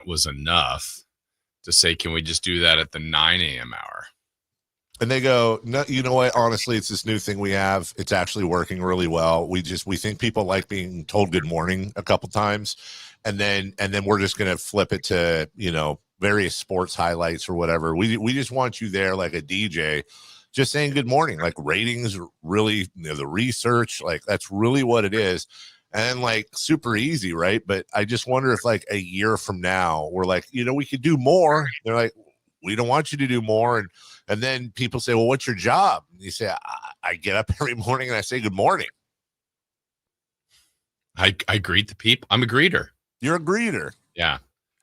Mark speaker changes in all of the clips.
Speaker 1: was enough to say, can we just do that at the 9 a.m. hour?
Speaker 2: And they go, no, you know what? Honestly, it's this new thing we have. It's actually working really well. We think people like being told good morning a couple times, and then we're just gonna flip it to, you know, various sports highlights or whatever. We just want you there like a DJ, just saying good morning. Like ratings, really, you know, the research, like that's really what it is. And like super easy, right? But I just wonder if like a year from now we're like, you know, we could do more. They're like, we don't want you to do more. And then people say, well, what's your job? And you say, I get up every morning and I say good morning.
Speaker 1: I greet the people. I'm a greeter.
Speaker 2: You're a greeter.
Speaker 1: Yeah.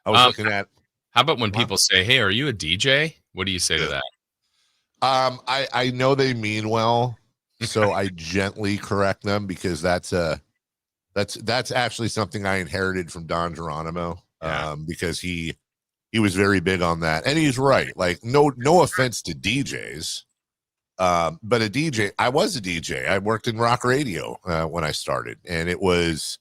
Speaker 2: I was looking at.
Speaker 1: How about when people say, hey, are you a DJ? What do you say to that?
Speaker 2: I know they mean well, so I gently correct them because that's actually something I inherited from Don Geronimo. Because he was very big on that, and he's right. Like no offense to DJs, but a DJ. I was a DJ. I worked in rock radio when I started, and it was,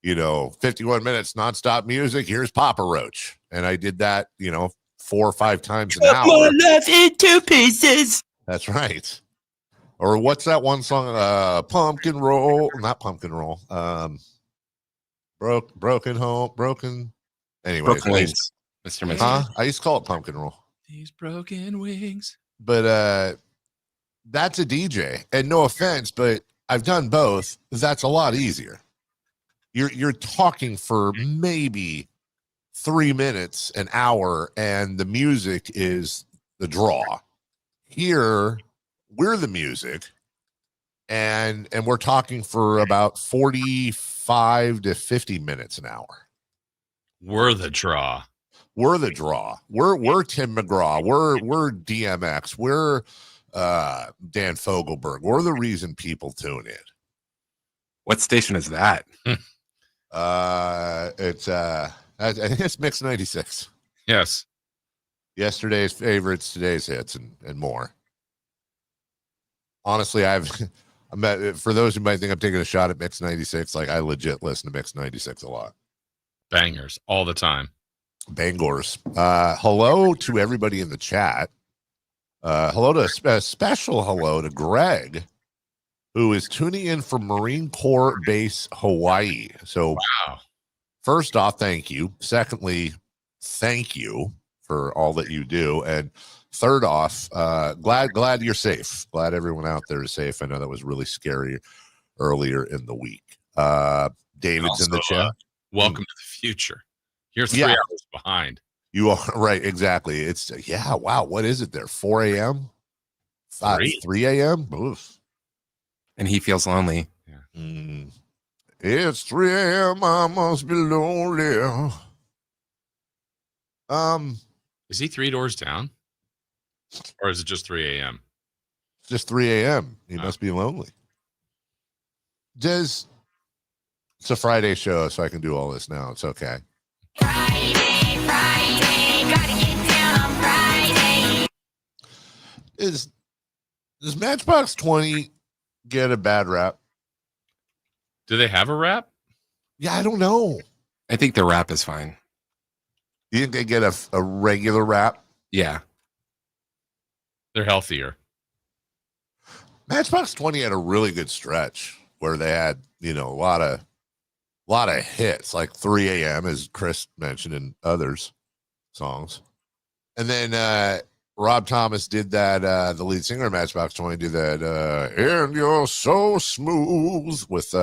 Speaker 2: you know, 51 minutes nonstop music. Here's Papa Roach, and I did that, you know, 4 or 5 times an hour.
Speaker 3: More love in 2 pieces.
Speaker 2: That's right. Or what's that one song? Pumpkin Roll, not Pumpkin Roll. Broken Home, Broken. Anyway,
Speaker 3: Broken Wings, Mr. Mister.
Speaker 2: I used to call it Pumpkin Roll.
Speaker 1: These broken wings.
Speaker 2: But that's a DJ, and no offense, but I've done both. That's a lot easier. You're talking for maybe 3 minutes, an hour, and the music is the draw. Here, we're the music, and we're talking for about 45 to 50 minutes an hour.
Speaker 1: We're the draw.
Speaker 2: We're the draw. We're Tim McGraw. We're DMX. We're Dan Fogelberg. We're the reason people tune in.
Speaker 3: What station is that?
Speaker 2: It's I think it's Mix 96.
Speaker 1: Yes.
Speaker 2: Yesterday's favorites, today's hits, and more. Honestly, for those who might think I'm taking a shot at Mix 96, like I legit listen to Mix 96 a lot.
Speaker 1: Bangers all the time.
Speaker 2: Bangors. Hello to everybody in the chat. Hello to a special hello to Greg, who is tuning in from Marine Corps Base, Hawaii. So,
Speaker 1: wow.
Speaker 2: First off, thank you. Secondly, thank you for all that you do. And third off, glad you're safe. Glad everyone out there is safe. I know that was really scary earlier in the week. David's also in the chat.
Speaker 1: Welcome to the future. You're 3 hours behind.
Speaker 2: You are right. Exactly. It's wow. What is it there? 4 a.m. 3 a.m. Oof.
Speaker 3: And he feels lonely.
Speaker 2: Yeah. It's 3 a.m. I must be lonely.
Speaker 1: Is he 3 doors down? Or is it just 3 a.m.?
Speaker 2: It's just 3 a.m. He must be lonely. It's a Friday show, so I can do all this now. It's okay.
Speaker 4: Friday, gotta get down on Friday.
Speaker 2: Does Matchbox 20 get a bad rap?
Speaker 1: Do they have a rap?
Speaker 2: Yeah, I don't know.
Speaker 3: I think the rap is fine.
Speaker 2: You think they get a regular rap?
Speaker 3: Yeah.
Speaker 1: They're healthier.
Speaker 2: Matchbox 20 had a really good stretch where they had, you know, a lot of hits, like 3 a.m., as Chris mentioned in others' songs. And then Rob Thomas did that, the lead singer of Matchbox 20 did that, and you're so smooth with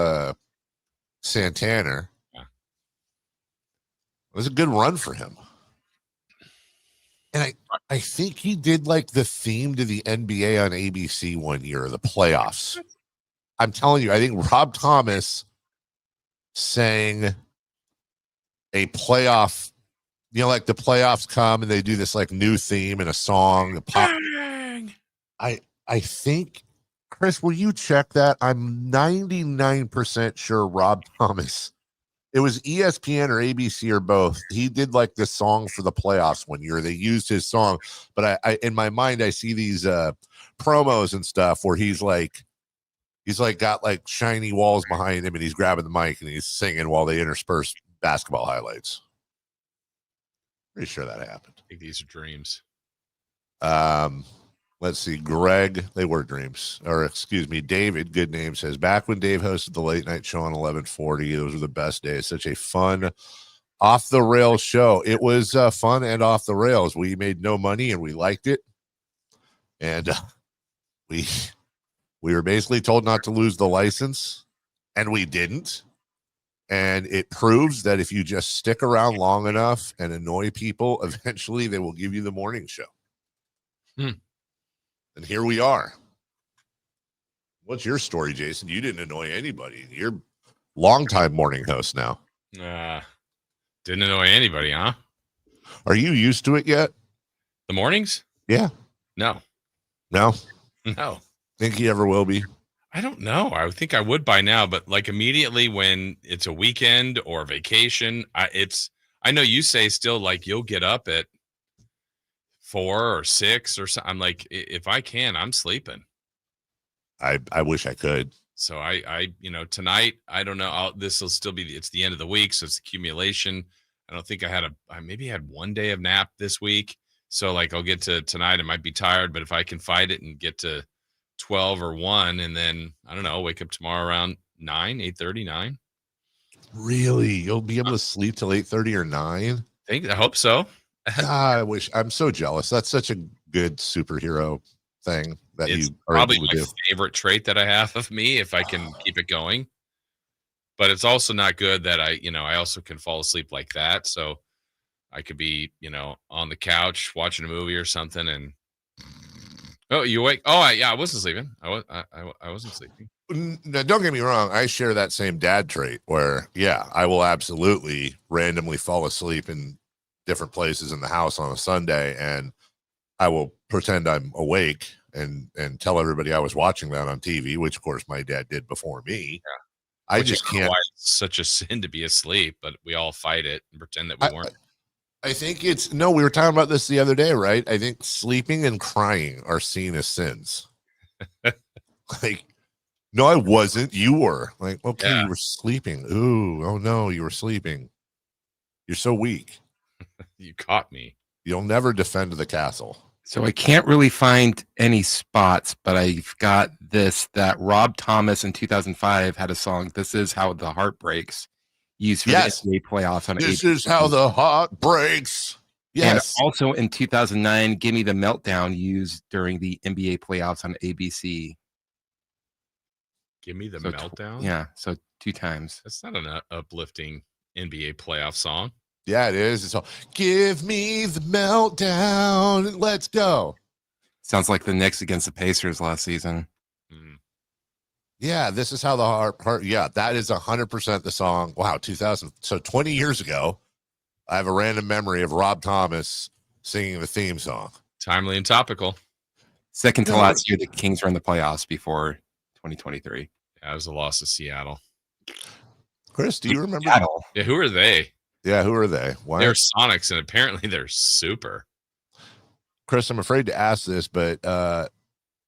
Speaker 2: Santana.
Speaker 1: Yeah.
Speaker 2: It was a good run for him. And I think he did like the theme to the NBA on ABC one year, the playoffs. I'm telling you, I think Rob Thomas sang a playoff, you know, like the playoffs come and they do this like new theme and a song. A pop. I think, Chris, will you check that? I'm 99% sure Rob Thomas, it was ESPN or ABC or both. He did like this song for the playoffs one year. They used his song, but I in my mind, I see these promos and stuff where he's like got like shiny walls behind him and he's grabbing the mic and he's singing while they intersperse basketball highlights. Pretty sure that happened.
Speaker 1: I think these are dreams.
Speaker 2: Let's see. Greg, they were dreams. Or excuse me, David, good name, says, back when Dave hosted the late night show on 1140, those were the best days. Such a fun off the rails show. It was fun and off the rails. We made no money and we liked it. And we were basically told not to lose the license, and we didn't. And it proves that if you just stick around long enough and annoy people, eventually they will give you the morning show. And here we are. What's your story, Jason? You didn't annoy anybody. You're longtime morning host now.
Speaker 1: Didn't annoy anybody, huh?
Speaker 2: Are you used to it yet?
Speaker 1: The mornings?
Speaker 2: Yeah.
Speaker 1: No.
Speaker 2: Think he ever will be?
Speaker 1: I don't know. I would think I would by now, but like immediately when it's a weekend or vacation, I know you say still like you'll get up at 4 or 6 or something. I'm like, if I can, I'm sleeping.
Speaker 2: I wish I could.
Speaker 1: So I tonight, I don't know. This will still be, it's the end of the week. So it's accumulation. I don't think I maybe had one day of nap this week. So like I'll get to tonight, I might be tired, but if I can fight it and get to 12 or 1, and then I don't know, wake up tomorrow around 8:30, 9.
Speaker 2: Really? You'll be able to sleep till 8:30 or 9?
Speaker 1: I hope so.
Speaker 2: I wish. I'm so jealous. That's such a good superhero thing that
Speaker 1: It's
Speaker 2: you are
Speaker 1: probably
Speaker 2: able
Speaker 1: my
Speaker 2: to do.
Speaker 1: favorite trait that I have of me, if I can keep it going. But it's also not good that I also can fall asleep like that. So I could be, on the couch watching a movie or something, and oh, you awake? Oh, I wasn't sleeping. I wasn't sleeping.
Speaker 2: Now, don't get me wrong. I share that same dad trait where, yeah, I will absolutely randomly fall asleep in different places in the house on a Sunday, and I will pretend I'm awake and tell everybody I was watching that on TV, which of course my dad did before me. Yeah. I just can't.
Speaker 1: Why it's such a sin to be asleep, but we all fight it and pretend that we weren't.
Speaker 2: I think we were talking about this the other day, right? I think sleeping and crying are seen as sins. Like, no, I wasn't. You were. Like, okay,
Speaker 1: Yeah.
Speaker 2: You were sleeping. Ooh, oh no, you were sleeping. You're so weak.
Speaker 1: You caught me.
Speaker 2: You'll never defend the castle.
Speaker 3: So I can't really find any spots, but I've got that Rob Thomas in 2005 had a song, This Is How the Heart Breaks, used for the NBA playoffs on
Speaker 2: This
Speaker 3: ABC.
Speaker 2: is how the heart breaks. Yes.
Speaker 3: And also in 2009, Give Me the Meltdown, used during the NBA playoffs on ABC.
Speaker 1: Give me the
Speaker 3: So
Speaker 1: meltdown.
Speaker 3: Yeah, so 2 times.
Speaker 1: That's not an uplifting NBA playoff song.
Speaker 2: Yeah, it is. It's all, give me the meltdown. Let's go.
Speaker 3: Sounds like the Knicks against the Pacers last season.
Speaker 2: Yeah, this is how the heart. Yeah, that is 100% the song. Wow, 2000. So 20 years ago, I have a random memory of Rob Thomas singing the theme song.
Speaker 1: Timely and topical.
Speaker 3: Second to last year, the Kings were in the playoffs before 2023.
Speaker 1: Yeah, it was a loss to Seattle.
Speaker 2: Chris, do you remember?
Speaker 3: Seattle.
Speaker 1: Yeah, who are they?
Speaker 2: Yeah, who are they? Why?
Speaker 1: They're Sonics, and apparently they're super.
Speaker 2: Chris, I'm afraid to ask this, but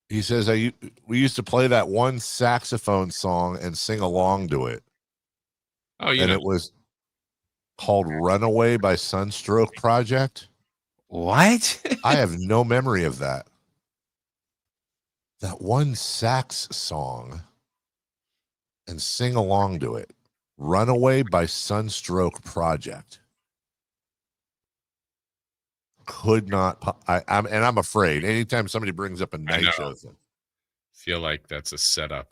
Speaker 2: he says we used to play that one saxophone song and sing along to it.
Speaker 1: Oh,
Speaker 2: it was called Runaway by Sunstroke Project.
Speaker 3: What?
Speaker 2: I have no memory of that. That one sax song and sing along to it. Runaway by Sunstroke Project. Could not. I'm afraid anytime somebody brings up a night show thing.
Speaker 1: Feel like that's a setup.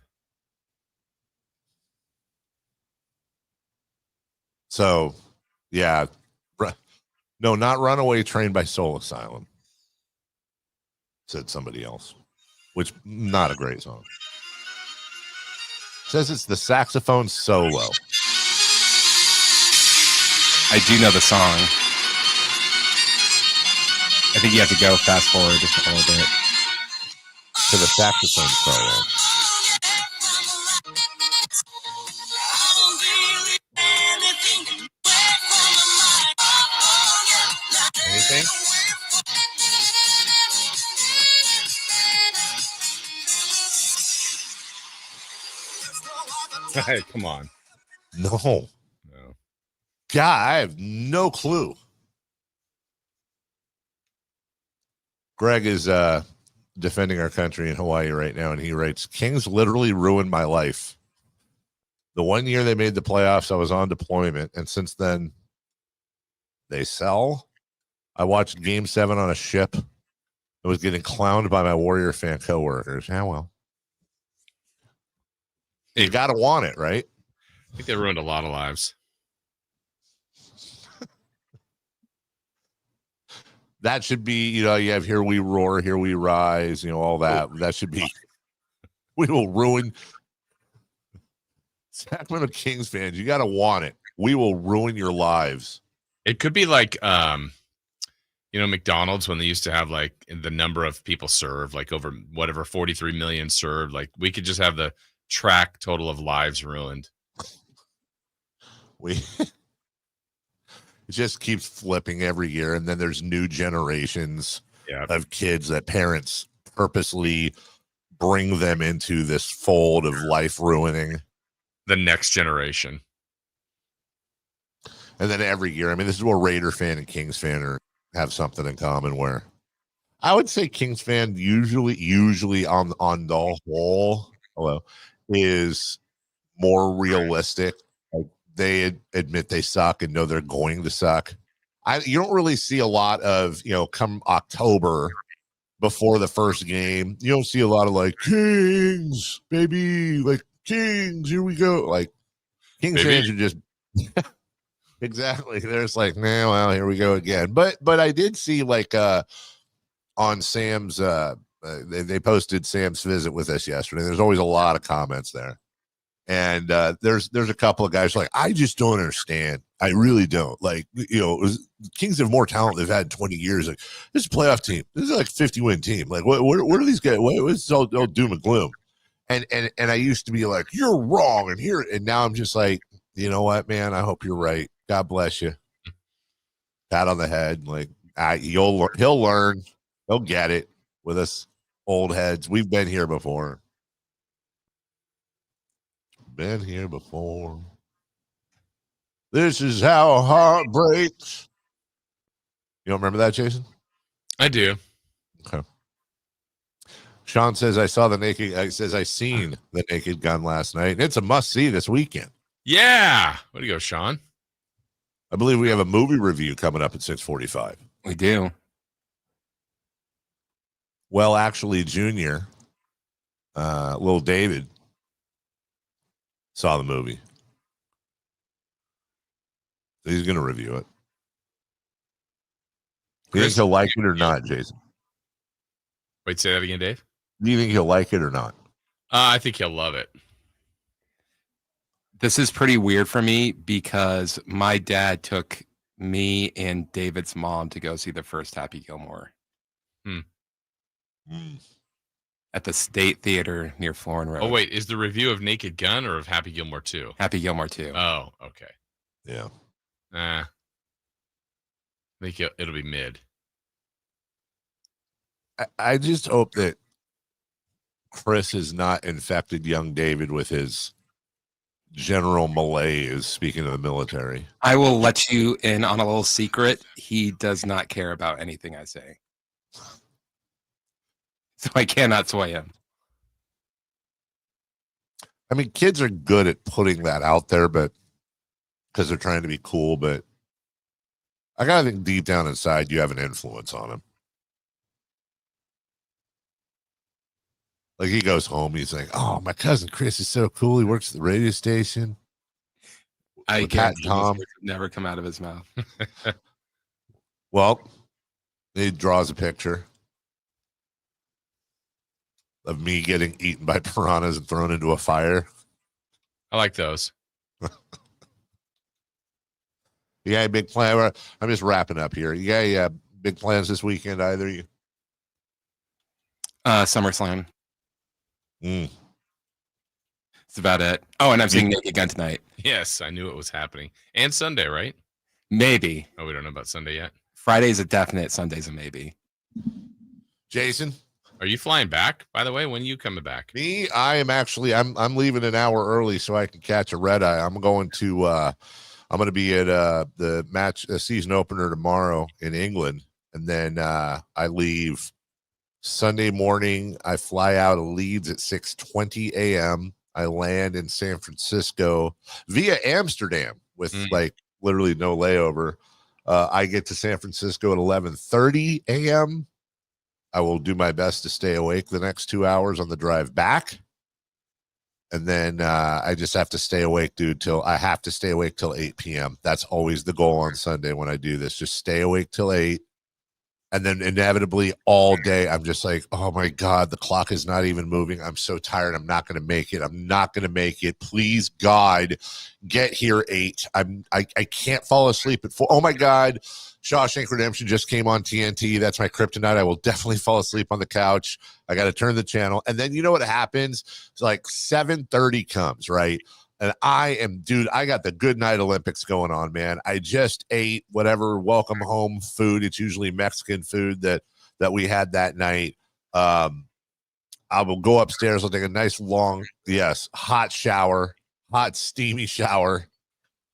Speaker 2: So, yeah. No, not Runaway Train by Soul Asylum. Said somebody else, which not a great song. Says it's the saxophone solo.
Speaker 3: I do know the song. I think you have to go fast forward a little bit
Speaker 2: to the saxophone solo.
Speaker 1: Anything? Hey, come on.
Speaker 2: No. God, I have no clue. Greg is defending our country in Hawaii right now, and he writes, Kings literally ruined my life. The 1 year they made the playoffs, I was on deployment, and since then, they sell. I watched Game 7 on a ship. I was getting clowned by my Warrior fan coworkers. Yeah, well. You got to want it, right?
Speaker 1: I think they ruined a lot of lives.
Speaker 2: That should be, you have Here We Roar, Here We Rise, all that. That should be, we will ruin Sacramento Kings fans. You got to want it. We will ruin your lives.
Speaker 1: It could be like, McDonald's when they used to have like the number of people served, like over whatever 43 million served. Like we could just have the track total of lives ruined.
Speaker 2: It just keeps flipping every year, and then there's new generations of kids that parents purposely bring them into this fold of life ruining.
Speaker 1: The next generation.
Speaker 2: And then every year, this is where Raider fan and Kings fan have something in common, where I would say Kings fan usually on the whole is more realistic. Like they admit they suck and know they're going to suck. You don't really see a lot of, come October before the first game, you don't see a lot of like Kings, baby, like Kings, here we go. Like Kings fans are just exactly. There's like, nah, well, here we go again. But I did see like on Sam's they posted Sam's visit with us yesterday. There's always a lot of comments there. And there's a couple of guys like, I just don't understand. I really don't. Like, Kings have more talent they've had in 20 years. Like, this is a playoff team. This is like a 50-win team. Like, what are these guys? What's all doom and gloom? And I used to be like, you're wrong. And now I'm just like, you know what, man? I hope you're right. God bless you. Pat on the head. Like, he'll learn. He'll get it with us old heads. We've been here before. Been here before. This is how heart breaks. You don't remember that, Jason?
Speaker 1: I do.
Speaker 2: Okay. Sean says, I seen the Naked Gun last night, and it's a must-see this weekend.
Speaker 1: Yeah. Way to go, Sean.
Speaker 2: I believe we have a movie review coming up at 6:45.
Speaker 3: We do.
Speaker 2: Well, actually, Junior, little David, saw the movie. So he's going to review it. Do you think he'll like it or not, Jason?
Speaker 1: Wait, say that again, Dave?
Speaker 2: Do you think he'll like it or not?
Speaker 1: I think he'll love it.
Speaker 3: This is pretty weird for me because my dad took me and David's mom to go see the first Happy Gilmore at the State Theater near Florin Road.
Speaker 1: Oh, wait. Is the review of Naked Gun or of Happy Gilmore 2?
Speaker 3: Happy Gilmore 2.
Speaker 1: Oh, okay.
Speaker 2: Yeah.
Speaker 1: I think it'll be mid.
Speaker 2: I just hope that Chris has not infected young David with his general malaise, speaking of the military.
Speaker 3: I will let you in on a little secret. He does not care about anything I say. So I cannot sway him.
Speaker 2: Kids are good at putting that out there, but because they're trying to be cool, but I gotta think deep down inside you have an influence on him. Like he goes home, he's like, "Oh, my cousin Chris is so cool. He works at the radio station."
Speaker 3: I
Speaker 2: With Pat
Speaker 3: can't.
Speaker 2: and Tom
Speaker 3: Never come out of his mouth.
Speaker 2: Well, he draws a picture of me getting eaten by piranhas and thrown into a fire.
Speaker 1: I like those.
Speaker 2: You got a big plan? I'm just wrapping up here. You got big plans this weekend, either of you?
Speaker 3: SummerSlam. That's about it. Oh, and I'm seeing Naked Gun tonight.
Speaker 1: Yes, I knew it was happening. And Sunday, right?
Speaker 3: Maybe.
Speaker 1: Oh, we don't know about Sunday yet.
Speaker 3: Friday's a definite. Sunday's a maybe.
Speaker 2: Jason?
Speaker 1: Are you flying back, by the way? When are you coming back?
Speaker 2: Me, I am actually, I'm leaving an hour early so I can catch a red eye. I'm going to be at the season opener tomorrow in England. And then I leave Sunday morning, I fly out of Leeds at 6:20 a.m. I land in San Francisco via Amsterdam with like literally no layover. I get to San Francisco at 11:30 a.m. I will do my best to stay awake the next 2 hours on the drive back. And then I just have to stay awake, dude, till 8 p.m. That's always the goal on Sunday when I do this. Just stay awake till 8. And then inevitably all day, I'm just like, oh my God, the clock is not even moving. I'm so tired. I'm not going to make it. I'm not going to make it. Please, God, get here 8. I can't fall asleep at 4. Oh my God. Shawshank Redemption just came on TNT. That's my kryptonite. I will definitely fall asleep on the couch. I got to turn the channel. And then you know what happens? It's like 7:30 comes, right? And I got the Good Night Olympics going on, man. I just ate whatever welcome home food. It's usually Mexican food that we had that night. I will go upstairs. I'll take a nice long, hot shower, hot steamy shower.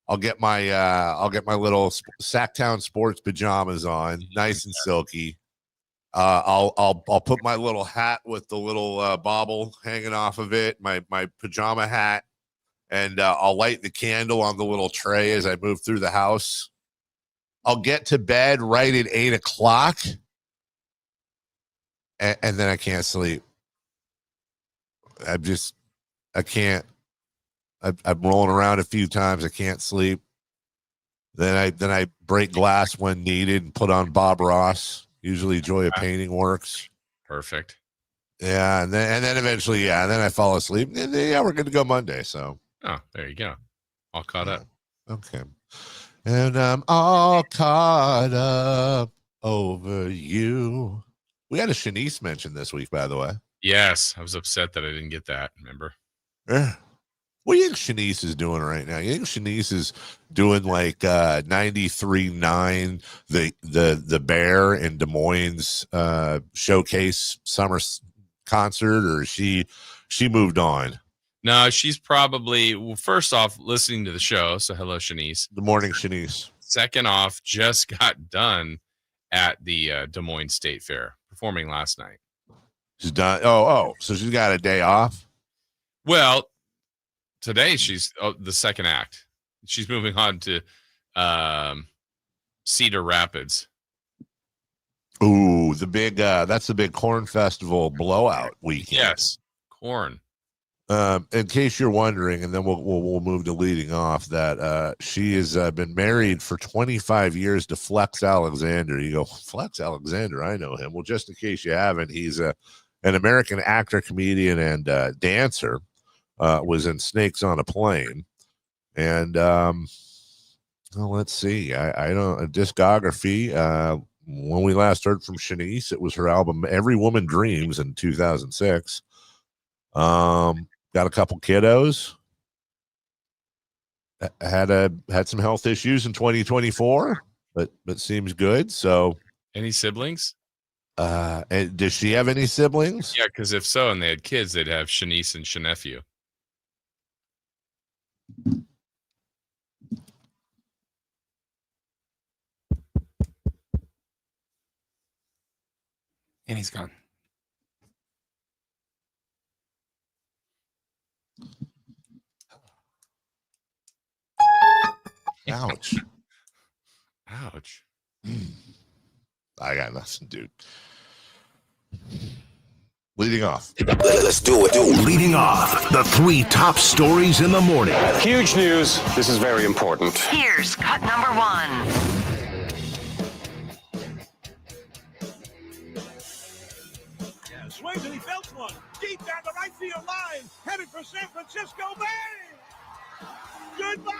Speaker 2: I'll get my little Sacktown Sports pajamas on, nice and silky. I'll put my little hat with the little bauble hanging off of it, my pajama hat. And I'll light the candle on the little tray as I move through the house. I'll get to bed right at 8 o'clock. And then I can't sleep. I can't. I'm rolling around a few times. I can't sleep. Then I break glass when needed and put on Bob Ross. Usually Joy of Painting works.
Speaker 1: Perfect.
Speaker 2: Yeah. And then eventually, and then I fall asleep. And we're good to go Monday. So.
Speaker 1: Oh, there you go. All caught up.
Speaker 2: Okay. And I'm all caught up over you. We had a Shanice mention this week, by the way.
Speaker 1: Yes. I was upset that I didn't get that. Remember?
Speaker 2: Yeah. What do you think Shanice is doing right now? You think Shanice is doing like 93.9, the Bear in Des Moines showcase summer concert, or she moved on?
Speaker 1: No, she's probably, first off, listening to the show. So hello, Shanice.
Speaker 2: Good morning, Shanice.
Speaker 1: Second off, just got done at the Des Moines State Fair performing last night.
Speaker 2: She's done. Oh, so she's got a day off?
Speaker 1: Well, today she's the second act. She's moving on to Cedar Rapids.
Speaker 2: Ooh, the big that's the big corn festival blowout weekend.
Speaker 1: Yes, corn.
Speaker 2: In case you're wondering, and then we'll move to leading off, that she has been married for 25 years to Flex Alexander. You go, Flex Alexander, I know him. Well, just in case you haven't, he's an American actor, comedian, and dancer. Was in Snakes on a Plane. And let's see. I don't a discography. When we last heard from Shanice, it was her album Every Woman Dreams in 2006. Got a couple kiddos. Had some health issues in 2024, but seems good. So,
Speaker 1: any siblings?
Speaker 2: And does she have any siblings?
Speaker 1: Yeah, because if so, and they had kids, they'd have Shanice and Shanephew.
Speaker 3: And he's gone.
Speaker 2: Ouch.
Speaker 1: Ouch.
Speaker 2: I got nothing, dude. Leading off.
Speaker 5: Let's do it.
Speaker 6: Leading off, the 3 top stories in the morning.
Speaker 7: Huge news. This is very important.
Speaker 4: Here's cut number 1.
Speaker 8: Swings and he belts one deep down the right field line, headed for San Francisco Bay. Goodbye.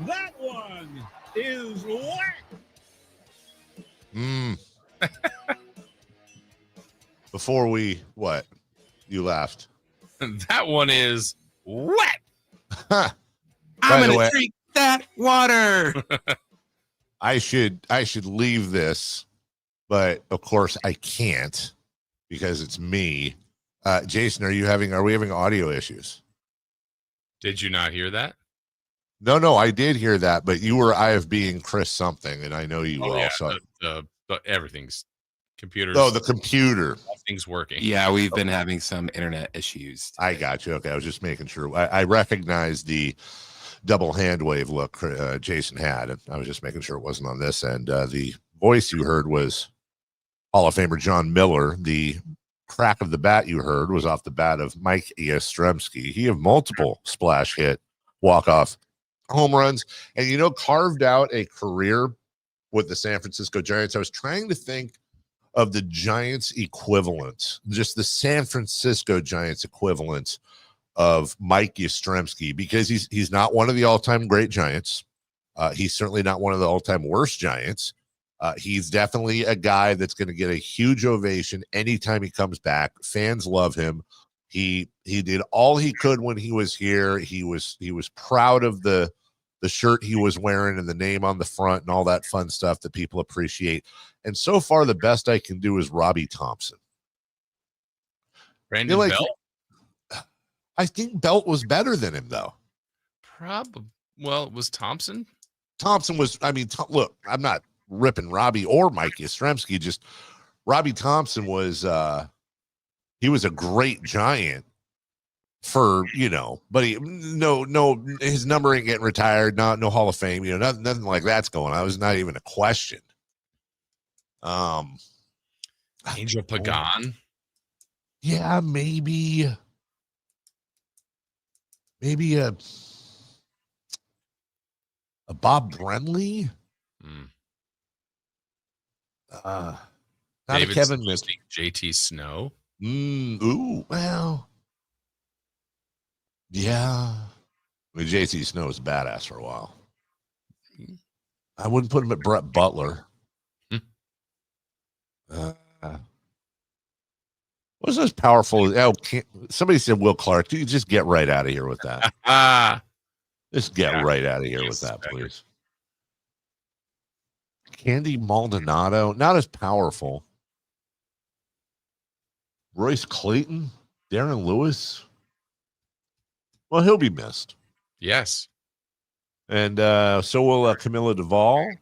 Speaker 8: That one is whack.
Speaker 2: Before you laughed.
Speaker 1: That one is wet.
Speaker 2: By
Speaker 3: I'm
Speaker 2: the
Speaker 3: gonna
Speaker 2: way,
Speaker 3: drink that water.
Speaker 2: I should leave this, but of course I can't because it's me. Jason, are we having audio issues?
Speaker 1: Did you not hear that?
Speaker 2: No, I did hear that, but you were IFB and Chris something, and I know you were
Speaker 1: Yeah,
Speaker 2: also.
Speaker 1: but everything's Computers.
Speaker 2: Oh, the computer.
Speaker 1: Nothing's working.
Speaker 3: Yeah, we've been having some internet issues today.
Speaker 2: I got you. Okay, I was just making sure. I recognized the double hand wave look Jason had, and I was just making sure it wasn't on this end. The voice you heard was Hall of Famer John Miller. The crack of the bat you heard was off the bat of Mike Yastrzemski. He had multiple splash hit, walk-off home runs, and, carved out a career with the San Francisco Giants. I was trying to think of the Giants equivalent, just the San Francisco Giants equivalent of Mike Yastrzemski, because he's not one of the all-time great Giants. He's certainly not one of the all-time worst Giants. He's definitely a guy that's going to get a huge ovation anytime he comes back. Fans love him. He did all he could when he was here. He was proud of the shirt he was wearing and the name on the front and all that fun stuff that people appreciate. And so far, the best I can do is Robbie Thompson.
Speaker 1: Brandon Belt?
Speaker 2: I think Belt was better than him, though.
Speaker 1: Probably. Well, it was Thompson.
Speaker 2: Thompson was, look, I'm not ripping Robbie or Mike Yastrzemski. Just Robbie Thompson was, he was a great Giant for, but his number ain't getting retired. No Hall of Fame, nothing like that's going on. It was not even a question.
Speaker 1: Angel Pagan.
Speaker 2: Yeah, maybe a Bob Brenly. Not
Speaker 1: David
Speaker 2: a Kevin Mickey.
Speaker 1: JT Snow.
Speaker 2: Ooh, well, yeah. JT Snow was badass for a while. I wouldn't put him at Brett Butler. What's as powerful? Somebody said Will Clark. Do you just get right out of here with that? Just get right out of here with that, please. Candy Maldonado, not as powerful. Royce Clayton, Darren Lewis. Well, he'll be missed.
Speaker 1: Yes.
Speaker 2: And so will Camilo Duvall.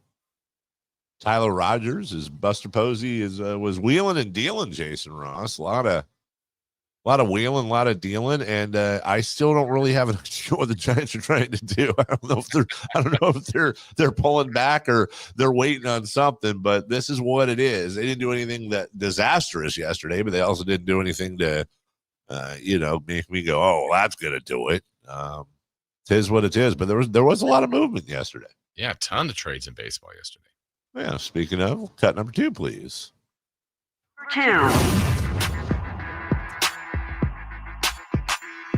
Speaker 2: Tyler Rogers is Buster Posey was wheeling and dealing. Jason Ross, a lot of wheeling, a lot of dealing, and I still don't really have an idea what the Giants are trying to do. I don't know if they're pulling back or they're waiting on something. But this is what it is. They didn't do anything that disastrous yesterday, but they also didn't do anything to make me go, oh, well, that's gonna do it. It is what it is. But there was a lot of movement yesterday.
Speaker 1: Yeah, a ton of trades in baseball yesterday.
Speaker 2: Yeah, speaking of, cut number 2, please.
Speaker 4: 2.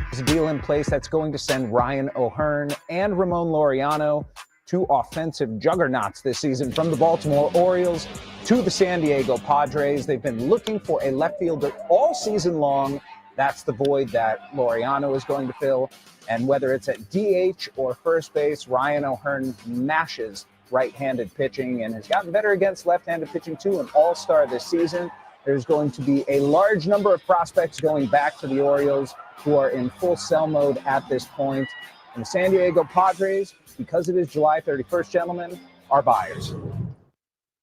Speaker 5: There's a deal in place that's going to send Ryan O'Hearn and Ramon Laureano, 2 offensive juggernauts this season, from the Baltimore Orioles to the San Diego Padres. They've been looking for a left fielder all season long. That's the void that Laureano is going to fill. And whether it's at DH or first base, Ryan O'Hearn mashes right-handed pitching and has gotten better against left-handed pitching too, an all-star this season. There's going to be a large number of prospects going back to the Orioles who are in full sell mode at this point. And the San Diego Padres, because it is July 31st, gentlemen, are buyers.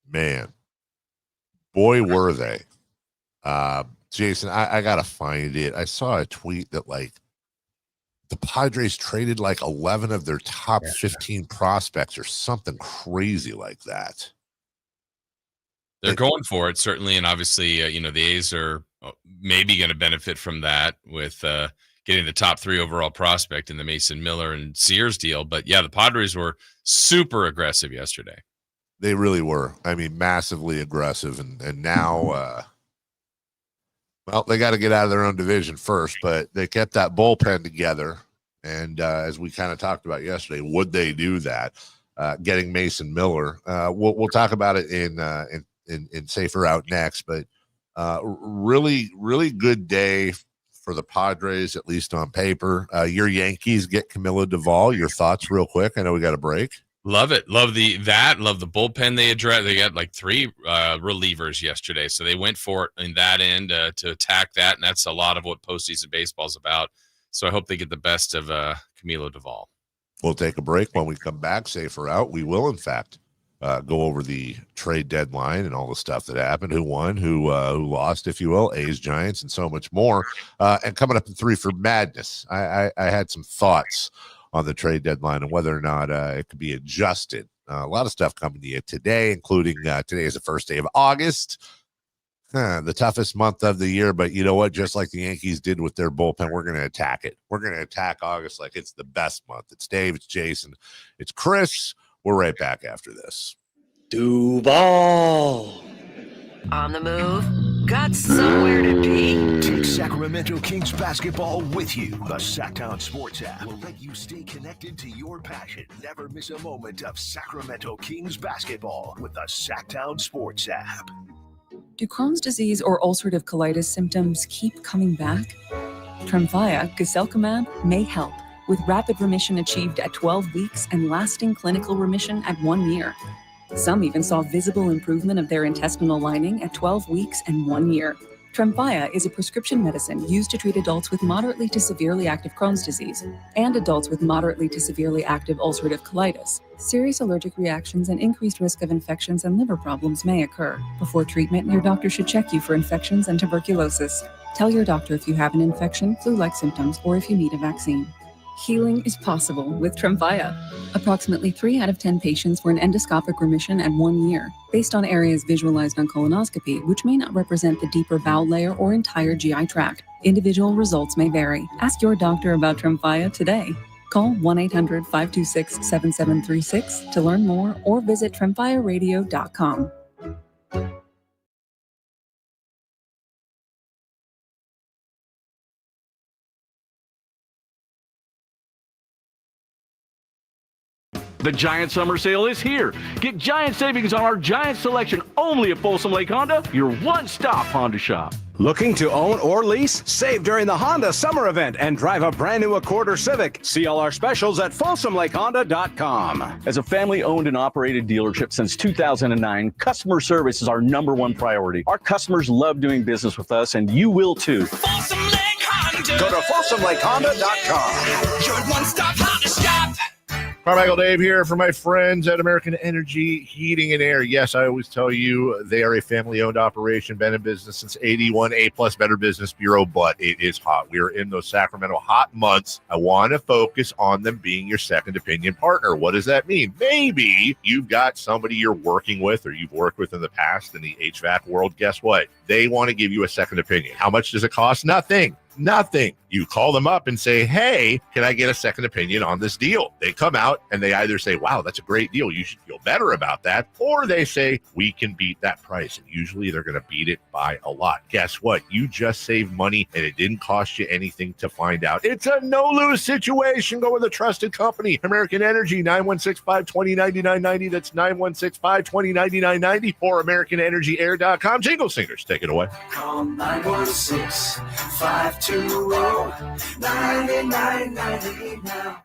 Speaker 2: Man, boy, were they. Jason, I got to find it. I saw a tweet that, the Padres traded 11 of their top 15 prospects or something crazy like that.
Speaker 1: They're going for it, certainly. And obviously, the A's are maybe going to benefit from that with getting the top 3 overall prospect in the Mason Miller and Sears deal. But, yeah, the Padres were super aggressive yesterday.
Speaker 2: They really were. I mean, massively aggressive. And now, they got to get out of their own division first, but they kept that bullpen together. And as we kind of talked about yesterday, would they do that? Getting Mason Miller. We'll talk about it in Safer Out next, but really, really good day for the Padres, at least on paper. Your Yankees get Camilo Duvall. Your thoughts real quick. I know we got a break.
Speaker 1: Love it. Love the bullpen they addressed. They got 3 relievers yesterday. So they went for it in that end to attack that. And that's a lot of what postseason baseball is about. So I hope they get the best of Camilo Duvall.
Speaker 2: We'll take a break. When we come back, Safer Out, we will, in fact, go over the trade deadline and all the stuff that happened, who won, who lost, if you will, A's, Giants, and so much more. And coming up in 3 for Madness, I had some thoughts on the trade deadline and whether or not it could be adjusted. A lot of stuff coming to you today, including today is the first day of August, the toughest month of the year. But you know what? Just like the Yankees did with their bullpen, we're going to attack it. We're going to attack August like it's the best month. It's Dave, it's Jason, it's Chris. We're right back after this.
Speaker 9: Doval.
Speaker 4: On the move? Got somewhere to be?
Speaker 6: Take Sacramento Kings basketball with you. The Sacktown Sports app will let you stay connected to your passion. Never miss a moment of Sacramento Kings basketball with the Sacktown Sports app.
Speaker 10: Do Crohn's disease or ulcerative colitis symptoms keep coming back? Tremfya, guselkumab, may help, with rapid remission achieved at 12 weeks and lasting clinical remission at 1 year. Some even saw visible improvement of their intestinal lining at 12 weeks and 1 year. Tremfya is a prescription medicine used to treat adults with moderately to severely active Crohn's disease and adults with moderately to severely active ulcerative colitis. Serious allergic reactions and increased risk of infections and liver problems may occur. Before treatment, your doctor should check you for infections and tuberculosis. Tell your doctor if you have an infection, flu-like symptoms, or if you need a vaccine. Healing is possible with Tremfya. Approximately 3 out of 10 patients were in endoscopic remission at 1 year, based on areas visualized on colonoscopy, which may not represent the deeper bowel layer or entire GI tract. Individual results may vary. Ask your doctor about Tremfya today. Call 1-800-526-7736 to learn more or visit tremfyaradio.com.
Speaker 11: The Giant Summer Sale is here. Get giant savings on our Giant selection only at Folsom Lake Honda, your one-stop Honda shop.
Speaker 12: Looking to own or lease? Save during the Honda Summer Event and drive a brand new Accord or Civic. See all our specials at FolsomLakeHonda.com.
Speaker 11: As a family-owned and operated dealership since 2009, customer service is our #1 priority. Our customers love doing business with us, and you will too.
Speaker 8: Folsom Lake Honda.
Speaker 12: Go to FolsomLakeHonda.com.
Speaker 8: Your one-stop Honda shop.
Speaker 2: Carmichael Dave here for my friends at American Energy Heating and Air. Yes, I always tell you they are a family-owned operation, been in business since 81, A-plus Better Business Bureau, but it is hot. We are in those Sacramento hot months. I want to focus on them being your second opinion partner. What does that mean? Maybe you've got somebody you're working with or you've worked with in the past in the HVAC world. Guess what? They want to give you a second opinion. How much does it cost? Nothing. You call them up and say, hey, can I get a second opinion on this deal? They come out and they either say, wow, that's a great deal. You should feel better about that. Or they say, we can beat that price. And usually they're going to beat it by a lot. Guess what? You just saved money and it didn't cost you anything to find out. It's a no-lose situation. Go with a trusted company. American Energy, 916-520-9990. That's 916-520-9990 or AmericanEnergyAir.com. Jingle Singers, take it away.
Speaker 8: Call 916-520-9990 now.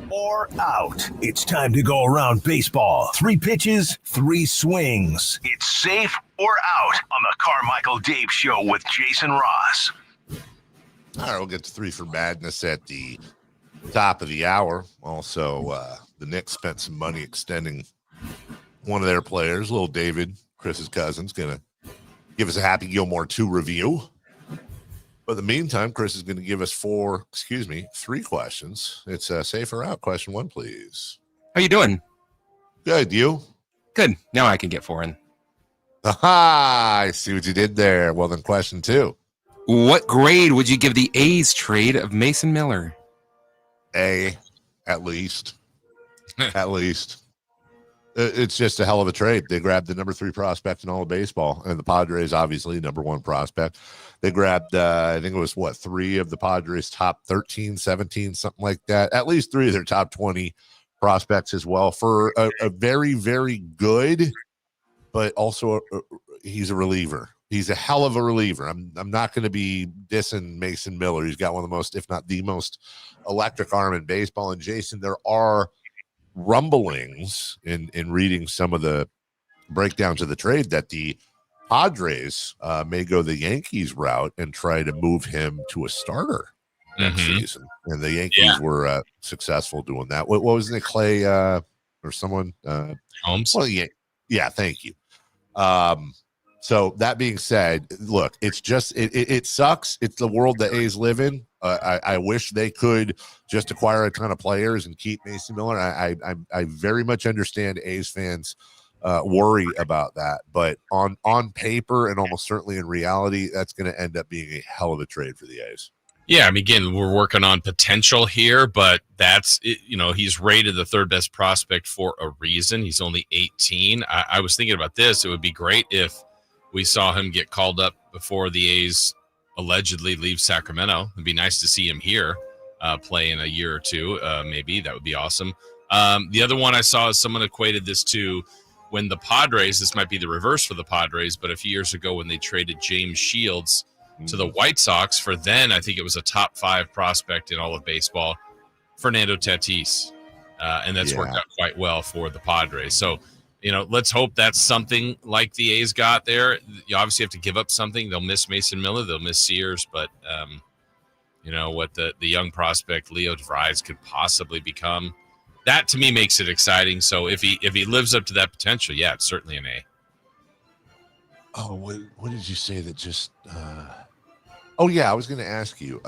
Speaker 6: Or out. It's time to go around baseball. 3 pitches, 3 swings. It's safe or out on the Carmichael Dave Show with Jason Ross.
Speaker 2: All right, we'll get to 3 for Madness at the top of the hour. Also, the Knicks spent some money extending one of their players, little David, Chris's cousin's going to give us a Happy Gilmore 2 review. But in the meantime, Chris is going to give us 3 questions. It's safe or out. Question 1, please.
Speaker 3: How you doing?
Speaker 2: Good. You?
Speaker 3: Good. Now I can get 4 in.
Speaker 2: Aha! I see what you did there. Well, then question 2.
Speaker 3: What grade would you give the A's trade of Mason Miller?
Speaker 2: A, at least. At least. It's just a hell of a trade. They grabbed the number 3 prospect in all of baseball, and the Padres, obviously, number 1 prospect. They grabbed, I think it was, 3 of the Padres' top 13, 17, something like that. At least 3 of their top 20 prospects as well for a very, very good, but also he's a reliever. He's a hell of a reliever. I'm not going to be dissing Mason Miller. He's got one of the most, if not the most, electric arm in baseball. And, Jason, there are rumblings in reading some of the breakdowns of the trade that the Padres may go the Yankees route and try to move him to a starter next season. And the Yankees were successful doing that. What was it, Clay or someone.
Speaker 1: Holmes.
Speaker 2: Well, yeah. Thank you. So that being said, look, it's just it sucks. It's the world the A's live in. I wish they could just acquire a ton of players and keep Mason Miller. I very much understand A's fans worry about that, but on paper and almost certainly in reality, that's going to end up being a hell of a trade for the A's.
Speaker 1: Yeah, I mean, again, we're working on potential here, but that's it, he's rated the third best prospect for a reason. He's only 18. I was thinking about this. It would be great if we saw him get called up before the A's allegedly leave Sacramento. It'd be nice to see him here play in a year or two. Maybe that would be awesome. The other one I saw is someone equated this to when the Padres, this might be the reverse for the Padres, but a few years ago when they traded James Shields to the White Sox for then, I think it was a top 5 prospect in all of baseball, Fernando Tatis. And that's worked out quite well for the Padres. So, let's hope that's something like the A's got there. You obviously have to give up something. They'll miss Mason Miller. They'll miss Sears. But, what the young prospect Leo DeVries could possibly become, that to me makes it exciting. So if he lives up to that potential, yeah, it's certainly an A.
Speaker 2: Oh, what did you say that just oh yeah, I was going to ask you.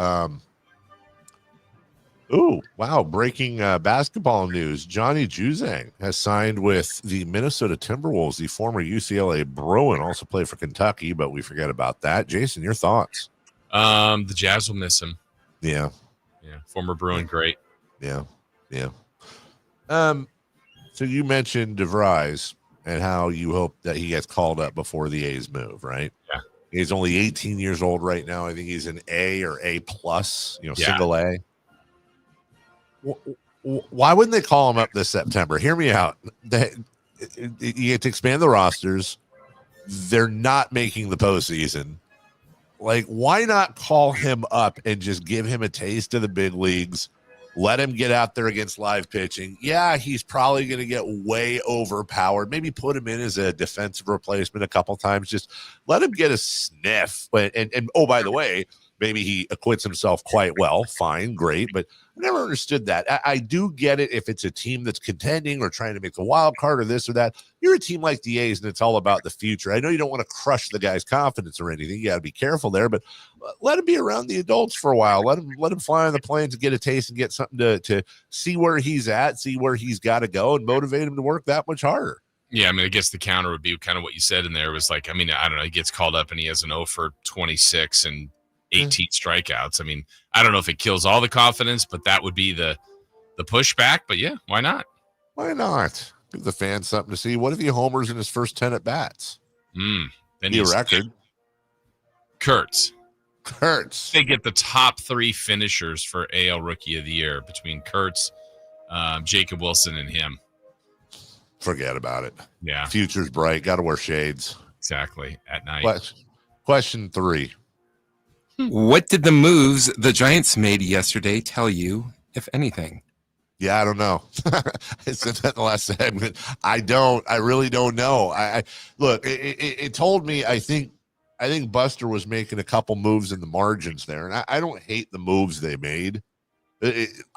Speaker 2: Oh, wow, breaking basketball news. Johnny Juzang has signed with the Minnesota Timberwolves. The former UCLA Bruin also played for Kentucky, but we forget about that. Jason, your thoughts?
Speaker 1: The Jazz will miss him.
Speaker 2: Yeah.
Speaker 1: Former Bruin, great.
Speaker 2: Yeah. So you mentioned DeVries and how you hope that he gets called up before the A's move, right?
Speaker 1: Yeah.
Speaker 2: He's only 18 years old right now. I think he's an A or A plus, single A. Why wouldn't they call him up this September? Hear me out. You have to expand the rosters. They're not making the postseason. Like, why not call him up and just give him a taste of the big leagues? Let him get out there against live pitching. Yeah, he's probably going to get way overpowered. Maybe put him in as a defensive replacement a couple times. Just let him get a sniff. And oh, by the way, maybe he acquits himself quite well. Fine, great. But I never understood that. I do get it if it's a team that's contending or trying to make the wild card or this or that. You're a team like the A's, and it's all about the future. I know you don't want to crush the guy's confidence or anything. You got to be careful there, but let him be around the adults for a while. Let him fly on the planes and get a taste and get something to see where he's at, see where he's got to go, and motivate him to work that much harder.
Speaker 1: Yeah, I mean, I guess the counter would be kind of what you said in there. It was like, I mean, I don't know. He gets called up and he has an 0 for 26 and 18 strikeouts. I mean, I don't know if it kills all the confidence, but that would be the pushback. But yeah, why not?
Speaker 2: Why not? Give the fans something to see. What if he homers in his first 10 at bats?
Speaker 1: Then
Speaker 2: be a record.
Speaker 1: Kurtz.
Speaker 2: They
Speaker 1: get the top 3 finishers for AL Rookie of the Year between Kurtz, Jacob Wilson, and him.
Speaker 2: Forget about it.
Speaker 1: Yeah.
Speaker 2: Future's bright. Got to wear shades.
Speaker 1: Exactly. At night.
Speaker 2: Question 3.
Speaker 3: What did the moves the Giants made yesterday tell you, if anything?
Speaker 2: Yeah, I don't know. I said that in the last segment. I really don't know. I look, it told me, I think Buster was making a couple moves in the margins there. And I don't hate the moves they made.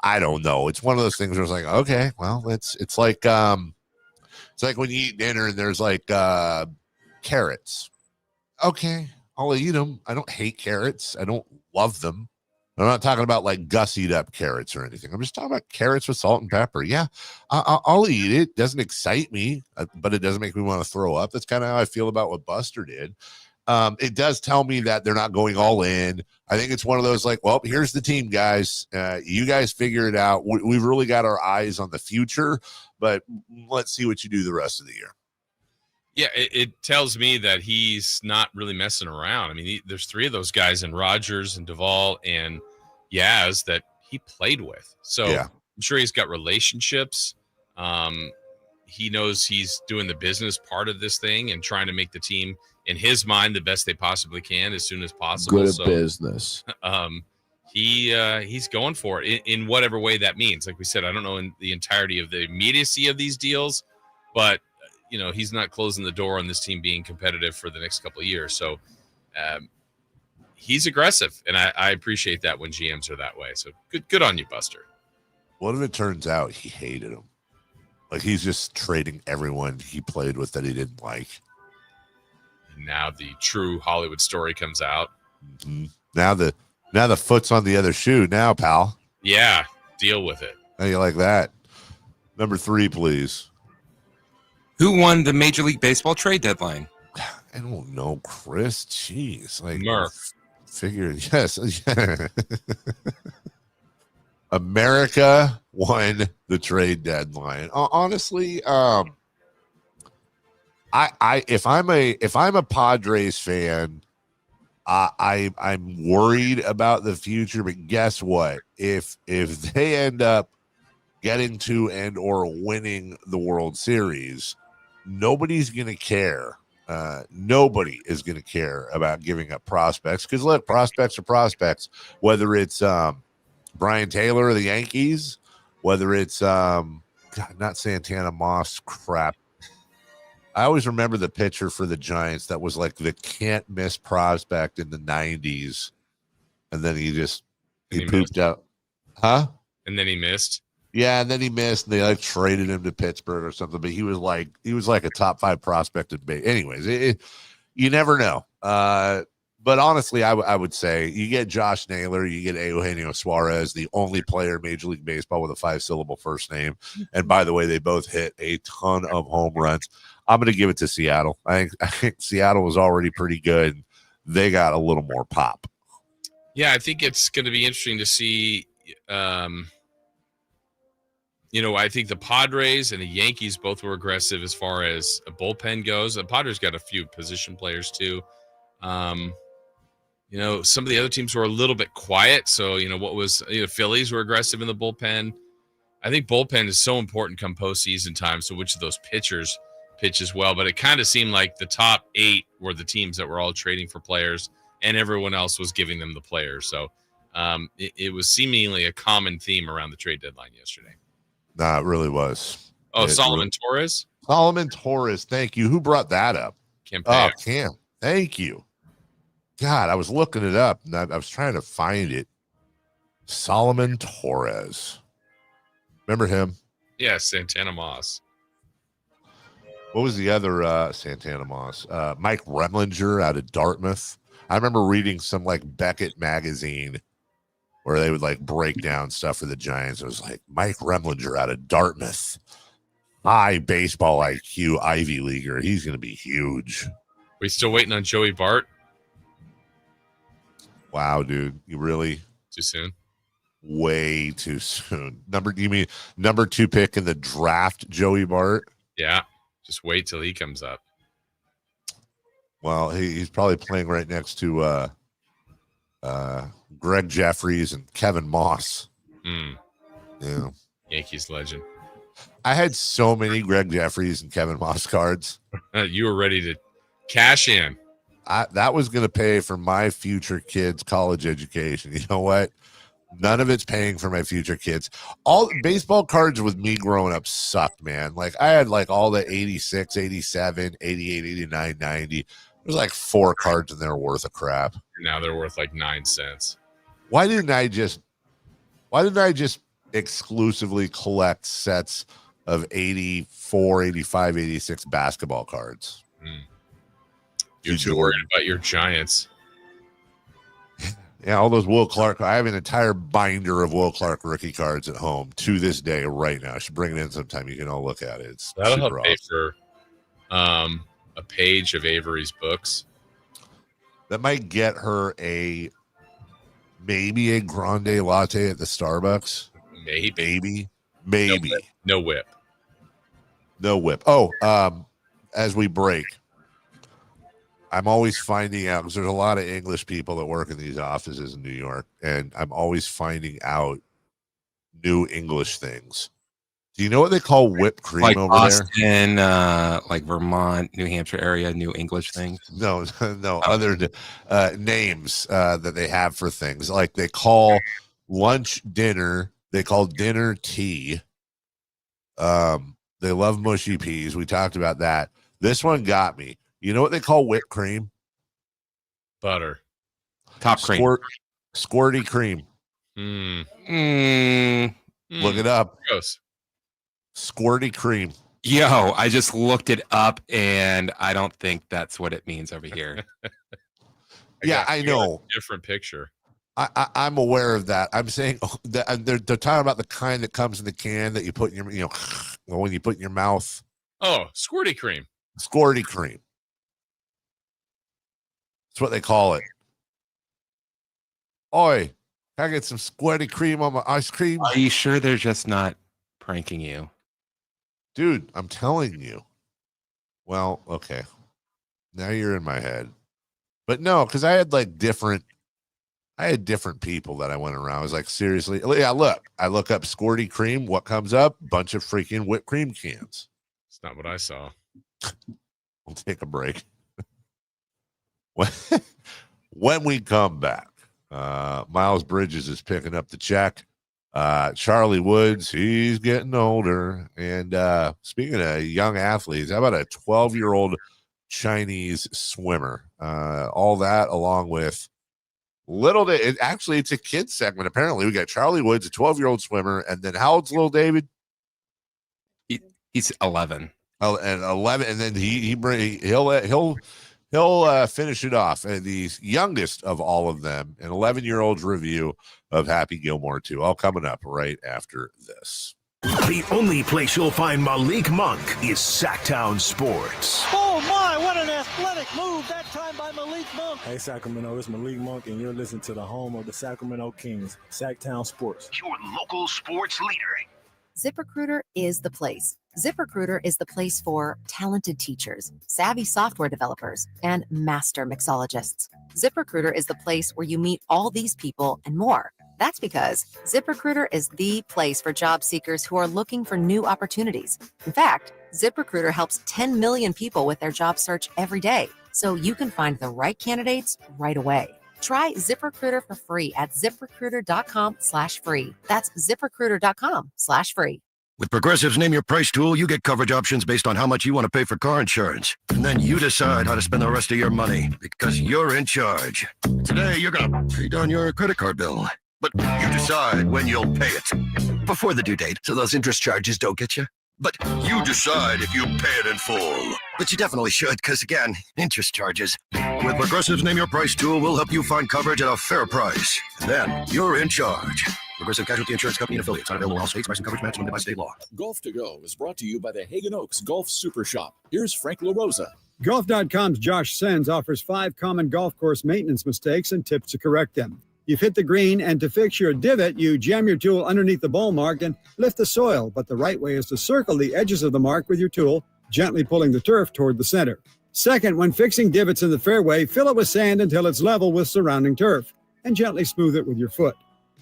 Speaker 2: I don't know. It's one of those things where it's like, okay, well, it's like when you eat dinner and there's like carrots. Okay, I'll eat them. I don't hate carrots. I don't love them. I'm not talking about like gussied up carrots or anything. I'm just talking about carrots with salt and pepper. Yeah, I'll eat it. It doesn't excite me, but it doesn't make me want to throw up. That's kind of how I feel about what Buster did. It does tell me that they're not going all in. I think it's one of those like, well, here's the team, guys. You guys figure it out. We've really got our eyes on the future, but let's see what you do the rest of the year.
Speaker 1: Yeah, it tells me that he's not really messing around. I mean, there's 3 of those guys in Rogers and Doval and Yaz that he played with. So yeah. I'm sure he's got relationships. He knows he's doing the business part of this thing and trying to make the team, in his mind, the best they possibly can as soon as possible.
Speaker 9: Good at business.
Speaker 1: He's going for it in whatever way that means. Like we said, I don't know in the entirety of the immediacy of these deals, but he's not closing the door on this team being competitive for the next couple of years. So he's aggressive, and I appreciate that when GMs are that way. So good on you, Buster.
Speaker 2: What if it turns out he hated him? Like he's just trading everyone he played with that he didn't like.
Speaker 1: And now the true Hollywood story comes out.
Speaker 2: Mm-hmm. Now the foot's on the other shoe now, pal.
Speaker 1: Yeah, deal with it.
Speaker 2: How you like that? Number 3, please.
Speaker 3: Who won the Major League Baseball trade deadline?
Speaker 2: I don't know, Chris. Jeez, like
Speaker 1: Murph.
Speaker 2: Figured, yes. America won the trade deadline. Honestly, if I'm a Padres fan, I'm worried about the future. But guess what? If they end up getting to and or winning the World Series, nobody's gonna care. Nobody is gonna care about giving up prospects because look, prospects are prospects. Whether it's Brian Taylor of the Yankees, whether it's not Santana Moss, crap. I always remember the pitcher for the Giants that was like the can't miss prospect in the 90s, and then he pooped out. Huh?
Speaker 1: And then he missed.
Speaker 2: Yeah, and then he missed, and they like traded him to Pittsburgh or something. But he was like a top 5 prospect in base. Anyways, you never know. But honestly, I would say you get Josh Naylor, you get Eugenio Suarez, the only player in Major League Baseball with a 5-syllable first name. And by the way, they both hit a ton of home runs. I'm going to give it to Seattle. I think Seattle was already pretty good. They got a little more pop.
Speaker 1: Yeah, I think it's going to be interesting to see. I think the Padres and the Yankees both were aggressive as far as a bullpen goes. The Padres got a few position players too. Some of the other teams were a little bit quiet. So, Phillies were aggressive in the bullpen. I think bullpen is so important come postseason time. So which of those pitchers pitch as well? But it kind of seemed like the top 8 were the teams that were all trading for players and everyone else was giving them the players. So it was seemingly a common theme around the trade deadline yesterday.
Speaker 2: Nah, it really was.
Speaker 1: Oh, Solomon Torres?
Speaker 2: Solomon Torres. Thank you. Who brought that up?
Speaker 1: Cam.
Speaker 2: Thank you. God, I was looking it up and I was trying to find it. Solomon Torres. Remember him?
Speaker 1: Yeah, Santana Moss.
Speaker 2: What was the other Santana Moss? Mike Remlinger out of Dartmouth. I remember reading some like Beckett magazine where they would like break down stuff for the Giants. It was like Mike Remlinger out of Dartmouth. High baseball IQ Ivy Leaguer. He's going to be huge.
Speaker 1: We still waiting on Joey Bart?
Speaker 2: Wow, dude. You really?
Speaker 1: Too soon?
Speaker 2: Way too soon. You mean number 2 pick in the draft, Joey Bart?
Speaker 1: Yeah. Just wait till he comes up.
Speaker 2: Well, he's probably playing right next to Greg Jeffries and Kevin Moss. Yeah.
Speaker 1: Yankees legend.
Speaker 2: I had so many Greg Jeffries and Kevin Moss cards.
Speaker 1: You were ready to cash in.
Speaker 2: That was going to pay for my future kids' college education. You know what? None of it's paying for my future kids. All baseball cards with me growing up sucked, man. Like I had like all the 86, 87, 88, 89, 90. There's like 4 cards in there worth of crap.
Speaker 1: Now they're worth like 9 cents.
Speaker 2: Why didn't I just exclusively collect sets of 84, 85, 86 basketball cards?
Speaker 1: You're too worried about your Giants.
Speaker 2: Yeah, all those Will Clark. I have an entire binder of Will Clark rookie cards at home to this day right now. I should bring it in sometime. You can all look at it.
Speaker 1: That'll help pay for a page of Avery's books.
Speaker 2: That might get her maybe a grande latte at the Starbucks.
Speaker 1: Maybe. No whip.
Speaker 2: Oh, as we break, I'm always finding out because there's a lot of English people that work in these offices in New York, and I'm always finding out new English things. Do you know what they call whipped cream
Speaker 3: like
Speaker 2: over
Speaker 3: Boston, like Vermont, New Hampshire area, new English things?
Speaker 2: No, other names that they have for things. Like they call lunch dinner, they call dinner tea. They love mushy peas. We talked about that. This one got me. You know what they call whipped cream?
Speaker 1: Butter.
Speaker 3: Top cream.
Speaker 2: Squirty cream. Look it up.
Speaker 1: Gross.
Speaker 2: Squirty cream.
Speaker 3: Yo, I just looked it up, and I don't think that's what it means over here.
Speaker 2: Yeah, I know.
Speaker 1: Different picture.
Speaker 2: I'm aware of that. I'm saying that they're talking about the kind that comes in the can that you put in your, when you put in your mouth.
Speaker 1: Oh, squirty cream.
Speaker 2: Squirty cream. That's what they call it. Oi, can I get some squirty cream on my ice cream?
Speaker 3: Are you sure they're just not pranking you?
Speaker 2: Dude, I'm telling you. Well, okay. Now you're in my head. But no, because I had different people that I went around. I was like, seriously? Yeah, look. I look up squirty cream. What comes up? Bunch of freaking whipped cream cans.
Speaker 1: It's not what I saw.
Speaker 2: We'll take a break. When we come back, Miles Bridges is picking up the check. Charlie Woods, he's getting older. And speaking of young athletes, how about a 12-year-old Chinese swimmer? All that along with it's a kids segment. Apparently, we got Charlie Woods, a 12-year-old swimmer, and then how old's little David?
Speaker 3: He's 11.
Speaker 2: Oh, and 11, and then he'll finish it off. And the youngest of all of them, an 11-year-old's review of Happy Gilmore 2. All coming up right after this.
Speaker 6: The only place you'll find Malik Monk is Sacktown Sports.
Speaker 8: Oh my, what an athletic move that time by Malik Monk.
Speaker 9: Hey Sacramento, it's Malik Monk, and you're listening to the home of the Sacramento Kings, Sacktown Sports.
Speaker 6: Your local sports leader.
Speaker 13: ZipRecruiter is the place. ZipRecruiter is the place for talented teachers, savvy software developers, and master mixologists. ZipRecruiter is the place where you meet all these people and more. That's because ZipRecruiter is the place for job seekers who are looking for new opportunities. In fact, ZipRecruiter helps 10 million people with their job search every day, so you can find the right candidates right away. Try ZipRecruiter for free at ZipRecruiter.com/free. That's ZipRecruiter.com/free.
Speaker 14: With Progressive's Name Your Price tool, you get coverage options based on how much you want to pay for car insurance. And then you decide how to spend the rest of your money because you're in charge. Today, you're going to pay down your credit card bill. But you decide when you'll pay it. Before the due date, so those interest charges don't get you. But you decide if you pay it in full. But you definitely should, because again, interest charges. With Progressive's Name Your Price tool, we'll help you find coverage at a fair price. And then you're in charge. Progressive Casualty Insurance Company and affiliates. Not available in all states. Price and coverage match limited by state law.
Speaker 15: Golf to Go is brought to you by the Hagen Oaks Golf Super Shop. Here's Frank LaRosa.
Speaker 16: Golf.com's Josh Sens offers 5 common golf course maintenance mistakes and tips to correct them. You've hit the green, and to fix your divot, you jam your tool underneath the ball mark and lift the soil. But the right way is to circle the edges of the mark with your tool, gently pulling the turf toward the center. Second, when fixing divots in the fairway, fill it with sand until it's level with surrounding turf, and gently smooth it with your foot.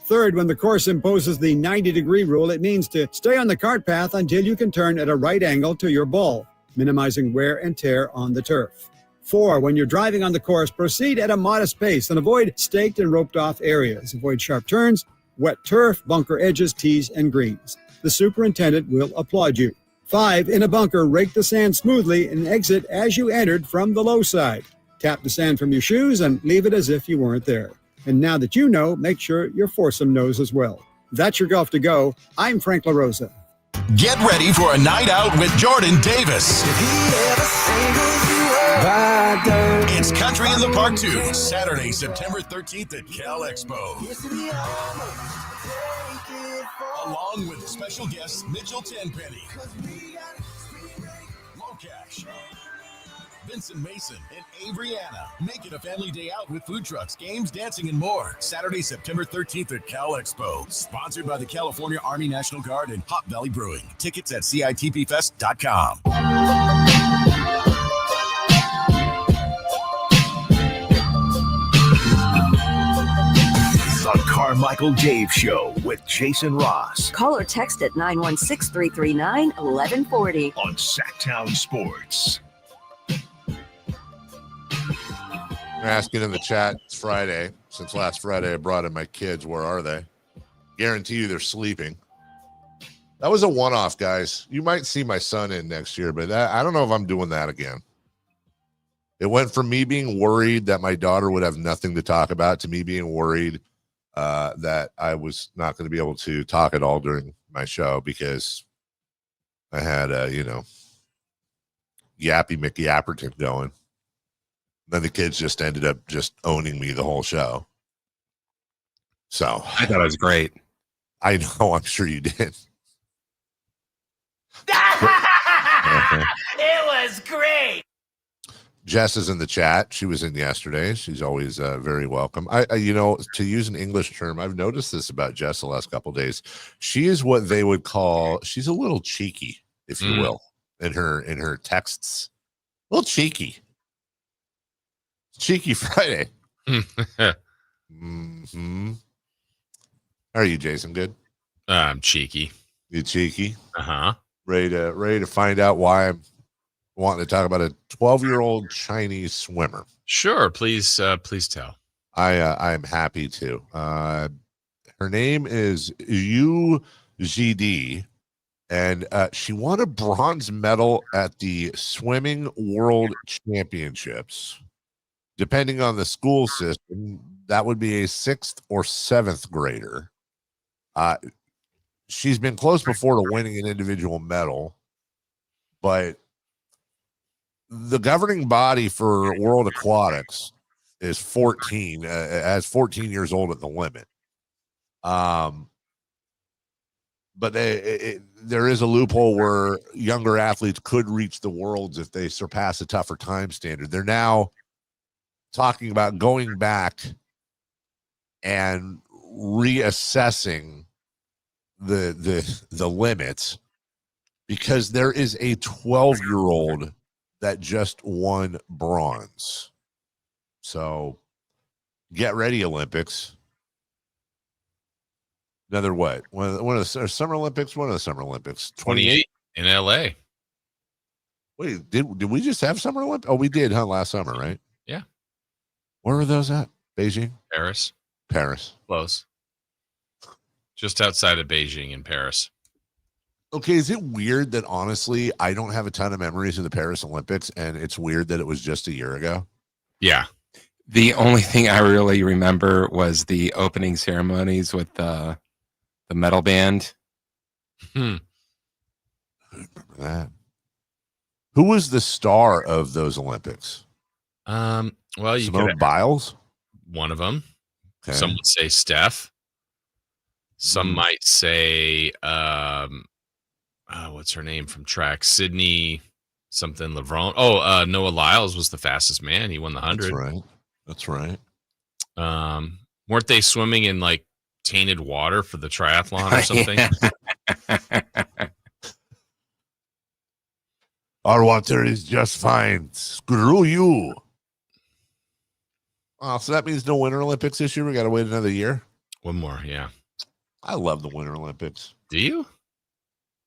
Speaker 16: Third, when the course imposes the 90-degree rule, it means to stay on the cart path until you can turn at a right angle to your ball, minimizing wear and tear on the turf. 4, when you're driving on the course, proceed at a modest pace and avoid staked and roped off areas. Avoid sharp turns, wet turf, bunker edges, tees, and greens. The superintendent will applaud you. 5, in a bunker, rake the sand smoothly and exit as you entered from the low side. Tap the sand from your shoes and leave it as if you weren't there. And now that you know, make sure your foursome knows as well. That's your Golf to Go. I'm Frank LaRosa.
Speaker 17: Get ready for a night out with Jordan Davis. It's Country in the Park 2, Saturday, September 13th at Cal Expo. Along with special guests Mitchell Tenpenny, Locash, Vincent Mason, and Avery-Anna. Make it a family day out with food trucks, games, dancing, and more. Saturday, September 13th at Cal Expo. Sponsored by the California Army National Guard and Hop Valley Brewing. Tickets at CITPfest.com.
Speaker 6: The Carmichael Dave Show with Jason Ross.
Speaker 4: Call or text at 916-339-1140.
Speaker 6: On Sacktown Sports.
Speaker 2: They're asking in the chat, it's Friday. Since last Friday, I brought in my kids. Where are they? Guarantee you they're sleeping. That was a one-off, guys. You might see my son in next year, but I don't know if I'm doing that again. It went from me being worried that my daughter would have nothing to talk about to me being worried that I was not going to be able to talk at all during my show because I had Yappy McYapperton going. Then the kids just ended up just owning me the whole show. So
Speaker 3: I thought it was great.
Speaker 2: I know, I'm sure you did.
Speaker 18: It was great.
Speaker 2: Jess is in the chat. She was in yesterday. She's always very welcome. I to use an English term, I've noticed this about Jess the last couple of days. She is what they would call, she's a little cheeky, if you will, in her texts. A little cheeky. Cheeky Friday. Mm-hmm. How are you, Jason? Good?
Speaker 1: I'm cheeky.
Speaker 2: You cheeky?
Speaker 1: Uh-huh.
Speaker 2: Ready to find out why I'm wanting to talk about a 12-year-old Chinese swimmer.
Speaker 1: Sure, please tell.
Speaker 2: I am happy to. Her name is Yu Zhidi, and she won a bronze medal at the Swimming World Championships. Depending on the school system, that would be a 6th or 7th grader. She's been close before to winning an individual medal, but the governing body for World Aquatics is 14, as 14 years old at the limit. But there is a loophole where younger athletes could reach the worlds if they surpass a tougher time standard. They're now talking about going back and reassessing the limits, because there is a 12-year-old that just won bronze. So get ready, Olympics. Another what? One of the Summer Olympics? One of the Summer Olympics.
Speaker 1: 28 in LA.
Speaker 2: Wait, did we just have Summer Olympics? Oh, we did, huh? Last summer, right?
Speaker 1: Yeah.
Speaker 2: Where were those at? Beijing?
Speaker 1: Paris.
Speaker 2: Close.
Speaker 1: Just outside of Beijing in Paris.
Speaker 2: Okay, is it weird that honestly I don't have a ton of memories of the Paris Olympics, and it's weird that it was just a year ago?
Speaker 1: Yeah.
Speaker 3: The only thing I really remember was the opening ceremonies with the metal band.
Speaker 2: I remember that. Who was the star of those Olympics?
Speaker 1: Well, you
Speaker 2: Simone Biles?
Speaker 1: One of them.
Speaker 2: Okay.
Speaker 1: Some would say Steph. Some might say what's her name from track? Sydney something Lavron. Oh, Noah Lyles was the fastest man. He won the 100.
Speaker 2: That's right.
Speaker 1: Weren't they swimming in like tainted water for the triathlon or something?
Speaker 2: Our water is just fine. Screw you. Oh, so that means no Winter Olympics this year. We got to wait another year.
Speaker 1: One more, yeah.
Speaker 2: I love the Winter Olympics.
Speaker 1: Do you?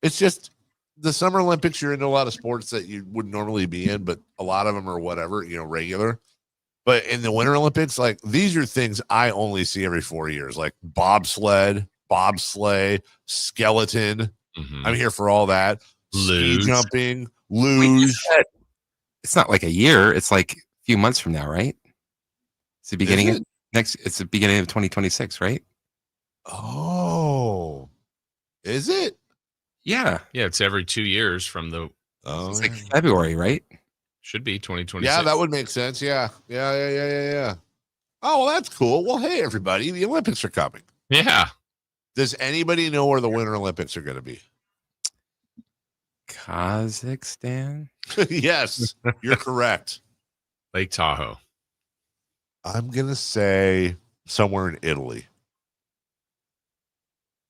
Speaker 2: It's just the Summer Olympics. You're into a lot of sports that you wouldn't normally be in, but a lot of them are whatever, regular. But in the Winter Olympics, like these are things I only see every 4 years, like bobsled, bobsleigh, skeleton.
Speaker 3: Mm-hmm.
Speaker 2: I'm here for all that.
Speaker 3: Luge.
Speaker 2: Ski jumping, luge.
Speaker 3: It's not like a year. It's like a few months from now, right? It's the beginning of It's the beginning of 2026, right?
Speaker 2: Oh, is it?
Speaker 3: Yeah.
Speaker 1: Yeah, it's every 2 years from the.
Speaker 2: Oh,
Speaker 3: it's like February, right?
Speaker 1: Should be 2026.
Speaker 2: Yeah, that would make sense. Yeah. Oh, well, that's cool. Well, hey, everybody, the Olympics are coming.
Speaker 1: Yeah.
Speaker 2: Does anybody know where the Winter Olympics are going to be?
Speaker 3: Kazakhstan?
Speaker 2: Yes, you're correct.
Speaker 1: Lake Tahoe.
Speaker 2: I'm going to say somewhere in Italy.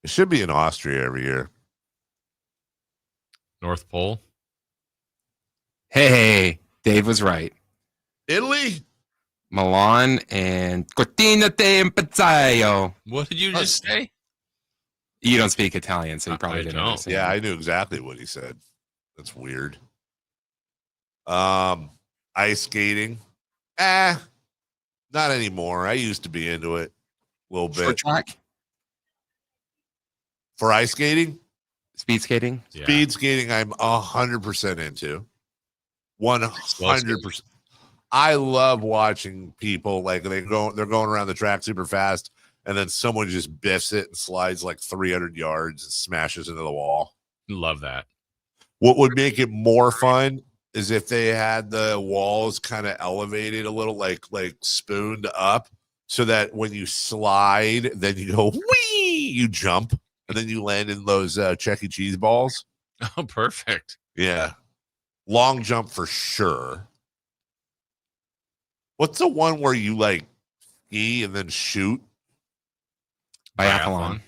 Speaker 2: It should be in Austria every year.
Speaker 1: North Pole.
Speaker 3: Hey, Dave was right.
Speaker 2: Italy?
Speaker 3: Milan and Cortina d'Ampezzo.
Speaker 1: What did you just say?
Speaker 3: You don't speak Italian, so you probably didn't understand.
Speaker 2: Yeah, I knew exactly what he said. That's weird. Ice skating. Not anymore. I used to be into it a little bit.
Speaker 3: Short track?
Speaker 2: For ice skating?
Speaker 3: Speed skating?
Speaker 2: Speed skating, I'm 100% into. 100%. I love watching people like they're going around the track super fast, and then someone just biffs it and slides like 300 yards and smashes into the wall.
Speaker 1: Love that.
Speaker 2: What would make it more fun is if they had the walls kind of elevated a little, like spooned up, so that when you slide, then you go whee, you jump, and then you land in those Chuck E. Cheese balls.
Speaker 1: Oh, perfect.
Speaker 2: Yeah, long jump for sure. What's the one where you like ski and then shoot?
Speaker 3: Biathlon.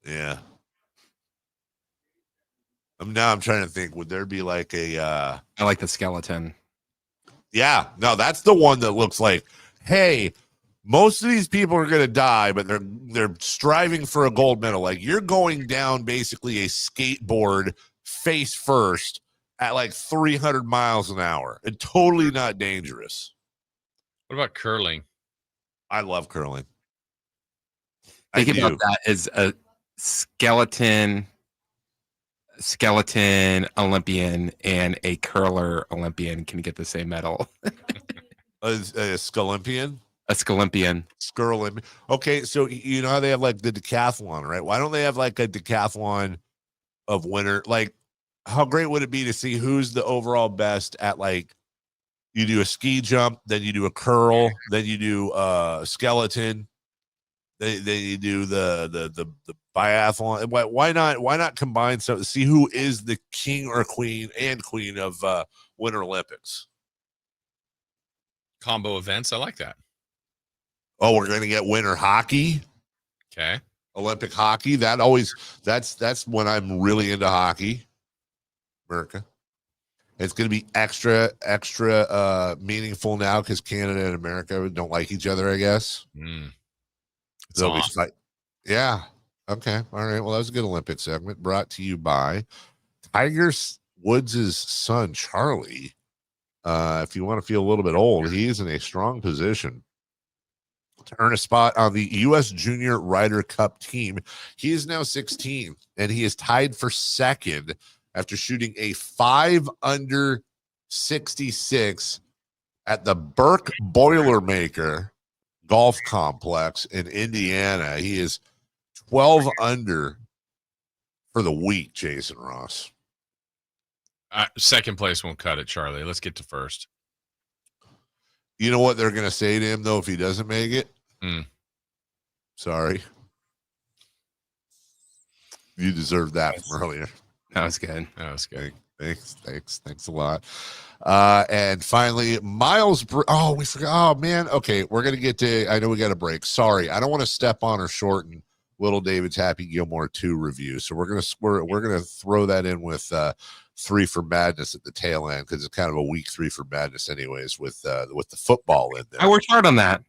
Speaker 2: Yeah. Now I'm trying to think. Would there be like a?
Speaker 3: I like the skeleton.
Speaker 2: Yeah, no, that's the one that looks like, hey, most of these people are going to die, but they're striving for a gold medal. Like, you're going down basically a skateboard face first at like 300 miles an hour, and totally not dangerous.
Speaker 1: What about curling?
Speaker 2: I love curling.
Speaker 3: Think about that as a skeleton Olympian and a curler Olympian can get the same medal.
Speaker 2: A Scalympian?
Speaker 3: A Scalympian.
Speaker 2: Scurlin. Okay, so you know how they have like the decathlon, right? Why don't they have like a decathlon of winter? Like, how great would it be to see who's the overall best at, like, you do a ski jump, then you do a curl, then you do skeleton, then you do the biathlon. Why not combine so see who is the king or queen of Winter Olympics?
Speaker 1: Combo events. I like that.
Speaker 2: Oh, we're going to get winter hockey.
Speaker 1: Okay.
Speaker 2: Olympic hockey. That's when I'm really into hockey. America. It's going to be extra meaningful now because Canada and America don't like each other, I guess. They'll be fight. Yeah. Okay. All right. Well, that was a good Olympic segment brought to you by Tiger Woods' son, Charlie. If you want to feel a little bit old, he is in a strong position to earn a spot on the U.S. Junior Ryder Cup team. He is now 16, and he is tied for second after shooting a 5 under 66 at the Burke Boilermaker Golf Complex in Indiana. He is 12 under for the week, Jason Ross.
Speaker 1: Second place won't cut it, Charlie. Let's get to first.
Speaker 2: You know what they're going to say to him, though, if he doesn't make it? Sorry. You deserved that from earlier.
Speaker 3: That was good.
Speaker 2: Thanks a lot. And finally, Miles. We forgot. Oh man. Okay, we're gonna get to. I know we got a break. Sorry, I don't want to step on or shorten Little David's Happy Gilmore 2 review. So we're gonna throw that in with 3 for Madness at the tail end because it's kind of a week 3 for Madness, anyways. With the football in there.
Speaker 3: I worked hard on that.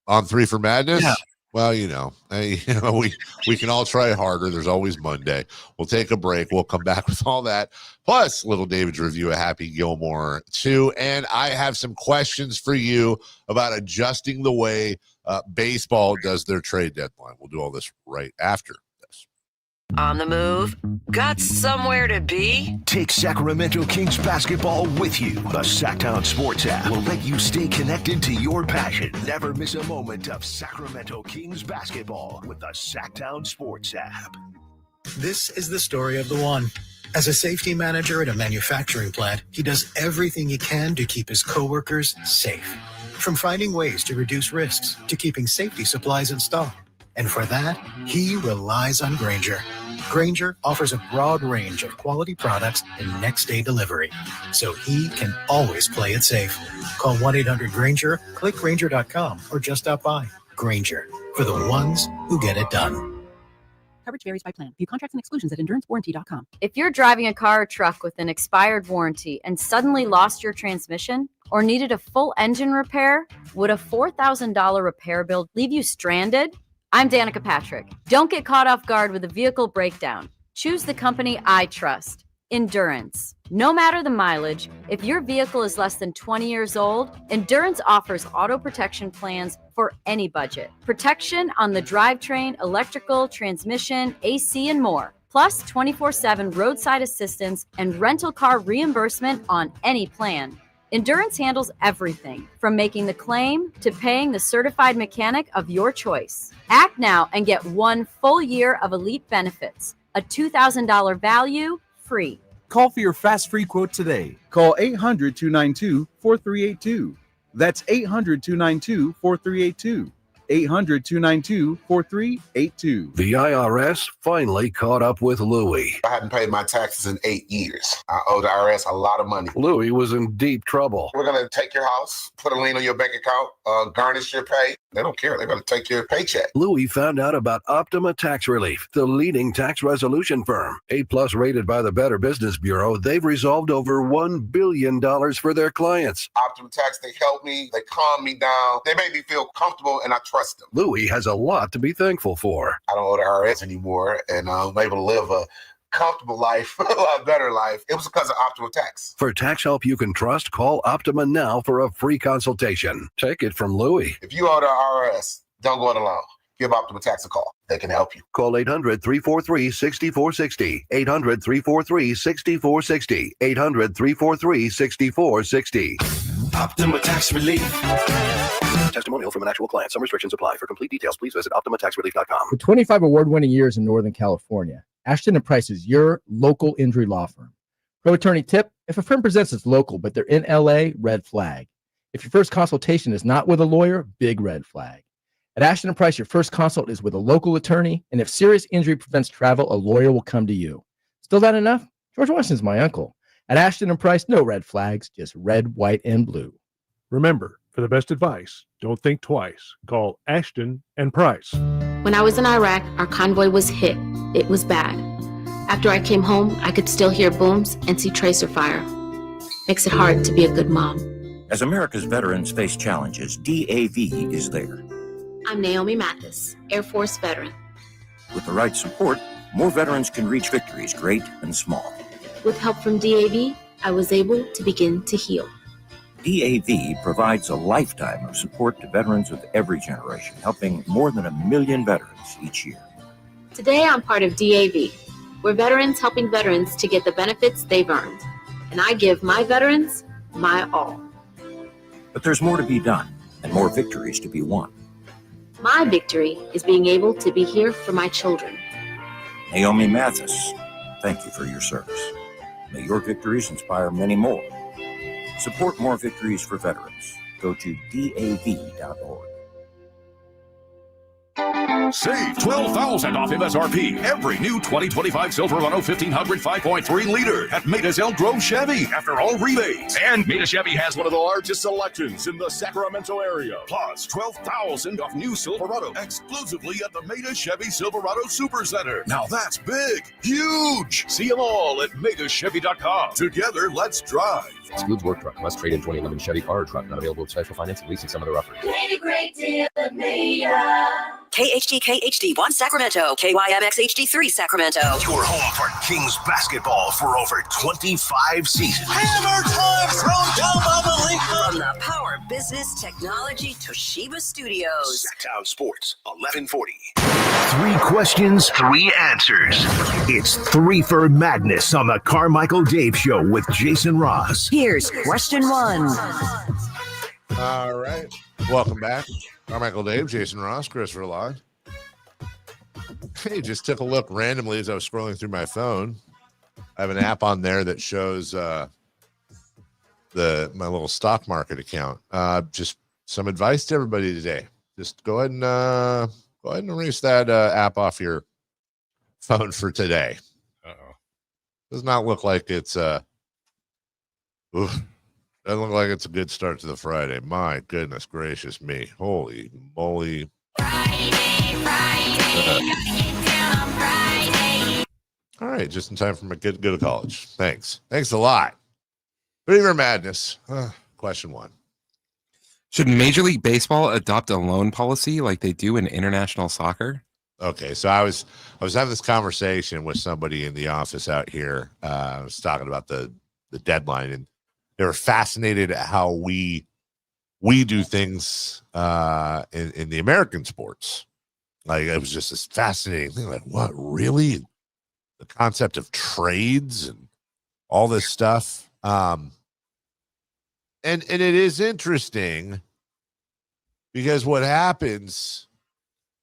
Speaker 2: On 3 for Madness.
Speaker 3: Yeah.
Speaker 2: Well, we can all try harder. There's always Monday. We'll take a break. We'll come back with all that. Plus, Little David's review of Happy Gilmore 2. And I have some questions for you about adjusting the way baseball does their trade deadline. We'll do all this right after this.
Speaker 4: On the move? Got somewhere to be?
Speaker 6: Take Sacramento Kings basketball with you. The Sacktown Sports app will let you stay connected to your passion. Never miss a moment of Sacramento Kings basketball with the Sacktown Sports app.
Speaker 18: This is the story of the one. As a safety manager at a manufacturing plant, he does everything he can to keep his coworkers safe. From finding ways to reduce risks to keeping safety supplies in stock. And for that, he relies on Grainger. Grainger offers a broad range of quality products and next-day delivery, so he can always play it safe. Call 1-800-GRAINGER, click Grainger.com, or just stop by. Grainger, for the ones who get it done.
Speaker 19: Coverage varies by plan. View contracts and exclusions at endurancewarranty.com.
Speaker 20: If you're driving a car or truck with an expired warranty and suddenly lost your transmission or needed a full engine repair, would a $4,000 repair bill leave you stranded? I'm Danica Patrick. Don't get caught off guard with a vehicle breakdown. Choose the company I trust, Endurance. No matter the mileage, if your vehicle is less than 20 years old, Endurance offers auto protection plans for any budget. Protection on the drivetrain, electrical, transmission, AC, and more. Plus 24/7 roadside assistance and rental car reimbursement on any plan. Endurance handles everything from making the claim to paying the certified mechanic of your choice. Act now and get 1 full year of elite benefits. A $2,000 value free.
Speaker 21: Call for your fast free quote today. Call 800-292-4382. That's 800-292-4382. 800-292-4382.
Speaker 6: The IRS finally caught up with Louie.
Speaker 22: I hadn't paid my taxes in 8 years. I owe the IRS a lot of money.
Speaker 6: Louie was in deep trouble.
Speaker 22: We're going to take your house, put a lien on your bank account, garnish your pay. They don't care. They're going to take your paycheck.
Speaker 6: Louie found out about Optima Tax Relief, the leading tax resolution firm. A+ rated by the Better Business Bureau, they've resolved over $1 billion for their clients.
Speaker 22: Optima Tax, they helped me. They calmed me down. They made me feel comfortable, and I trust them.
Speaker 6: Louie has a lot to be thankful for.
Speaker 22: I don't owe the IRS anymore, and I'm able to live a comfortable life, a lot better life. It was because of Optima Tax.
Speaker 6: For tax help you can trust, call Optima now for a free consultation. Take it from Louie.
Speaker 22: If you owe the IRS, don't go it alone. Give Optima Tax a call. They can help you.
Speaker 6: Call 800-343-6460. 800-343-6460. 800-343-6460.
Speaker 17: Optima Tax Relief.
Speaker 6: Testimonial from an actual client. Some restrictions apply. For complete details, please visit OptimaTaxRelief.com.
Speaker 23: For 25 award-winning years in Northern California, Ashton & Price is your local injury law firm. Pro attorney tip: if a firm presents as local but they're in LA, red flag. If your first consultation is not with a lawyer, big red flag. At Ashton & Price, your first consult is with a local attorney, and if serious injury prevents travel, a lawyer will come to you. Still not enough? George Washington's my uncle. At Ashton & Price, no red flags, just red, white, and blue.
Speaker 24: Remember, for the best advice, don't think twice. Call Ashton & Price.
Speaker 25: When I was in Iraq, our convoy was hit. It was bad. After I came home, I could still hear booms and see tracer fire. Makes it hard to be a good mom.
Speaker 26: As America's veterans face challenges, DAV is there.
Speaker 25: I'm Naomi Mathis, Air Force veteran.
Speaker 26: With the right support, more veterans can reach victories, great and small.
Speaker 25: With help from DAV, I was able to begin to heal.
Speaker 26: DAV provides a lifetime of support to veterans of every generation, helping more than 1 million veterans each year.
Speaker 25: Today, I'm part of DAV. We're veterans helping veterans to get the benefits they've earned. And I give my veterans my all.
Speaker 26: But there's more to be done and more victories to be won.
Speaker 25: My victory is being able to be here for my children.
Speaker 26: Naomi Mathis, thank you for your service. May your victories inspire many more. Support more victories for veterans. Go to DAV.org.
Speaker 27: Save $12,000 off MSRP. Every new 2025 Silverado 1500 5.3 liter at Maida's Elk Grove Chevy after all rebates. And Maida Chevy has one of the largest selections in the Sacramento area. Plus $12,000 off new Silverado exclusively at the Maida Chevy Silverado Supercenter. Now that's big, huge. See them all at MaidaChevy.com. Together, let's drive.
Speaker 28: Excludes work truck. Must trade in 2011 Chevy car or truck. Not available with special financing, leasing, some other offers.
Speaker 4: Made a great deal at Maida.
Speaker 29: KHD1 Sacramento, KYMX HD3 Sacramento.
Speaker 6: Your home for Kings basketball for over 25 seasons.
Speaker 29: Hammer time thrown down by the league. From the Power Business Technology Toshiba Studios.
Speaker 6: Sacktown Sports, 1140. 3 questions, 3 answers. It's 3 for Madness on the Carmichael Dave Show with Jason Ross.
Speaker 29: Here's question 1.
Speaker 2: All right. Welcome back. Carmichael Dave, Jason Ross, Chris Rillard. Hey, just took a look randomly as I was scrolling through my phone. I have an app on there that shows my little stock market account. Just some advice to everybody today. Just go ahead and erase that app off your phone for today. Does not look like it's doesn't look like it's a good start to the Friday. My goodness gracious me. Holy moly. All right, just in time for my kid to go to college. Thanks a lot. River Madness. Question 1.
Speaker 3: Should Major League Baseball adopt a loan policy like they do in international soccer?
Speaker 2: Okay, so I was having this conversation with somebody in the office out here. I was talking about the deadline, and they were fascinated at how we do things in the American sports. Like, it was just this fascinating thing. Like, what, really? The concept of trades and all this stuff. And it is interesting because what happens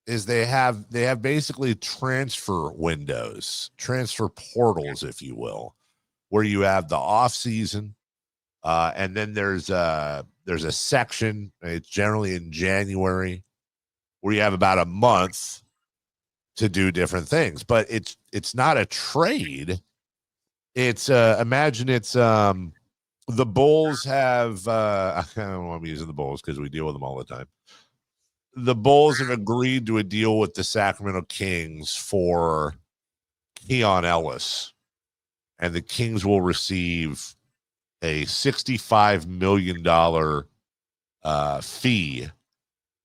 Speaker 2: is they have basically transfer windows, transfer portals, if you will, where you have the off season, and then there's a section. It's generally in January where you have about a month to do different things, but it's not a trade. It's imagine it's the Bulls have I don't want to be using the Bulls because we deal with them all the time. The Bulls have agreed to a deal with the Sacramento Kings for Keon Ellis, and the Kings will receive a $65 million fee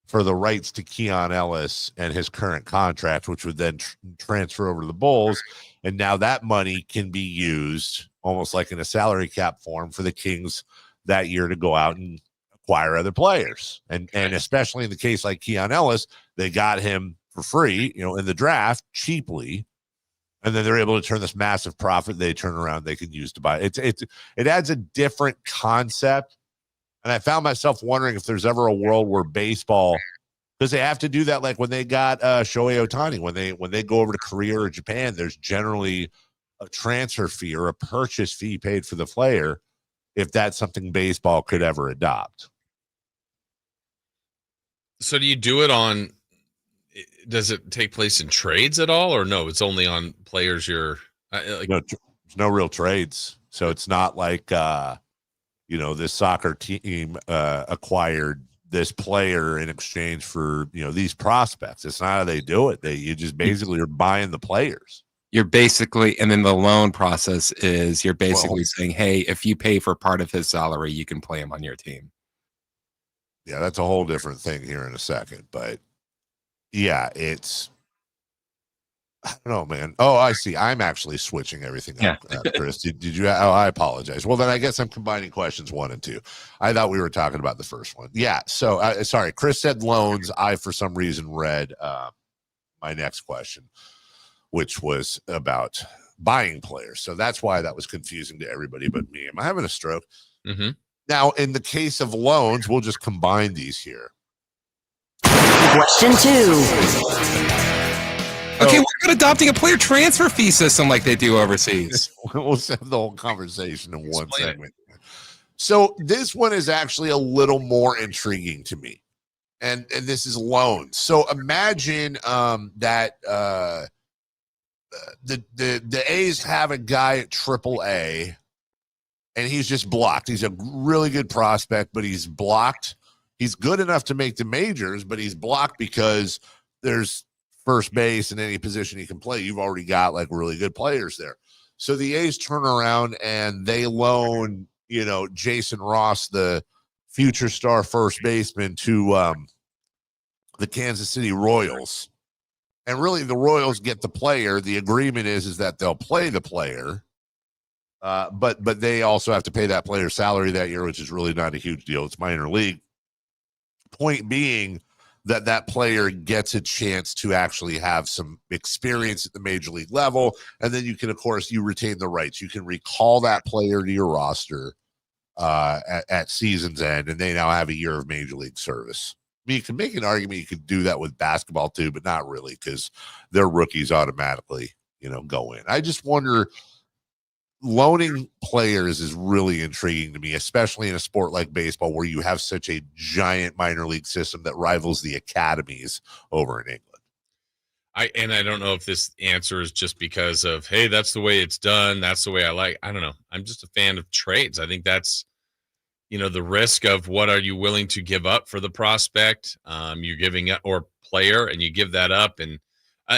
Speaker 2: for the rights to Keon Ellis and his current contract, which would then transfer over to the Bulls. And now that money can be used almost like in a salary cap form for the Kings that year to go out and acquire other players. And especially in the case like Keon Ellis, they got him for free, in the draft cheaply. And then they're able to turn this massive profit they turn around, they can use to buy it. It adds a different concept. And I found myself wondering if there's ever a world where baseball, because they have to do that, like when they got Shohei Ohtani, when they go over to Korea or Japan, there's generally a transfer fee or a purchase fee paid for the player. If that's something baseball could ever adopt.
Speaker 1: So do you do it on? Does it take place in trades at all, or no? It's only on players you're like.
Speaker 2: No, there's no real trades, so it's not like. This soccer team acquired this player in exchange for, these prospects. It's not how they do it. You just basically are buying the players.
Speaker 3: You're basically, and then the loan process is you're basically saying, hey, if you pay for part of his salary, you can play him on your team.
Speaker 2: Yeah, that's a whole different thing here in a second. But yeah, I don't know, man. Oh, I see. I'm actually switching everything up, Chris. Did you? Oh, I apologize. Well, then I guess I'm combining questions 1 and 2. I thought we were talking about the first one. Yeah. So, sorry. Chris said loans. I, for some reason, read my next question, which was about buying players. So that's why that was confusing to everybody but me. Am I having a stroke?
Speaker 1: Mm-hmm.
Speaker 2: Now, in the case of loans, we'll just combine these here.
Speaker 29: Question 2.
Speaker 3: Okay, we're not adopting a player transfer fee system like they do overseas.
Speaker 2: We'll have the whole conversation in one segment. So this one is actually a little more intriguing to me. And this is loans. So imagine that the A's have a guy at AAA, and he's just blocked. He's a really good prospect, but he's blocked. He's good enough to make the majors, but he's blocked because there's first base in any position he can play. You've already got like really good players there. So the A's turn around and they loan, Jason Ross, the future star first baseman, to the Kansas City Royals. And really the Royals get the player. The agreement is that they'll play the player. But they also have to pay that player's salary that year, which is really not a huge deal. It's minor league. Point being, that player gets a chance to actually have some experience at the major league level. And then you can, of course, you retain the rights. You can recall that player to your roster at season's end, and they now have a year of major league service. I mean, you can make an argument you could do that with basketball too, but not really, because their rookies automatically, go in. I just wonder, loaning players is really intriguing to me, especially in a sport like baseball where you have such a giant minor league system that rivals the academies over in England.
Speaker 1: I don't know if this answer is just because of, hey, that's the way it's done. That's the way I like. I don't know. I'm just a fan of trades. I think that's, the risk of what are you willing to give up for the prospect. You're giving up, or player, and you give that up. And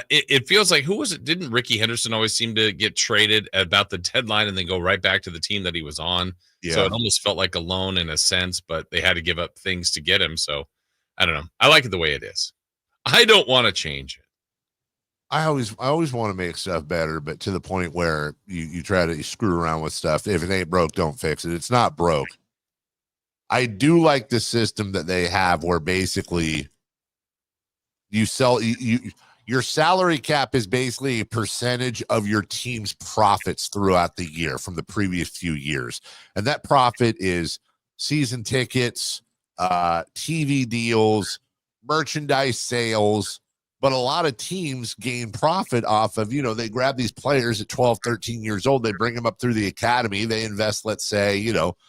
Speaker 1: it feels like, who was it? Didn't Ricky Henderson always seem to get traded about the deadline and then go right back to the team that he was on? Yeah. So it almost felt like a loan in a sense, but they had to give up things to get him. So I don't know. I like it the way it is. I don't want to change it.
Speaker 2: I always want to make stuff better, but to the point where you try to screw around with stuff. If it ain't broke, don't fix it. It's not broke. I do like the system that they have where basically you sell your salary cap is basically a percentage of your team's profits throughout the year from the previous few years. And that profit is season tickets, TV deals, merchandise sales, But a lot of teams gain profit off of, they grab these players at 12, 13 years old. They bring them up through the academy. They invest, let's say, $100,000,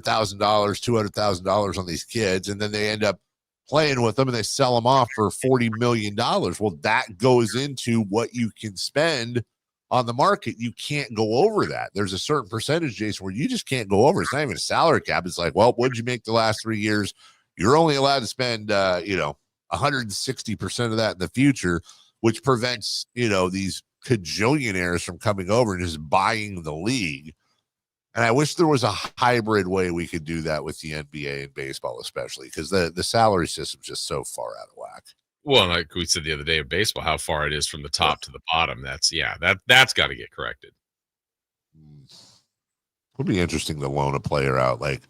Speaker 2: $200,000 on these kids. And then they end up playing with them and they sell them off for $40 million. Well, that goes into what you can spend on the market. You can't go over that. There's a certain percentage, Jason, where you just can't go over. It's not even a salary cap. It's like, well, what did you make the last 3 years? You're only allowed to spend, 160% of that in the future, which prevents, these cajillionaires from coming over and just buying the league. And I wish there was a hybrid way we could do that with the NBA and baseball, especially because the salary system is just so far out of whack.
Speaker 1: Well, like we said the other day of baseball, how far it is from the top to the bottom. That's got to get corrected.
Speaker 2: It'll be interesting to loan a player out. Like,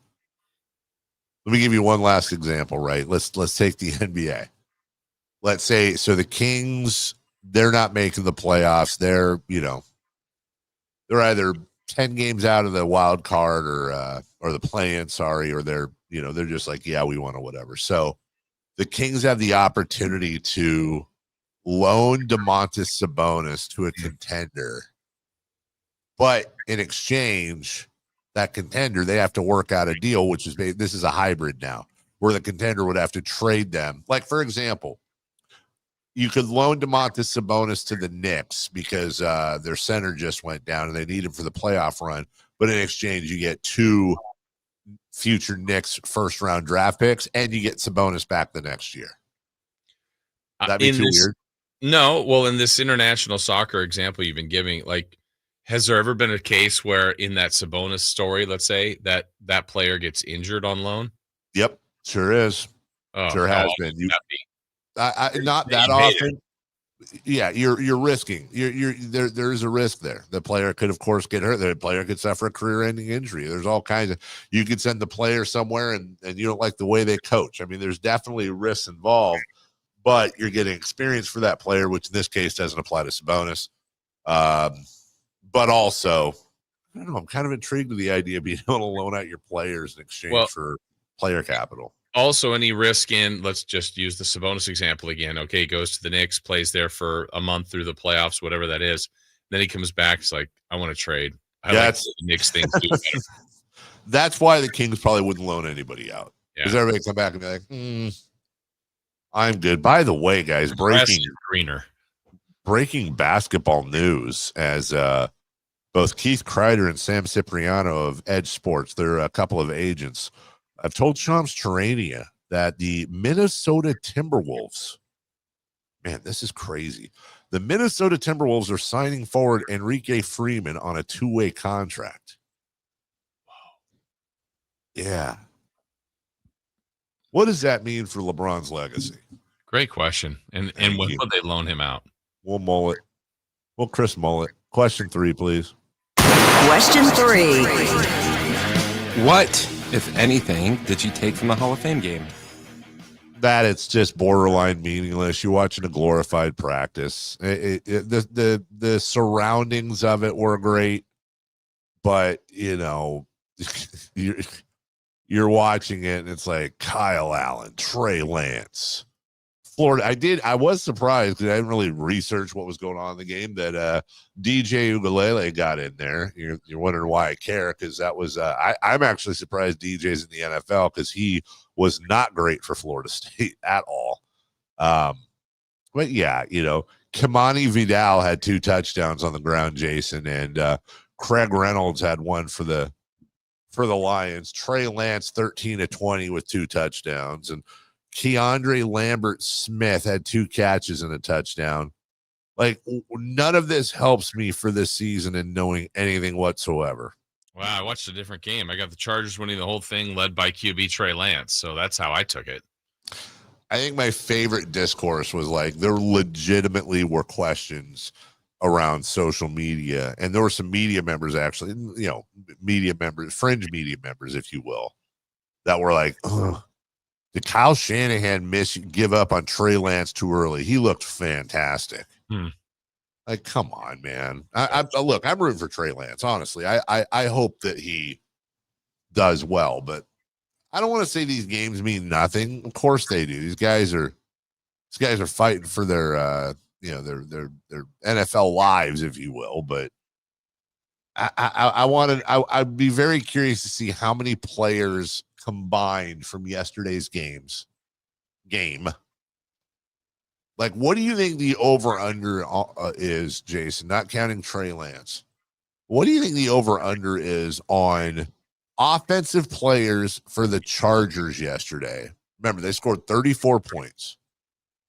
Speaker 2: let me give you one last example, right? Let's take the NBA. Let's say, so the Kings, they're not making the playoffs. They're either 10 games out of the wild card or the play-in, or they're just like, yeah, we want to whatever. So the Kings have the opportunity to loan Domantas Sabonis to a contender. But in exchange, that contender, they have to work out a deal, which is, this is a hybrid now, where the contender would have to trade them. Like, for example, you could loan Domantas Sabonis to the Knicks because their center just went down and they need him for the playoff run. But in exchange, you get 2 future Knicks first-round draft picks, and you get Sabonis back the next year. That'd be too weird.
Speaker 1: No, well, in this international soccer example you've been giving, like, has there ever been a case where in that Sabonis story, let's say, that player gets injured on loan?
Speaker 2: Yep, sure is. Sure has been. Not that often. Yeah, you're risking. There's a risk there. The player could, of course, get hurt. The player could suffer a career-ending injury. There's all kinds of. You could send the player somewhere, and you don't like the way they coach. I mean, there's definitely risks involved, but you're getting experience for that player, which in this case doesn't apply to Sabonis. But also, I don't know. I'm kind of intrigued with the idea of being able to loan out your players in exchange for player capital.
Speaker 1: Also, any risk in, let's just use the Sabonis example again. Okay, he goes to the Knicks, plays there for a month through the playoffs, whatever that is. Then he comes back. It's like, I want to trade. That's the Knicks thing.
Speaker 2: That's why the Kings probably wouldn't loan anybody out. Because everybody come back and be like, I'm good. By the way, guys, breaking basketball news as both Keith Kreider and Sam Cipriano of Edge Sports, they're a couple of agents. I've told Shams Charania that the Minnesota Timberwolves, man, this is crazy. The Minnesota Timberwolves are signing forward Enrique Freeman on a 2-way contract. Wow. Yeah. What does that mean for LeBron's legacy?
Speaker 1: Great question. And when would they loan him out?
Speaker 2: We'll mull it. We'll Chris mull it. Question 3, please.
Speaker 29: Question 3.
Speaker 3: What, if anything, did you take from the Hall of Fame game?
Speaker 2: That it's just borderline meaningless. You're watching a glorified practice. The surroundings of it were great, but you're watching it and it's like Kyle Allen, Trey Lance, Florida. I was surprised because I didn't really research what was going on in the game that DJ Ugalele got in there. You're wondering why I care, because that was I'm actually surprised DJ's in the NFL because he was not great for Florida State at all. But yeah, Kimani Vidal had 2 touchdowns on the ground, Jason, and Craig Reynolds had 1 for the Lions. Trey Lance 13-20 with 2 touchdowns, and Keandre Lambert-Smith had 2 catches and a touchdown. Like, none of this helps me for this season in knowing anything whatsoever.
Speaker 1: Wow, I watched a different game. I got the Chargers winning the whole thing, led by QB Trey Lance. So that's how I took it.
Speaker 2: I think my favorite discourse was like there legitimately were questions around social media, and there were some media members actually, media members, fringe media members, if you will, that were like, ugh. Did Kyle Shanahan give up on Trey Lance too early? He looked fantastic. Like, come on, man. Look, I'm rooting for Trey Lance, honestly. I hope that he does well, but I don't want to say these games mean nothing. Of course they do. These guys are These guys are fighting for their their NFL lives, if you will. But I'd be very curious to see how many players combined from yesterday's game. Like, what do you think the over-under is, Jason? Not counting Trey Lance. What do you think the over-under is on offensive players for the Chargers yesterday? Remember, they scored 34 points.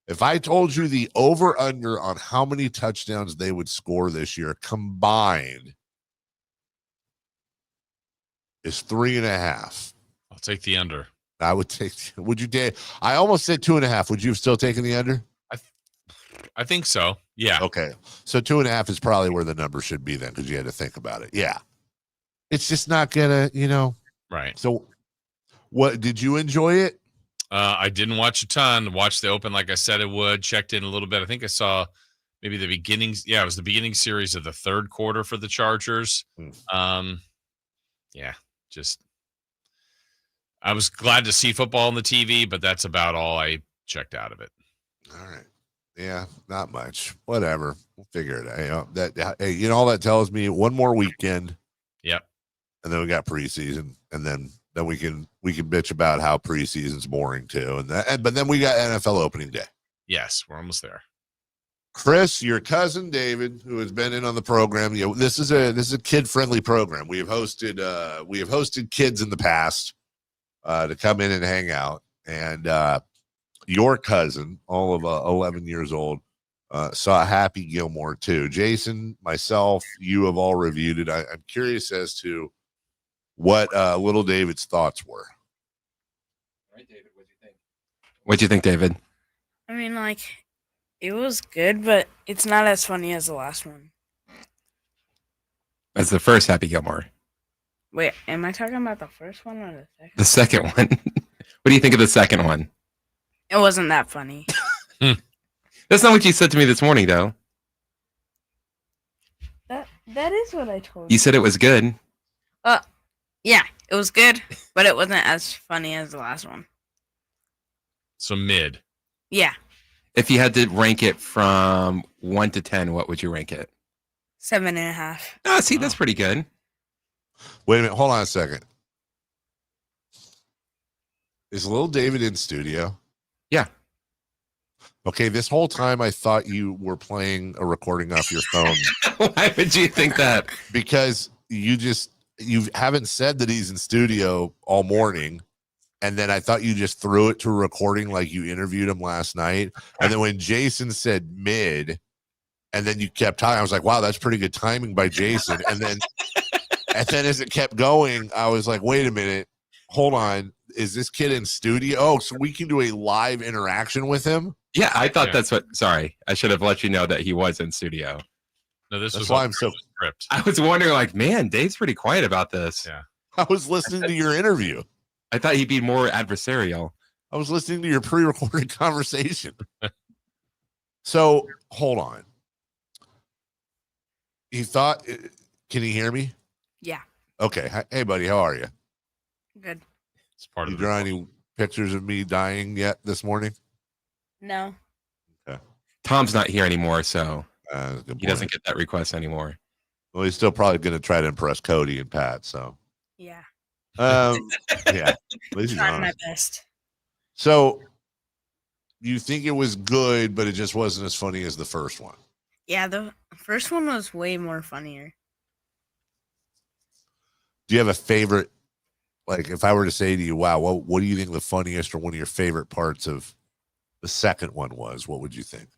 Speaker 2: If I told you the over-under on how many touchdowns they would score this year combined is 3.5.
Speaker 1: I'll take the under.
Speaker 2: I would take. Would you take? I almost said 2.5. Would you have still taken the under?
Speaker 1: I think so. Yeah.
Speaker 2: Okay. So 2.5 is probably where the number should be then, because you had to think about it. Yeah. It's just not gonna,
Speaker 1: Right.
Speaker 2: So, what did you enjoy it?
Speaker 1: I didn't watch a ton. Watched the Open like I said it would. Checked in a little bit. I think I saw maybe the beginnings. Yeah, it was the beginning series of the third quarter for the Chargers. Yeah, just I was glad to see football on the TV, but that's about all I checked out of it.
Speaker 2: All right. Yeah, not much. Whatever. We'll figure it out. Hey, all that tells me one more weekend.
Speaker 1: Yep.
Speaker 2: And then we got preseason, and then we can bitch about how preseason's boring too. But then we got NFL opening day.
Speaker 1: Yes, we're almost there.
Speaker 2: Chris, your cousin David, who has been in on the program, this is a kid-friendly program. We have hosted kids in the past to come in and hang out, and your cousin, all of 11 years old, saw Happy Gilmore too. Jason, myself, you have all reviewed it. I'm curious as to what little David's thoughts were.
Speaker 3: All right, David, what'd you think? What'd you think, David?
Speaker 5: I mean, it was good, but it's not as funny as the last one.
Speaker 3: That's the first Happy Gilmore.
Speaker 5: Wait, am I talking about the first one or the second?
Speaker 3: The second one. What do you think of the second one?
Speaker 5: It wasn't that funny.
Speaker 3: That's not what you said to me this morning, though.
Speaker 5: That is what I told you.
Speaker 3: You said it was good.
Speaker 5: Yeah, it was good, but it wasn't as funny as the last one.
Speaker 1: So mid.
Speaker 5: Yeah.
Speaker 3: If you had to rank it from 1 to 10, what would you rank it?
Speaker 5: 7.5.
Speaker 3: Oh, see, that's pretty good.
Speaker 2: Wait a minute. Hold on a second. Is little David in studio?
Speaker 3: Yeah.
Speaker 2: Okay, this whole time I thought you were playing a recording off your phone.
Speaker 3: Why would you think that?
Speaker 2: Because you haven't said that he's in studio all morning. And then I thought you just threw it to a recording like you interviewed him last night. And then when Jason said mid, and then you kept talking, I was like, wow, that's pretty good timing by Jason. And then as it kept going, I was like, wait a minute, hold on. Is this kid in studio? Oh, so we can do a live interaction with him?
Speaker 3: Yeah, I thought that's what. Sorry, I should have let you know that he was in studio.
Speaker 1: No,
Speaker 2: That's why I'm so
Speaker 1: script.
Speaker 3: I was wondering, man, Dave's pretty quiet about this.
Speaker 1: Yeah.
Speaker 2: I was listening to your interview.
Speaker 3: I thought he'd be more adversarial.
Speaker 2: I was listening to your pre-recorded conversation. So hold on. He thought, can you hear me?
Speaker 5: Yeah.
Speaker 2: Okay. Hey, buddy, how are you?
Speaker 5: Good.
Speaker 1: It's part
Speaker 2: You
Speaker 1: of
Speaker 2: draw any pictures of me dying yet this morning?
Speaker 5: No.
Speaker 2: Okay.
Speaker 3: Tom's not here anymore, so
Speaker 2: he
Speaker 3: doesn't get that request anymore.
Speaker 2: Well, he's still probably going to try to impress Cody and Pat. So
Speaker 5: Yeah.
Speaker 2: yeah. At least he's
Speaker 5: Trying my
Speaker 2: honest.
Speaker 5: best.
Speaker 2: So you think it was good, but it just wasn't as funny as the first one.
Speaker 5: Yeah, the first one was way more funnier.
Speaker 2: Do you have a favorite? Like, if I were to say to you, wow, what do you think the funniest or one of your favorite parts of the second one was? What would you think?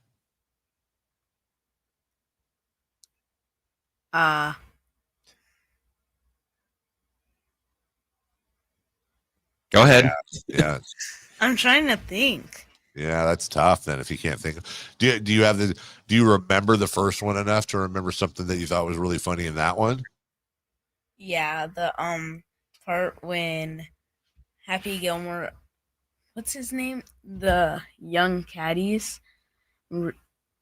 Speaker 3: Go ahead.
Speaker 2: Yeah.
Speaker 5: I'm trying to think.
Speaker 2: Yeah, that's tough then if you can't think. Do you remember the first one enough to remember something that you thought was really funny in that one?
Speaker 5: Yeah, the part when Happy Gilmore, what's his name? The young caddies.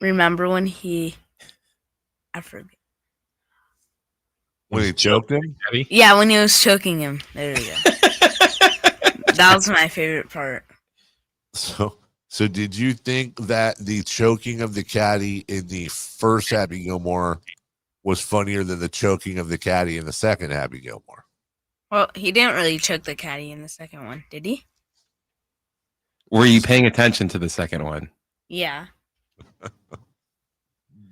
Speaker 5: Remember when I forget.
Speaker 2: When he choked him?
Speaker 5: Yeah, when he was choking him. There we go. That was my favorite part.
Speaker 2: So So did you think that the choking of the caddy in the first Happy Gilmore was funnier than the choking of the caddy in the second Happy Gilmore?
Speaker 5: Well, he didn't really choke the caddy in the second one, did he?
Speaker 3: Were you paying attention to the second one?
Speaker 5: Yeah.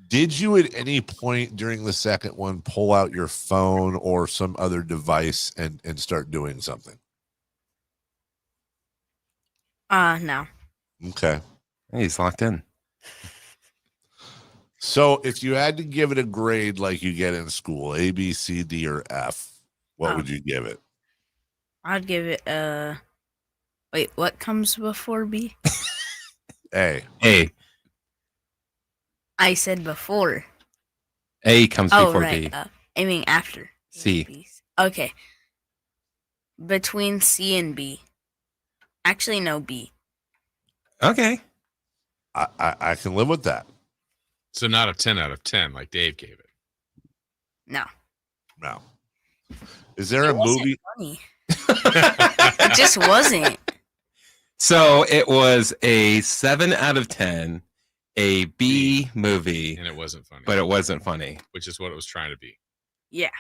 Speaker 2: Did you at any point during the second one pull out your phone or some other device and start doing something?
Speaker 5: No.
Speaker 2: Okay.
Speaker 3: He's locked in.
Speaker 2: So if you had to give it a grade like you get in school, A, B, C, D, or F, what would you give it?
Speaker 5: I'd give it wait, what comes before B?
Speaker 2: A.
Speaker 3: A.
Speaker 5: I said before.
Speaker 3: A comes before B.
Speaker 5: I mean after.
Speaker 3: C.
Speaker 5: Okay. Between C and B. Actually, no, B.
Speaker 3: Okay.
Speaker 2: I can live with that.
Speaker 1: So not a 10 out of 10 like Dave gave it.
Speaker 5: No.
Speaker 2: No. Is there a movie?
Speaker 5: Funny. It just wasn't.
Speaker 3: So it was a 7 out of 10, a B movie.
Speaker 1: And it wasn't funny.
Speaker 3: But it wasn't funny.
Speaker 1: Which is what it was trying to be.
Speaker 5: Yeah.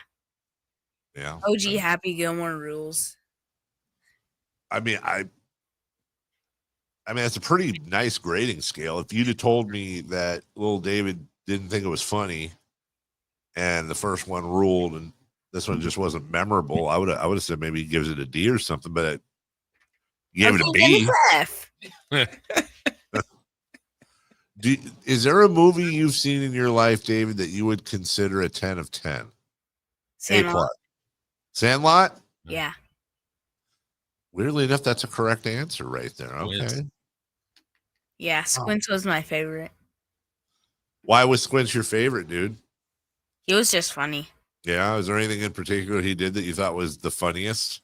Speaker 2: Yeah.
Speaker 5: OG Happy Gilmore rules.
Speaker 2: I mean, it's a pretty nice grading scale. If you'd have told me that little David didn't think it was funny and the first one ruled and this one just wasn't memorable, I would have said maybe he gives it a D or something, but you gave it a B.
Speaker 5: F.
Speaker 2: Is there a movie you've seen in your life, David, that you would consider a 10 of 10?
Speaker 5: Sandlot.
Speaker 2: Sandlot?
Speaker 5: Yeah.
Speaker 2: Weirdly enough, that's a correct answer right there. Okay.
Speaker 5: Yeah, Squints was my favorite.
Speaker 2: Why was Squints your favorite, dude?
Speaker 5: He was just funny.
Speaker 2: Yeah. Is there anything in particular he did that you thought was the funniest?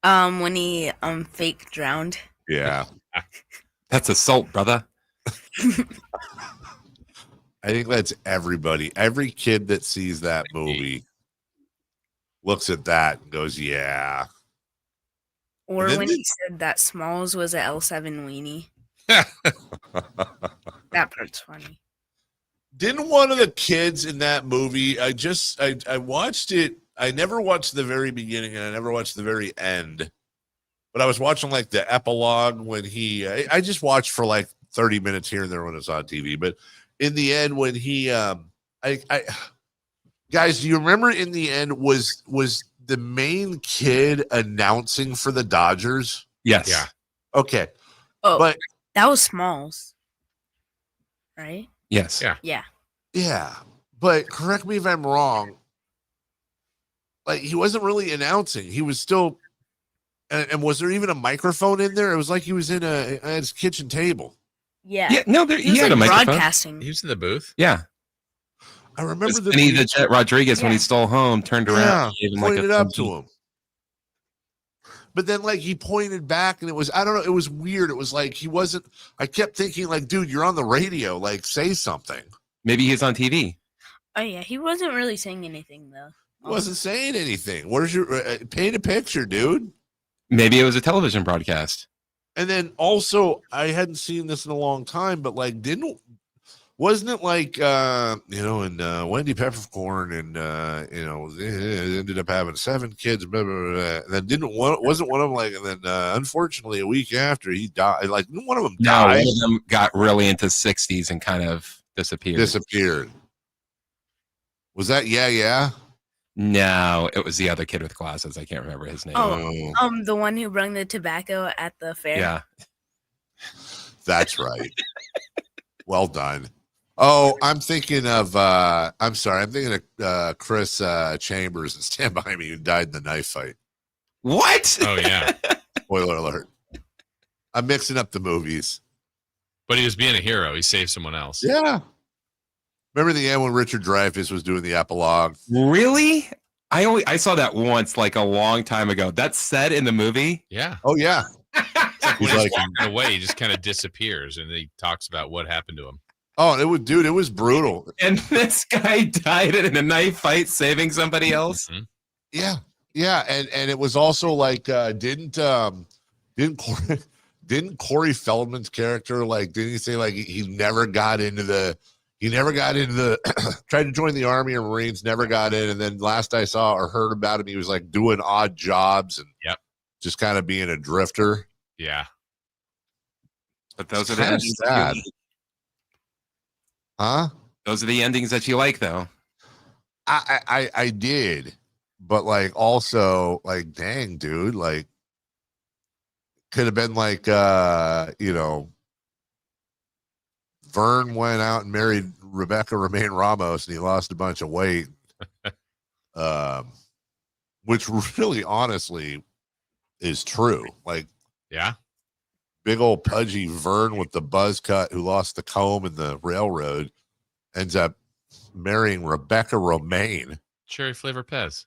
Speaker 5: When he fake drowned.
Speaker 2: Yeah.
Speaker 3: That's assault, brother.
Speaker 2: I think that's everybody. Every kid that sees that movie looks at that and goes, yeah.
Speaker 5: Or when he said that Smalls was a L7 weenie. That part's funny.
Speaker 2: Didn't one of the kids in that movie, I watched it. I never watched the very beginning and I never watched the very end. But I was watching like the epilogue when I just watched for like 30 minutes here and there when it's on TV. But in the end, when he, guys, do you remember in the end was the main kid announcing for the Dodgers?
Speaker 3: Yes.
Speaker 1: Yeah.
Speaker 2: Okay.
Speaker 5: Oh,
Speaker 2: but
Speaker 5: that was Smalls, right?
Speaker 3: Yes.
Speaker 1: Yeah.
Speaker 5: Yeah.
Speaker 2: Yeah. But correct me if I'm wrong. Like he wasn't really announcing. He was still. And was there even a microphone in there? It was like he was in at his kitchen table.
Speaker 5: Yeah.
Speaker 3: Yeah. No, he had a microphone.
Speaker 5: Broadcasting.
Speaker 1: He was in the booth.
Speaker 3: Yeah.
Speaker 2: I remember
Speaker 3: the Jet Rodriguez when he stole home, turned around,
Speaker 2: and
Speaker 3: gave him
Speaker 2: pointed
Speaker 3: like a
Speaker 2: up to him. But then, like, he pointed back, and it was, I don't know, it was weird. It was like he wasn't. I kept thinking, like, dude, you're on the radio. Like, say something.
Speaker 3: Maybe he's on TV.
Speaker 5: Oh yeah, he wasn't really saying anything though.
Speaker 2: He wasn't saying anything. Where's your paint a picture, dude?
Speaker 3: Maybe it was a television broadcast.
Speaker 2: And then also, I hadn't seen this in a long time, but like, wasn't it like, and Wendy Peppercorn and, they ended up having 7 kids, blah, blah, blah. And then wasn't one of them like, and then unfortunately a week after he died, like one of them died.
Speaker 3: One of them got really into 60s and kind of disappeared.
Speaker 2: Was that Yeah?
Speaker 3: No, it was the other kid with glasses. I can't remember his name.
Speaker 5: The one who brought the tobacco at the fair.
Speaker 3: Yeah.
Speaker 2: That's right. Well done. Oh, I'm thinking of I'm thinking of Chris Chambers and Stand By Me, who died in the knife fight.
Speaker 3: What?
Speaker 1: Oh yeah.
Speaker 2: Spoiler alert. I'm mixing up the movies.
Speaker 1: But he was being a hero. He saved someone else.
Speaker 2: Yeah. Remember the end when Richard Dreyfuss was doing the epilogue?
Speaker 3: Really? I saw that once, like a long time ago. That's said in the movie?
Speaker 1: Yeah.
Speaker 2: Oh yeah.
Speaker 1: When he's walking away, he just kind of disappears, and he talks about what happened to him.
Speaker 2: Oh, it was brutal.
Speaker 3: And this guy died in a knife fight, saving somebody else.
Speaker 1: Mm-hmm.
Speaker 2: Yeah, and it was also like didn't didn't Corey Feldman's character, like, didn't he say, like, he never got into the tried to join the Army or Marines, never got in, and then last I saw or heard about him, he was like doing odd jobs and just kind of being a drifter.
Speaker 1: Yeah.
Speaker 3: But those are the endings
Speaker 2: sad. Huh?
Speaker 3: Those are the endings that you like, though.
Speaker 2: I did, but like also like, dang, dude, like could have been like Vern went out and married Rebecca Romaine Ramos and he lost a bunch of weight. Which really honestly is true. Like,
Speaker 1: yeah.
Speaker 2: Big old pudgy Vern with the buzz cut who lost the comb in the railroad ends up marrying Rebecca Romaine.
Speaker 1: Cherry flavor Pez.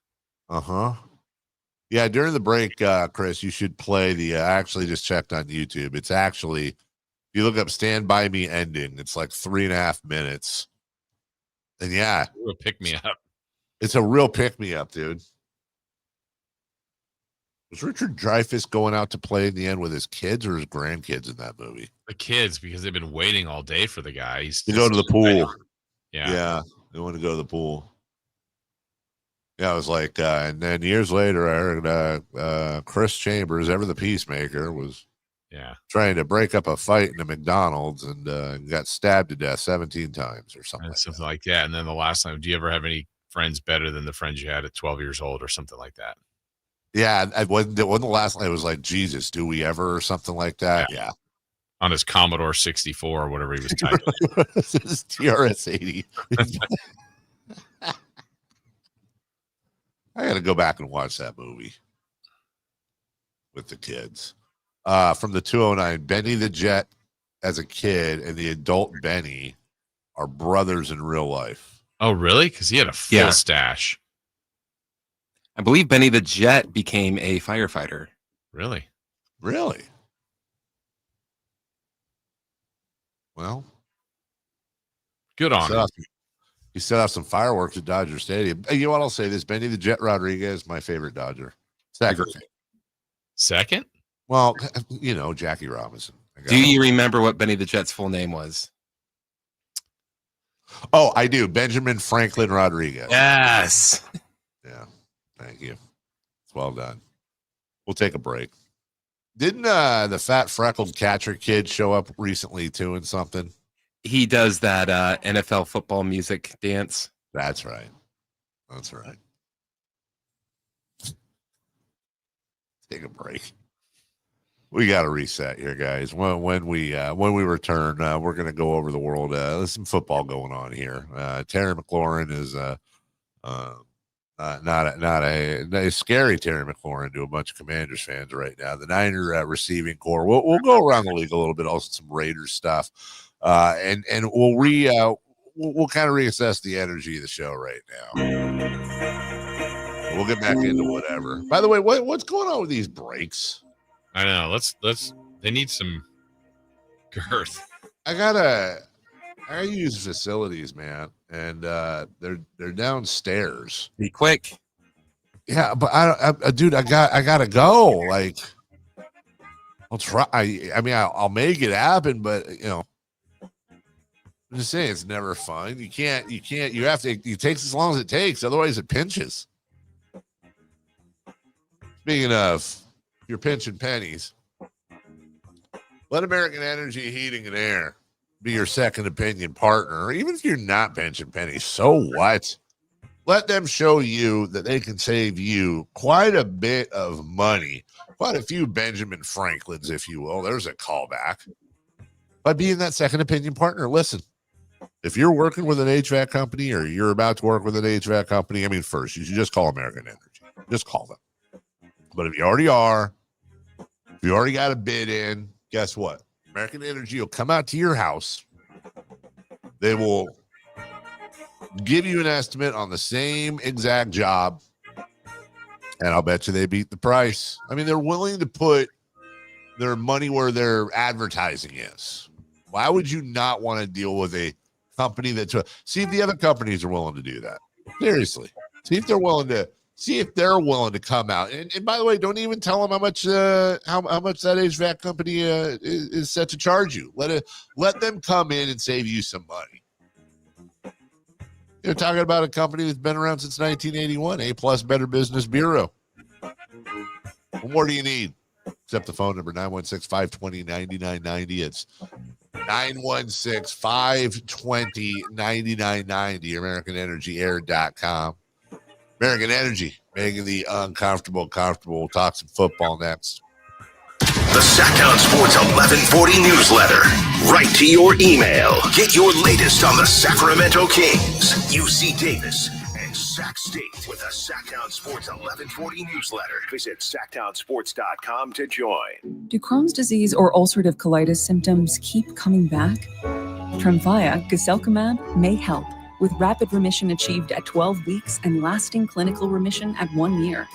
Speaker 2: Yeah, during the break, Chris, you should play the I actually just checked on YouTube. It's actually, if you look up Stand By Me ending, it's like 3.5 minutes. And yeah,
Speaker 1: real pick me up.
Speaker 2: It's a real pick me up, dude. Was Richard Dreyfuss going out to play in the end with his kids or his grandkids in that movie?
Speaker 1: The kids, because they've been waiting all day for the guy. He's
Speaker 2: to go to the pool.
Speaker 1: Yeah.
Speaker 2: They want to go to the pool. Yeah, I was like, and then years later, I heard Chris Chambers, ever the peacemaker, was trying to break up a fight in a McDonald's and got stabbed to death 17 times or something.
Speaker 1: Like that. And then the last time, do you ever have any friends better than the friends you had at 12 years old or something like that?
Speaker 2: Yeah, it wasn't the last time. It was like, Jesus, do we ever or something like that? Yeah.
Speaker 1: On his Commodore 64 or whatever he was typing.
Speaker 2: His TRS-80. I got to go back and watch that movie with the kids. From the 209, Benny the Jet as a kid and the adult Benny are brothers in real life.
Speaker 1: Oh, really? Because he had a full stash.
Speaker 3: I believe Benny the Jet became a firefighter.
Speaker 1: Really?
Speaker 2: Really? Well,
Speaker 1: good on him.
Speaker 2: He set off some fireworks at Dodger Stadium. You know what? I'll say this. Benny the Jet Rodriguez, my favorite Dodger.
Speaker 1: Second?
Speaker 2: Well, Jackie Robinson.
Speaker 3: Do you remember what Benny the Jet's full name was?
Speaker 2: Oh, I do. Benjamin Franklin Rodriguez.
Speaker 3: Yes.
Speaker 2: Yeah. Thank you. It's well done. We'll take a break. Didn't the fat freckled catcher kid show up recently too in something?
Speaker 3: He does that NFL football music dance.
Speaker 2: That's right. That's right. Take a break. We got to reset here, guys. When we return, we're going to go over the world. There's some football going on here. Terry McLaurin is not a scary Terry McLaurin to a bunch of Commanders fans right now. The Niner receiving core. We'll go around the league a little bit, also some Raiders stuff, and we'll kind of reassess the energy of the show right now. We'll get back into whatever. By the way, what's going on with these breaks?
Speaker 1: I know. Let's. They need some girth.
Speaker 2: I gotta use facilities, man, and they're downstairs.
Speaker 3: Be quick.
Speaker 2: Yeah, but dude, I gotta go. Like, I'll try. I'll make it happen, but I'm just saying it's never fun. You can't. You have to. It takes as long as it takes. Otherwise, it pinches. Speaking of, you're pinching pennies. Let American Energy Heating and Air be your second opinion partner. Even if you're not pinching pennies, so what? Let them show you that they can save you quite a bit of money, quite a few Benjamin Franklins, if you will. There's a callback. By being that second opinion partner, listen, if you're working with an HVAC company or you're about to work with an HVAC company, first, you should just call American Energy. Just call them. But if you already are, if you already got a bid in, guess what? American Energy will come out to your house. They will give you an estimate on the same exact job, and I'll bet you they beat the price. They're willing to put their money where their advertising is. Why would you not want to deal with a company see if the other companies are willing to do that? Seriously. See if they're willing to See if they're willing to come out. And by the way, don't even tell them how much that HVAC company is set to charge you. Let them come in and save you some money. You're talking about a company that's been around since 1981, A+ Better Business Bureau. What more do you need? Except the phone number, 916-520-9990. It's 916-520-9990, AmericanEnergyAir.com. American Energy, making the uncomfortable comfortable. We'll talk some football next.
Speaker 6: The Sacktown Sports 1140 newsletter, right to your email. Get your latest on the Sacramento Kings, UC Davis, and Sac State with the Sacktown Sports 1140 newsletter. Visit sacktownsports.com to join.
Speaker 7: Do Crohn's disease or ulcerative colitis symptoms keep coming back? Tremfya, guselkumab, may help, with rapid remission achieved at 12 weeks and lasting clinical remission at 1 year.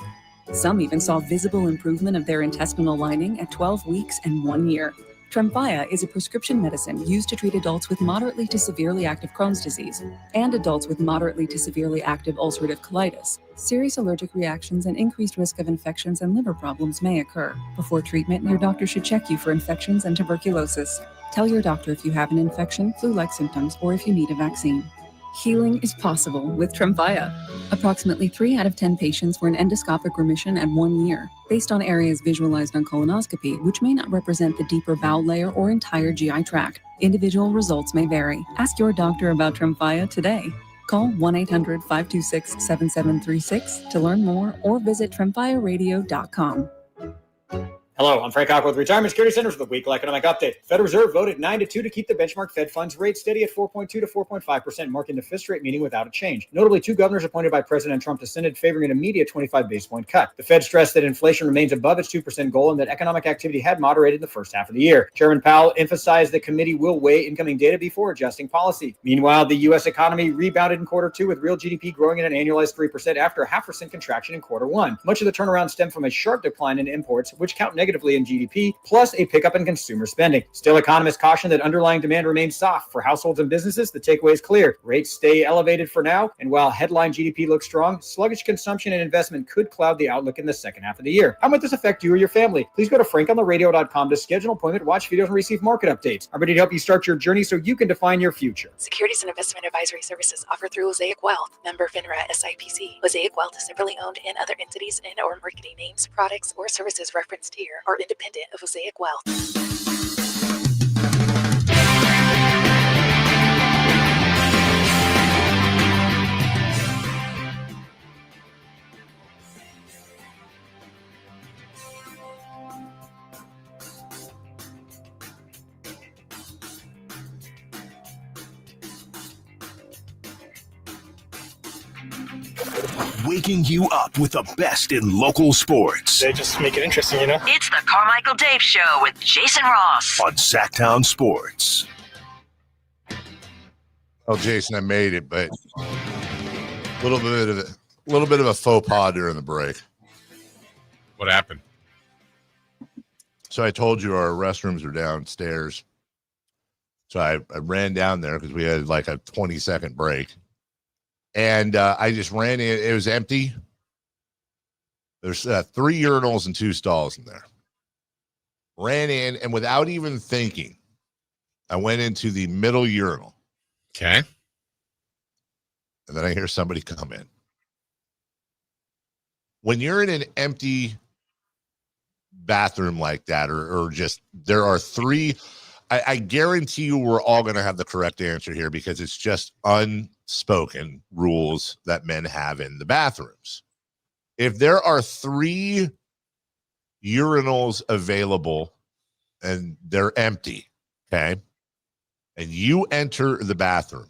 Speaker 7: Some even saw visible improvement of their intestinal lining at 12 weeks and 1 year. Tremfya is a prescription medicine used to treat adults with moderately to severely active Crohn's disease and adults with moderately to severely active ulcerative colitis. Serious allergic reactions and increased risk of infections and liver problems may occur. Before treatment, your doctor should check you for infections and tuberculosis. Tell your doctor if you have an infection, flu-like symptoms, or if you need a vaccine. Healing is possible with Tremfya. Approximately 3 out of 10 patients were in endoscopic remission at 1 year, based on areas visualized on colonoscopy, which may not represent the deeper bowel layer or entire GI tract. Individual results may vary. Ask your doctor about Tremfya today. Call 1-800-526-7736 to learn more or visit tremfyaradio.com.
Speaker 8: Hello, I'm Frank Aqua with Retirement Security Center for the weekly economic update. Federal Reserve voted 9-2 to keep the benchmark Fed funds rate steady at 4.2 to 4.5%, marking the fifth straight meeting without a change. Notably, 2 governors appointed by President Trump dissented, favoring an immediate 25 basis point cut. The Fed stressed that inflation remains above its 2% goal and that economic activity had moderated in the first half of the year. Chairman Powell emphasized the committee will weigh incoming data before adjusting policy. Meanwhile, the U.S. economy rebounded in quarter 2 with real GDP growing at an annualized 3% after a 0.5% contraction in quarter 1. Much of the turnaround stemmed from a sharp decline in imports, which count negatively in GDP, plus a pickup in consumer spending. Still, economists caution that underlying demand remains soft. For households and businesses, the takeaway is clear. Rates stay elevated for now, and while headline GDP looks strong, sluggish consumption and investment could cloud the outlook in the second half of the year. How might this affect you or your family? Please go to frankontheradio.com to schedule an appointment, watch videos, and receive market updates. I'm ready to help you start your journey so you can define your future.
Speaker 9: Securities and investment advisory services offered through Mosaic Wealth, member FINRA SIPC. Mosaic Wealth is separately owned, and other entities and or marketing names, products, or services referenced here are independent of Mosaic Wealth.
Speaker 6: Waking you up with the best in local sports.
Speaker 10: They just make it interesting, you know?
Speaker 29: It's the Carmichael Dave Show with Jason Ross
Speaker 6: on Sacktown Sports.
Speaker 2: Oh, Jason, I made it, but a little bit of a faux pas during the break.
Speaker 1: What happened?
Speaker 2: So I told you our restrooms are downstairs. So I ran down there because we had like a 20-second break. And I just ran in. It was empty. There's 3 urinals and 2 stalls in there. Ran in, and without even thinking, I went into the middle urinal.
Speaker 1: Okay.
Speaker 2: And then I hear somebody come in. When you're in an empty bathroom like that, or just there are 3, I guarantee you we're all going to have the correct answer here because it's just unspoken rules that men have in the bathrooms. If there are 3 urinals available and they're empty, okay, and you enter the bathroom,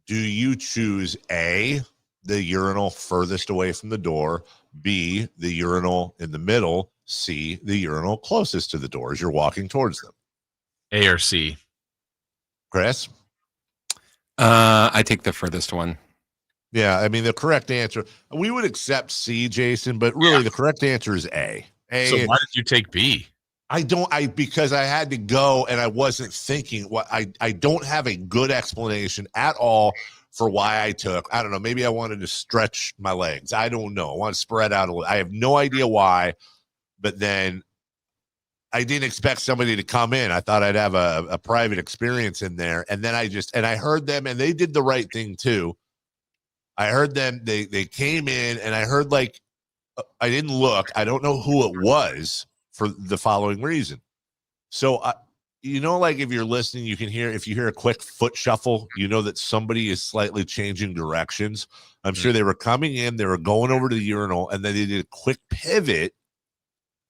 Speaker 2: do you choose A, the urinal furthest away from the door, B, the urinal in the middle, C, the urinal closest to the door as you're walking towards them?
Speaker 1: A or C?
Speaker 2: Chris?
Speaker 3: I take the furthest one.
Speaker 2: Yeah, I mean, the correct answer, we would accept C, Jason, but really the correct answer is A.
Speaker 1: So why did you take B?
Speaker 2: Because I had to go and I wasn't thinking. I don't have a good explanation at all for why I took. I don't know. Maybe I wanted to stretch my legs. I don't know. I want to spread out a little. I have no idea why, but then I didn't expect somebody to come in. I thought I'd have a private experience in there. And then I heard them, and they did the right thing too. I heard them. They came in, and I heard like, I didn't look. I don't know who it was for the following reason. So, like if you're listening, you can hear, if you hear a quick foot shuffle, you know that somebody is slightly changing directions. I'm sure they were coming in, they were going over to the urinal, and then they did a quick pivot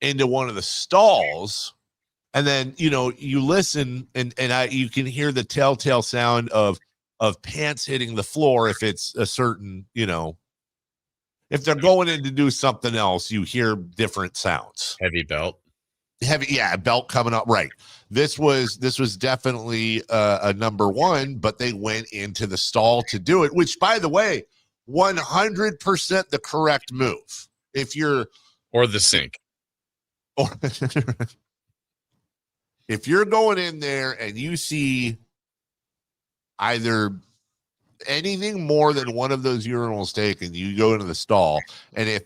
Speaker 2: into one of the stalls. And then, you listen and you can hear the telltale sound of pants hitting the floor. If it's a certain, if they're going in to do something else, you hear different sounds.
Speaker 1: Heavy belt.
Speaker 2: Belt coming up. Right. This was definitely a number one, but they went into the stall to do it, which, by the way, 100% the correct move.
Speaker 1: Or the sink.
Speaker 2: If you're going in there and you see either anything more than one of those urinals taken, you go into the stall. And if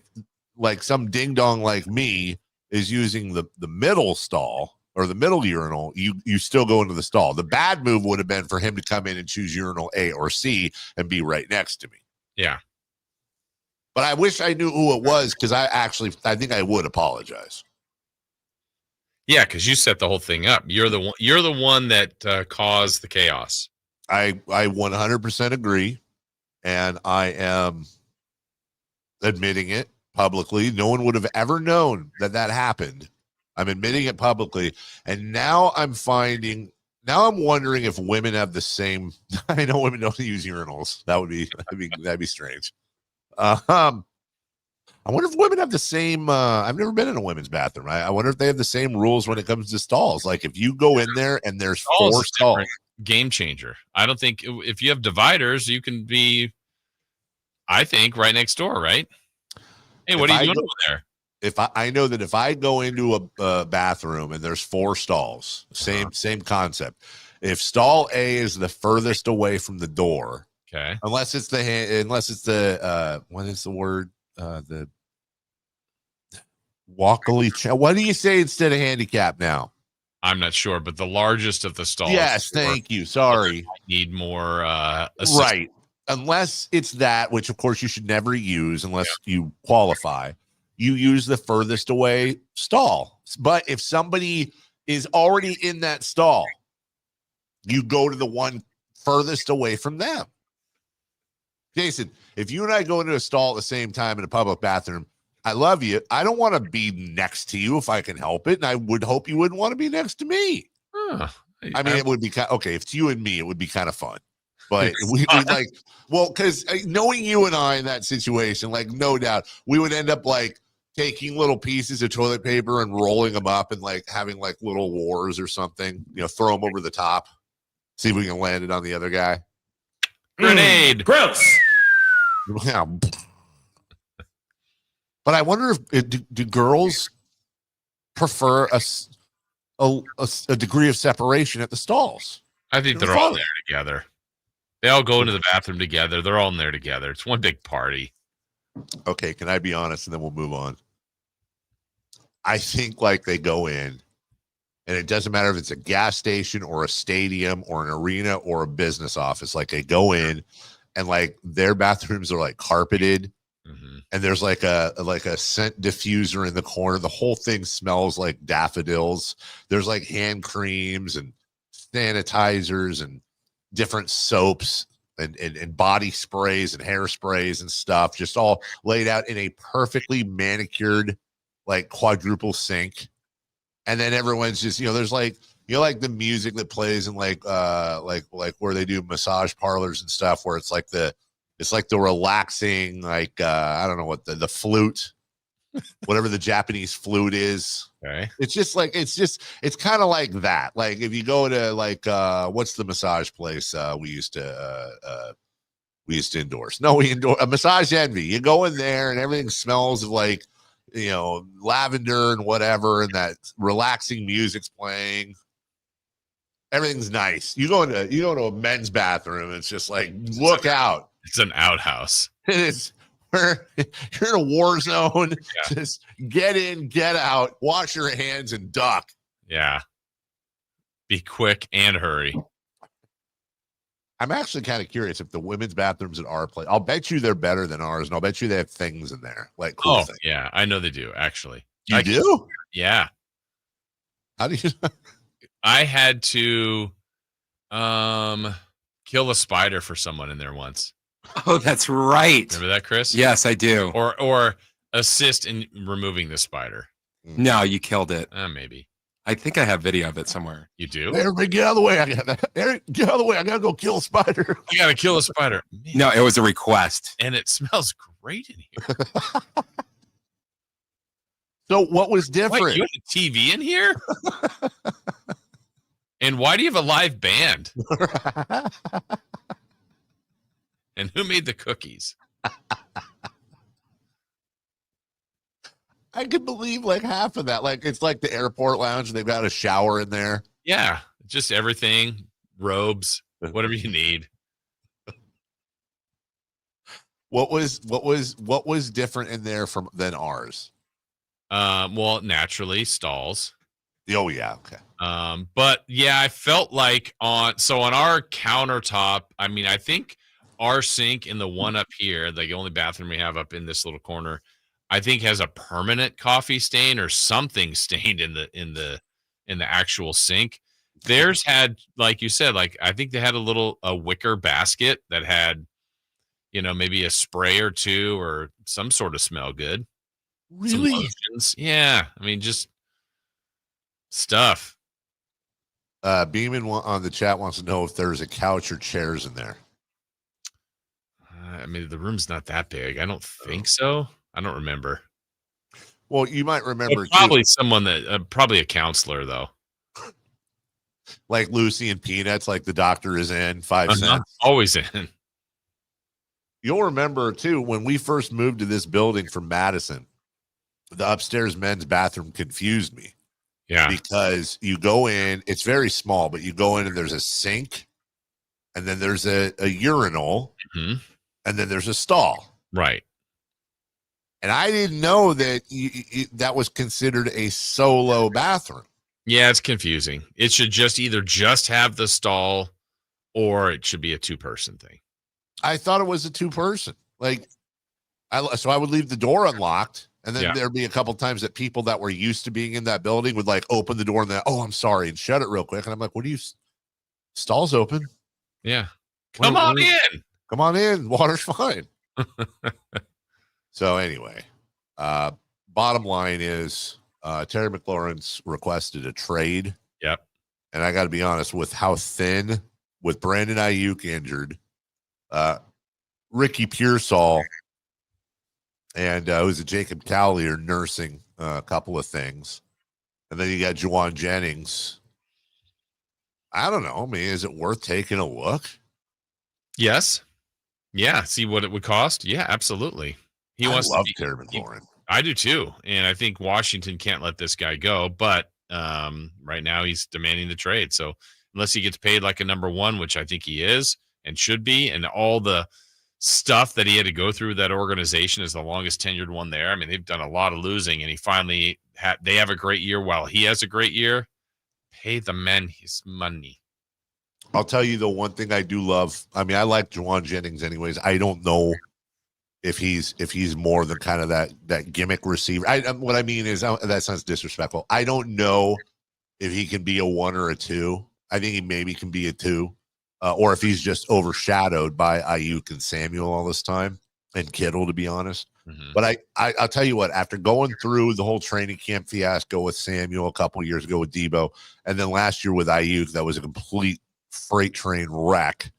Speaker 2: like some ding dong like me is using the middle stall or the middle urinal, you still go into the stall. The bad move would have been for him to come in and choose urinal A or C and be right next to me.
Speaker 1: Yeah.
Speaker 2: But I wish I knew who it was, because I think I would apologize.
Speaker 1: Yeah, because you set the whole thing up. You're the one that caused the chaos.
Speaker 2: I 100% agree, and I am admitting it publicly. No one would have ever known that happened. I'm admitting it publicly, and now I'm wondering if women have the same. I know women don't use urinals. That'd be strange. I wonder if women have the same. I've never been in a women's bathroom. I wonder if they have the same rules when it comes to stalls. Like if you go in there and there's four stalls.
Speaker 1: Game changer. I don't think if you have dividers, you can be, I think, right next door, right? Hey, what are you doing over there?
Speaker 2: I know that if I go into a bathroom and there's four stalls, same concept. If stall A is the furthest away from the door,
Speaker 1: okay,
Speaker 2: unless it's the what is the word? The walkily. What do you say instead of handicap now?
Speaker 1: I'm not sure, but the largest of the stalls.
Speaker 2: Yes, thank you. Sorry.
Speaker 1: Need more
Speaker 2: right. Unless it's that, which of course you should never use unless you qualify. You use the furthest away stall. But if somebody is already in that stall, you go to the one furthest away from them. Jason, if you and I go into a stall at the same time in a public bathroom, I love you. I don't want to be next to you if I can help it. And I would hope you wouldn't want to be next to me. I mean, it would be okay. If it's you and me, it would be kind of fun. But we like, well, because knowing you and I in that situation, like, no doubt, we would end up like taking little pieces of toilet paper and rolling them up and like having like little wars or something, throw them over the top, see if we can land it on the other guy.
Speaker 1: Grenade.
Speaker 8: Gross.
Speaker 2: Yeah. But I wonder if do girls prefer a degree of separation at the stalls?
Speaker 1: I think they're all there together. They all go into the bathroom together. They're all in there together. It's one big party.
Speaker 2: Okay, can I be honest, and then we'll move on? I think like they go in, and it doesn't matter if it's a gas station or a stadium or an arena or a business office. Like they go in, and like their bathrooms are like carpeted, and there's like a scent diffuser in the corner. The whole thing smells like daffodils. There's like hand creams and sanitizers and different soaps and body sprays and hairsprays and stuff, just all laid out in a perfectly manicured, like quadruple sink. And then everyone's just, there's like, like the music that plays in like where they do massage parlors and stuff, where it's like the relaxing, like, I don't know what the flute, whatever the Japanese flute is.
Speaker 1: Okay.
Speaker 2: It's just like, it's kind of like that. Like if you go to like, what's the massage place we used to endorse? No, we endorse a Massage Envy. You go in there and everything smells of like, lavender and whatever, and that relaxing music's playing. Everything's nice. You go into a men's bathroom. It's just like, look out.
Speaker 1: It's an outhouse.
Speaker 2: It is. You're in a war zone.
Speaker 1: Yeah.
Speaker 2: Just get in, get out, wash your hands, and duck.
Speaker 1: Yeah. Be quick and hurry.
Speaker 2: I'm actually kind of curious if the women's bathrooms at our place, I'll bet you they're better than ours, and I'll bet you they have things in there, like cool things.
Speaker 1: Yeah, I know they do, actually.
Speaker 2: You do?
Speaker 1: Yeah.
Speaker 2: How do you?
Speaker 1: I had to kill a spider for someone in there once.
Speaker 3: Oh, that's right.
Speaker 1: Remember that, Chris?
Speaker 3: Yes, I do.
Speaker 1: Or assist in removing the spider.
Speaker 3: No, you killed it.
Speaker 1: Maybe.
Speaker 3: I think I have video of it somewhere.
Speaker 1: You do?
Speaker 2: Everybody get out of the way. Eric, get out of the way. I got to go kill a spider.
Speaker 1: I got to kill a spider. Man.
Speaker 3: No, it was a request.
Speaker 1: And it smells great in here.
Speaker 2: So what was different?
Speaker 1: Wait, you have a TV in here? And why do you have a live band? And who made the cookies?
Speaker 2: I could believe like half of that. Like it's like the airport lounge and they've got a shower in there.
Speaker 1: Yeah, just everything, robes, whatever you need.
Speaker 2: What was different in there than ours?
Speaker 1: Well, naturally stalls.
Speaker 2: Oh yeah, okay.
Speaker 1: But yeah, I felt like on our countertop, I mean, I think our sink and the one up here, the only bathroom we have up in this little corner, I think has a permanent coffee stain or something stained in the actual sink. Theirs had, like you said, like I think they had a wicker basket that had, maybe a spray or two or some sort of smell good.
Speaker 2: Really?
Speaker 1: Some lotions. Yeah. I mean, just stuff.
Speaker 2: Beeman on the chat wants to know if there's a couch or chairs in there.
Speaker 1: I mean, the room's not that big. I don't think so. I don't remember.
Speaker 2: Well, you might remember
Speaker 1: probably someone that probably a counselor though.
Speaker 2: Like Lucy and Peanuts, like the doctor is in 5 cents.
Speaker 1: Always in.
Speaker 2: You'll remember too when we first moved to this building from Madison, the upstairs men's bathroom confused me.
Speaker 1: Yeah.
Speaker 2: Because you go in, it's very small, but you go in and there's a sink, and then there's a urinal, and then there's a stall.
Speaker 1: Right.
Speaker 2: And I didn't know that that was considered a solo bathroom.
Speaker 1: Yeah, it's confusing. It should just either have the stall or it should be a 2-person thing.
Speaker 2: I thought it was a 2-person. So I would leave the door unlocked, and then there'd be a couple times that people that were used to being in that building would like open the door and then, oh, I'm sorry, and shut it real quick. And I'm like, what are you? Stall's open.
Speaker 1: Yeah. Come on in.
Speaker 2: Come on in. Water's fine. So anyway, bottom line is Terry McLaurin's requested a trade.
Speaker 1: Yep.
Speaker 2: And I got to be honest, with how thin, with Brandon Ayuk injured, Ricky Pearsall and who's a Jacob Cowley are nursing a couple of things. And then you got Juwan Jennings. I don't know. I mean, is it worth taking a look?
Speaker 1: Yes. Yeah. See what it would cost. Yeah, absolutely. He wants
Speaker 2: love
Speaker 1: to
Speaker 2: Terry McLaurin.
Speaker 1: I do too. And I think Washington can't let this guy go, but right now he's demanding the trade. So unless he gets paid like a number one, which I think he is and should be, and all the stuff that he had to go through that organization is the longest tenured one there. I mean, they've done a lot of losing, and he finally they have a great year while he has a great year. Pay the men his money.
Speaker 2: I'll tell you the one thing I do love. I mean, I like Juwan Jennings anyways. I don't know if he's more than kind of that gimmick receiver. What I mean is that sounds disrespectful. I don't know if he can be a 1 or a 2. I think he maybe can be a 2, or if he's just overshadowed by Ayuk and Samuel all this time and Kittle, to be honest.
Speaker 1: Mm-hmm.
Speaker 2: But I'll tell you what, after going through the whole training camp fiasco with Samuel a couple of years ago with Debo, and then last year with Ayuk, that was a complete freight train wreck.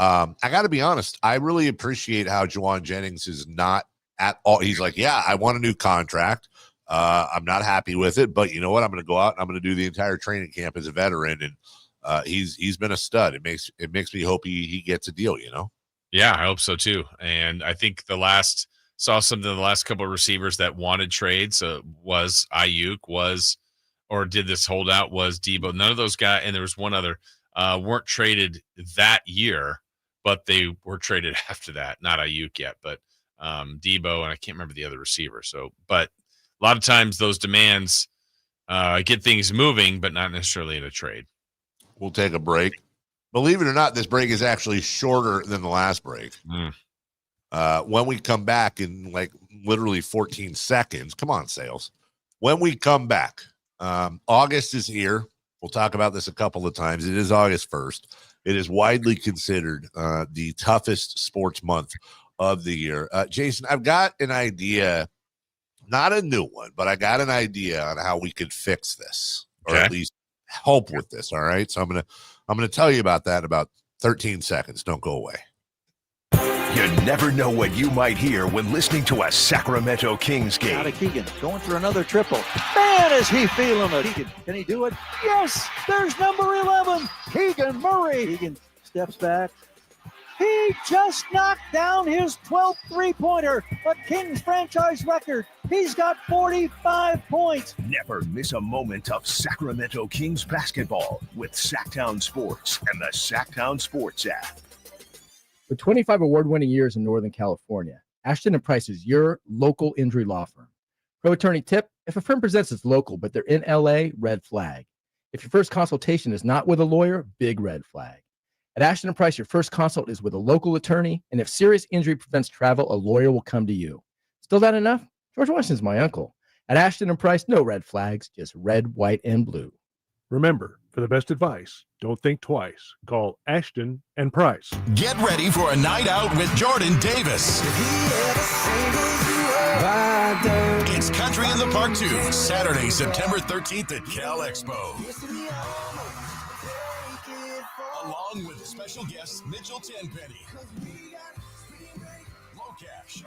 Speaker 2: I got to be honest, I really appreciate how Juwan Jennings is not at all. He's like, yeah, I want a new contract. I'm not happy with it, but you know what? I'm going to go out and I'm going to do the entire training camp as a veteran. And he's been a stud. It makes me hope he gets a deal, you know?
Speaker 1: Yeah, I hope so too. And I think the last couple of receivers that wanted trades was Ayuk, was or did this holdout was Debo. None of those guys, and there was one other, weren't traded that year, but they were traded after that. Not Ayuk yet, but Debo, and I can't remember the other receiver. So, but a lot of times those demands get things moving, but not necessarily in a trade.
Speaker 2: We'll take a break. Believe it or not, this break is actually shorter than the last break. When we come back in like literally 14 seconds, come on, Sales. When we come back, August is here. We'll talk about this a couple of times. It is August 1st. It is widely considered the toughest sports month of the year. Jason, I've got an idea, not a new one, but I got an idea on how we could fix this, or at least help with this. All right. So I'm gonna tell you about that in about 13 seconds. Don't go away.
Speaker 6: You never know what you might hear when listening to a Sacramento Kings game.
Speaker 10: Out of Keegan, going for another triple. Man, is he feeling it. Keegan, can he do it? Yes, there's number 11, Keegan Murray. Keegan steps back. He just knocked down his 12th three-pointer, a Kings franchise record. He's got 45 points.
Speaker 6: Never miss a moment of Sacramento Kings basketball with Sacktown Sports and the Sacktown Sports app.
Speaker 23: With 25 award-winning years in Northern California, Ashton & Price is your local injury law firm. Pro attorney tip: if a firm presents as local, but they're in LA, red flag. If your first consultation is not with a lawyer, big red flag. At Ashton & Price, your first consult is with a local attorney, and if serious injury prevents travel, a lawyer will come to you. Still not enough? George Washington's my uncle. At Ashton & Price, no red flags, just red, white, and blue.
Speaker 24: Remember, for the best advice, don't think twice. Call Ashton and Price.
Speaker 17: Get ready for a night out with Jordan Davis. It's Country in the Park 2, Saturday, September 13th at Cal Expo. Along with special guests Mitchell Tenpenny, Locash,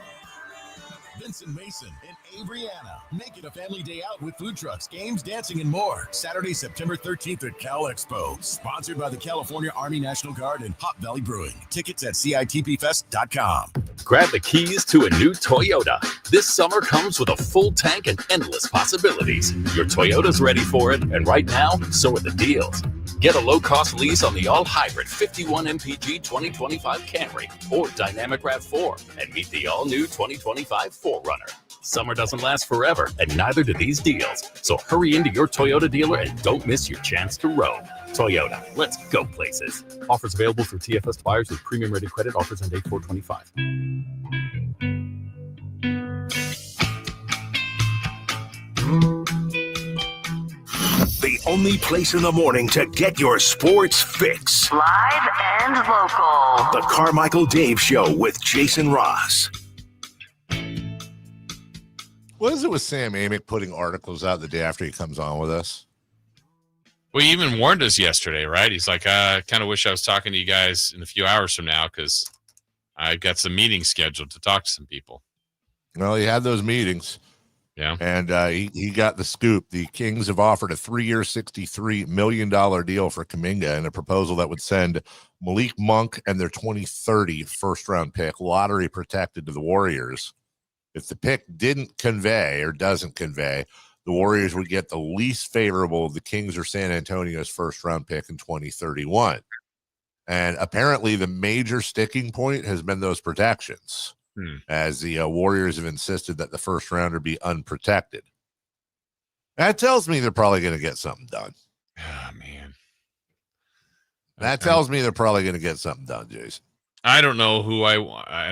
Speaker 17: Vincent Mason, and Abriana. Make it a family day out with food trucks, games, dancing, and more. Saturday, September 13th at Cal Expo. Sponsored by the California Army National Guard and Hot Valley Brewing. Tickets at CITPFest.com.
Speaker 11: Grab the keys to a new Toyota. This summer comes with a full tank and endless possibilities. Your Toyota's ready for it, and right now, so are the deals. Get a low-cost lease on the all-hybrid 51 MPG 2025 Camry or Dynamic RAV4 and meet the all-new 2025 4Runner. Summer doesn't last forever, and neither do these deals. So hurry into your Toyota dealer and don't miss your chance to roam. Toyota, let's go places. Offers available through TFS buyers with premium rated credit. Offers end date 4/25.
Speaker 6: The only place in the morning to get your sports fix.
Speaker 29: Live and local.
Speaker 6: The Carmichael Dave Show with Jason Ross.
Speaker 2: What is it with Sam Amick putting articles out the day after he comes on with us?
Speaker 1: Well, he even warned us yesterday, right? He's like, I kind of wish I was talking to you guys in a few hours from now because I've got some meetings scheduled to talk to some people.
Speaker 2: Well, he had those meetings.
Speaker 1: Yeah.
Speaker 2: And he got the scoop. The Kings have offered a 3-year, $63 million deal for Kuminga and a proposal that would send Malik Monk and their 2030 first-round pick lottery protected to the Warriors. If the pick didn't convey or doesn't convey, the Warriors would get the least favorable of the Kings or San Antonio's first-round pick in 2031. And apparently the major sticking point has been those protections. As the Warriors have insisted that the first rounder be unprotected. That tells me they're probably going to get something done.
Speaker 1: Oh, man.
Speaker 2: That tells me they're probably going to get something done, Jason.
Speaker 1: I don't know who I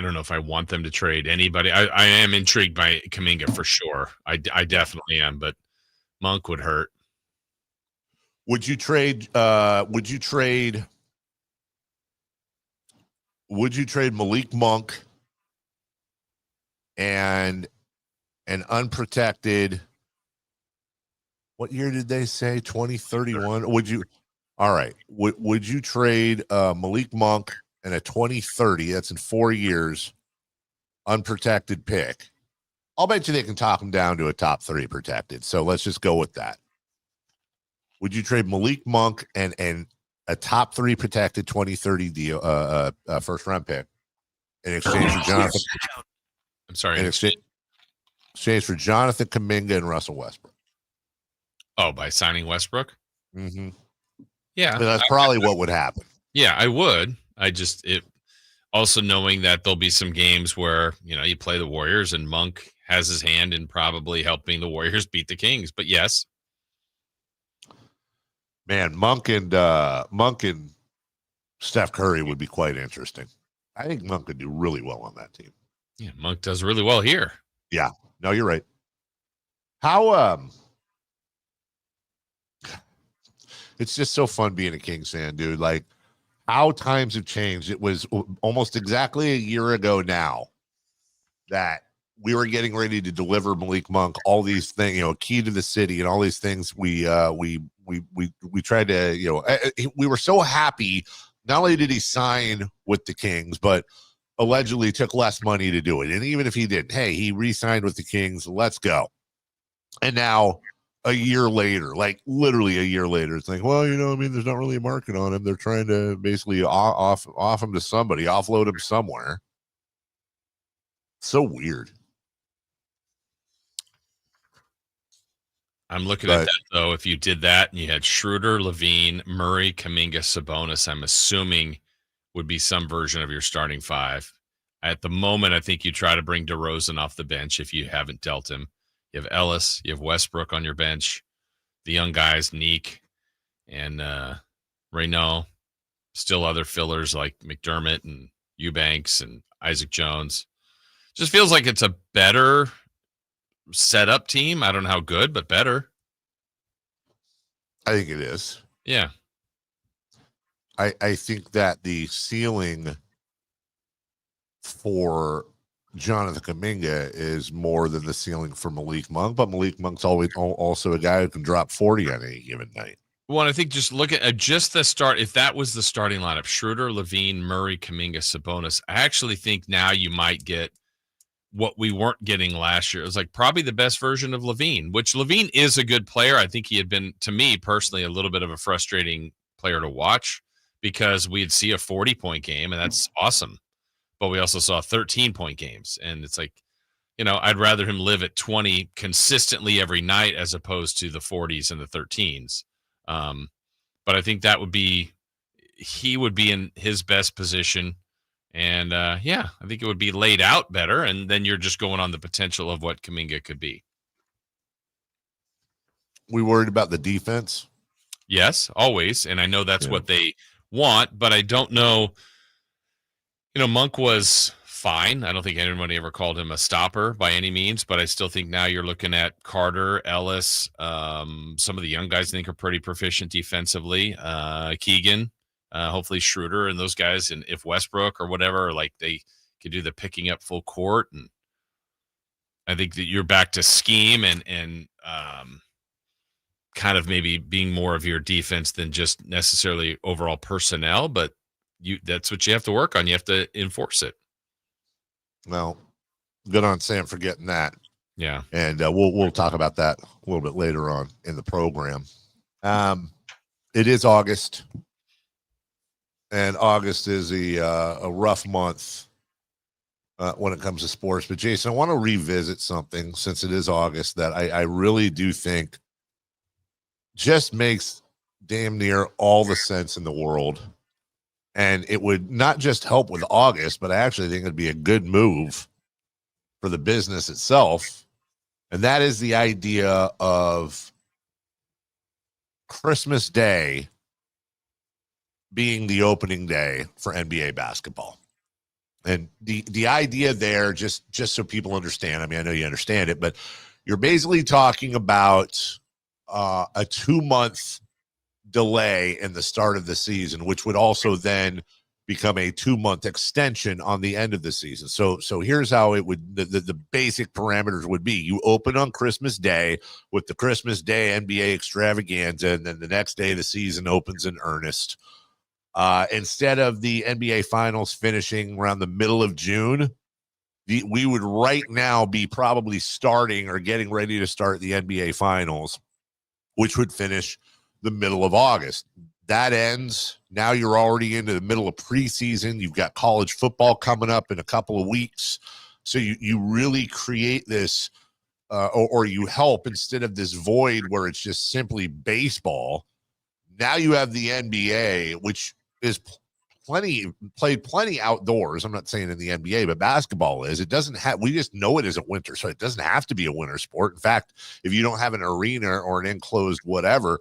Speaker 1: don't know if I want them to trade anybody. I am intrigued by Kuminga for sure. I definitely am, but Monk would hurt.
Speaker 2: Would you trade Malik Monk and an unprotected, what year did they say? 2031? Would you trade Malik Monk and a 2030, that's in 4 years, unprotected pick? I'll bet you they can talk him down to a top 3 protected. So let's just go with that. Would you trade Malik Monk and a top 3 protected 2030 deal, first round pick in exchange for Jonathan?
Speaker 1: I'm sorry.
Speaker 2: In exchange for Jonathan Kuminga and Russell Westbrook.
Speaker 1: Oh, by signing Westbrook?
Speaker 2: Mm-hmm.
Speaker 1: Yeah.
Speaker 2: That's probably what would happen.
Speaker 1: Yeah, I would. Also knowing that there'll be some games where, you play the Warriors and Monk has his hand in probably helping the Warriors beat the Kings. But yes.
Speaker 2: Man, Monk and Steph Curry would be quite interesting. I think Monk could do really well on that team.
Speaker 1: Yeah, Monk does really well here.
Speaker 2: Yeah. No, you're right. How it's just so fun being a Kings fan, dude. Like, how times have changed. It was almost exactly a year ago now that we were getting ready to deliver Malik Monk all these things, key to the city and all these things. We tried to, we were so happy. Not only did he sign with the Kings, but allegedly took less money to do it. And even if he didn't, hey, he re-signed with the Kings. Let's go. And now a year later, like literally a year later, it's like, well, there's not really a market on him. They're trying to basically off him to somebody, offload him somewhere. So weird.
Speaker 1: I'm looking at that, though. If you did that and you had Schroeder, Levine, Murray, Kuminga, Sabonis, I'm assuming would be some version of your starting five. At the moment, I think you try to bring DeRozan off the bench if you haven't dealt him. You have Ellis, you have Westbrook on your bench, the young guys, Neek and Reynaud, still other fillers like McDermott and Eubanks and Isaac Jones. Just feels like it's a better setup team. I don't know how good, but better.
Speaker 2: I think it is.
Speaker 1: Yeah.
Speaker 2: I think that the ceiling for Jonathan Kuminga is more than the ceiling for Malik Monk, but Malik Monk's always also a guy who can drop 40 on any given night.
Speaker 1: Well, I think just look at just the start. If that was the starting lineup, Schroeder, Levine, Murray, Kuminga, Sabonis, I actually think now you might get what we weren't getting last year. It was like probably the best version of Levine, which Levine is a good player. I think he had been, to me personally, a little bit of a frustrating player to watch because we'd see a 40-point game, and that's awesome. But we also saw 13-point games, and it's like, I'd rather him live at 20 consistently every night as opposed to the 40s and the 13s. But I think he would be in his best position. And I think it would be laid out better. And then you're just going on the potential of what Kuminga could be.
Speaker 2: We worried about the defense?
Speaker 1: Yes, always. And I know that's what they want, but I don't know. Monk was fine. I don't think anybody ever called him a stopper by any means, but I still think now you're looking at Carter, Ellis, some of the young guys I think are pretty proficient defensively. Keegan, hopefully Schroeder and those guys, and if Westbrook or whatever, like they could do the picking up full court. And I think that you're back to scheme and kind of maybe being more of your defense than just necessarily overall personnel, but that's what you have to work on. You have to enforce it.
Speaker 2: Well, good on Sam for getting that.
Speaker 1: Yeah.
Speaker 2: And we'll talk about that a little bit later on in the program. It is August, and August is a rough month when it comes to sports. But Jason, I want to revisit something since it is August that I really do think just makes damn near all the sense in the world. And it would not just help with August, but I actually think it'd be a good move for the business itself. And that is the idea of Christmas Day being the opening day for NBA basketball. And the idea there, just so people understand, I mean, I know you understand it, but you're basically talking about a 2-month delay in the start of the season, which would also then become a 2-month extension on the end of the season. So here's how it would, the basic parameters would be: you open on Christmas Day with the Christmas Day NBA extravaganza, and then the next day the season opens in earnest. Instead of the NBA finals finishing around the middle of June, we would right now be probably starting or getting ready to start the NBA finals, which would finish the middle of August. That ends. Now you're already into the middle of preseason. You've got college football coming up in a couple of weeks. So you really create this or you help instead of this void where it's just simply baseball. Now you have the NBA, which is played plenty outdoors. I'm not saying in the NBA, but basketball is. It doesn't have, we just know it isn't winter, so it doesn't have to be a winter sport. In fact, if you don't have an arena or an enclosed whatever,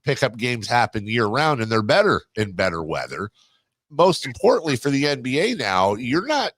Speaker 2: pickup games happen year round, and they're better in better weather. Most importantly for the NBA now, you're not,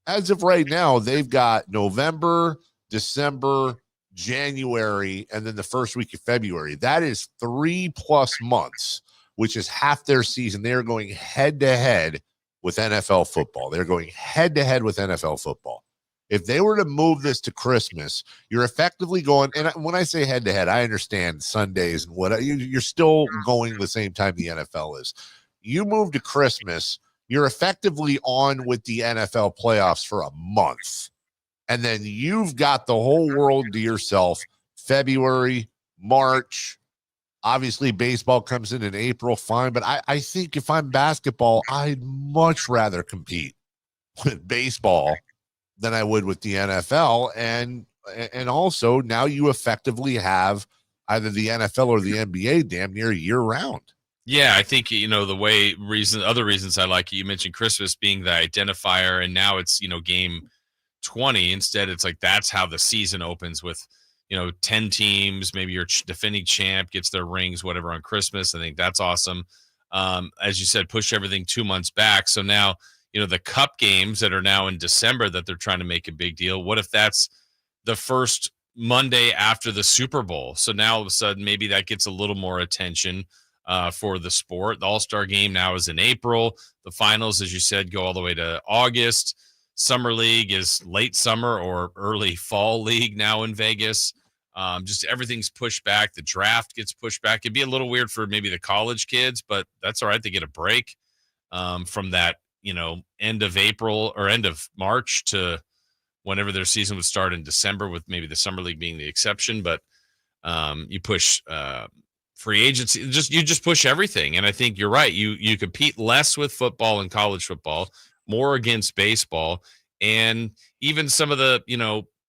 Speaker 2: as of right now, they've got November, December, January, and then the first week of February. That is 3+ months, which is half their season. They're going head to head with NFL football. They're going head to head with NFL football. If they were to move this to Christmas, you're effectively going, and when I say head to head, I understand Sundays and what you're still going the same time the NFL is. You move to Christmas, you're effectively on with the NFL playoffs for a month. And then you've got the whole world to yourself. February, March, obviously baseball comes in April, fine. But I think if I'm basketball, I'd much rather compete with baseball than I would with the NFL. And also now you effectively have either the NFL or the NBA damn near year round.
Speaker 1: Yeah, I think, other reasons I like it. You mentioned Christmas being the identifier, and now it's, game 20. Instead, it's like that's how the season opens with, 10 teams. Maybe your defending champ gets their rings, whatever, on Christmas. I think that's awesome. As you said, push everything 2 months back. So now, the cup games that are now in December that they're trying to make a big deal. What if that's the first Monday after the Super Bowl? So now all of a sudden, maybe that gets a little more attention for the sport. The All-Star game now is in April. The finals, as you said, go all the way to August. Summer League is late summer or early fall league now in Vegas. Just everything's pushed back. The draft gets pushed back. It'd be a little weird for maybe the college kids, but that's all right. They get a break from that, end of April or end of March to whenever their season would start in December, with maybe the Summer League being the exception. But you push free agency, you just push everything. And I think you're right. You compete less with football and college football, more against baseball, and even some of the,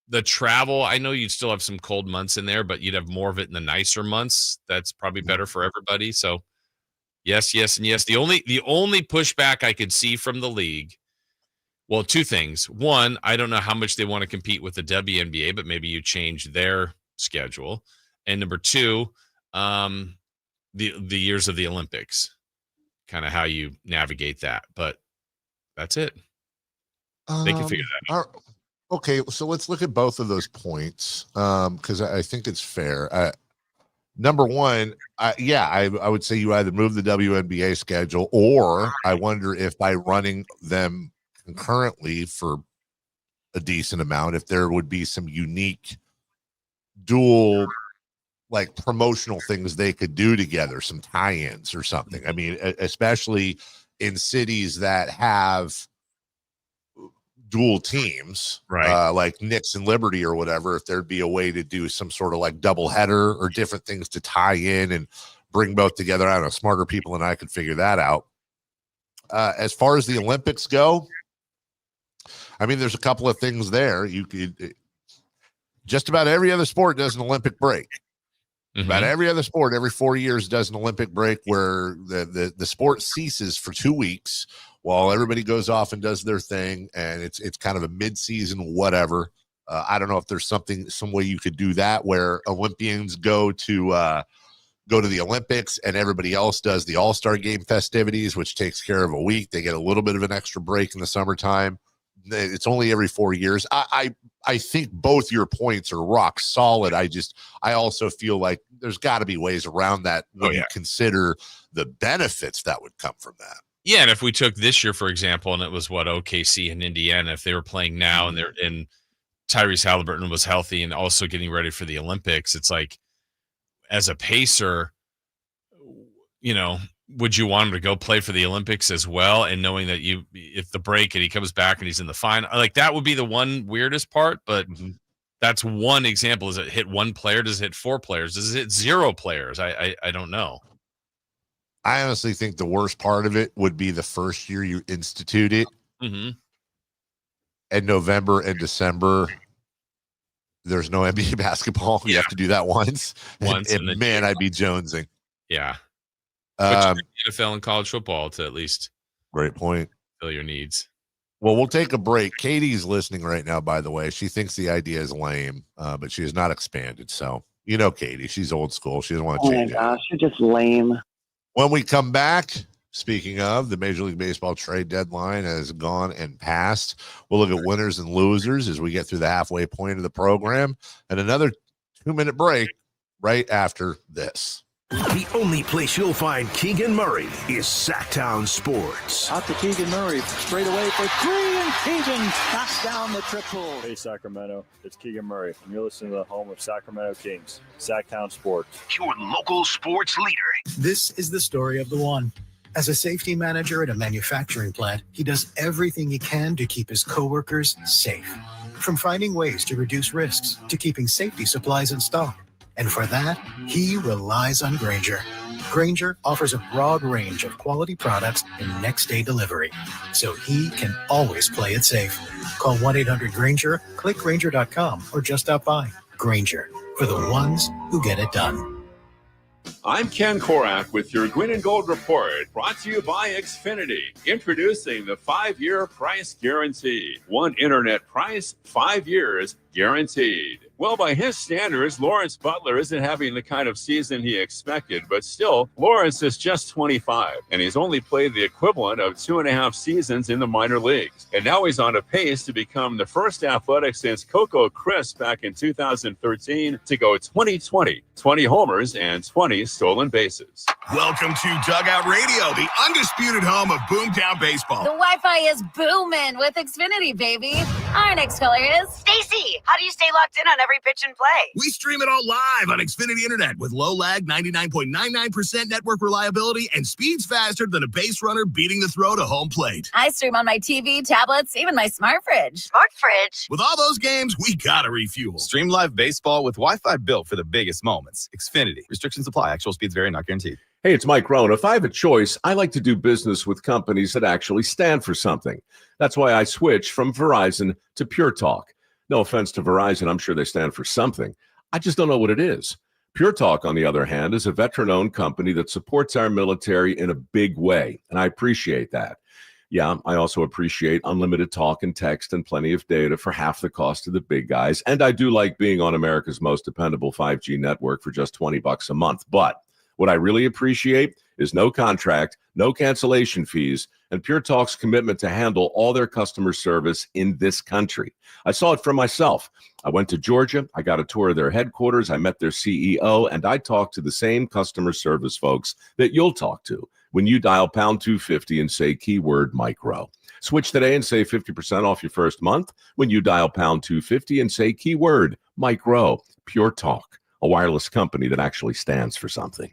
Speaker 1: the travel. I know you'd still have some cold months in there, but you'd have more of it in the nicer months. That's probably better for everybody. So yes, and yes. The only pushback I could see from the league, well, two things. One, I don't know how much they want to compete with the WNBA, but maybe you change their schedule. And number two, the years of the Olympics, kind of how you navigate that. But that's it. They can figure that out.
Speaker 2: Okay, so let's look at both of those points because I think it's fair. Number one, I would say you either move the WNBA schedule, or I wonder if by running them concurrently for a decent amount, if there would be some unique dual like promotional things they could do together, some tie-ins or something. I mean, especially in cities that have dual teams,
Speaker 1: right?
Speaker 2: Like Knicks and Liberty or whatever, if there'd be a way to do some sort of like double header or different things to tie in and bring both together. I don't know, smarter people than I could figure that out. As far as the Olympics go, I mean, there's a couple of things there. You could, just about every other sport does an Olympic break. Mm-hmm. About every other sport, every 4 years does an Olympic break where the sport ceases for 2 weeks while everybody goes off and does their thing, and it's kind of a mid-season whatever. I don't know if there's some way you could do that where Olympians go to the Olympics and everybody else does the All-Star game festivities, which takes care of a week. They get a little bit of an extra break in the summertime. It's only every 4 years. I think both your points are rock solid. I also feel like there's got to be ways around that when you consider the benefits that would come from that.
Speaker 1: Yeah, and if we took this year, for example, and it was OKC and Indiana, if they were playing now and Tyrese Halliburton was healthy and also getting ready for the Olympics, it's like, as a pacer, would you want him to go play for the Olympics as well? And knowing that if the break and he comes back and he's in the final, like that would be the one weirdest part, but that's one example. Does it hit one player? Does it hit 4 players? Does it hit 0 players? I don't know.
Speaker 2: I honestly think the worst part of it would be the first year you institute it.
Speaker 1: Mm-hmm.
Speaker 2: And November and December, there's no NBA basketball. You have to do that once.
Speaker 1: Once,
Speaker 2: and
Speaker 1: then
Speaker 2: man, I'd be jonesing.
Speaker 1: Yeah. But NFL and college football to at least
Speaker 2: great point.
Speaker 1: Fill your needs.
Speaker 2: Well, we'll take a break. Katie's listening right now, by the way. She thinks the idea is lame, but she has not expanded. So, you know, Katie, she's old school. She doesn't want to change it.
Speaker 12: Oh, my gosh, you're just lame.
Speaker 2: When we come back, speaking of, the Major League Baseball trade deadline has gone and passed. We'll look at winners and losers as we get through the halfway point of the program, and another 2-minute break right after this.
Speaker 6: The only place you'll find Keegan Murray is Sacktown Sports.
Speaker 10: Out to Keegan Murray, straight away for three, and Keegan knocks down the triple.
Speaker 13: Hey, Sacramento, it's Keegan Murray, and you're listening to the home of Sacramento Kings, Sacktown Sports.
Speaker 6: Your local sports leader.
Speaker 14: This is the story of the one. As a safety manager at a manufacturing plant, he does everything he can to keep his coworkers safe. From finding ways to reduce risks to keeping safety supplies in stock. And for that, he relies on Grainger. Grainger offers a broad range of quality products and next-day delivery, so he can always play it safe. Call 1-800-GRAINGER, click Grainger.com, or just stop by. Grainger, for the ones who get it done.
Speaker 15: I'm Ken Korak with your Green and Gold Report, brought to you by Xfinity. Introducing the 5-year price guarantee. One internet price, 5 years guaranteed. Well, by his standards, Lawrence Butler isn't having the kind of season he expected, but still, Lawrence is just 25, and he's only played the equivalent of 2.5 seasons in the minor leagues. And now he's on a pace to become the first athletic since Coco Crisp back in 2013 to go 20-20, 20 homers and 20 stolen bases.
Speaker 17: Welcome to Dugout Radio, the undisputed home of Boomtown Baseball.
Speaker 16: The Wi-Fi is booming with Xfinity, baby. Our next caller is
Speaker 29: Stacy. How do you stay locked in on every pitch and play?
Speaker 17: We stream it all live on Xfinity Internet with low lag, 99.99% network reliability, and speeds faster than a base runner beating the throw to home plate.
Speaker 16: I stream on my TV, tablets, even my smart fridge.
Speaker 29: Smart fridge.
Speaker 17: With all those games, we gotta refuel.
Speaker 18: Stream live baseball with Wi-Fi built for the biggest moments. Xfinity. Restrictions apply. Actual speeds vary, not guaranteed.
Speaker 19: Hey, it's Mike Rohn. If I have a choice, I like to do business with companies that actually stand for something. That's why I switched from Verizon to Pure Talk. No offense to Verizon, I'm sure they stand for something. I just don't know what it is. Pure Talk, on the other hand, is a veteran-owned company that supports our military in a big way, and I appreciate that. Yeah, I also appreciate unlimited talk and text and plenty of data for half the cost of the big guys, and I do like being on America's most dependable 5G network for just $20 a month. But what I really appreciate is no contract, no cancellation fees, and Pure Talk's commitment to handle all their customer service in this country. I saw it for myself. I went to Georgia. I got a tour of their headquarters. I met their CEO, and I talked to the same customer service folks that you'll talk to when you dial pound 250 and say keyword micro. Switch today and save 50% off your first month when you dial pound 250 and say keyword micro. Pure Talk, a wireless company that actually stands for something.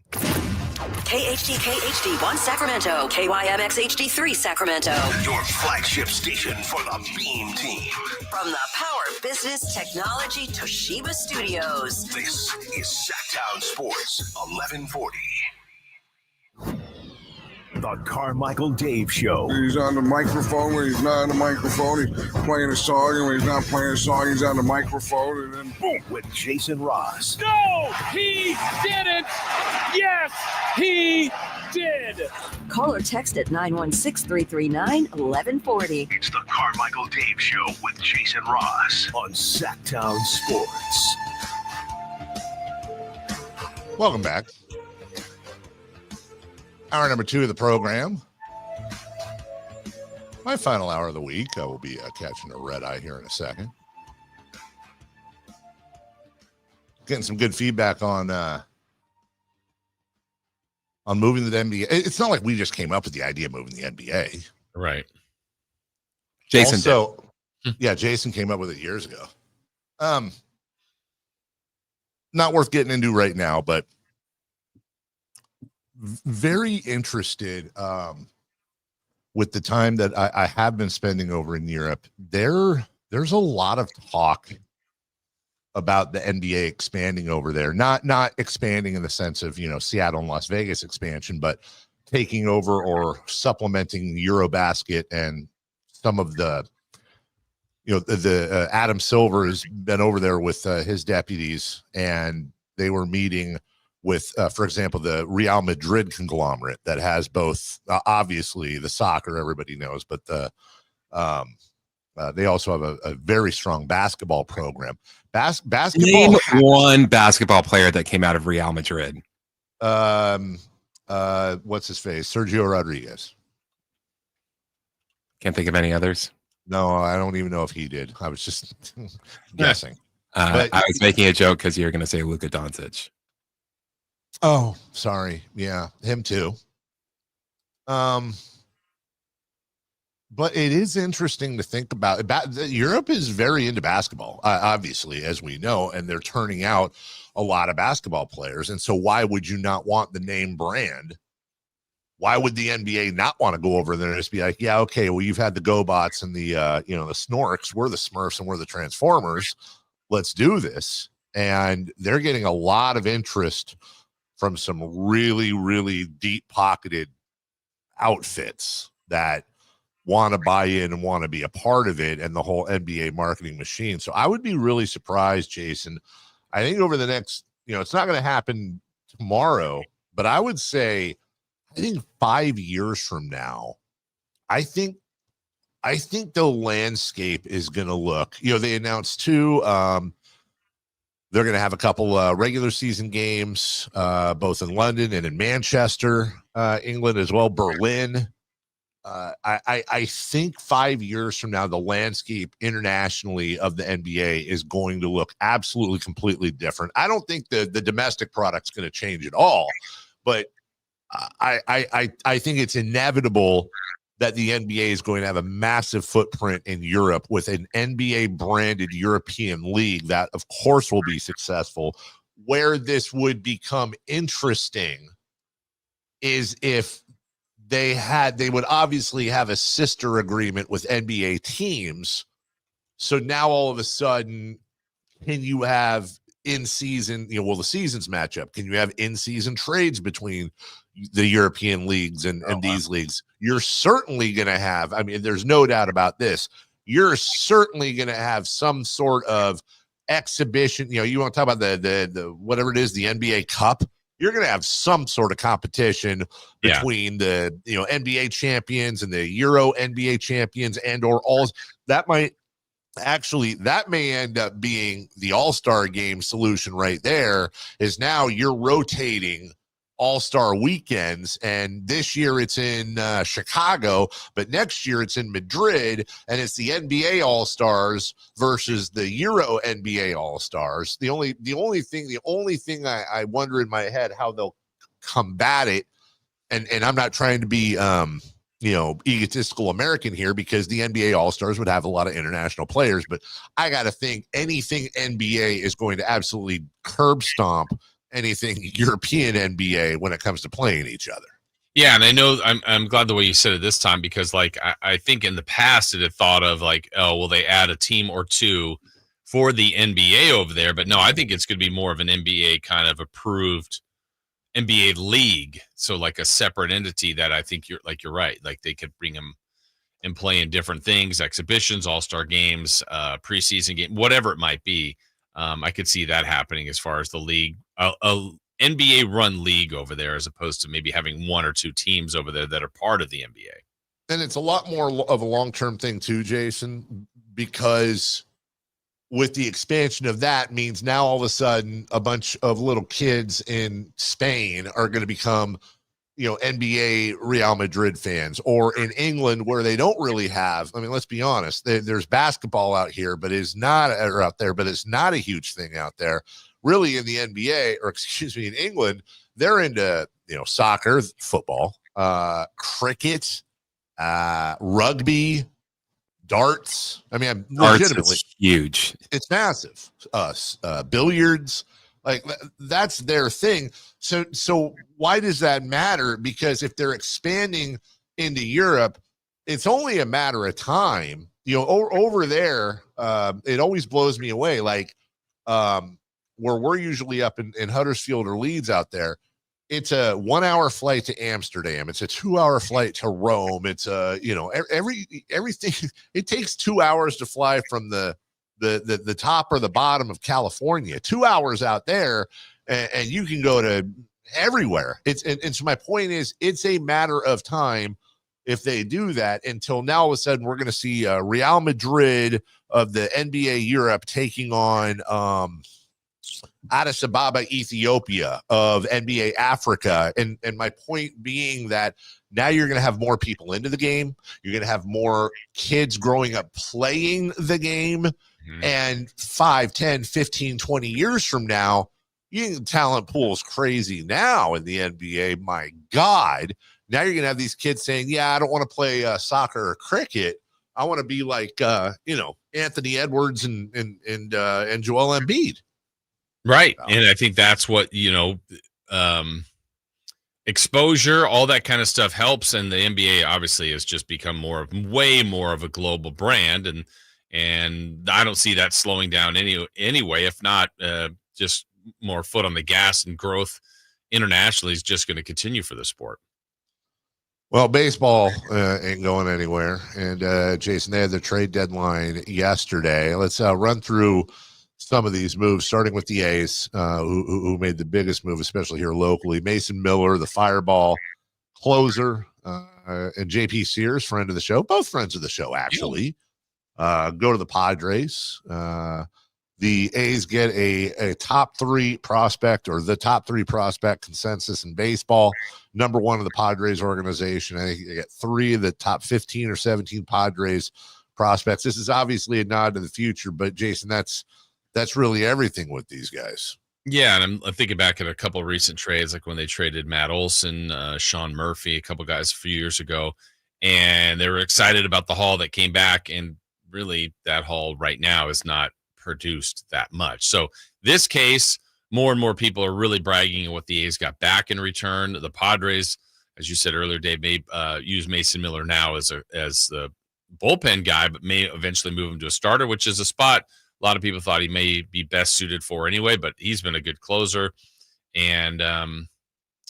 Speaker 29: KHD1 Sacramento, KYMX HD3 Sacramento.
Speaker 6: Your flagship station for the Beam Team.
Speaker 29: From the Power Business Technology Toshiba Studios.
Speaker 6: This is Sacktown Sports 1140. The Carmichael Dave Show.
Speaker 20: He's on the microphone when he's not on the microphone. He's playing a song, and when he's not playing a song, he's on the microphone, and then boom.
Speaker 6: With Jason Ross.
Speaker 21: No, he didn't. Yes, he did.
Speaker 29: Call or text at 916-339-1140.
Speaker 6: It's the Carmichael Dave Show with Jason Ross on Sacktown Sports.
Speaker 2: Welcome back. Hour number 2 of the program. My final hour of the week. I will be catching a red eye here in a second. Getting some good feedback on moving the NBA. It's not like we just came up with the idea of moving the NBA.
Speaker 1: Right.
Speaker 3: Jason
Speaker 2: also, yeah, Jason came up with it years ago. Not worth getting into right now, but very interested with the time that I have been spending over in Europe. There's a lot of talk about the NBA expanding over there, not expanding in the sense of, Seattle and Las Vegas expansion, but taking over or supplementing Eurobasket and some of the the Adam Silver has been over there with his deputies, and they were meeting with, for example, the Real Madrid conglomerate that has both, obviously, the soccer everybody knows, but they also have a very strong basketball program. Basketball.
Speaker 3: Name one basketball player that came out of Real Madrid.
Speaker 2: What's his face? Sergio Rodriguez.
Speaker 3: Can't think of any others.
Speaker 2: No, I don't even know if he did. I was just guessing.
Speaker 3: I was making a joke because you're going to say Luka Doncic.
Speaker 2: Oh, sorry. Yeah, him too. But it is interesting to think about. Europe is very into basketball, obviously, as we know, and they're turning out a lot of basketball players. And so why would you not want the name brand? Why would the NBA not want to go over there and just be like, yeah, okay, well, you've had the GoBots and the the Snorks, we're the Smurfs and we're the Transformers. Let's do this. And they're getting a lot of interest from some really, really deep-pocketed outfits that want to buy in and want to be a part of it and the whole NBA marketing machine. So I would be really surprised, Jason. I think over the next, it's not going to happen tomorrow, but I would say, I think 5 years from now, I think the landscape is going to look, they announced two, they're going to have a couple regular season games, both in London and in Manchester, England as well, Berlin. I think 5 years from now, the landscape internationally of the NBA is going to look absolutely completely different. I don't think the domestic product's going to change at all, but I think it's inevitable that the NBA is going to have a massive footprint in Europe with an NBA branded European league that, of course, will be successful. Where this would become interesting is if they would obviously have a sister agreement with NBA teams. So now all of a sudden, can you have in season, the seasons match up? Can you have in season trades between the European leagues and these leagues? You're certainly going to have, there's no doubt about this. You're certainly going to have some sort of exhibition. You want to talk about the whatever it is, the NBA Cup. You're going to have some sort of competition between the NBA champions and the Euro NBA champions, and or all that may end up being the All-Star game solution right there. Is now you're rotating All-Star weekends, and this year it's in Chicago, but next year it's in Madrid, and it's the NBA All-Stars versus the Euro NBA All-Stars. The only thing I wonder in my head how they'll combat it, and I'm not trying to be egotistical American here, because the NBA All-Stars would have a lot of international players, but I got to think anything NBA is going to absolutely curb stomp anything European NBA when it comes to playing each other.
Speaker 1: Yeah, and I know I'm glad the way you said it this time, because I think in the past it had thought of they add a team or two for the NBA over there, but no, I think it's going to be more of an NBA kind of approved NBA league, so like a separate entity that I think you're right, like they could bring them and play in different things, exhibitions, all-star games, preseason game, whatever it might be. I could see that happening as far as the league, a NBA run league over there, as opposed to maybe having one or two teams over there that are part of the NBA.
Speaker 2: And it's a lot more of a long-term thing too, Jason, because with the expansion of that means now all of a sudden a bunch of little kids in Spain are going to become, NBA Real Madrid fans, or in England where they don't really have, let's be honest, there's basketball out here, but it's not a huge thing out there. Really in the NBA, or excuse me, in England, they're into, soccer, football, cricket, rugby, darts. Legitimately
Speaker 3: huge.
Speaker 2: It's massive. Billiards, that's their thing. So why does that matter? Because if they're expanding into Europe, it's only a matter of time. Over there, it always blows me away. Where we're usually up in Huddersfield or Leeds out there, it's a 1 hour flight to Amsterdam. It's a 2 hour flight to Rome. It's everything. It takes 2 hours to fly from the top or the bottom of California, 2 hours out there, and you can go to everywhere. And so my point is, it's a matter of time if they do that, until now all of a sudden we're going to see Real Madrid of the NBA Europe taking on Addis Ababa, Ethiopia of NBA Africa. And my point being that now you're going to have more people into the game. You're going to have more kids growing up playing the game. And 5, 10, 15, 20 years from now, the talent pool is crazy now in the NBA. My God. Now you're going to have these kids saying, yeah, I don't want to play soccer or cricket. I want to be like, Anthony Edwards and Joel Embiid.
Speaker 1: Right. And I think that's what, exposure, all that kind of stuff helps. And the NBA obviously has just become way more of a global brand. And I don't see that slowing down anyway, if not just more foot on the gas, and growth internationally is just going to continue for the sport.
Speaker 2: Well, baseball ain't going anywhere. And Jason, they had the trade deadline yesterday. Let's run through some of these moves, starting with the A's, who made the biggest move, especially here locally. Mason Miller, the Fireball closer, and JP Sears, friend of the show, both friends of the show, actually, go to the Padres. The A's get a top 3 prospect, or the top 3 prospect consensus in baseball. Number 1 of the Padres organization. I think you get 3 of the top 15 or 17 Padres prospects. This is obviously a nod to the future, but Jason, that's really everything with these guys.
Speaker 1: Yeah, and I'm thinking back at a couple of recent trades, like when they traded Matt Olson, Sean Murphy, a couple guys a few years ago, and they were excited about the haul that came back, and really that haul right now is not produced that much. So this case, more and more people are really bragging on what the A's got back in return. The Padres, as you said earlier, Dave, may use Mason Miller now as the bullpen guy, but may eventually move him to a starter, which is a spot a lot of people thought he may be best suited for anyway, but he's been a good closer. And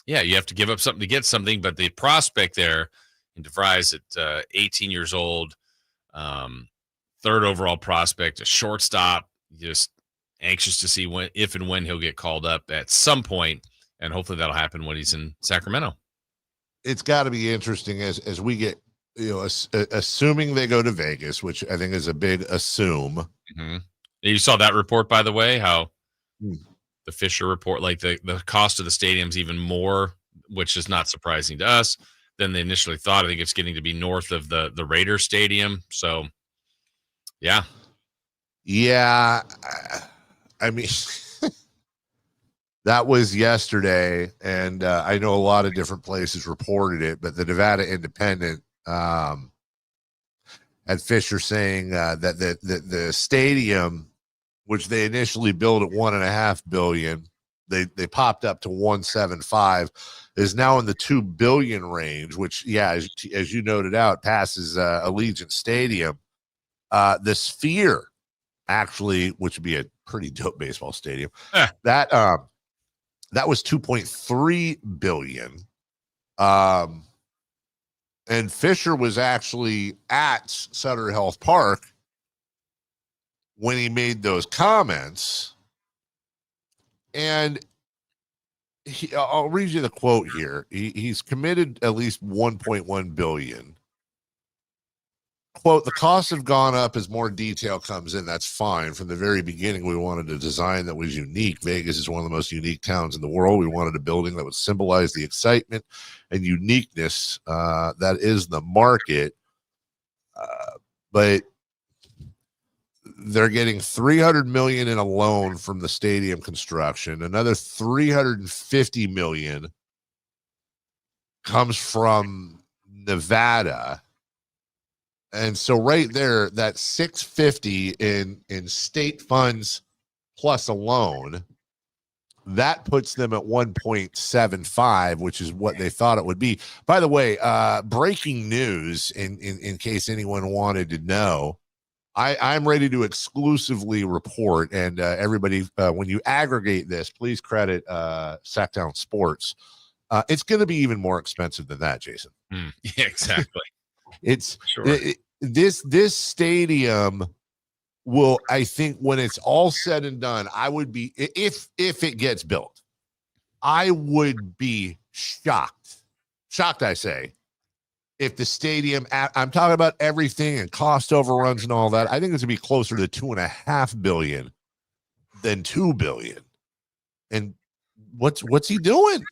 Speaker 1: you have to give up something to get something, but the prospect there in DeVries at 18 years old, 3rd overall prospect, a shortstop, just anxious to see if and when he'll get called up at some point, and hopefully that'll happen when he's in Sacramento.
Speaker 2: It's got to be interesting as we get, assuming they go to Vegas, which I think is a big assume.
Speaker 1: Mm-hmm. You saw that report, by the way, how the Fisher report, like the cost of the stadium's even more, which is not surprising to us than they initially thought. I think it's getting to be north of the Raiders stadium. So, yeah.
Speaker 2: Yeah. I mean, that was yesterday, and I know a lot of different places reported it, but the Nevada Independent had Fisher saying that the stadium, which they initially built at $1.5 billion, they popped up to 1.75, is now in the $2 billion range, which, as you noted out, passes Allegiant Stadium. The Sphere, actually, which would be a pretty dope baseball stadium, that was $2.3 billion. And Fisher was actually at Sutter Health Park when he made those comments. And I'll read you the quote here. He's committed at least $1.1 billion. Quote, the costs have gone up as more detail comes in. That's fine. From the very beginning, we wanted a design that was unique. Vegas is one of the most unique towns in the world. We wanted a building that would symbolize the excitement and uniqueness that is the market. But they're getting $300 million in a loan from the stadium construction. Another $350 million comes from Nevada. And so right there, that $650 in state funds plus a loan, that puts them at 1.75, which is what they thought it would be. By the way, breaking news, in case anyone wanted to know, I'm ready to exclusively report, and everybody, when you aggregate this, please credit Sacktown Sports. It's going to be even more expensive than that, Jason.
Speaker 1: Yeah, exactly.
Speaker 2: It's
Speaker 1: Sure.
Speaker 2: This stadium will, I think, when it's all said and done, I would be, if it gets built, I would be shocked, I say, if the stadium, I'm talking about everything and cost overruns and all that, I think it's going to be closer to $2.5 billion than $2 billion. And what's he doing?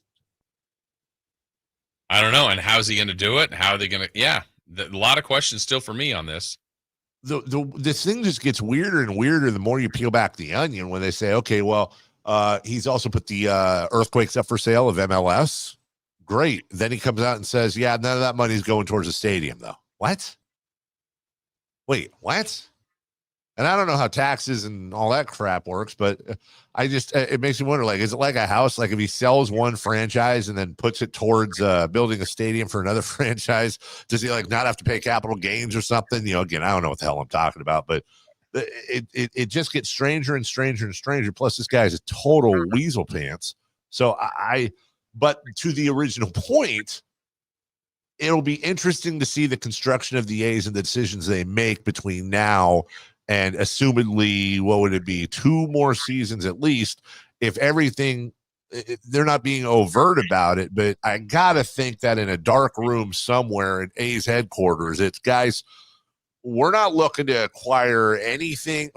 Speaker 1: I don't know. And how's he going to do it? How are they going to? Yeah, a lot of questions still for me on this.
Speaker 2: This thing just gets weirder and weirder the more you peel back the onion when they say, okay, well, he's also put the earthquakes up for sale of MLS. Great. Then he comes out and says, yeah, none of that money is going towards the stadium, though. What? Wait, what? And I don't know how taxes and all that crap works, but I just, it makes me wonder, like, is it like a house? Like if he sells one franchise and then puts it towards building a stadium for another franchise, does he like not have to pay capital gains or something? You know, again, I don't know what the hell I'm talking about, but it just gets stranger and stranger and stranger. Plus this guy's a total weasel pants. So but to the original point, it'll be interesting to see the construction of the A's and the decisions they make between now and assumedly, what would it be? 2 more seasons at least. If everything, they're not being overt about it, but I got to think that in a dark room somewhere in A's headquarters, it's guys, we're not looking to acquire anything.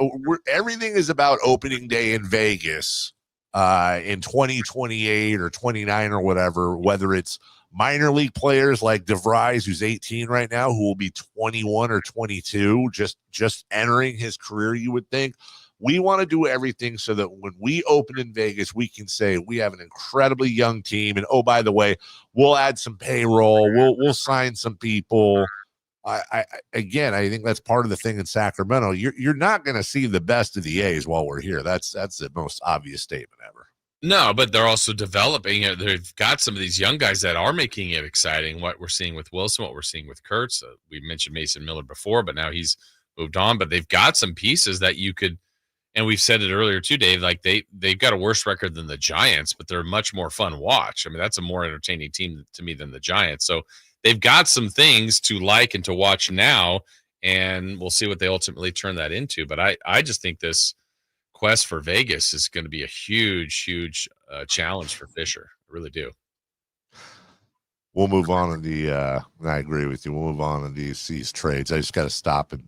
Speaker 2: Everything is about opening day in Vegas in 2028 or 29 or whatever, whether it's minor league players like DeVries, who's 18 right now, who will be 21 or 22, just entering his career, you would think. We want to do everything so that when we open in Vegas, we can say we have an incredibly young team. And, oh, by the way, we'll add some payroll. We'll sign some people. Again, I think that's part of the thing in Sacramento. You're not going to see the best of the A's while we're here. That's the most obvious statement ever.
Speaker 1: No, but they're also developing it. They've got some of these young guys that are making it exciting. What we're seeing with Wilson, what we're seeing with Kurtz. We mentioned Mason Miller before, but now he's moved on. But they've got some pieces that you could, and we've said it earlier too, Dave, like they've got a worse record than the Giants, but they're much more fun watch. I mean, that's a more entertaining team to me than the Giants. So they've got some things to like and to watch now, and we'll see what they ultimately turn that into. But I just think this quest for Vegas is going to be a huge challenge for Fisher. I really do.
Speaker 2: We'll move on in the I agree with you. We'll move on in these trades. I just got to stop, and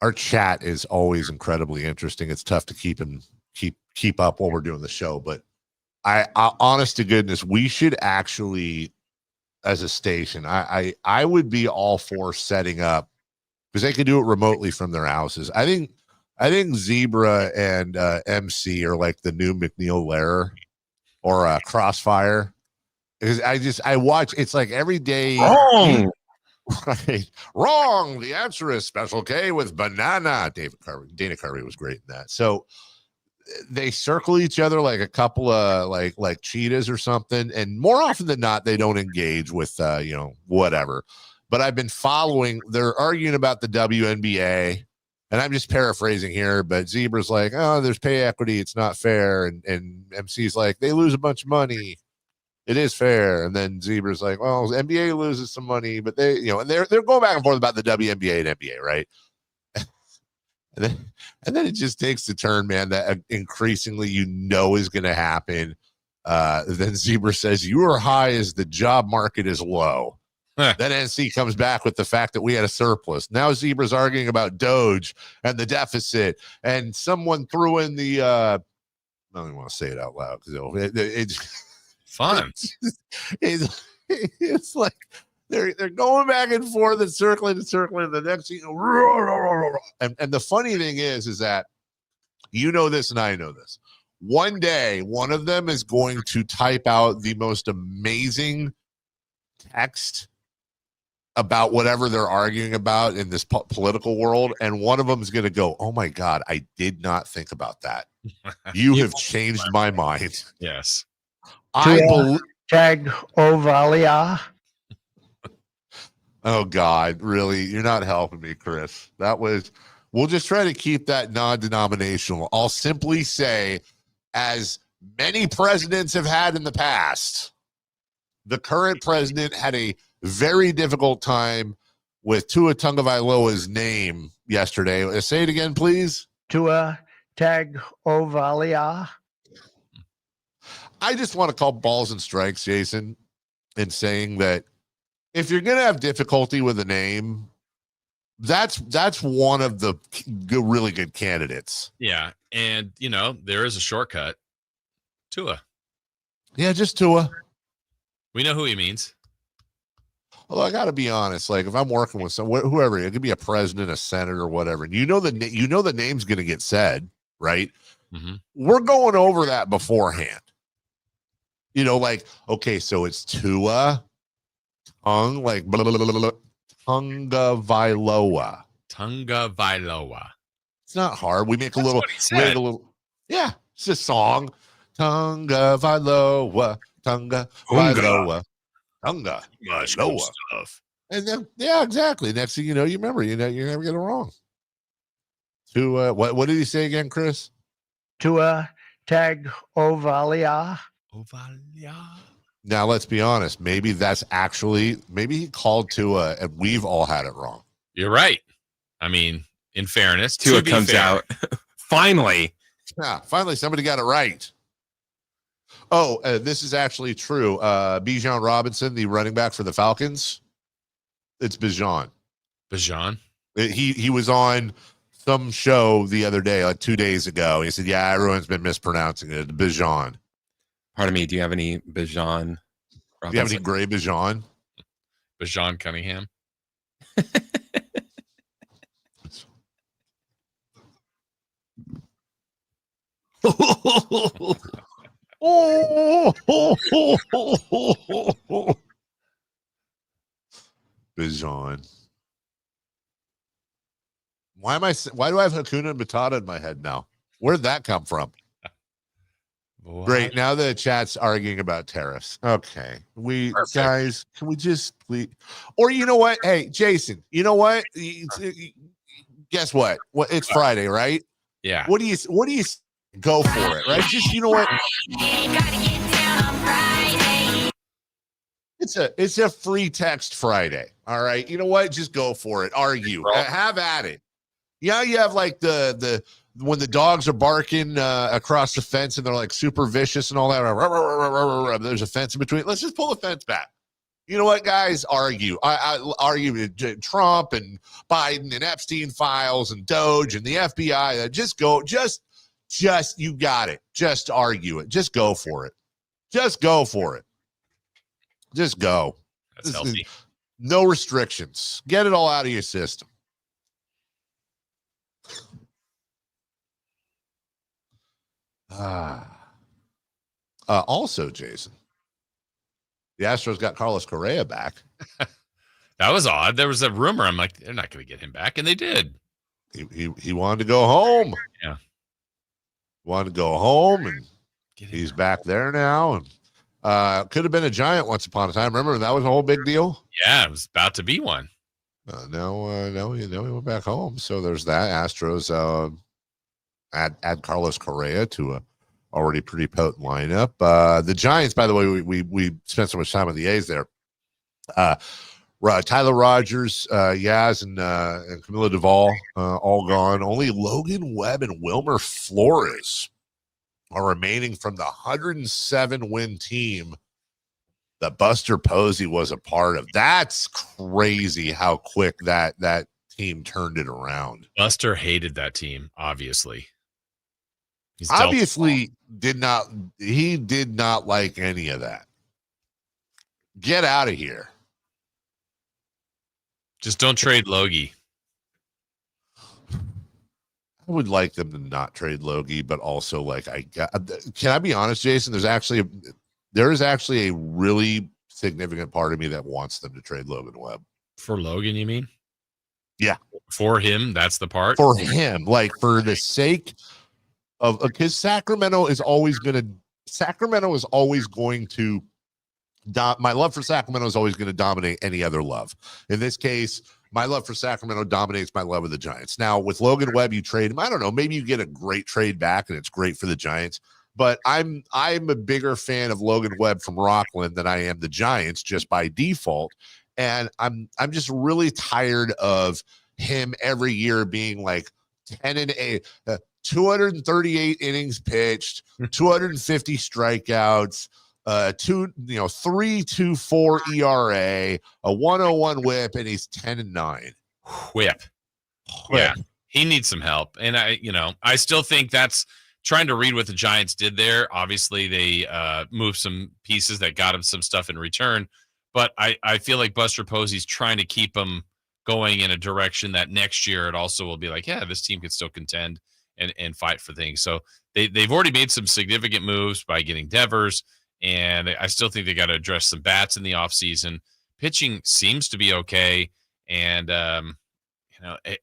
Speaker 2: our chat is always incredibly interesting. It's tough to keep up while we're doing the show, but I honest to goodness, we should actually, as a station, I would be all for setting up, because they can do it remotely from their houses. I think Zebra and MC are like the new McNeil Lehrer or Crossfire. Because I watch, it's like every day.
Speaker 3: Wrong.
Speaker 2: Right. Wrong. The answer is Special K with banana. Dana Carvey was great in that. So they circle each other like a couple of like cheetahs or something. And more often than not, they don't engage with, whatever. But I've been following, they're arguing about the WNBA. And I'm just paraphrasing here, but Zebra's like, oh, there's pay equity. It's not fair. And MC's like, they lose a bunch of money. It is fair. And then Zebra's like, well, NBA loses some money, but they, and they're going back and forth about the WNBA and NBA, right? and then it just takes the turn, man, that increasingly is going to happen. Then Zebra says, you are high as the job market is low. Then NC comes back with the fact that we had a surplus. Now Zebra's arguing about Doge and the deficit, and someone threw in the I don't even want to say it out loud because it's
Speaker 1: fun.
Speaker 2: It's like they're going back and forth and circling the next, and the funny thing is that this and I know this. One day, one of them is going to type out the most amazing text about whatever they're arguing about in this political world, and one of them is going to go, oh my God, I did not think about that. You have changed my mind.
Speaker 1: Yes.
Speaker 4: Tag Ovalia.
Speaker 2: Oh God, really? You're not helping me, Chris. We'll just try to keep that non-denominational. I'll simply say, as many presidents have had in the past, The current president had a very difficult time with Tua Tagovailoa's name yesterday. Say it again, please.
Speaker 4: Tua Tagovailoa.
Speaker 2: I just want to call balls and strikes, Jason, in saying that if you're going to have difficulty with a name, that's one of the really good candidates.
Speaker 1: Yeah, and there is a shortcut. Tua.
Speaker 2: Yeah, just Tua.
Speaker 1: We know who he means.
Speaker 2: Although I got to be honest, like if I'm working with whoever, it could be a president, a senator, whatever. And the name's going to get said, right?
Speaker 1: Mm-hmm.
Speaker 2: We're going over that beforehand. Like, okay, so it's Tua, Tagovailoa.
Speaker 1: Tagovailoa.
Speaker 2: It's not hard. We make a little. Yeah, it's a song. Tagovailoa. Tagovailoa.
Speaker 1: Stuff.
Speaker 2: And then, yeah, exactly. Next thing you know, you remember, you never get it wrong. Tua, what did he say again, Chris?
Speaker 4: Tua Tagovailoa.
Speaker 2: Now, let's be honest. Maybe he called Tua and we've all had it wrong.
Speaker 1: You're right. I mean, in fairness,
Speaker 3: Tua comes out. Finally.
Speaker 2: Yeah, finally somebody got it right. Oh, this is actually true. Bijan Robinson, the running back for the Falcons. It's Bijan.
Speaker 1: Bijan?
Speaker 2: He was on some show the other day, like 2 days ago. He said, yeah, everyone's been mispronouncing it. Bijan.
Speaker 3: Pardon me, do you have any Bijan?
Speaker 2: Do you have any gray Bijan?
Speaker 1: Bijan Cunningham?
Speaker 2: Bijan. Why do I have Hakuna Matata in my head now? Where'd that come from? What? Great. Now the chat's arguing about tariffs. Okay. Guys, can we just please? Or you know what? Hey, Jason, you know what? Guess what? It's Friday, right?
Speaker 1: Yeah.
Speaker 2: What do you go for it, right? Just, you know what? It's a free text Friday. All right. You know what? Just go for it. Argue. Have at it. Yeah, you have like the when the dogs are barking across the fence and they're like super vicious and all that. There's a fence in between. Let's just pull the fence back. You know what, guys? Argue. I argue with Trump and Biden and Epstein files and Doge and the FBI. Just go. Just you got it. Just argue it. Just go for it. Just go for it. Just go.
Speaker 1: That's healthy.
Speaker 2: No restrictions. Get it all out of your system. Also, Jason, the Astros got Carlos Correa back.
Speaker 1: That was odd. There was a rumor. I'm like, they're not going to get him back, and they did.
Speaker 2: He wanted to go home.
Speaker 1: Yeah,
Speaker 2: wanted to go home, and he's back there now. And could have been a Giant once upon a time. Remember that was a whole big deal.
Speaker 1: Yeah, it was about to be one.
Speaker 2: Now he went back home. So there's that. Astros add Carlos Correa to a already pretty potent lineup. The Giants, by the way, we spent so much time with the A's there. Tyler Rogers, Yaz, and Camilo Doval all gone. Only Logan Webb and Wilmer Flores are remaining from the 107-win team that Buster Posey was a part of. That's crazy how quick that team turned it around.
Speaker 1: Buster hated that team, obviously.
Speaker 2: He did not like any of that. Get out of here.
Speaker 1: Just don't trade Logie.
Speaker 2: I would like them to not trade Logie, but also can I be honest, Jason? There is actually a really significant part of me that wants them to trade Logan Webb.
Speaker 1: For Logan, you mean?
Speaker 2: Yeah.
Speaker 1: For him, that's the part?
Speaker 2: For him, like for the sake of, because Sacramento is always going to my love for Sacramento is always going to dominate any other love. In this case, my love for Sacramento dominates my love of the Giants. Now, with Logan Webb, you trade him. I don't know. Maybe you get a great trade back and it's great for the Giants. but I'm a bigger fan of Logan Webb from Rockland than I am the Giants just by default. And I'm just really tired of him every year being like 10-8, 238 innings pitched, 250 strikeouts, 3.24 ERA, a 101 WHIP, and he's 10-9.
Speaker 1: Whip. Yeah, he needs some help, and I still think that's trying to read what the Giants did there. Obviously, they moved some pieces that got him some stuff in return, but I feel like Buster Posey's trying to keep him going in a direction that next year it also will be like, yeah, this team could still contend and fight for things. So they've already made some significant moves by getting Devers, and I still think they got to address some bats in the offseason. Pitching seems to be okay, and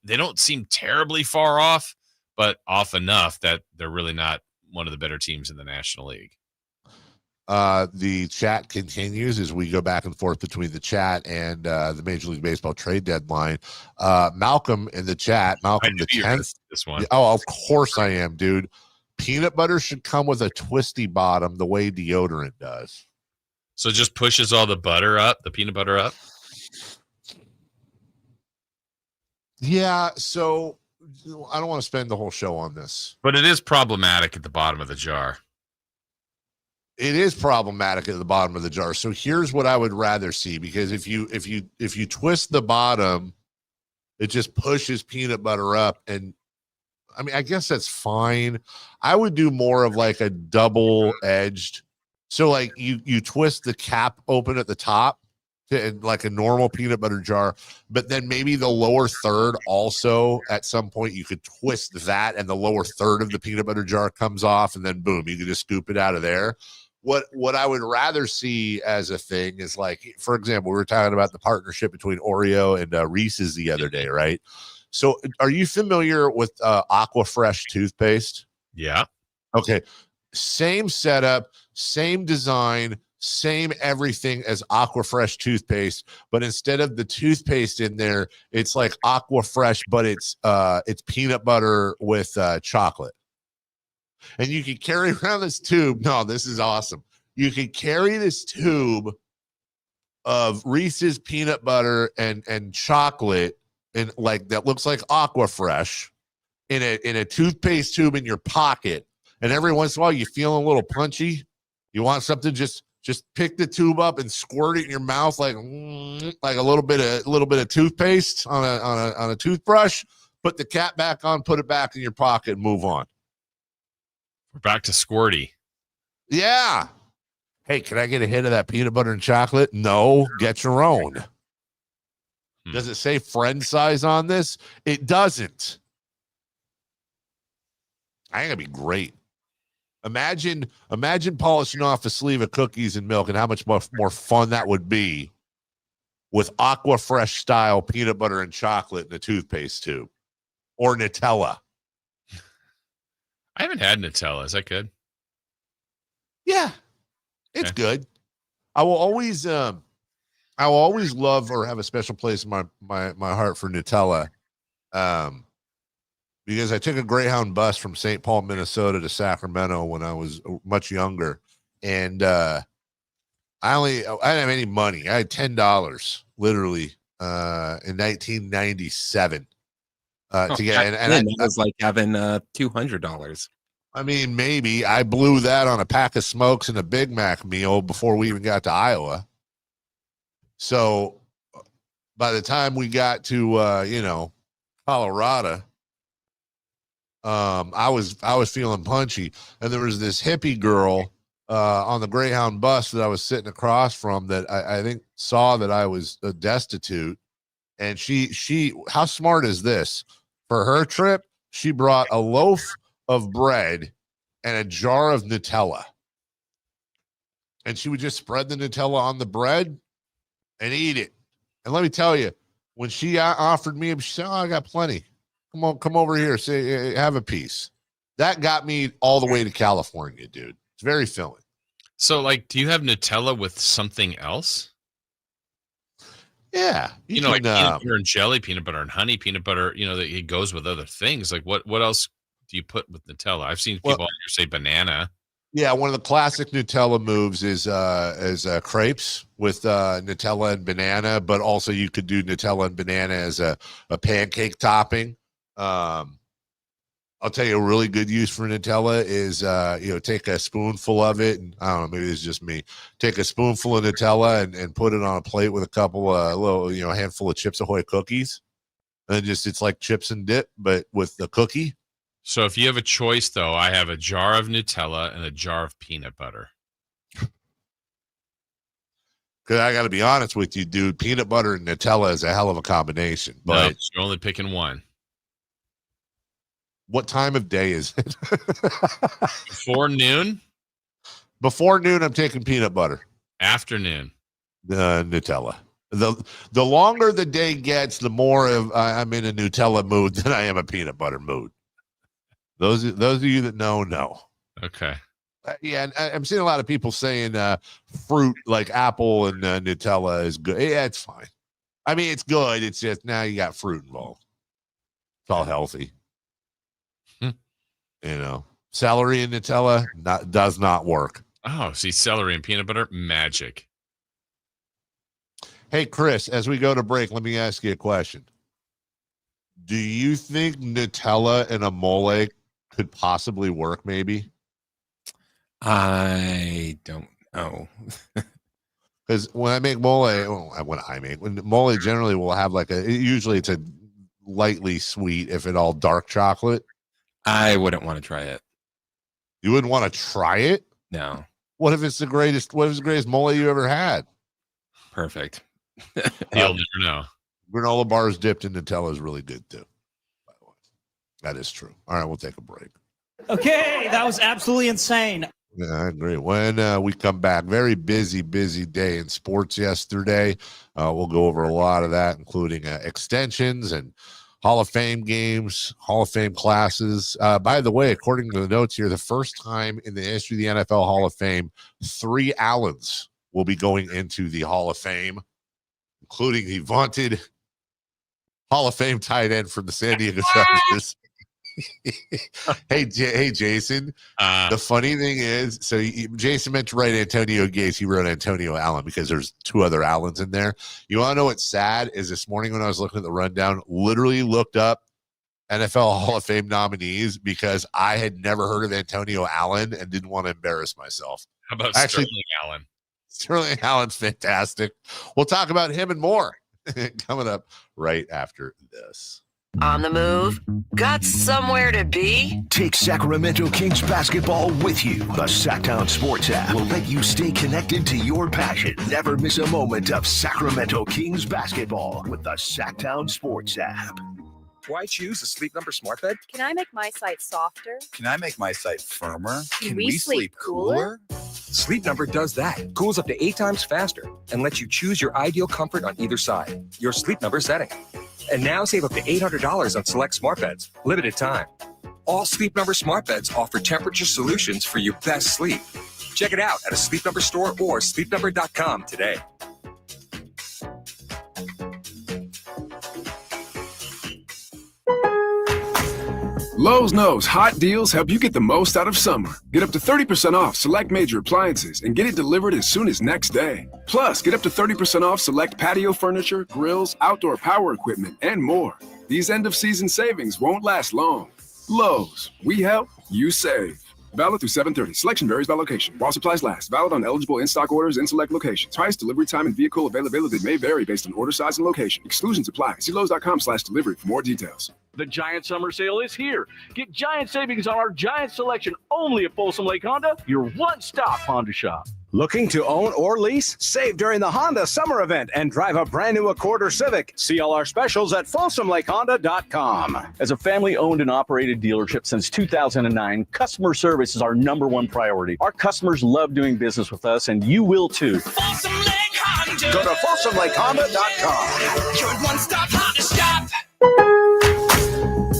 Speaker 1: they don't seem terribly far off, but off enough that they're really not one of the better teams in the National League.
Speaker 2: The chat continues as we go back and forth between the chat and the Major League Baseball trade deadline. Malcolm in the chat, Malcolm the 10th.
Speaker 1: This one.
Speaker 2: Oh, of course I am, dude. Peanut butter should come with a twisty bottom the way deodorant does.
Speaker 1: So it just pushes all the butter up, the peanut butter up?
Speaker 2: Yeah, so I don't want to spend the whole show on this.
Speaker 1: But it is problematic at the bottom of the jar.
Speaker 2: It is problematic at the bottom of the jar. So here's what I would rather see, because if you twist the bottom, it just pushes peanut butter up. And I mean, I guess that's fine. I would do more of like a double-edged. So like you twist the cap open at the top to like a normal peanut butter jar, but then maybe the lower third also at some point you could twist that and the lower third of the peanut butter jar comes off, and then boom, you can just scoop it out of there. What I would rather see as a thing is, like, for example, we were talking about the partnership between Oreo and Reese's the other day, right? So are you familiar with Aquafresh toothpaste?
Speaker 1: Yeah.
Speaker 2: Okay. Same setup, same design, same everything as Aquafresh toothpaste, but instead of the toothpaste in there, it's like Aquafresh, but it's peanut butter with chocolate. And you can carry around this tube. No, this is awesome. You can carry this tube of Reese's peanut butter and chocolate, and like that looks like Aquafresh in a toothpaste tube in your pocket. And every once in a while, you feel a little punchy. You want something, just pick the tube up and squirt it in your mouth like a little bit of toothpaste on a toothbrush. Put the cap back on, put it back in your pocket, and move on.
Speaker 1: We're back to squirty.
Speaker 2: Yeah. Hey, can I get a hit of that peanut butter and chocolate? No, get your own. Does it say friend size on this? It doesn't. I think it'd be great. Imagine polishing off a sleeve of cookies and milk, and how much more fun that would be with Aquafresh style peanut butter and chocolate in a toothpaste tube, or Nutella.
Speaker 1: I haven't had Nutella. Is that good?
Speaker 2: Yeah, it's good. I will always love or have a special place in my heart for Nutella, because I took a Greyhound bus from St. Paul, Minnesota to Sacramento when I was much younger, and I didn't have any money. I had $10 literally in 1997. To get, and
Speaker 3: it was like having $200.
Speaker 2: I mean, maybe I blew that on a pack of smokes and a Big Mac meal before we even got to Iowa. So by the time we got to Colorado, I was feeling punchy, and there was this hippie girl on the Greyhound bus that I was sitting across from that I think saw that I was destitute. And she, how smart is this? For her trip, she brought a loaf of bread and a jar of Nutella. And she would just spread the Nutella on the bread and eat it. And let me tell you, when she offered me, she said, "Oh, I got plenty. Come over here. Say, have a piece." That got me all the way to California, dude. It's very filling.
Speaker 1: So, like, do you have Nutella with something else?
Speaker 2: Yeah,
Speaker 1: you know, like peanut butter and jelly, peanut butter and honey, peanut butter. You know, that it goes with other things. Like, what else do you put with Nutella? I've seen people out here say banana.
Speaker 2: Yeah, one of the classic Nutella moves is crepes with Nutella and banana, but also you could do Nutella and banana as a pancake topping. I'll tell you a really good use for Nutella is, take a spoonful of it. And I don't know, maybe it's just me. Take a spoonful of Nutella and put it on a plate with a couple a handful of Chips Ahoy cookies. And it's like chips and dip, but with the cookie.
Speaker 1: So if you have a choice, though, I have a jar of Nutella and a jar of peanut butter.
Speaker 2: Because I got to be honest with you, dude, peanut butter and Nutella is a hell of a combination. But
Speaker 1: no, you're only picking one.
Speaker 2: What time of day is it?
Speaker 1: Before noon?
Speaker 2: Before noon, I'm taking peanut butter.
Speaker 1: Afternoon.
Speaker 2: Nutella. The longer the day gets, the more I'm in a Nutella mood than I am a peanut butter mood. Those of you that know.
Speaker 1: Okay.
Speaker 2: Yeah, and I'm seeing a lot of people saying fruit like apple and Nutella is good. Yeah, it's fine. I mean, it's good. It's just now you got fruit involved. It's all healthy. Celery and Nutella does not work.
Speaker 1: Oh, see, celery and peanut butter, magic.
Speaker 2: Hey, Chris, as we go to break, let me ask you a question. Do you think Nutella and a mole could possibly work, maybe?
Speaker 3: I don't know.
Speaker 2: Because when I make mole, when mole generally will have usually it's a lightly sweet, if at all, dark chocolate.
Speaker 3: I wouldn't want to try it.
Speaker 2: You wouldn't want to try it?
Speaker 3: No.
Speaker 2: What if it's the greatest mole you ever had?
Speaker 3: Perfect.
Speaker 1: You'll never know.
Speaker 2: Granola bars dipped in Nutella is really good too, by the way. That is true. All right, we'll take a break.
Speaker 5: Okay, that was absolutely insane.
Speaker 2: Yeah, I agree. When we come back, very busy day in sports yesterday. We'll go over a lot of that, including extensions and Hall of Fame games, Hall of Fame classes. By the way, according to the notes here, the first time in the history of the NFL Hall of Fame, 3 Allens will be going into the Hall of Fame, including the vaunted Hall of Fame tight end from the San Diego Chargers. Hey, Jason. The funny thing is, Jason meant to write Antonio Gates. He wrote Antonio Allen because there's 2 other Allens in there. You want to know what's sad is this morning when I was looking at the rundown, literally looked up NFL Hall of Fame nominees because I had never heard of Antonio Allen and didn't want to embarrass myself.
Speaker 1: How about Sterling Allen?
Speaker 2: Sterling Allen's fantastic. We'll talk about him and more coming up right after this.
Speaker 29: On the move? Got somewhere to be?
Speaker 6: Take Sacramento Kings basketball with you. The Sacktown Sports app will let you stay connected to your passion. Never miss a moment of Sacramento Kings basketball with the Sacktown Sports app.
Speaker 7: Why choose a Sleep Number smart bed?
Speaker 9: Can I make my site softer?
Speaker 7: Can I make my site firmer?
Speaker 9: Can we sleep cooler?
Speaker 7: Sleep Number does that. Cools up to 8 times faster and lets you choose your ideal comfort on either side. Your Sleep Number setting. And now save up to $800 on select smart beds. Limited time. All Sleep Number smart beds offer temperature solutions for your best sleep. Check it out at a Sleep Number store or sleepnumber.com today.
Speaker 12: Lowe's knows hot deals help you get the most out of summer. Get up to 30% off select major appliances and get it delivered as soon as next day. Plus, get up to 30% off select patio furniture, grills, outdoor power equipment, and more. These end-of-season savings won't last long. Lowe's, we help, you save. Valid through 7/30. Selection varies by location. While supplies last. Valid on eligible in-stock orders in select locations. Price, delivery time, and vehicle availability may vary based on order size and location. Exclusions apply. See Lowe's.com/delivery for more details.
Speaker 21: The Giant Summer Sale is here. Get giant savings on our giant selection only at Folsom Lake Honda, your one-stop Honda shop.
Speaker 22: Looking to own or lease? Save during the Honda Summer Event and drive a brand new Accord or Civic. See all our specials at FolsomLakeHonda.com.
Speaker 25: As a family-owned and operated dealership since 2009, customer service is our #1 priority. Our customers love doing business with us, and you will too.
Speaker 22: Folsom Lake Honda. Go to FolsomLakeHonda.com.
Speaker 9: Your one-stop Honda shop.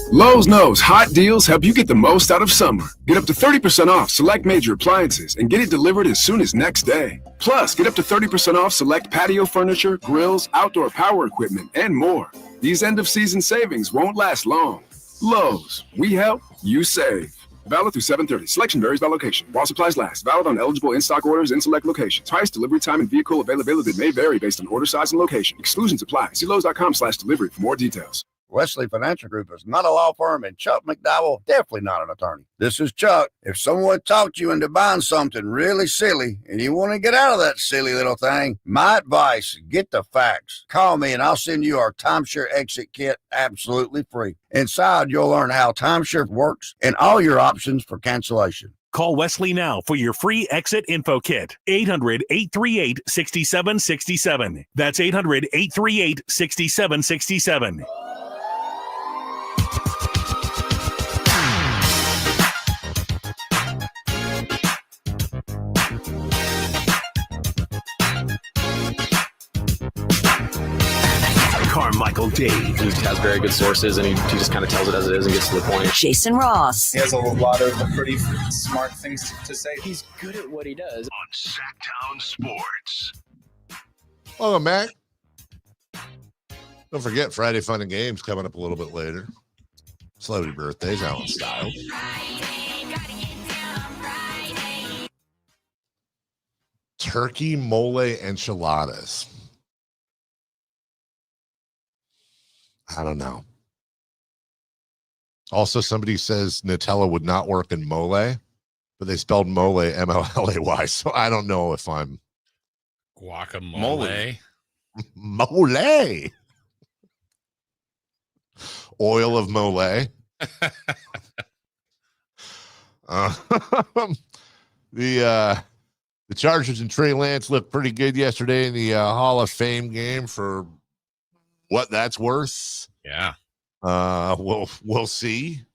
Speaker 12: Lowe's knows hot deals help you get the most out of summer. Get up to 30% off select major appliances and get it delivered as soon as next day. Plus, get up to 30% off select patio furniture, grills, outdoor power equipment, and more. These end-of-season savings won't last long. Lowe's, we help, you save. Valid through 7/30. Selection varies by location. While supplies last. Valid on eligible in-stock orders in select locations. Price, delivery time, and vehicle availability may vary based on order size and location. Exclusions apply. See Lowe's.com/delivery for more details.
Speaker 8: Wesley Financial Group is not a law firm, and Chuck McDowell definitely not an attorney. This is Chuck. If someone talked you into buying something really silly and you want to get out of that silly little thing, my advice, get the facts. Call me and I'll send you our timeshare exit kit absolutely free. Inside, you'll learn how timeshare works and all your options for cancellation.
Speaker 10: Call Wesley now for your free exit info kit. 800-838-6767. That's 800-838-6767.
Speaker 6: Carmichael Dave.
Speaker 11: He has very good sources, and he just kind of tells it as it is and gets to the point.
Speaker 29: Jason Ross.
Speaker 11: He has a lot of pretty smart things to say.
Speaker 13: He's good at what he does.
Speaker 6: On Sacktown Sports.
Speaker 2: Welcome back. Don't forget, Friday Fun and Games coming up a little bit later. Celebrity birthdays, Alan Style. Turkey mole enchiladas. I don't know. Also, somebody says Nutella would not work in mole, but they spelled mole M-O-L-A-Y. So I don't know if I'm
Speaker 1: guacamole.
Speaker 2: Mole. Oil of mole. The Chargers and Trey Lance looked pretty good yesterday in the Hall of Fame game for what that's worth.
Speaker 1: Yeah.
Speaker 2: We'll see.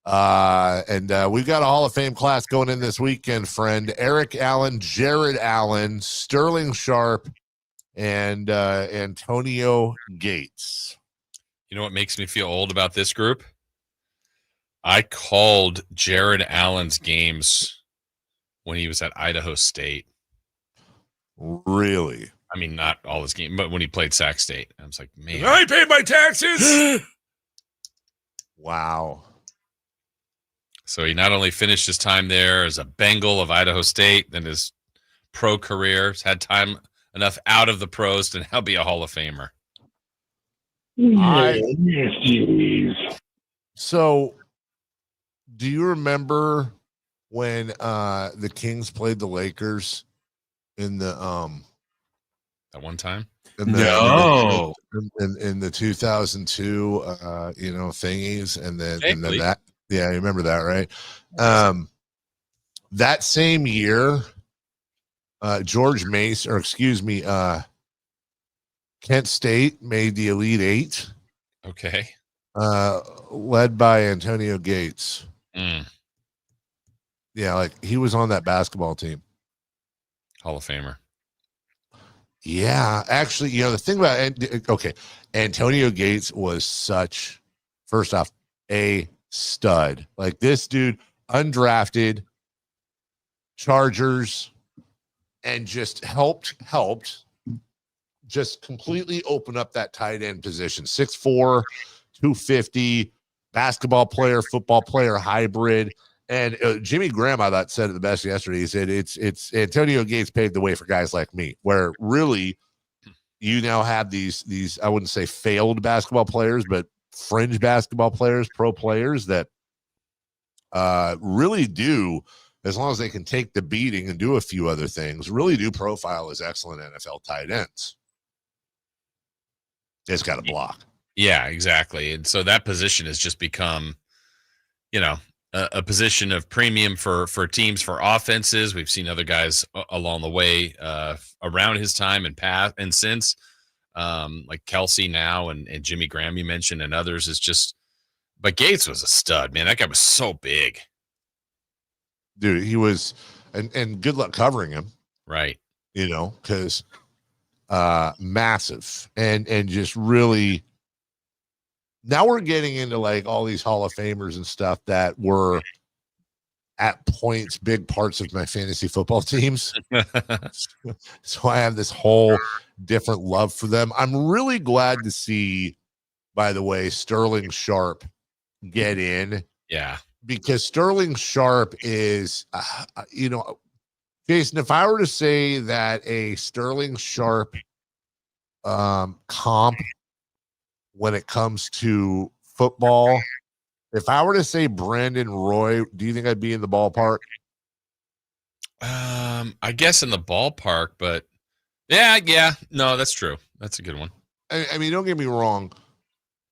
Speaker 2: And we've got a Hall of Fame class going in this weekend, friend. Eric Allen, Jared Allen, Sterling Sharp, and Antonio Gates.
Speaker 1: You know what makes me feel old about this group? I called Jared Allen's games when he was at Idaho State.
Speaker 2: Really?
Speaker 1: I mean, not all his games, but when he played Sac State. I was like, man.
Speaker 2: I paid my taxes. Wow.
Speaker 1: So he not only finished his time there as a Bengal of Idaho State, then his pro career, has had time enough out of the pros to now be a Hall of Famer.
Speaker 2: So, do you remember when the Kings played the Lakers in the
Speaker 1: at one time?
Speaker 2: In the 2002 thingies, and then that, yeah, you remember that, right? That same year, George Mace, or excuse me, Kent State made the Elite Eight.
Speaker 1: Okay.
Speaker 2: Led by Antonio Gates.
Speaker 1: Mm.
Speaker 2: Yeah, like he was on that basketball team.
Speaker 1: Hall of Famer.
Speaker 2: Yeah, actually, the thing about Antonio Gates was first off, a stud. Like this dude, undrafted, Chargers, and just helped just completely open up that tight end position. 6'4", 250, basketball player, football player, hybrid. And Jimmy Graham, I thought, said it the best yesterday. He said it's Antonio Gates paved the way for guys like me, where really you now have these I wouldn't say failed basketball players, but fringe basketball players, pro players that really do, as long as they can take the beating and do a few other things, really do profile as excellent NFL tight ends. It's got a block.
Speaker 1: Yeah, exactly. And so that position has just become, a position of premium for teams, for offenses. We've seen other guys along the way around his time and past and since, like Kelsey now and Jimmy Graham you mentioned, and others. Is just, but Gates was a stud, man. That guy was so big,
Speaker 2: dude. He was, and good luck covering him,
Speaker 1: right?
Speaker 2: Because massive and just really. Now we're getting into like all these Hall of Famers and stuff that were at points big parts of my fantasy football teams. So I have this whole different love for them. I'm really glad to see, by the way, Sterling Sharp get in.
Speaker 1: Yeah.
Speaker 2: because Sterling Sharp is, Jason, if I were to say that a Sterling Sharp comp when it comes to football, if I were to say Brandon Roy, do you think I'd be in the ballpark?
Speaker 1: I guess in the ballpark, but yeah. No, that's true. That's a good one.
Speaker 2: I mean, don't get me wrong.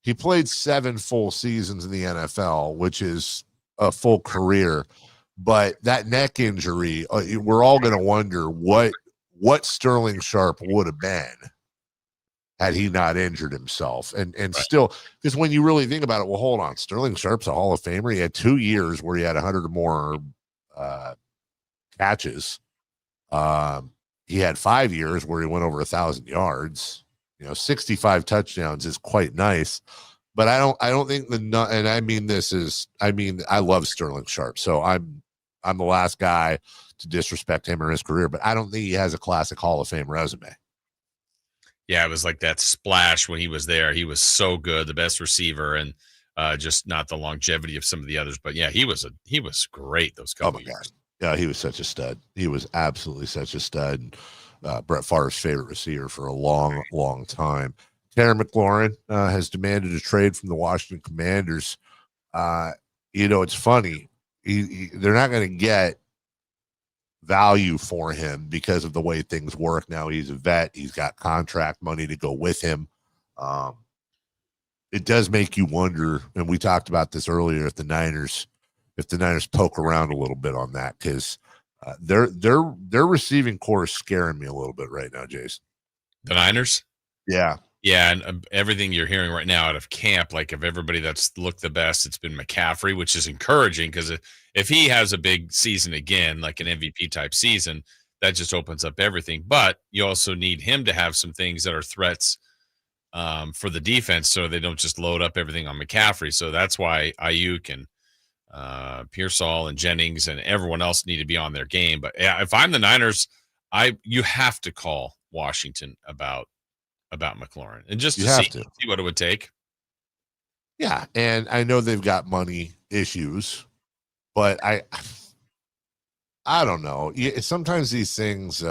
Speaker 2: He played 7 full seasons in the NFL, which is a full career. But that neck injury, we're all going to wonder what Sterling Sharp would have been had he not injured himself. And right. Still, because when you really think about it, well, hold on. Sterling Sharp's a Hall of Famer. He had 2 years where he had 100 or more catches. He had 5 years where he went over 1,000 yards. 65 touchdowns is quite nice, but I don't think and I love Sterling Sharp, so I'm the last guy to disrespect him or his career, but I don't think he has a classic Hall of Fame resume.
Speaker 1: Yeah, it was like that splash when he was there. He was so good, the best receiver, and just not the longevity of some of the others. But yeah, he was great those couple years.
Speaker 2: God. Yeah, he was such a stud. He was absolutely such a stud. Brett Favre's favorite receiver for a long, long time. Terry McLaurin has demanded a trade from the Washington Commanders. It's funny. They're not going to get value for him because of the way things work now. He's a vet. He's got contract money to go with him. It does make you wonder, and we talked about this earlier, if the Niners poke around a little bit on that, because their receiving core is scaring me a little bit right now, Jason.
Speaker 1: The Niners?
Speaker 2: Yeah.
Speaker 1: Yeah, and everything you're hearing right now out of camp, like of everybody that's looked the best, it's been McCaffrey, which is encouraging because if he has a big season again, like an MVP type season, that just opens up everything. But you also need him to have some things that are threats for the defense, so they don't just load up everything on McCaffrey. So that's why Ayuk and Pearsall and Jennings and everyone else need to be on their game. But yeah, if I'm the Niners, you have to call Washington about McLaurin and just to see what it would take.
Speaker 2: Yeah, and I know they've got money issues, but I don't know. Sometimes these things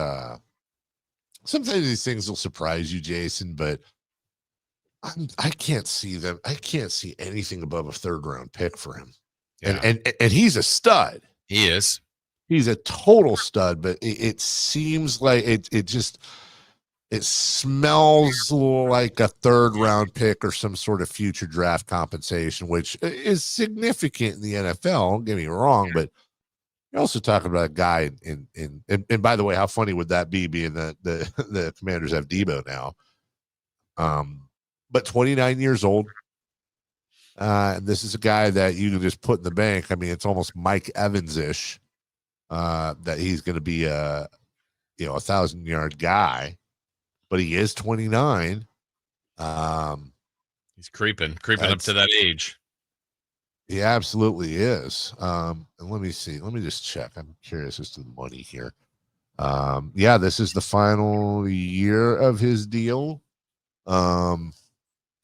Speaker 2: will surprise you, Jason, but I can't see them. I can't see anything above a 3rd-round pick for him. Yeah. And he's a stud.
Speaker 1: He is.
Speaker 2: He's a total stud, but it seems like it smells like a 3rd-round pick or some sort of future draft compensation, which is significant in the NFL. Don't get me wrong, but you're also talking about a guy and by the way, how funny would that be, being that the Commanders have Debo now? But 29 years old. And this is a guy that you can just put in the bank. I mean, it's almost Mike Evans-ish that he's going to be a 1,000-yard guy, but he is 29.
Speaker 1: He's creeping up to that age.
Speaker 2: He absolutely is. And let me see. Let me just check. I'm curious as to the money here. Yeah, this is the final year of his deal.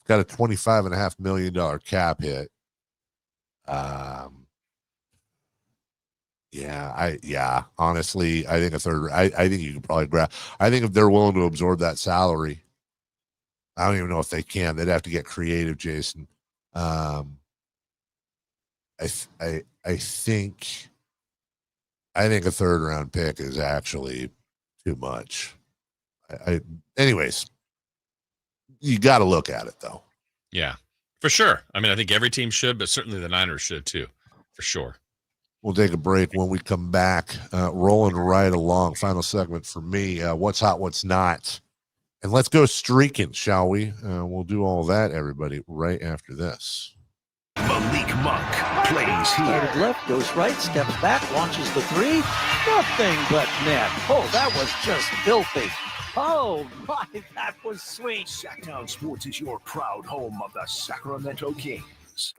Speaker 2: Got a $25.5 million cap hit. Honestly, I think I think you could probably grab. I think if they're willing to absorb that salary, I don't even know if they can. They'd have to get creative, Jason. I think a 3rd-round pick is actually too much. Anyways, you got to look at it though.
Speaker 1: Yeah, for sure. I mean, I think every team should, but certainly the Niners should too, for sure.
Speaker 2: We'll take a break. When we come back, rolling right along. Final segment for me. What's hot, what's not. And let's go streaking, shall we? We'll do all that, everybody, right after this.
Speaker 6: Malik Monk plays here.
Speaker 5: Started left, goes right, steps back, launches the 3. Nothing but net. Oh, that was just filthy. Oh, my, that was sweet.
Speaker 6: Sacktown Sports is your proud home of the Sacramento Kings.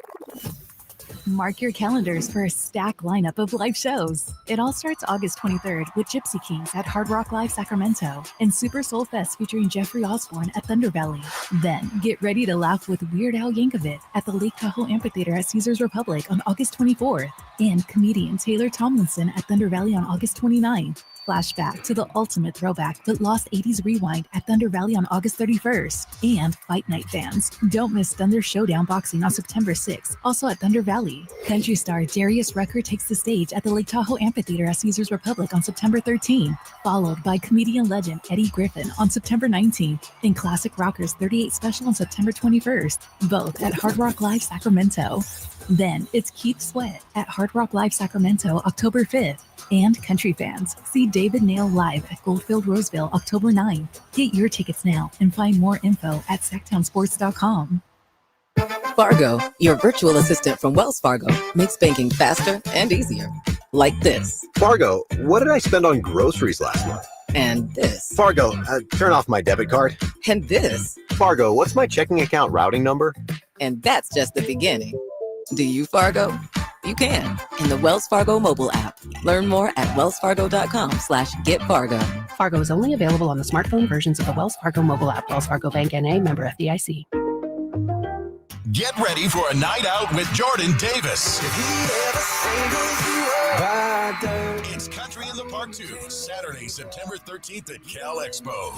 Speaker 13: Mark your calendars for a stacked lineup of live shows. It all starts August 23rd with Gypsy Kings at Hard Rock Live Sacramento and Super Soul Fest featuring Jeffrey Osborne at Thunder Valley. Then get ready to laugh with Weird Al Yankovic at the Lake Tahoe Amphitheater at Caesars Republic on August 24th and comedian Taylor Tomlinson at Thunder Valley on August 29th. Flashback to the ultimate throwback but lost 80s rewind at Thunder Valley on August 31st. And Fight Night fans, don't miss Thunder Showdown Boxing on September 6th, also at Thunder Valley. Country star Darius Rucker takes the stage at the Lake Tahoe Amphitheater at Caesars Republic on September 13th, followed by comedian legend Eddie Griffin on September 19th, and Classic Rockers 38 Special on September 21st, both at Hard Rock Live Sacramento. Then it's Keith Sweat at Hard Rock Live Sacramento October 5th. And country fans, see David Nail live at Goldfield Roseville October 9th. Get your tickets now and find more info at sacktownsports.com.
Speaker 14: Fargo, your virtual assistant from Wells Fargo, makes banking faster and easier. Like this.
Speaker 15: Fargo, what did I spend on groceries last month?
Speaker 14: And this.
Speaker 15: Fargo, turn off my debit card.
Speaker 14: And this.
Speaker 15: Fargo, what's my checking account routing number?
Speaker 14: And that's just the beginning. Do you, Fargo? You can in the Wells Fargo mobile app. Learn more at wellsfargo.com/getfargo.
Speaker 16: Fargo is only available on the smartphone versions of the Wells Fargo mobile app. Wells Fargo Bank N.A. member FDIC.
Speaker 17: Get ready for a night out with Jordan Davis. It's Country in the Park 2, Saturday, September 13th at Cal Expo.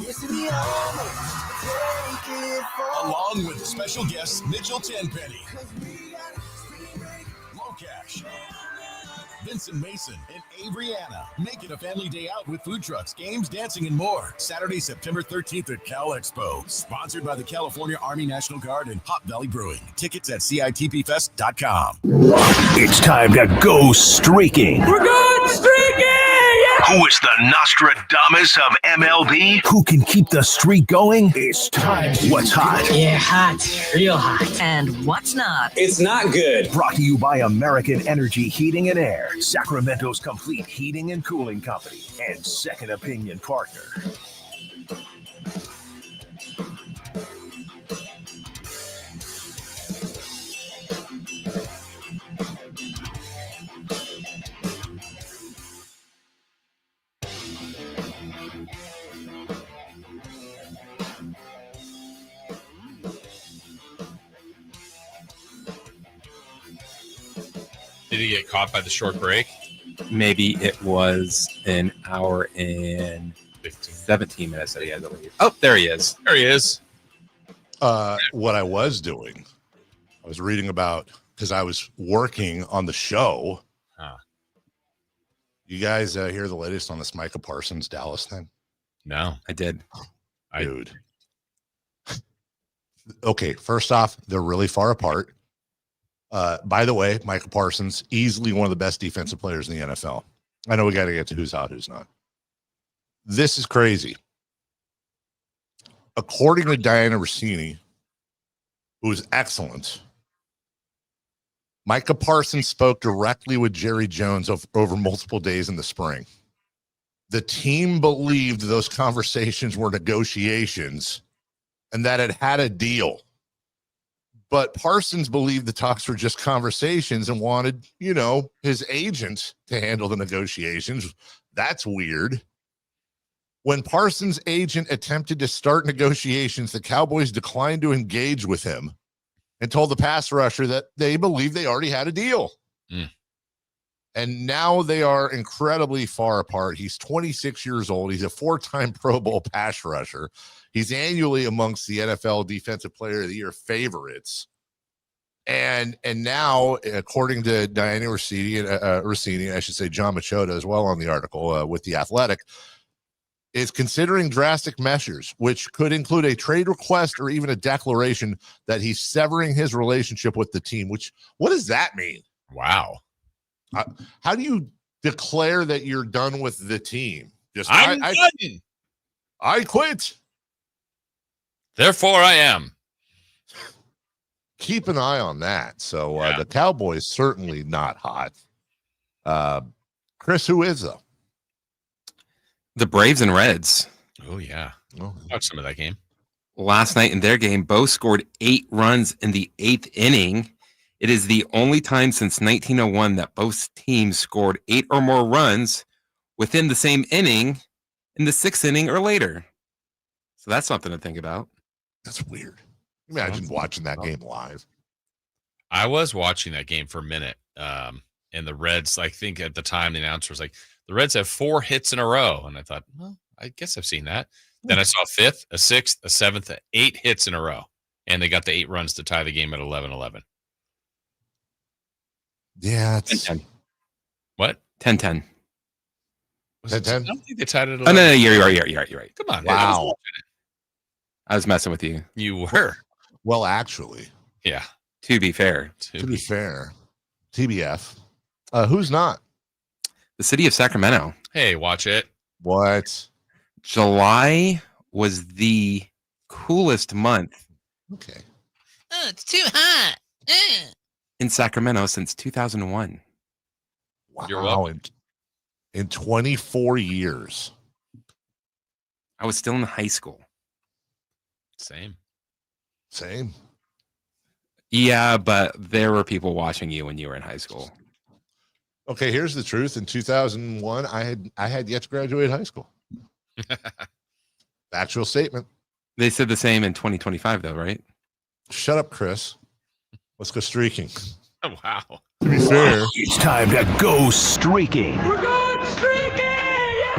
Speaker 17: Along with special guests Mitchell Tenpenny, Cash, Vincent Mason, and Avery-Anna. Make it a family day out with food trucks, games, dancing, and more. Saturday, September 13th at Cal Expo. Sponsored by the California Army National Guard and Hop Valley Brewing. Tickets at CITPFest.com.
Speaker 6: It's time to go streaking.
Speaker 9: We're going streaking!
Speaker 6: Who is the Nostradamus of MLB? Who can keep the streak going? It's time. What's hot?
Speaker 29: Yeah, hot. Real hot. And what's not?
Speaker 6: It's not good. Brought to you by American Energy Heating and Air, Sacramento's complete heating and cooling company, and second opinion partner.
Speaker 1: Did he get caught by the short break?
Speaker 3: Maybe it was an hour and 17 minutes that he had to leave. Oh, there he is.
Speaker 1: There he is.
Speaker 2: What I was doing, I was reading about, because I was working on the show. You guys hear the latest on this Micah Parsons Dallas thing?
Speaker 1: No,
Speaker 3: I did.
Speaker 2: Dude. Okay, first off, they're really far apart. By the way, Michael Parsons, easily one of the best defensive players in the NFL. I know we got to get to who's hot, who's not. This is crazy. According to Diana Rossini, who is excellent, Micah Parsons spoke directly with Jerry Jones over multiple days in the spring. The team believed those conversations were negotiations and that it had a deal. But Parsons believed the talks were just conversations and wanted, his agent to handle the negotiations. That's weird. When Parsons' agent attempted to start negotiations, the Cowboys declined to engage with him and told the pass rusher that they believed they already had a deal. And now they are incredibly far apart. He's 26 years old. He's a 4-time Pro Bowl pass rusher. He's annually amongst the NFL Defensive Player of the Year favorites. And now, according to Diana Rossini, I should say John Machota as well on the article with The Athletic, is considering drastic measures, which could include a trade request or even a declaration that he's severing his relationship with the team. What does that mean?
Speaker 1: Wow.
Speaker 2: How do you declare that you're done with the team?
Speaker 1: I'm done.
Speaker 2: I quit.
Speaker 1: Therefore, I am.
Speaker 2: Keep an eye on that. So the Cowboys certainly not hot. Chris, who is though?
Speaker 3: The Braves and Reds.
Speaker 1: Oh yeah, watch some of that game.
Speaker 3: Last night in their game, both scored 8 runs in the 8th inning, It is the only time since 1901 that both teams scored 8 or more runs within the same inning in the 6th inning or later. So that's something to think about.
Speaker 2: That's weird. Imagine watching that game live.
Speaker 1: I was watching that game for a minute. And the Reds, I think at the time the announcer was like, the Reds have 4 hits in a row. And I thought, well, I guess I've seen that. Then I saw a 5th, a 6th, a 7th, 8 hits in a row. And they got the 8 runs to tie the game at 11-11.
Speaker 2: Yeah, it's
Speaker 3: 10-10.
Speaker 1: What?
Speaker 3: 10-10.
Speaker 2: 10-10?
Speaker 1: I don't think they tied it at
Speaker 3: Oh,
Speaker 1: 11.
Speaker 3: no, you're right.
Speaker 1: Come on.
Speaker 2: Wow.
Speaker 3: I was messing with you.
Speaker 1: You were.
Speaker 2: Well, actually,
Speaker 1: Yeah.
Speaker 3: To be fair.
Speaker 2: to be fair, TBF. Who's not?
Speaker 3: The city of Sacramento.
Speaker 1: Hey, watch it.
Speaker 2: What?
Speaker 3: July was the coolest month
Speaker 2: Okay.
Speaker 9: Oh, it's too hot.
Speaker 3: in Sacramento since 2001.
Speaker 2: Wow.
Speaker 1: You're welcome.
Speaker 2: In 24 years.
Speaker 3: I was still in high school.
Speaker 1: Same.
Speaker 3: Yeah, but there were people watching you when you were in high school.
Speaker 2: Okay, here's the truth. In 2001, I had yet to graduate high school. Actual statement.
Speaker 3: They said the same in 2025, though, right?
Speaker 2: Shut up, Chris. Let's go streaking.
Speaker 1: Oh, wow.
Speaker 2: To be fair,
Speaker 6: It's time to go streaking.
Speaker 9: We're going streaking!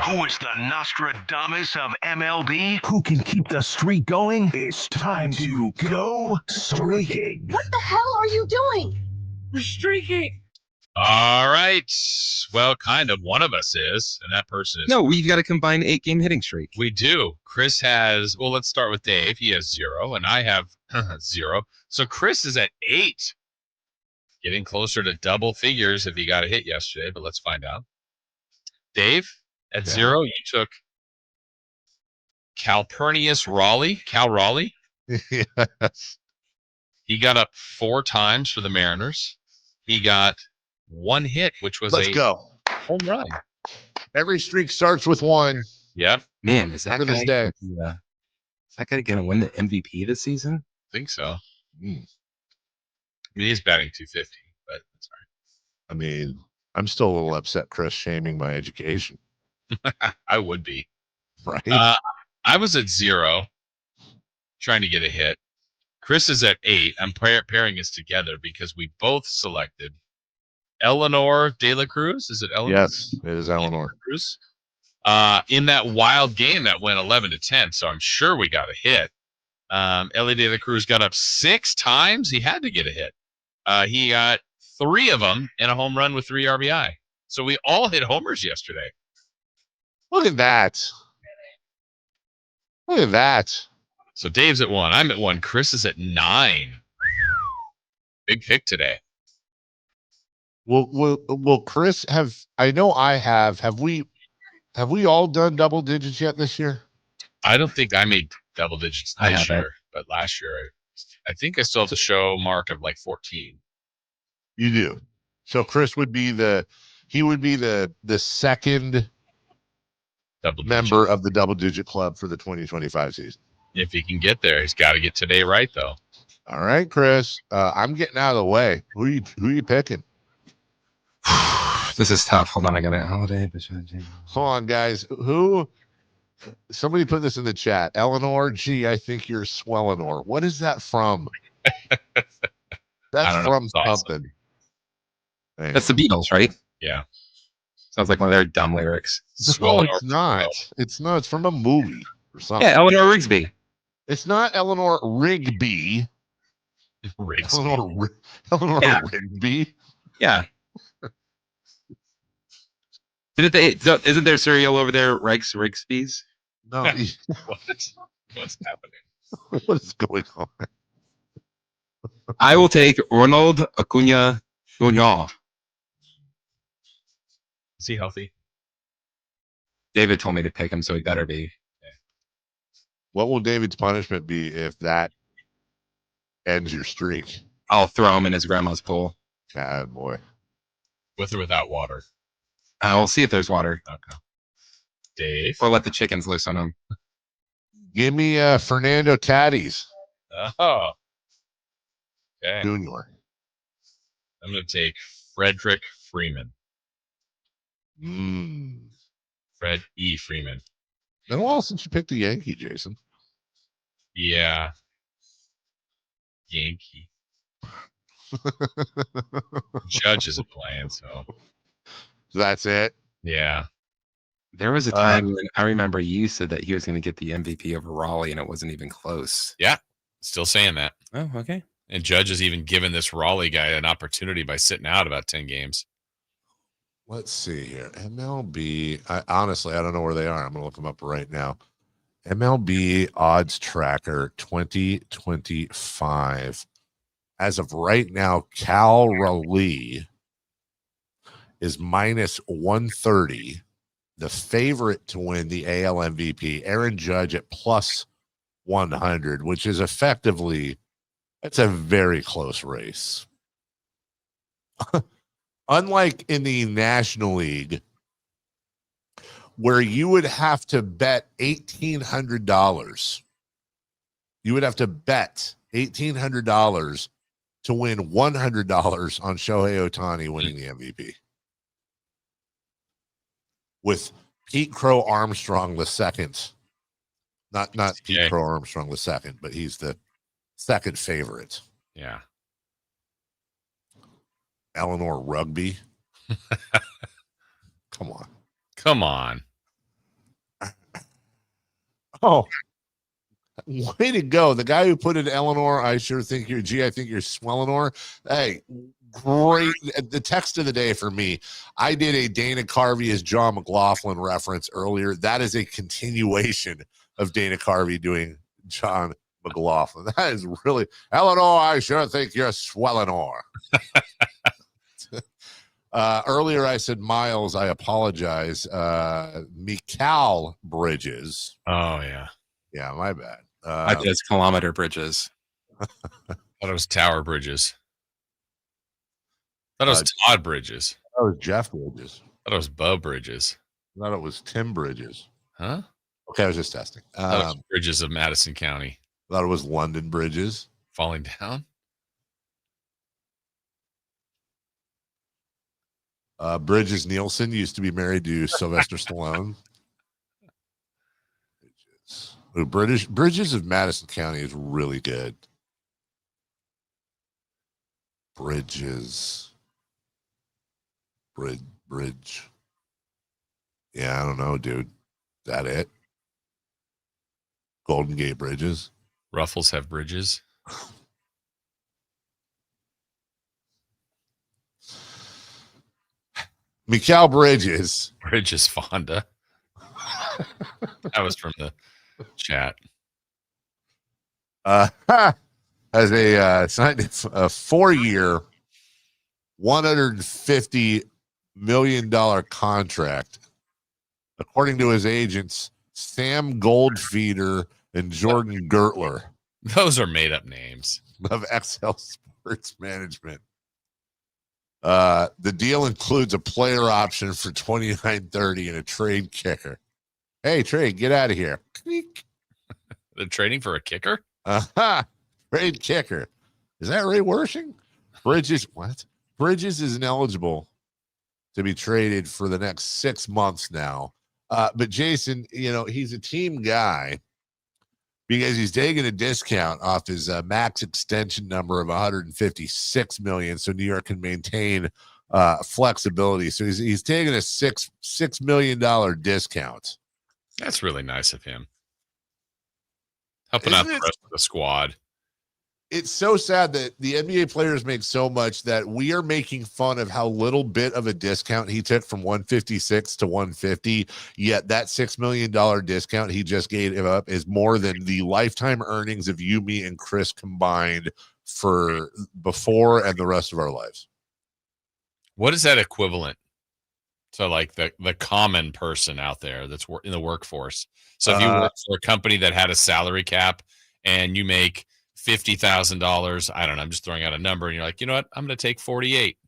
Speaker 6: Who is the Nostradamus of MLB? Who can keep the streak going? It's time to go streaking.
Speaker 9: What the hell are you doing? We're streaking.
Speaker 1: All right. Well, kind of. One of us is, and that person is.
Speaker 3: No, we've got a combined 8-game hitting streak.
Speaker 1: We do. Chris has, well, let's start with Dave. He has 0, and I have 0. So Chris is at 8. Getting closer to double figures if he got a hit yesterday, but let's find out. Dave, at 0, you took Cal Raleigh.
Speaker 2: yes.
Speaker 1: He got up 4 times for the Mariners. He got 1 hit, which was
Speaker 2: Let's go.
Speaker 1: home run.
Speaker 2: Every streak starts with 1.
Speaker 1: Yep.
Speaker 3: Man, is that
Speaker 2: For this
Speaker 3: guy,
Speaker 2: day.
Speaker 3: is that guy going to win the MVP this season?
Speaker 1: I think so.
Speaker 2: Mm.
Speaker 1: I mean, he's batting 250, but that's all
Speaker 2: I mean, I'm still a little upset Chris shaming my education.
Speaker 1: right. I would be.
Speaker 2: Right?
Speaker 1: I was at 0, trying to get a hit. Chris is at 8. I'm pairing us together because we both selected Eleanor De La Cruz. Is it Eleanor?
Speaker 2: Yes, it is Eleanor.
Speaker 1: Cruz. In that wild game that went 11-10, so I'm sure we got a hit. Ellie De La Cruz got up 6 times. He had to get a hit. He got 3 of them and a home run with 3 RBI. So we all hit homers yesterday.
Speaker 2: Look at that. Look at that.
Speaker 1: So Dave's at 1. I'm at 1. Chris is at 9. Big pick today.
Speaker 2: Will Chris have? I know I have. Have we all done double digits yet this year?
Speaker 1: I don't think I made double digits
Speaker 3: I
Speaker 1: this
Speaker 3: haven't.
Speaker 1: year, but last year I think I still have the show mark of like 14.
Speaker 2: You do. So Chris would be the second
Speaker 1: Double
Speaker 2: member
Speaker 1: digits.
Speaker 2: of the double digit club for the 2025 season.
Speaker 1: If he can get there, he's got to get today right though.
Speaker 2: All right, Chris. I'm getting out of the way. Who are you picking?
Speaker 3: This is tough. Hold on, I got a holiday.
Speaker 2: Hold on, guys. Who? Somebody put this in the chat. Eleanor, gee, I think you're Swellenor. What is that from? That's from something. Anyway.
Speaker 3: That's the Beatles, right?
Speaker 1: Yeah.
Speaker 3: Sounds like one of their dumb lyrics.
Speaker 2: No, it's not. It's not. It's from a movie or something.
Speaker 3: Yeah, Eleanor Rigsby.
Speaker 2: It's not Eleanor Rigby. Eleanor
Speaker 3: Yeah.
Speaker 2: Rigby.
Speaker 3: Yeah. Isn't there cereal over there, Rigsby's?
Speaker 2: No.
Speaker 1: What's happening?
Speaker 2: What is going on?
Speaker 3: I will take Ronald Acuna Jr.
Speaker 1: Is he healthy?
Speaker 3: David told me to pick him, so he better be.
Speaker 2: What will David's punishment be if that ends your streak?
Speaker 3: I'll throw him in his grandma's pool.
Speaker 2: God, boy.
Speaker 1: With or without water?
Speaker 3: We'll see if there's water.
Speaker 1: Okay. Dave?
Speaker 3: Or let the chickens loose on him.
Speaker 2: Give me Fernando Tatis
Speaker 1: Oh. Okay.
Speaker 2: Jr.
Speaker 1: I'm going to take Frederick Freeman. Fred E. Freeman.
Speaker 2: Been a while since you picked a Yankee, Jason.
Speaker 1: Yeah. Yankee. Judge isn't playing, so
Speaker 2: that's it.
Speaker 1: Yeah.
Speaker 3: There was a time when I remember you said that he was going to get the MVP over Raleigh, and it wasn't even close.
Speaker 1: Yeah. Still saying that.
Speaker 3: Oh, okay.
Speaker 1: And Judge has even given this Raleigh guy an opportunity by sitting out about 10 games.
Speaker 2: Let's see here. MLB. Honestly, I don't know where they are. I'm going to look them up right now. MLB odds tracker 2025. As of right now, Cal Raleigh is minus 130. The favorite to win the AL MVP, Aaron Judge at plus 100, which is effectively, it's a very close race. Unlike in the National League, where you would have to bet $1,800. You would have to bet $1,800 to win $100 on Shohei Ohtani winning the MVP. With Pete Crow Armstrong the second. Not Pete Crow Armstrong the second, but he's the second favorite.
Speaker 1: Yeah.
Speaker 2: Eleanor Rugby. Come on.
Speaker 1: Come on.
Speaker 2: Oh, way to go. The guy who put in Eleanor, I sure think you're, I think you're Swellenor. Hey, great. The text of the day for me, I did a Dana Carvey as John McLaughlin reference earlier. That is a continuation of Dana Carvey doing John McLaughlin. That is really, Eleanor, I sure think you're Swellenor. Earlier I said Miles, I apologize. Mikal Bridges.
Speaker 1: Oh, yeah.
Speaker 2: Yeah, my bad.
Speaker 3: I just kilometer bridges.
Speaker 1: Thought it was Tower Bridges. Thought it was Todd Bridges.
Speaker 2: That was Jeff Bridges.
Speaker 1: Thought it was Bo Bridges.
Speaker 2: Thought it was Tim Bridges.
Speaker 1: Huh?
Speaker 2: Okay, I was just testing.
Speaker 1: Thought it was Bridges of Madison County.
Speaker 2: Thought it was London Bridges.
Speaker 1: Falling down?
Speaker 2: Bridges Nielsen used to be married to Sylvester Stallone. Bridges of Madison County is really good. Bridge. Yeah, I don't know, dude. Is that it? Golden Gate Bridges.
Speaker 1: Ruffles have bridges.
Speaker 2: Mikal Bridges.
Speaker 1: Bridges Fonda. That was from the chat.
Speaker 2: As signed a 4-year, $150 million contract, according to his agents, Sam Goldfeeder and Jordan Gertler.
Speaker 1: Those are made up names
Speaker 2: of XL Sports Management. The deal includes a player option for $29.30 and a trade kicker. Hey, trade, get out of here.
Speaker 1: They're trading for a kicker?
Speaker 2: Trade kicker. Is that Ray Wershing? Bridges, what? Bridges is ineligible to be traded for the next 6 months now. But Jason, he's a team guy because he's taking a discount off his max extension number of $156 million, so New York can maintain flexibility. So he's taking a $6 million discount.
Speaker 1: That's really nice of him. Helping out the rest of the squad.
Speaker 2: It's so sad that the NBA players make so much that we are making fun of how little bit of a discount he took from 156 to 150. Yet that $6 million discount he just gave up is more than the lifetime earnings of you, me, and Chris combined for before and the rest of our lives.
Speaker 1: What is that equivalent to, like the common person out there that's in the workforce? So if you work for a company that had a salary cap and you make $50,000, I don't know, I'm just throwing out a number, and you're like, you know what, I'm going to take 48.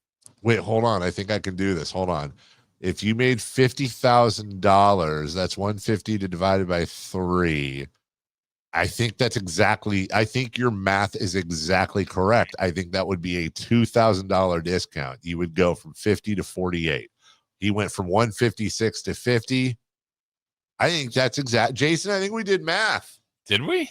Speaker 2: Wait, hold on. I think I can do this. Hold on. If you made $50,000, that's 150 divided by 3. I think your math is exactly correct. I think that would be a $2,000 discount. You would go from 50 to 48. He went from 156 to 50. I think that's exact. Jason, I think we did math.
Speaker 1: Did we?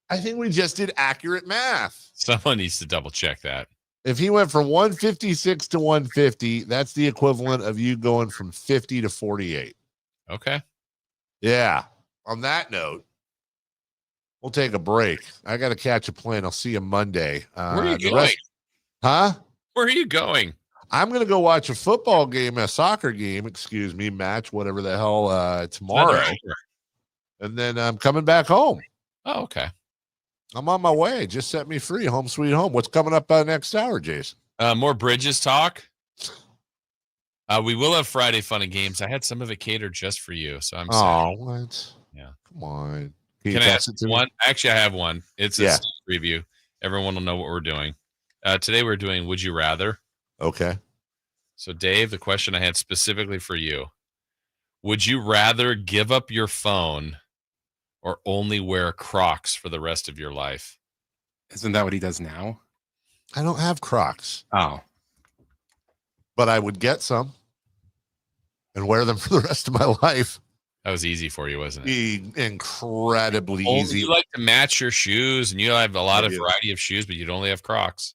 Speaker 2: I think we just did accurate math.
Speaker 1: Someone needs to double check that.
Speaker 2: If he went from 156 to 150, that's the equivalent of you going from 50 to 48.
Speaker 1: Okay.
Speaker 2: Yeah. On that note, we'll take a break. I got to catch a plane. I'll see you Monday.
Speaker 1: Where are you going?
Speaker 2: Huh?
Speaker 1: Where are you going?
Speaker 2: I'm going to go watch a football game, a soccer game, match, whatever the hell, tomorrow. And then I'm coming back home.
Speaker 1: Oh, okay.
Speaker 2: I'm on my way. Just set me free. Home sweet home. What's coming up next hour, Jason?
Speaker 1: More Bridges talk. We will have Friday fun and games. I had some of it catered just for you, so I'm sad.
Speaker 2: What?
Speaker 1: Yeah.
Speaker 2: Come on.
Speaker 1: Can I ask one? Actually, I have one. It's a preview. Everyone will know what we're doing. Today we're doing Would You Rather?
Speaker 2: Okay.
Speaker 1: So, Dave, the question I had specifically for you. Would you rather give up your phone or only wear Crocs for the rest of your life?
Speaker 3: Isn't that what he does now?
Speaker 2: I don't have Crocs.
Speaker 3: Oh.
Speaker 2: But I would get some and wear them for the rest of my life.
Speaker 1: That was easy for you, wasn't it?
Speaker 2: Incredibly easy.
Speaker 1: You like to match your shoes, and you have a lot of variety of shoes, but you'd only have Crocs.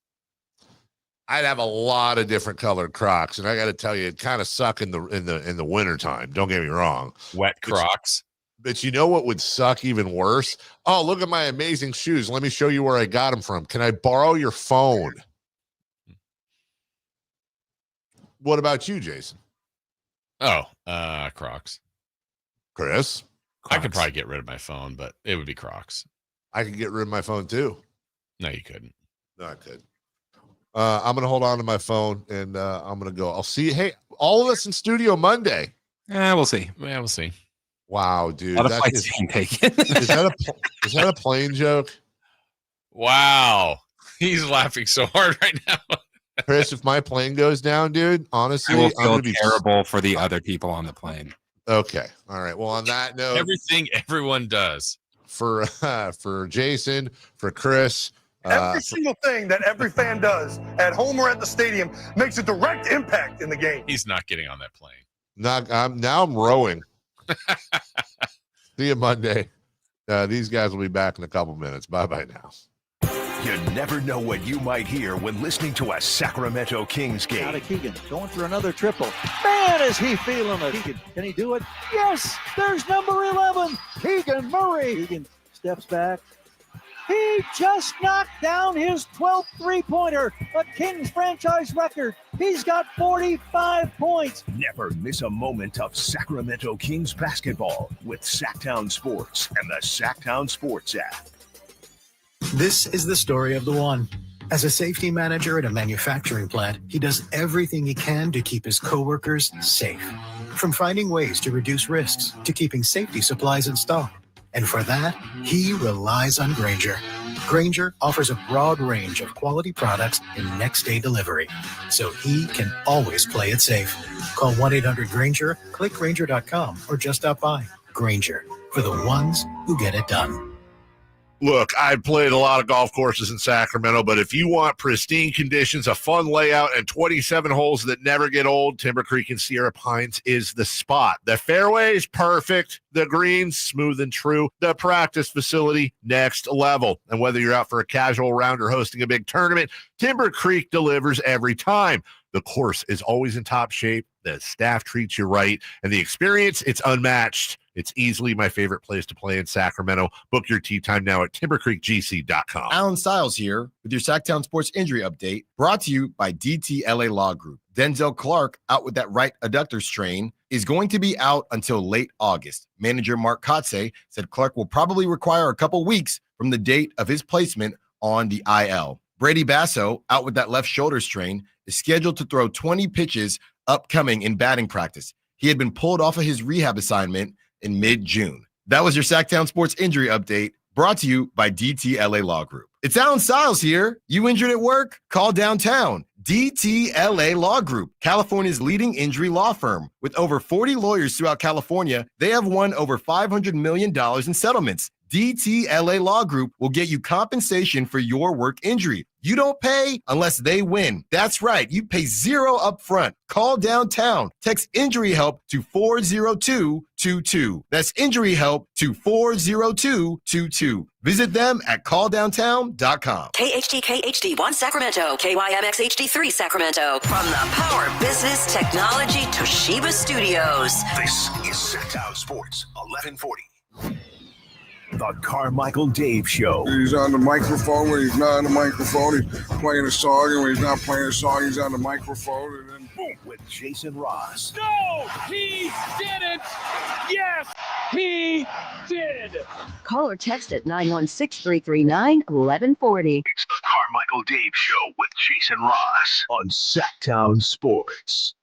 Speaker 2: I'd have a lot of different colored Crocs, and I got to tell you, it kind of suck in the wintertime. Don't get me wrong.
Speaker 1: Wet Crocs.
Speaker 2: But you know what would suck even worse? Oh, look at my amazing shoes. Let me show you where I got them from. Can I borrow your phone? What about you, Jason?
Speaker 1: Oh, Crocs.
Speaker 2: Chris?
Speaker 1: Crocs. I could probably get rid of my phone, but it would be Crocs.
Speaker 2: I could get rid of my phone too.
Speaker 1: No, you couldn't.
Speaker 2: No, I could. I'm going to hold on to my phone, and I'm going to go. I'll see you. Hey, all of us in studio Monday.
Speaker 3: We'll see.
Speaker 1: Yeah, we'll see.
Speaker 2: Wow, dude.
Speaker 3: That is taken.
Speaker 2: is that a plane joke?
Speaker 1: Wow. He's laughing so hard right now.
Speaker 2: Chris, if my plane goes down, dude, honestly,
Speaker 3: I will
Speaker 2: I'm
Speaker 3: feel
Speaker 2: going to be
Speaker 3: terrible for the other people on the plane.
Speaker 2: Okay. All right. Well, on that note,
Speaker 1: everything everyone does
Speaker 2: for Jason, for Chris,
Speaker 4: every single thing that every fan does at home or at the stadium makes a direct impact in the game.
Speaker 1: He's not getting on that plane.
Speaker 2: I'm rowing. See you Monday. These guys will be back in a couple minutes. Bye-bye now.
Speaker 6: You never know what you might hear when listening to a Sacramento Kings game.
Speaker 5: Out of Keegan, going for another triple. Man, is he feeling it. Keegan, can he do it? Yes, there's number 11, Keegan Murray. Keegan steps back. He just knocked down his 12th three-pointer, a Kings franchise record. He's got 45 points.
Speaker 6: Never miss a moment of Sacramento Kings basketball with Sacktown Sports and the Sacktown Sports app.
Speaker 18: This is the story of the one. As a safety manager at a manufacturing plant, he does everything he can to keep his coworkers safe. From finding ways to reduce risks to keeping safety supplies in stock. And for that, he relies on Grainger. Grainger offers a broad range of quality products and next-day delivery, so he can always play it safe. Call 1-800-GRAINGER, click Grainger.com, or just stop by. Grainger, for the ones who get it done.
Speaker 2: Look, I've played a lot of golf courses in Sacramento, but if you want pristine conditions, a fun layout, and 27 holes that never get old, Timber Creek and Sierra Pines is the spot. The fairway is perfect, the greens smooth and true, the practice facility next level. And whether you're out for a casual round or hosting a big tournament, Timber Creek delivers every time. The course is always in top shape, the staff treats you right, and the experience, it's unmatched. It's easily my favorite place to play in Sacramento. Book your tee time now at timbercreekgc.com.
Speaker 19: Alan Stiles here with your Sacktown Sports Injury Update, brought to you by DTLA Law Group. Denzel Clark, out with that right adductor strain, is going to be out until late August. Manager Mark Kotze said Clark will probably require a couple weeks from the date of his placement on the IL. Brady Basso, out with that left shoulder strain, is scheduled to throw 20 pitches upcoming in batting practice. He had been pulled off of his rehab assignment in mid-June. That was your Sacktown Sports Injury Update, brought to you by DTLA Law Group. It's Alan Stiles here. You injured at work? Call downtown. DTLA Law Group, California's leading injury law firm. With over 40 lawyers throughout California, they have won over $500 million in settlements. DTLA Law Group will get you compensation for your work injury. You don't pay unless they win. That's right. You pay zero upfront. Call downtown. Text injury help to 40222. That's injury help to 40222. Visit them at calldowntown.com.
Speaker 29: KHD1 Sacramento, KYMX HD3 Sacramento. From the Power Business Technology Toshiba Studios.
Speaker 6: This is Sacktown Sports 1140. The Carmichael Dave Show.
Speaker 7: He's on the microphone when he's not on the microphone. He's playing a song, and when he's not playing a song, he's on the microphone. And then boom.
Speaker 6: With Jason Ross.
Speaker 20: No, he didn't. Yes, he did.
Speaker 21: Call or text at 916-339-1140.
Speaker 6: It's the Carmichael Dave Show with Jason Ross on Sacktown Sports.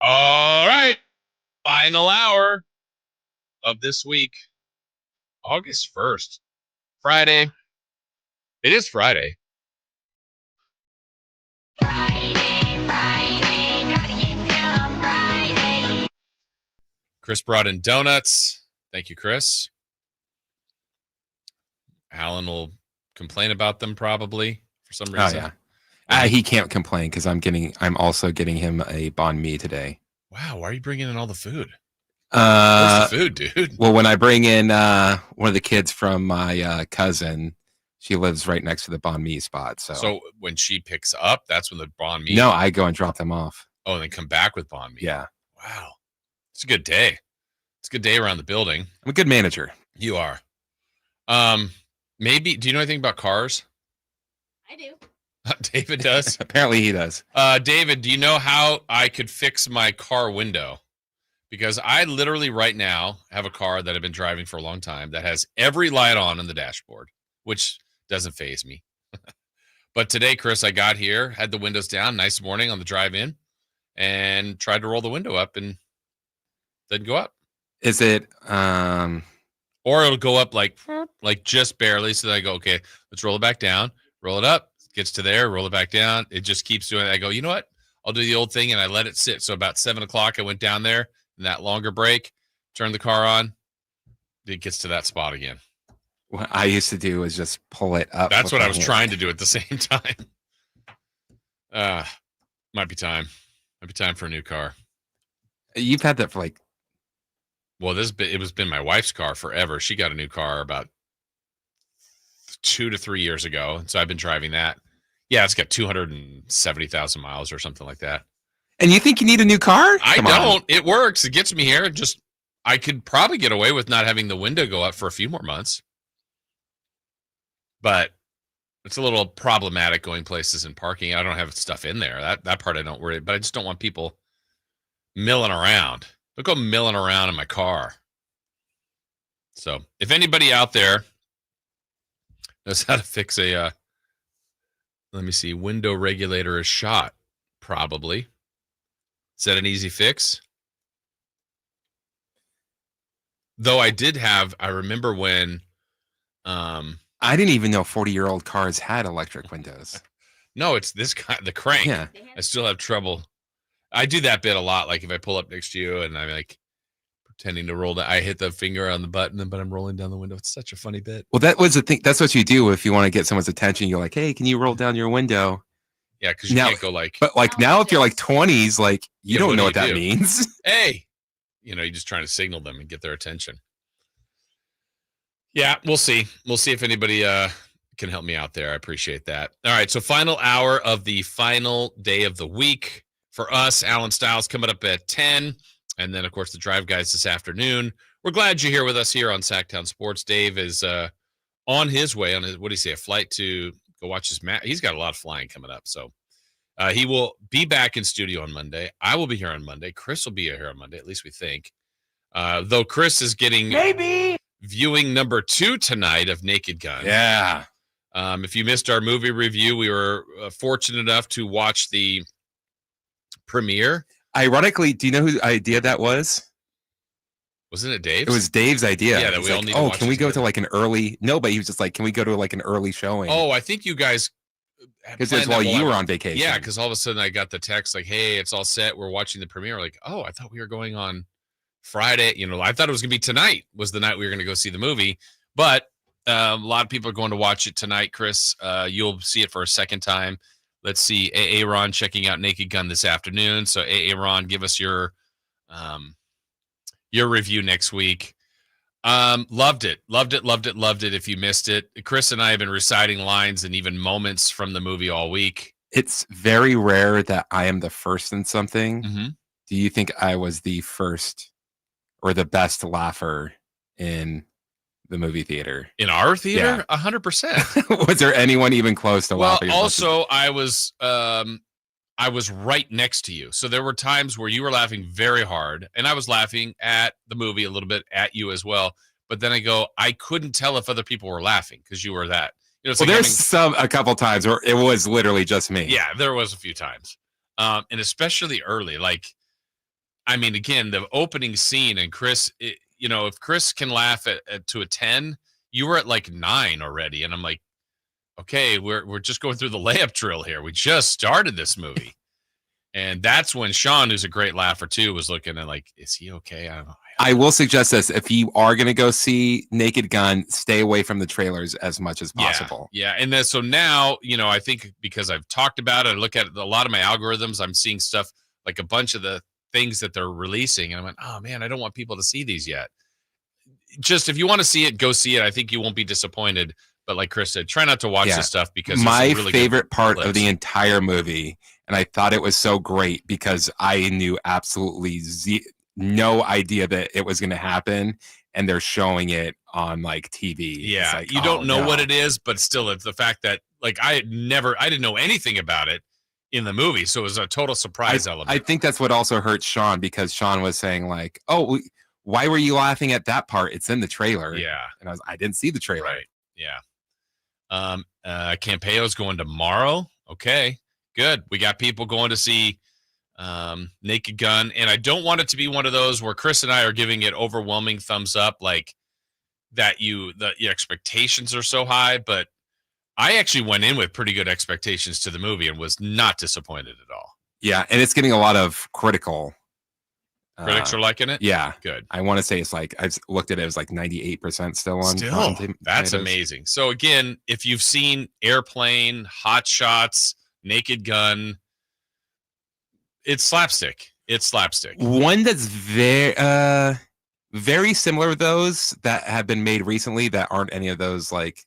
Speaker 1: All right. Final hour of this week. August 1st. Friday. It is Friday. Chris brought in donuts. Thank you, Chris. Alan will complain about them probably for some reason.
Speaker 3: Oh, yeah. He can't complain because I'm also getting him a banh mi today.
Speaker 1: Wow, why are you bringing in all the food? Where's the food, dude?
Speaker 3: Well, when I bring in one of the kids from my cousin, she lives right next to the banh mi spot.
Speaker 1: So when she picks up, that's when the banh mi.
Speaker 3: No, I go and drop them off.
Speaker 1: Oh, and then come back with banh mi.
Speaker 3: Yeah.
Speaker 1: Wow, it's a good day. It's a good day around the building.
Speaker 3: I'm a good manager.
Speaker 1: You are. Maybe. Do you know anything about cars?
Speaker 9: I do.
Speaker 1: David does.
Speaker 3: Apparently he does.
Speaker 1: David, do you know how I could fix my car window? Because I literally right now have a car that I've been driving for a long time that has every light on the dashboard, which doesn't faze me. But today, Chris, I got here, had the windows down, nice morning on the drive in, and tried to roll the window up and didn't go up.
Speaker 3: Is it
Speaker 1: or it'll go up like just barely. So then I go, okay, let's roll it back down, roll it up. Gets to there, roll it back down. It just keeps doing it. I go, you know what? I'll do the old thing, and I let it sit. So about 7 o'clock, I went down there in that longer break, turned the car on. It gets to that spot again.
Speaker 3: What I used to do is just pull it up.
Speaker 1: That's what I was trying to do at the same time. Might be time. Might be time for a new car.
Speaker 3: You've had that for like.
Speaker 1: Well, it was been my wife's car forever. She got a new car about 2 to 3 years ago, and so I've been driving that. Yeah, it's got 270,000 miles or something like that.
Speaker 3: And you think you need a new car?
Speaker 1: I don't. It works. It gets me here. I could probably get away with not having the window go up for a few more months. But it's a little problematic going places and parking. I don't have stuff in there. That part I don't worry. But I just don't want people milling around. Don't go milling around in my car. So if anybody out there knows how to fix a let me see, window regulator is shot, probably. Is that an easy fix? Though I remember when
Speaker 3: I didn't even know 40-year-old cars had electric windows.
Speaker 1: No, it's this kind, the crank.
Speaker 3: Yeah.
Speaker 1: I still have trouble. I do that bit a lot. Like if I pull up next to you and I'm like pretending to roll down, I hit the finger on the button, but I'm rolling down the window. It's such a funny bit.
Speaker 3: Well, that was the thing. That's what you do if you want to get someone's attention. You're like, hey, can you roll down your window?
Speaker 1: Yeah, because you can't go like.
Speaker 3: But like now, if you're like 20s, like you don't know what that
Speaker 1: do?
Speaker 3: means.
Speaker 1: Hey, you're just trying to signal them and get their attention. Yeah, we'll see. We'll see if anybody can help me out there. I appreciate that. All right, so final hour of the final day of the week for us. Alan Stiles coming up at 10. And then, of course, the Drive Guys this afternoon. We're glad you're here with us here on Sacktown Sports. Dave is on his way on his, what do you say, a flight to go watch his match. He's got a lot of flying coming up. So he will be back in studio on Monday. I will be here on Monday. Chris will be here on Monday, at least we think. Though Chris is getting viewing number 2 tonight of Naked Gun.
Speaker 3: Yeah.
Speaker 1: If you missed our movie review, we were fortunate enough to watch the premiere.
Speaker 3: Ironically, do you know whose idea that was?
Speaker 1: Wasn't it Dave's?
Speaker 3: It was Dave's idea.
Speaker 1: Yeah, that we all need to watch
Speaker 3: can we go
Speaker 1: together.
Speaker 3: to like an early? No, but he was just like, can we go to like an early showing?
Speaker 1: Oh, I think you guys.
Speaker 3: Because it's while you were on vacation.
Speaker 1: Yeah, because all of a sudden I got the text like, "Hey, it's all set. We're watching the premiere." Like, oh, I thought we were going on Friday. I thought it was gonna be tonight. Was the night we were gonna go see the movie, but a lot of people are going to watch it tonight. Chris, you'll see it for a second time. Let's see, AA Ron checking out Naked Gun this afternoon. So AA Ron, give us your review next week. Loved it. If you missed it, Chris and I have been reciting lines and even moments from the movie all week.
Speaker 3: It's very rare that I am the first in something.
Speaker 1: Mm-hmm.
Speaker 3: Do you think I was the first or the best laugher in the movie theater?
Speaker 1: In our theater? 100%.
Speaker 3: Was there anyone even close to laughing?
Speaker 1: Well, also I was right next to you. So there were times where you were laughing very hard and I was laughing at the movie a little bit, at you as well. But then I couldn't tell if other people were laughing because you were that. It's
Speaker 3: there's a couple times where it was literally just me.
Speaker 1: Yeah, there was a few times. And especially early. Again, the opening scene and Chris, if Chris can laugh to a 10, you were at like 9 already. And I'm like, okay, we're just going through the layup drill here. We just started this movie. And that's when Sean, who's a great laugher too, was looking at like, is he okay? I don't know.
Speaker 3: I will suggest this. If you are going to go see Naked Gun, stay away from the trailers as much as possible.
Speaker 1: Yeah. And then, so now, I think because I've talked about it, I look at a lot of my algorithms, I'm seeing stuff like a bunch of the things that they're releasing. And I went, oh man, I don't want people to see these yet. Just if you want to see it, go see it. I think you won't be disappointed. But like Chris said, try not to watch this stuff because
Speaker 3: my
Speaker 1: really
Speaker 3: favorite part of the entire movie, and I thought it was so great because I knew absolutely no idea that it was going to happen, and they're showing it on like TV.
Speaker 1: Yeah,
Speaker 3: like,
Speaker 1: you don't know what it is, but still, it's the fact that like I didn't know anything about it in the movie, so it was a total surprise element.
Speaker 3: I think that's what also hurt Sean because Sean was saying like, "Oh, why were you laughing at that part? It's in the trailer."
Speaker 1: Yeah,
Speaker 3: and I didn't see the trailer.
Speaker 1: Right. Yeah. Campeo's going tomorrow. Okay, good. We got people going to see Naked Gun, and I don't want it to be one of those where Chris and I are giving it overwhelming thumbs up, like that the expectations are so high, but I actually went in with pretty good expectations to the movie and was not disappointed at all.
Speaker 3: Yeah, and it's getting a lot of critical.
Speaker 1: Critics are liking it?
Speaker 3: Yeah.
Speaker 1: Good.
Speaker 3: I want to say it's like, I've looked at it, it was like 98% still on.
Speaker 1: That's amazing. So again, if you've seen Airplane, Hot Shots, Naked Gun, it's slapstick.
Speaker 3: One that's very similar to those that have been made recently that aren't any of those like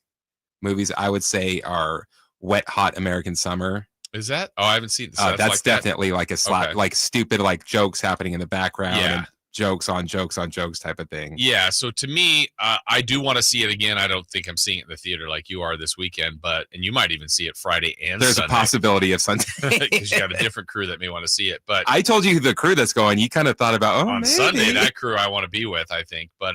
Speaker 3: movies, I would say are Wet Hot American Summer.
Speaker 1: Is that? Oh, I haven't seen this.
Speaker 3: That's like definitely like a slap, like stupid, like jokes happening in the background and jokes on jokes on jokes type of thing.
Speaker 1: Yeah. So to me, I do want to see it again. I don't think I'm seeing it in the theater like you are this weekend, and you might even see it Friday and
Speaker 3: There's
Speaker 1: Sunday.
Speaker 3: A possibility of Sunday
Speaker 1: because you got a different crew that may want to see it. But
Speaker 3: I told you the crew that's going. You kind of thought about
Speaker 1: on
Speaker 3: maybe.
Speaker 1: Sunday that crew I want to be with. I think, but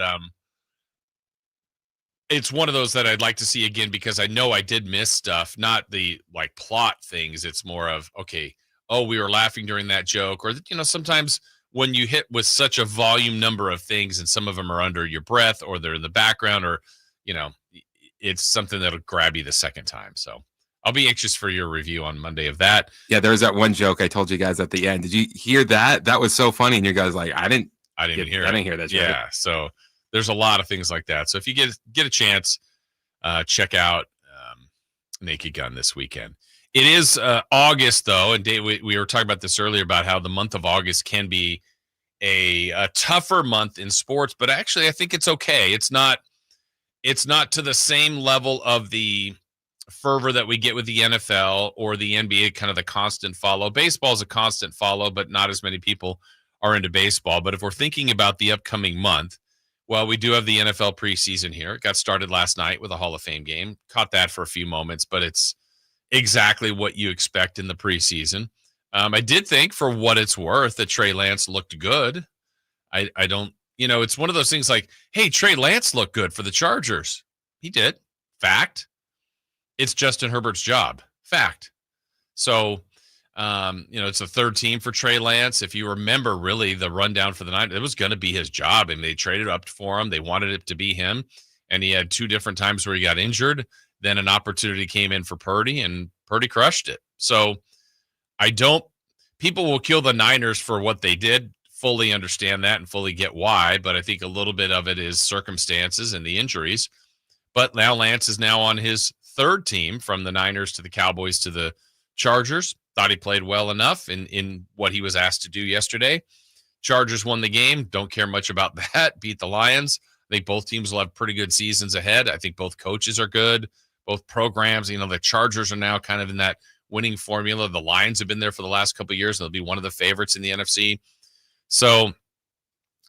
Speaker 1: it's one of those that I'd like to see again because I know I did miss stuff, not the like plot things. It's more of, okay, we were laughing during that joke, or sometimes when you hit with such a volume number of things and some of them are under your breath or they're in the background or, it's something that'll grab you the second time. So I'll be anxious for your review on Monday of that.
Speaker 3: Yeah, there was that one joke I told you guys at the end. Did you hear that? That was so funny. And you guys like, I didn't hear that joke.
Speaker 1: Yeah. So there's a lot of things like that. So if you get a chance, check out Naked Gun this weekend. It is August, though, and Dave, we were talking about this earlier about how the month of August can be a tougher month in sports, but actually I think it's okay. It's not to the same level of the fervor that we get with the NFL or the NBA, kind of the constant follow. Baseball is a constant follow, but not as many people are into baseball. But if we're thinking about the upcoming month, well, we do have the NFL preseason here. It got started last night with a Hall of Fame game. Caught that for a few moments, but it's exactly what you expect in the preseason. I did think, for what it's worth, that Trey Lance looked good. I don't, it's one of those things like, hey, Trey Lance looked good for the Chargers. He did. Fact. It's Justin Herbert's job. Fact. So It's a third team for Trey Lance. If you remember, really, the rundown for the Niners, it was going to be his job, and they traded up for him. They wanted it to be him, and he had 2 different times where he got injured. Then an opportunity came in for Purdy, and Purdy crushed it. So people will kill the Niners for what they did, fully understand that and fully get why, but I think a little bit of it is circumstances and the injuries. But now Lance is now on his third team, from the Niners to the Cowboys to the Chargers. Thought he played well enough in what he was asked to do yesterday. Chargers won the game. Don't care much about that. Beat the Lions. I think both teams will have pretty good seasons ahead. I think both coaches are good. Both programs, the Chargers are now kind of in that winning formula. The Lions have been there for the last couple of years, and they'll be one of the favorites in the NFC. So,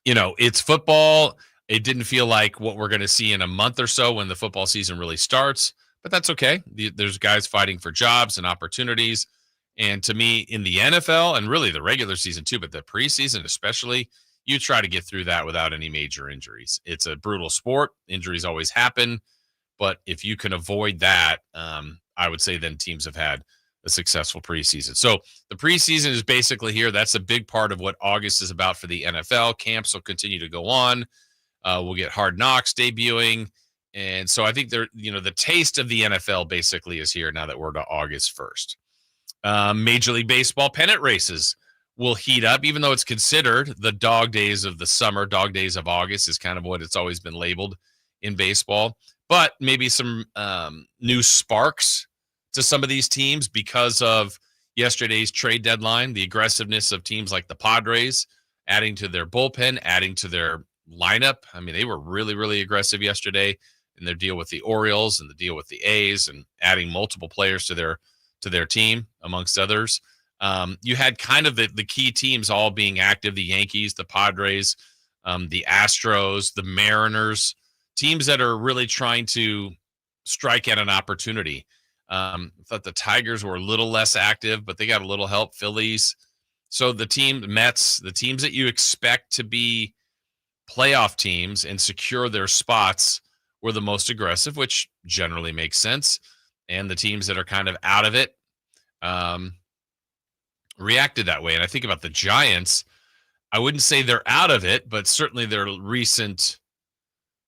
Speaker 1: it's football. It didn't feel like what we're going to see in a month or so when the football season really starts, but that's okay. There's guys fighting for jobs and opportunities. And to me, in the NFL, and really the regular season too, but the preseason especially, you try to get through that without any major injuries. It's a brutal sport. Injuries always happen. But if you can avoid that, I would say then teams have had a successful preseason. So the preseason is basically here. That's a big part of what August is about for the NFL. Camps will continue to go on. We'll get Hard Knocks debuting. And so I think the taste of the NFL basically is here now that we're to August 1st. Major League Baseball pennant races will heat up, even though it's considered the dog days of the summer. Dog days of August is kind of what it's always been labeled in baseball. But maybe some new sparks to some of these teams because of yesterday's trade deadline, the aggressiveness of teams like the Padres, adding to their bullpen, adding to their lineup. I mean, they were really, really aggressive yesterday in their deal with the Orioles and the deal with the A's, and adding multiple players to their team, amongst others. You had kind of the key teams all being active: the Yankees, the Padres, the Astros, the Mariners, teams that are really trying to strike at an opportunity. I thought the Tigers were a little less active, but they got a little help. Phillies. So the Mets, the teams that you expect to be playoff teams and secure their spots, were the most aggressive, which generally makes sense. And the teams that are kind of out of it reacted that way. And I think about the Giants, I wouldn't say they're out of it, but certainly their recent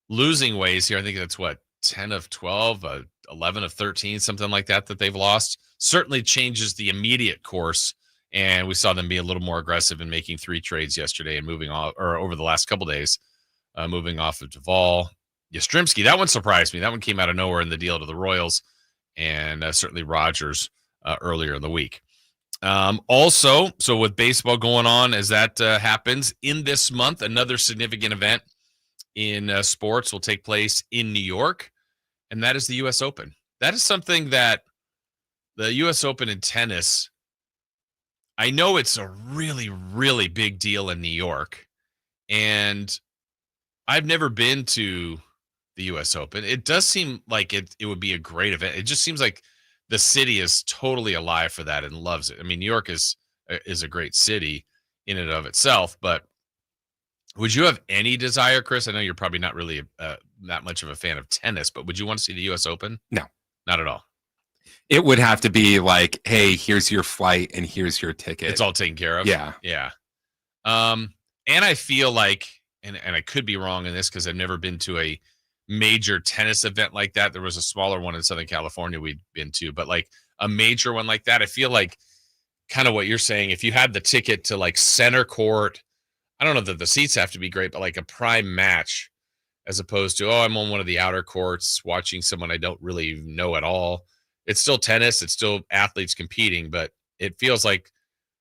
Speaker 1: losing ways here, I think that's 10 of 12, 11 of 13, something like that they've lost, certainly changes the immediate course. And we saw them be a little more aggressive in making 3 trades yesterday and moving off, or over the last couple of days, moving off of Doval. Yastrzemski, that one surprised me. That one came out of nowhere in the deal to the Royals, and certainly Rogers earlier in the week. Also, so with baseball going on as that happens in this month, another significant event in sports will take place in New York, and that is the U.S. Open. That is something that the U.S. Open in tennis, I know it's a really, really big deal in New York, and I've never been to the U.S. Open. It does seem like it would be a great event. It just seems like the city is totally alive for that and loves it. I mean, New York is a great city in and of itself, but would you have any desire, Chris? I know you're probably not really that much of a fan of tennis, but would you want to see the U.S. Open?
Speaker 3: No,
Speaker 1: not at all.
Speaker 3: It would have to be like, hey, here's your flight and here's your ticket.
Speaker 1: It's all taken care of.
Speaker 3: Yeah.
Speaker 1: Yeah. And I feel like, and I could be wrong in this because I've never been to a major tennis event like that. There was a smaller one in Southern California we'd been to, but like a major one like that, I feel like kind of what you're saying, if you had the ticket to like center court, I don't know that the seats have to be great, but like a prime match, as opposed to, I'm on one of the outer courts watching someone I don't really know at all. It's still tennis. It's still athletes competing, but it feels like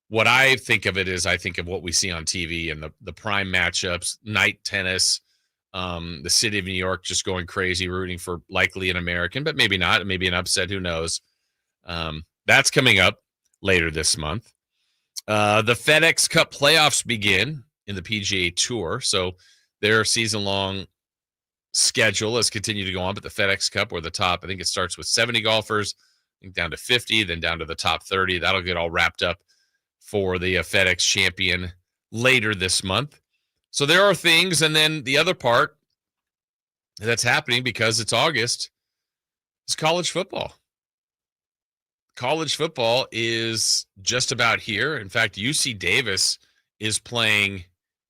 Speaker 1: what I think of it is I think of what we see on TV and the prime matchups, night tennis, the city of New York just going crazy, rooting for likely an American, but maybe not, maybe an upset, who knows. That's coming up later this month. The FedEx Cup playoffs begin in the PGA Tour, so their season-long schedule has continued to go on, but the FedEx Cup, or the top, I think it starts with 70 golfers, I think down to 50, then down to the top 30. That'll get all wrapped up for the FedEx champion later this month. So there are things, and then the other part that's happening because it's August is college football. college football is just about here. In fact, UC Davis is playing.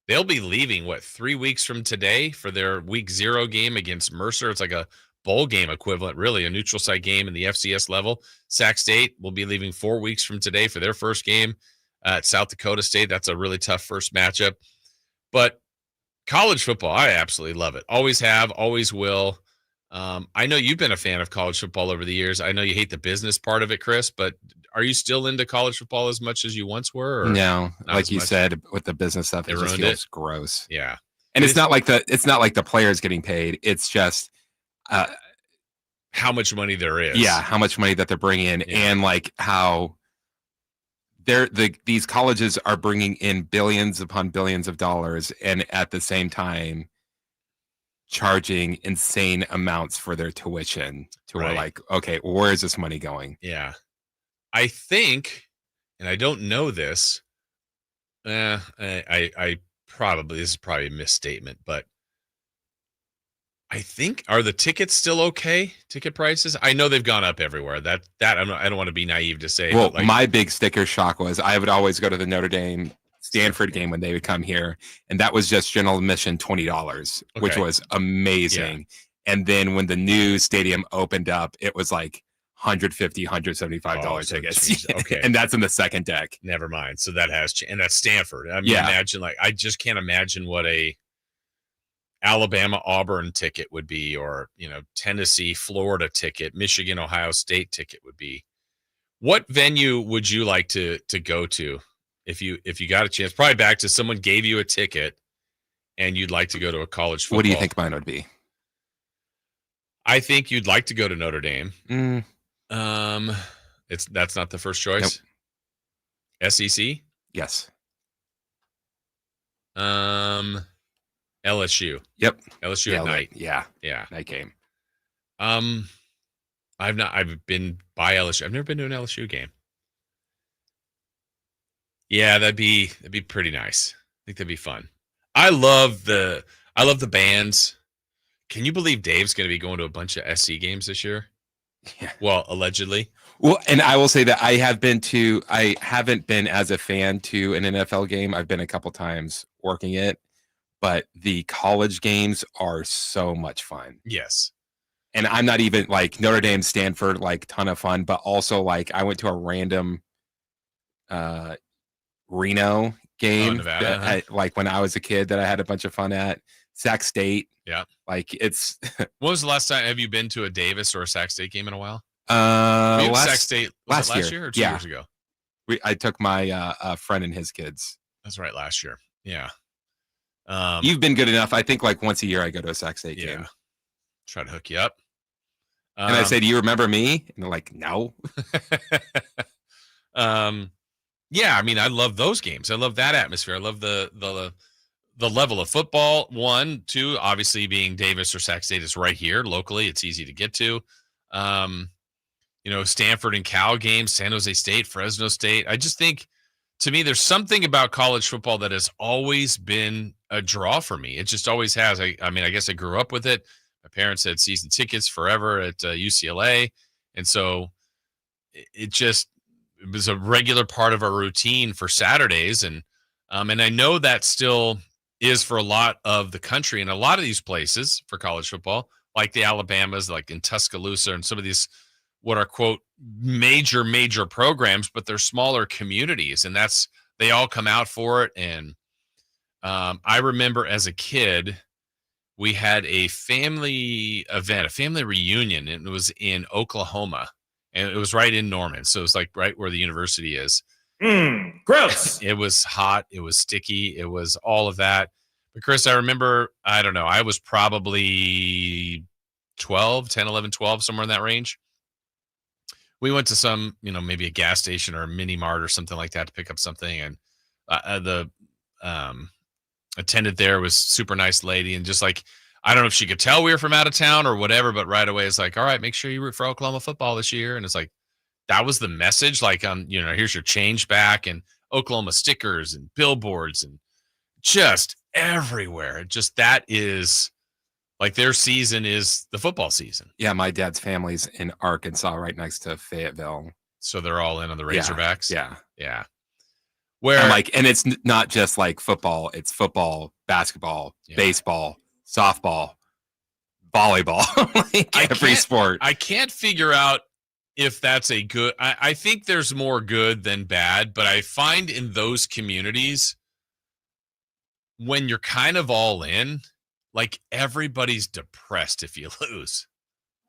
Speaker 1: They'll be leaving, 3 weeks from today for their week 0 game against Mercer. It's like a bowl game equivalent, really, a neutral site game in the FCS level. Sac State will be leaving 4 weeks from today for their first game at South Dakota State. That's a really tough first matchup. But college football, I absolutely love it. Always have, always will. I know you've been a fan of college football over the years. I know you hate the business part of it, Chris, but are you still into college football as much as you once were? Or
Speaker 3: no, like you said, with the business stuff, it just feels gross.
Speaker 1: Yeah.
Speaker 3: And it's not like the players getting paid. It's just
Speaker 1: how much money there is.
Speaker 3: Yeah, how much money that they're bringing in, and like how these colleges are bringing in billions upon billions of dollars, and at the same time charging insane amounts for their tuition. Where like, okay, where is this money going?
Speaker 1: Yeah, I think, and I don't know this. I probably, this is probably a misstatement, but I think, are the tickets still okay? Ticket prices? I know they've gone up everywhere. That I don't want to be naive to say.
Speaker 3: Well,
Speaker 1: like,
Speaker 3: my big sticker shock was I would always go to the Notre Dame Stanford game when they would come here, and that was just general admission $20, which was amazing. Yeah. And then when the new stadium opened up, it was like $150, $175 tickets.
Speaker 1: Okay.
Speaker 3: And that's in the second deck.
Speaker 1: Never mind. So that has changed. And that's Stanford. I mean, imagine, like, I just can't imagine what a Alabama Auburn ticket would be, or, Tennessee Florida ticket, Michigan Ohio State ticket would be. What venue would you like to go to if you got a chance? Probably back to someone gave you a ticket and you'd like to go to a college football.
Speaker 3: What do you think mine would be?
Speaker 1: I think you'd like to go to Notre Dame.
Speaker 3: Mm.
Speaker 1: That's not the first choice. Nope. SEC?
Speaker 3: Yes.
Speaker 1: LSU.
Speaker 3: Yep.
Speaker 1: LSU at night.
Speaker 3: Yeah.
Speaker 1: Night
Speaker 3: game.
Speaker 1: I've been by LSU. I've never been to an LSU game. Yeah, that'd be pretty nice. I think that'd be fun. I love the bands. Can you believe Dave's going to be going to a bunch of SC games this year?
Speaker 3: Yeah.
Speaker 1: Well, allegedly.
Speaker 3: Well, and I will say that I haven't been as a fan to an NFL game. I've been a couple times working it, but the college games are so much fun.
Speaker 1: Yes.
Speaker 3: And I'm not even like Notre Dame, Stanford, like ton of fun, but also like I went to a random Reno game
Speaker 1: Nevada,
Speaker 3: like when I was a kid that I had a bunch of fun at. Sac State.
Speaker 1: Yeah.
Speaker 3: Like it's
Speaker 1: when was the last time have you been to a Davis or a Sac State game in a while?
Speaker 3: Last
Speaker 1: Sac State last year or 2 years ago?
Speaker 3: I took my friend and his kids.
Speaker 1: That's right, last year. Yeah.
Speaker 3: You've been good enough. I think like once a year I go to a Sac State game.
Speaker 1: Try to hook you up.
Speaker 3: And I say, do you remember me? And they're like, no.
Speaker 1: Yeah, I mean, I love those games. I love that atmosphere. I love the level of football. 1, 2, obviously being Davis or Sac State is right here locally. It's easy to get to. Stanford and Cal games, San Jose State, Fresno State. I just think, to me, there's something about college football that has always been a draw for me. It just always has. I mean, I guess I grew up with it. My parents had season tickets forever at UCLA. And so it was a regular part of our routine for Saturdays. And I know that still is for a lot of the country and a lot of these places for college football, like the Alabamas, like in Tuscaloosa and some of these, what are quote major programs, but they're smaller communities, and they all come out for it. And I remember as a kid, we had a family event, a family reunion, and it was in Oklahoma, and it was right in Norman. So it was like right where the university is.
Speaker 20: Gross.
Speaker 1: It was hot. It was sticky. It was all of that. But Chris, I remember, I don't know, I was probably 10, 11, 12, somewhere in that range. We went to some, maybe a gas station or a mini mart or something like that to pick up something. And the attendant there was super nice lady. And just like, I don't know if she could tell we were from out of town or whatever, but right away it's like, all right, make sure you root for Oklahoma football this year. And it's like, that was the message. Like, here's your change back, and Oklahoma stickers and billboards and just everywhere. Just that is like their season is the football season.
Speaker 3: Yeah, my dad's family's in Arkansas, right next to Fayetteville,
Speaker 1: So they're all in on the Razorbacks.
Speaker 3: Yeah.
Speaker 1: Where
Speaker 3: and it's not just like football. It's football, basketball, baseball, softball, volleyball, like every sport.
Speaker 1: I can't figure out if that's a good. I think there's more good than bad, but I find in those communities when you're kind of all in, like everybody's depressed if you lose.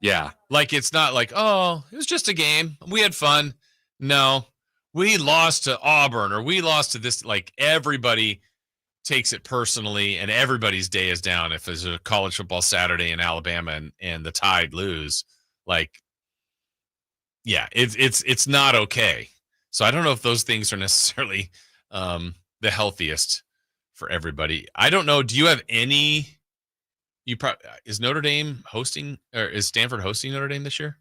Speaker 3: Yeah.
Speaker 1: Like it's not like, oh, it was just a game. We had fun. No, we lost to Auburn or we lost to this. Like everybody takes it personally and everybody's day is down. If there's a college football Saturday in Alabama and the Tide lose, like, yeah, it's not okay. So I don't know if those things are necessarily the healthiest for everybody. I don't know. Do you have any? Is Notre Dame hosting or is Stanford hosting Notre Dame this year?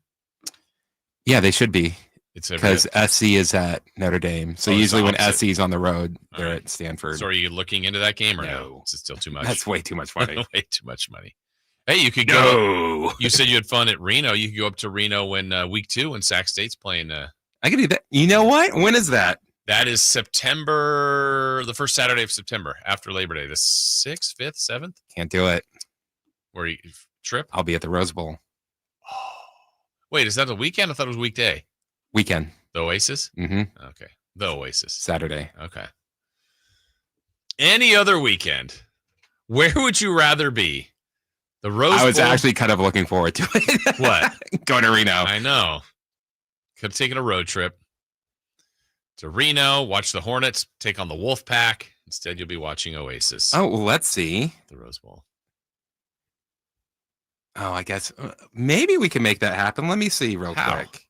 Speaker 3: Yeah, they should be.
Speaker 1: It's
Speaker 3: because SC is at Notre Dame. So usually when SC is on the road, they're at Stanford.
Speaker 1: So are you looking into that game or no? Is it still too much?
Speaker 3: That's way too much money.
Speaker 1: Way too much money. Hey, you could go. You said you had fun at Reno. You could go up to Reno when week 2 when Sac State's playing.
Speaker 3: I could do that. You know what? When is that?
Speaker 1: That is September, the first Saturday of September after Labor Day, the 6th, 5th, 7th.
Speaker 3: Can't do it.
Speaker 1: Where you trip?
Speaker 3: I'll be at the Rose Bowl.
Speaker 1: Oh. Wait, is that the weekend? I thought it was weekday.
Speaker 3: Weekend.
Speaker 1: The Oasis?
Speaker 3: Mm-hmm.
Speaker 1: Okay. The Oasis.
Speaker 3: Saturday.
Speaker 1: Okay. Any other weekend, where would you rather be? The Rose Bowl?
Speaker 3: I was actually kind of looking forward to it.
Speaker 1: What?
Speaker 3: Going to Reno.
Speaker 1: I know. Could have taken a road trip to Reno, watch the Hornets take on the Wolfpack. Instead, you'll be watching Oasis.
Speaker 3: Oh, well, let's see.
Speaker 1: The Rose Bowl.
Speaker 3: Oh, I guess maybe we can make that happen. Let me see real quick.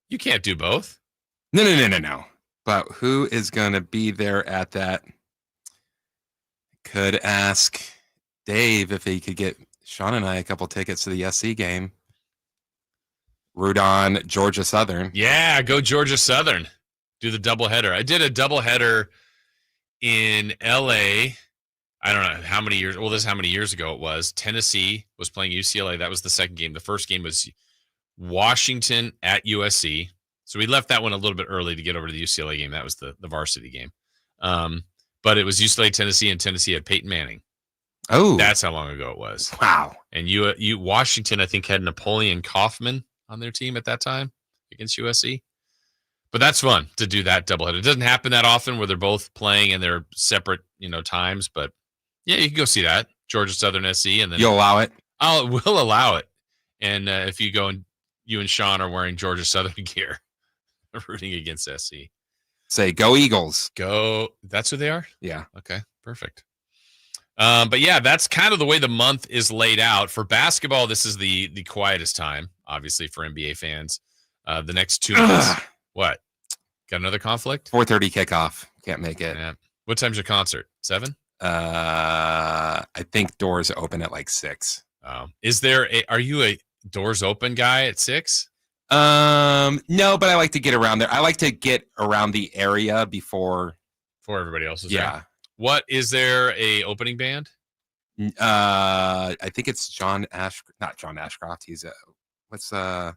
Speaker 1: You can't do both.
Speaker 3: No. But who is going to be there at that? Could ask Dave if he could get Sean and I a couple tickets to the SC game. Root on Georgia Southern.
Speaker 1: Yeah, go Georgia Southern. Do the doubleheader. I did a doubleheader in LA. I don't know how many years. Well, this is how many years ago it was. Tennessee was playing UCLA. That was the second game. The first game was Washington at USC. So we left that one a little bit early to get over to the UCLA game. That was the varsity game. But it was UCLA, Tennessee, and Tennessee had Peyton Manning.
Speaker 3: Oh,
Speaker 1: that's how long ago it was.
Speaker 3: Wow.
Speaker 1: And you Washington, I think, had Napoleon Kaufman on their team at that time against USC. But that's fun to do that doubleheader. It doesn't happen that often where they're both playing and they're separate, times. But yeah, you can go see that Georgia Southern SC, and then
Speaker 3: you'll allow it.
Speaker 1: We'll allow it. And if you go and you and Sean are wearing Georgia Southern gear, rooting against SC,
Speaker 3: say go Eagles.
Speaker 1: Go. That's who they are.
Speaker 3: Yeah.
Speaker 1: Okay. Perfect. But yeah, that's kind of the way the month is laid out. For basketball, this is the quietest time, obviously, for NBA fans. The next 2 months. What? Got another conflict?
Speaker 3: 4:30 kickoff. Can't make it.
Speaker 1: Yeah. What time's your concert? 7?
Speaker 3: I think doors open at like 6.
Speaker 1: Are you a doors open guy at 6?
Speaker 3: No, but I like to get around there. I like to get around the area before
Speaker 1: everybody else is
Speaker 3: there.
Speaker 1: Yeah. What is there a opening band?
Speaker 3: I think it's not John Ashcroft. He's what's the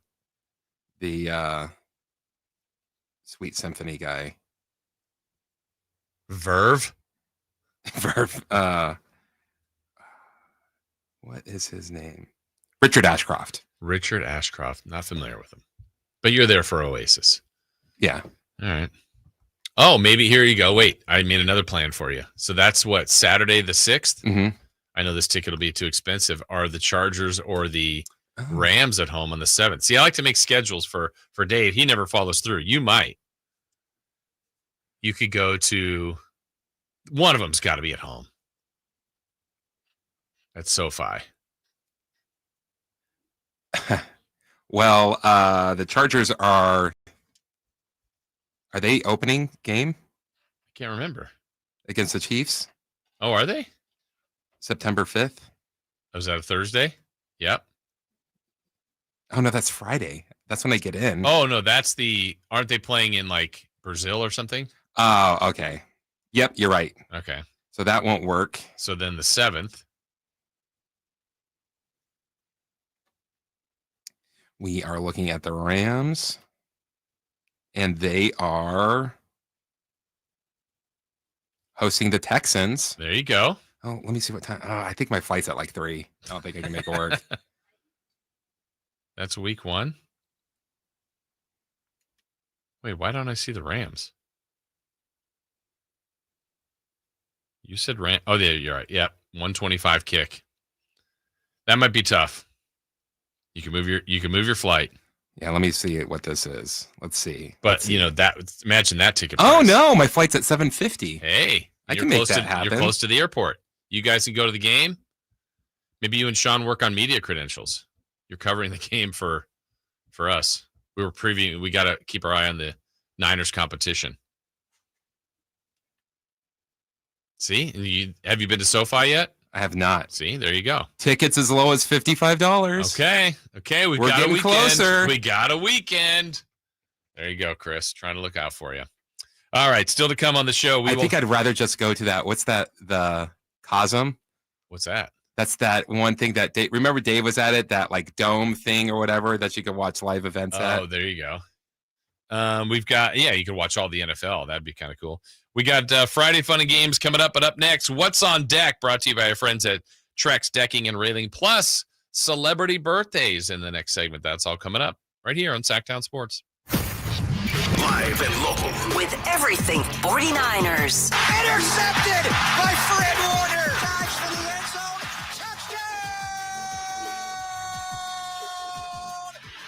Speaker 3: Sweet Symphony guy?
Speaker 1: Verve.
Speaker 3: What is his name? Richard Ashcroft.
Speaker 1: Richard Ashcroft. Not familiar with him. But you're there for Oasis.
Speaker 3: Yeah.
Speaker 1: All right. Oh, maybe here you go. Wait, I made another plan for you. So that's what, Saturday the 6th?
Speaker 3: Mm-hmm.
Speaker 1: I know this ticket will be too expensive. Are the Chargers or the Rams at home on the 7th? See, I like to make schedules for Dave. He never follows through. You might. You could go to one of them's got to be at home. That's SoFi.
Speaker 3: Well, the Chargers are they opening game?
Speaker 1: I can't remember.
Speaker 3: Against the Chiefs?
Speaker 1: Oh, are they?
Speaker 3: September 5th.
Speaker 1: Oh, is that a Thursday? Yep.
Speaker 3: Oh, no, that's Friday. That's when they get in.
Speaker 1: Oh, no, aren't they playing in like Brazil or something?
Speaker 3: Oh, okay. Yep, you're right.
Speaker 1: Okay.
Speaker 3: So that won't work.
Speaker 1: So then the 7th.
Speaker 3: We are looking at the Rams, and they are hosting the Texans.
Speaker 1: There you go.
Speaker 3: Oh, let me see what time. Oh, I think my flight's at like 3. I don't think I can make it work.
Speaker 1: That's week 1. Wait, why don't I see the Rams? You said Ram. Oh, there you're right. Yep, 125 kick. That might be tough. You can move your flight.
Speaker 3: Yeah, let me see what this is. Let's see.
Speaker 1: But imagine that ticket
Speaker 3: Oh
Speaker 1: price.
Speaker 3: no, my flight's at 7:50.
Speaker 1: Hey,
Speaker 3: I can make that happen.
Speaker 1: You're close to the airport. You guys can go to the game. Maybe you and Sean work on media credentials. You're covering the game for us. We were previewing. We got to keep our eye on the Niners competition. See, have you been to SoFi yet?
Speaker 3: I have not.
Speaker 1: See, there you go.
Speaker 3: Tickets as low as $55.
Speaker 1: Okay, we're
Speaker 3: getting
Speaker 1: got a weekend.
Speaker 3: closer.
Speaker 1: We got a weekend. There you go, Chris. Trying to look out for you. All right, still to come on the show.
Speaker 3: I think I'd rather just go to that. What's that? The Cosm?
Speaker 1: What's that?
Speaker 3: That's that one thing that Dave, remember Dave was at it, that like dome thing or whatever that you could watch live events at.
Speaker 1: Oh, there you go. We've got, you can watch all the NFL. That'd be kind of cool. We got Friday Fun and Games coming up, but up next, What's on Deck, brought to you by our friends at Trex Decking and Railing, plus celebrity birthdays in the next segment. That's all coming up right here on Sacktown Sports.
Speaker 6: Live and local.
Speaker 29: With everything 49ers.
Speaker 9: Intercepted by Fred Warner. Dives for the end zone. Touchdown!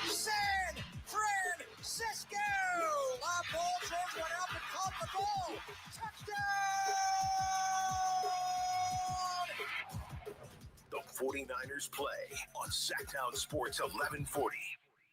Speaker 9: San Francisco. La Bolger went up and caught the ball. Touchdown!
Speaker 6: The 49ers play on Sacktown Sports 1140.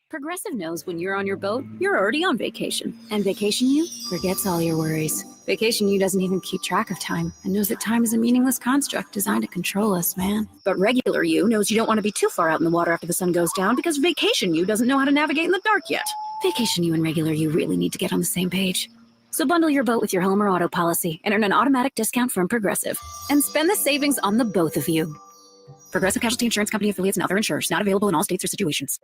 Speaker 12: Progressive knows when you're on your boat, you're already on vacation. And Vacation You forgets all your worries. Vacation You doesn't even keep track of time and knows that time is a meaningless construct designed to control us, man. But Regular You knows you don't want to be too far out in the water after the sun goes down because Vacation You doesn't know how to navigate in the dark yet. Vacation You and Regular You really need to get on the same page. So bundle your boat with your home or auto policy and earn an automatic discount from Progressive. And spend the savings on the both of you. Progressive Casualty Insurance Company affiliates and other insurers. Not available in all states or situations.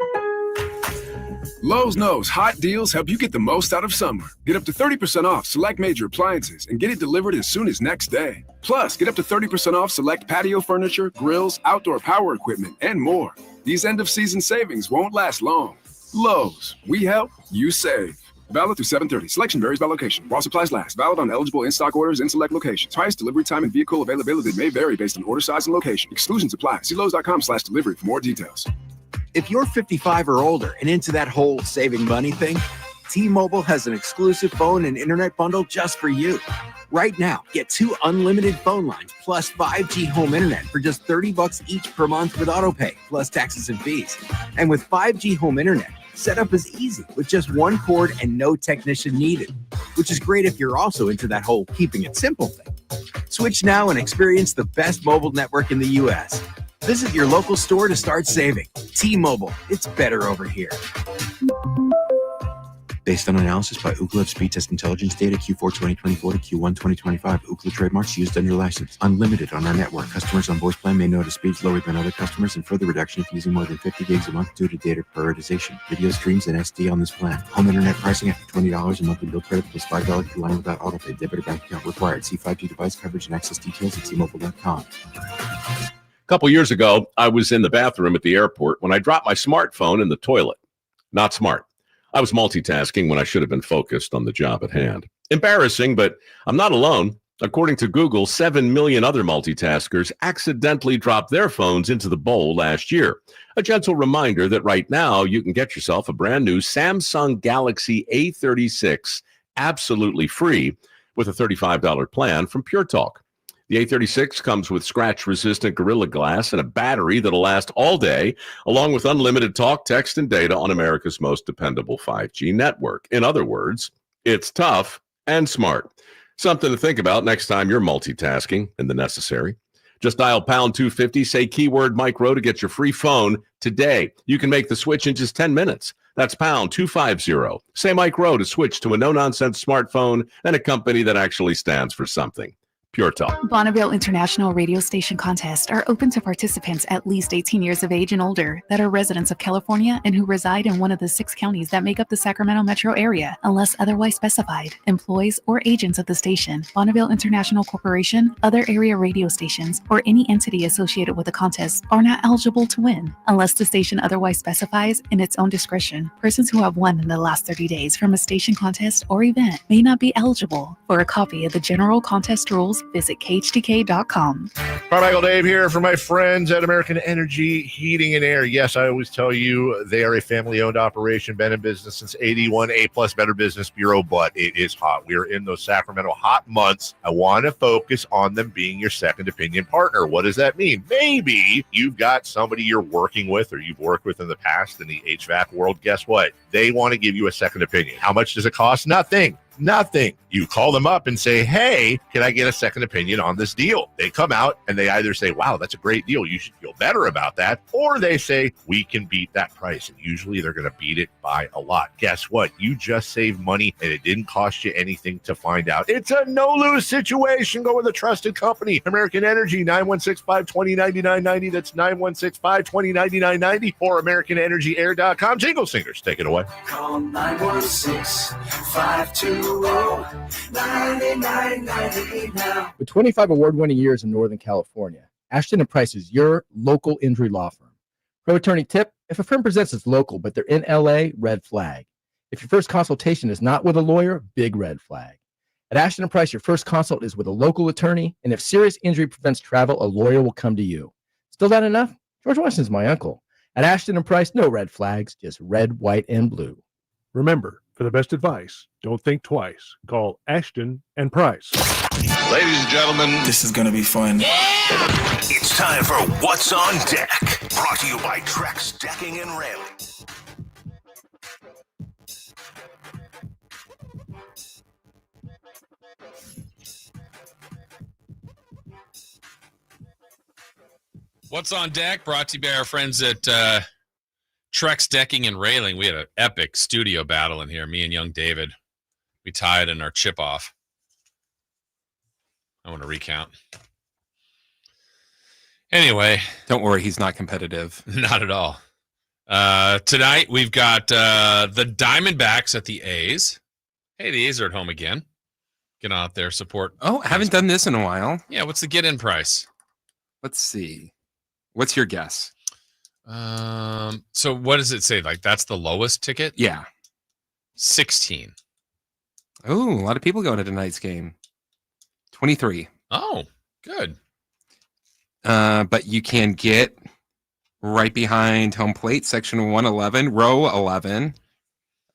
Speaker 21: Lowe's knows hot deals help you get the most out of summer. Get up to 30% off select major appliances and get it delivered as soon as next day. Plus, get up to 30% off select patio furniture, grills, outdoor power equipment, and more. These end-of-season savings won't last long. Lowe's, we help, you save. Valid through 7/30. Selection varies by location. While supplies last. Valid on eligible in-stock orders in select locations. Price, delivery time, and vehicle availability may vary based on order size and location. Exclusions apply. See Lowes.com/delivery for more details.
Speaker 22: If you're 55 or older and into that whole saving money thing, T-Mobile has an exclusive phone and internet bundle just for you. Right now, get 2 unlimited phone lines plus 5G home internet for just $30 each per month with autopay, plus taxes and fees. And with 5G home internet, setup is easy with just 1 cord and no technician needed, which is great if you're also into that whole keeping it simple thing. Switch now and experience the best mobile network in the U.S. Visit your local store to start saving. T-Mobile, it's better over here.
Speaker 23: Based on analysis by Ookla of Speed Test Intelligence data Q4 2024 to Q1 2025, Ookla trademarks used under license. Unlimited on our network. Customers on voice plan may notice speeds lower than other customers and further reduction if using more than 50 gigs a month due to data prioritization. Video streams and SD on this plan. Home internet pricing after $20 a monthly bill credit plus $5 per line without autopay. Debit or bank account required. See 5G device coverage and access details at T-Mobile.com.
Speaker 24: A couple years ago, I was in the bathroom at the airport when I dropped my smartphone in the toilet. Not smart. I was multitasking when I should have been focused on the job at hand. Embarrassing, but I'm not alone. According to Google, 7 million other multitaskers accidentally dropped their phones into the bowl last year. A gentle reminder that right now you can get yourself a brand new Samsung Galaxy A36 absolutely free with a $35 plan from Pure Talk. The A36 comes with scratch-resistant Gorilla Glass and a battery that'll last all day, along with unlimited talk, text, and data on America's most dependable 5G network. In other words, it's tough and smart. Something to think about next time you're multitasking in the necessary. Just dial pound 250, say keyword Mike Rowe to get your free phone today. You can make the switch in just 10 minutes. That's pound 250. Say Mike Rowe to switch to a no-nonsense smartphone and a company that actually stands for something. Pure Talk.
Speaker 16: Bonneville International Radio Station contests are open to participants at least 18 years of age and older that are residents of California and who reside in one of the 6 counties that make up the Sacramento metro area, unless otherwise specified. Employees or agents of the station, Bonneville International Corporation, other area radio stations, or any entity associated with the contest are not eligible to win, unless the station otherwise specifies in its own discretion. Persons who have won in the last 30 days from a station contest or event may not be eligible. For a copy of the general contest rules, visit khdk.com.
Speaker 2: Carmichael Dave here for my friends at American Energy Heating and Air. Yes, I always tell you they are a family-owned operation, been in business since 81, A-plus Better Business Bureau, but it is hot. We are in those Sacramento hot months. I want to focus on them being your second opinion partner. What does that mean? Maybe you've got somebody you're working with or you've worked with in the past in the HVAC world. Guess what? They want to give you a second opinion. How much does it cost? Nothing. You call them up and say, hey, can I get a second opinion on this deal? They come out and they either say, wow, that's a great deal, you should feel better about that. Or they say, we can beat that price. And usually they're going to beat it by a lot. Guess what? You just saved money and it didn't cost you anything to find out. It's a no-lose situation. Go with a trusted company. American Energy, 916-520-9990. That's 916-520-9990 or AmericanEnergyAir.com. Jingle Singers, take it away.
Speaker 9: Call 916-520-9990 now.
Speaker 8: With 25 award-winning years in Northern California, Ashton & Price is your local injury law firm. Pro attorney tip: if a firm presents as local but they're in LA, red flag. If your first consultation is not with a lawyer, big red flag. At Ashton & Price, your first consult is with a local attorney, and if serious injury prevents travel, a lawyer will come to you. Still not enough? George Washington's my uncle. At Ashton & Price, no red flags, just red, white, and blue.
Speaker 10: Remember, for the best advice, don't think twice. Call Ashton and Price.
Speaker 6: Ladies and gentlemen, this is going to be fun. It's time for What's on Deck, brought to you by Trex Decking and Railing.
Speaker 1: What's on Deck, brought to you by our friends at Trex Decking and Railing. We had an epic studio battle in here. Me and young David, we tied in our chip off. I want to recount. Anyway.
Speaker 3: Don't worry, he's not competitive.
Speaker 1: Not at all. Tonight, we've got the Diamondbacks at the A's. Hey, the A's are at home again. Get out there, support.
Speaker 3: Oh, I haven't done this in a while.
Speaker 1: Yeah, what's the get-in price?
Speaker 3: Let's see. What's your guess?
Speaker 1: So what does it say? Like, that's the lowest ticket?
Speaker 3: Yeah.
Speaker 1: 16.
Speaker 3: Oh, a lot of people going to tonight's game. 23.
Speaker 1: Oh, good.
Speaker 3: But you can get right behind home plate, section 111, row 11,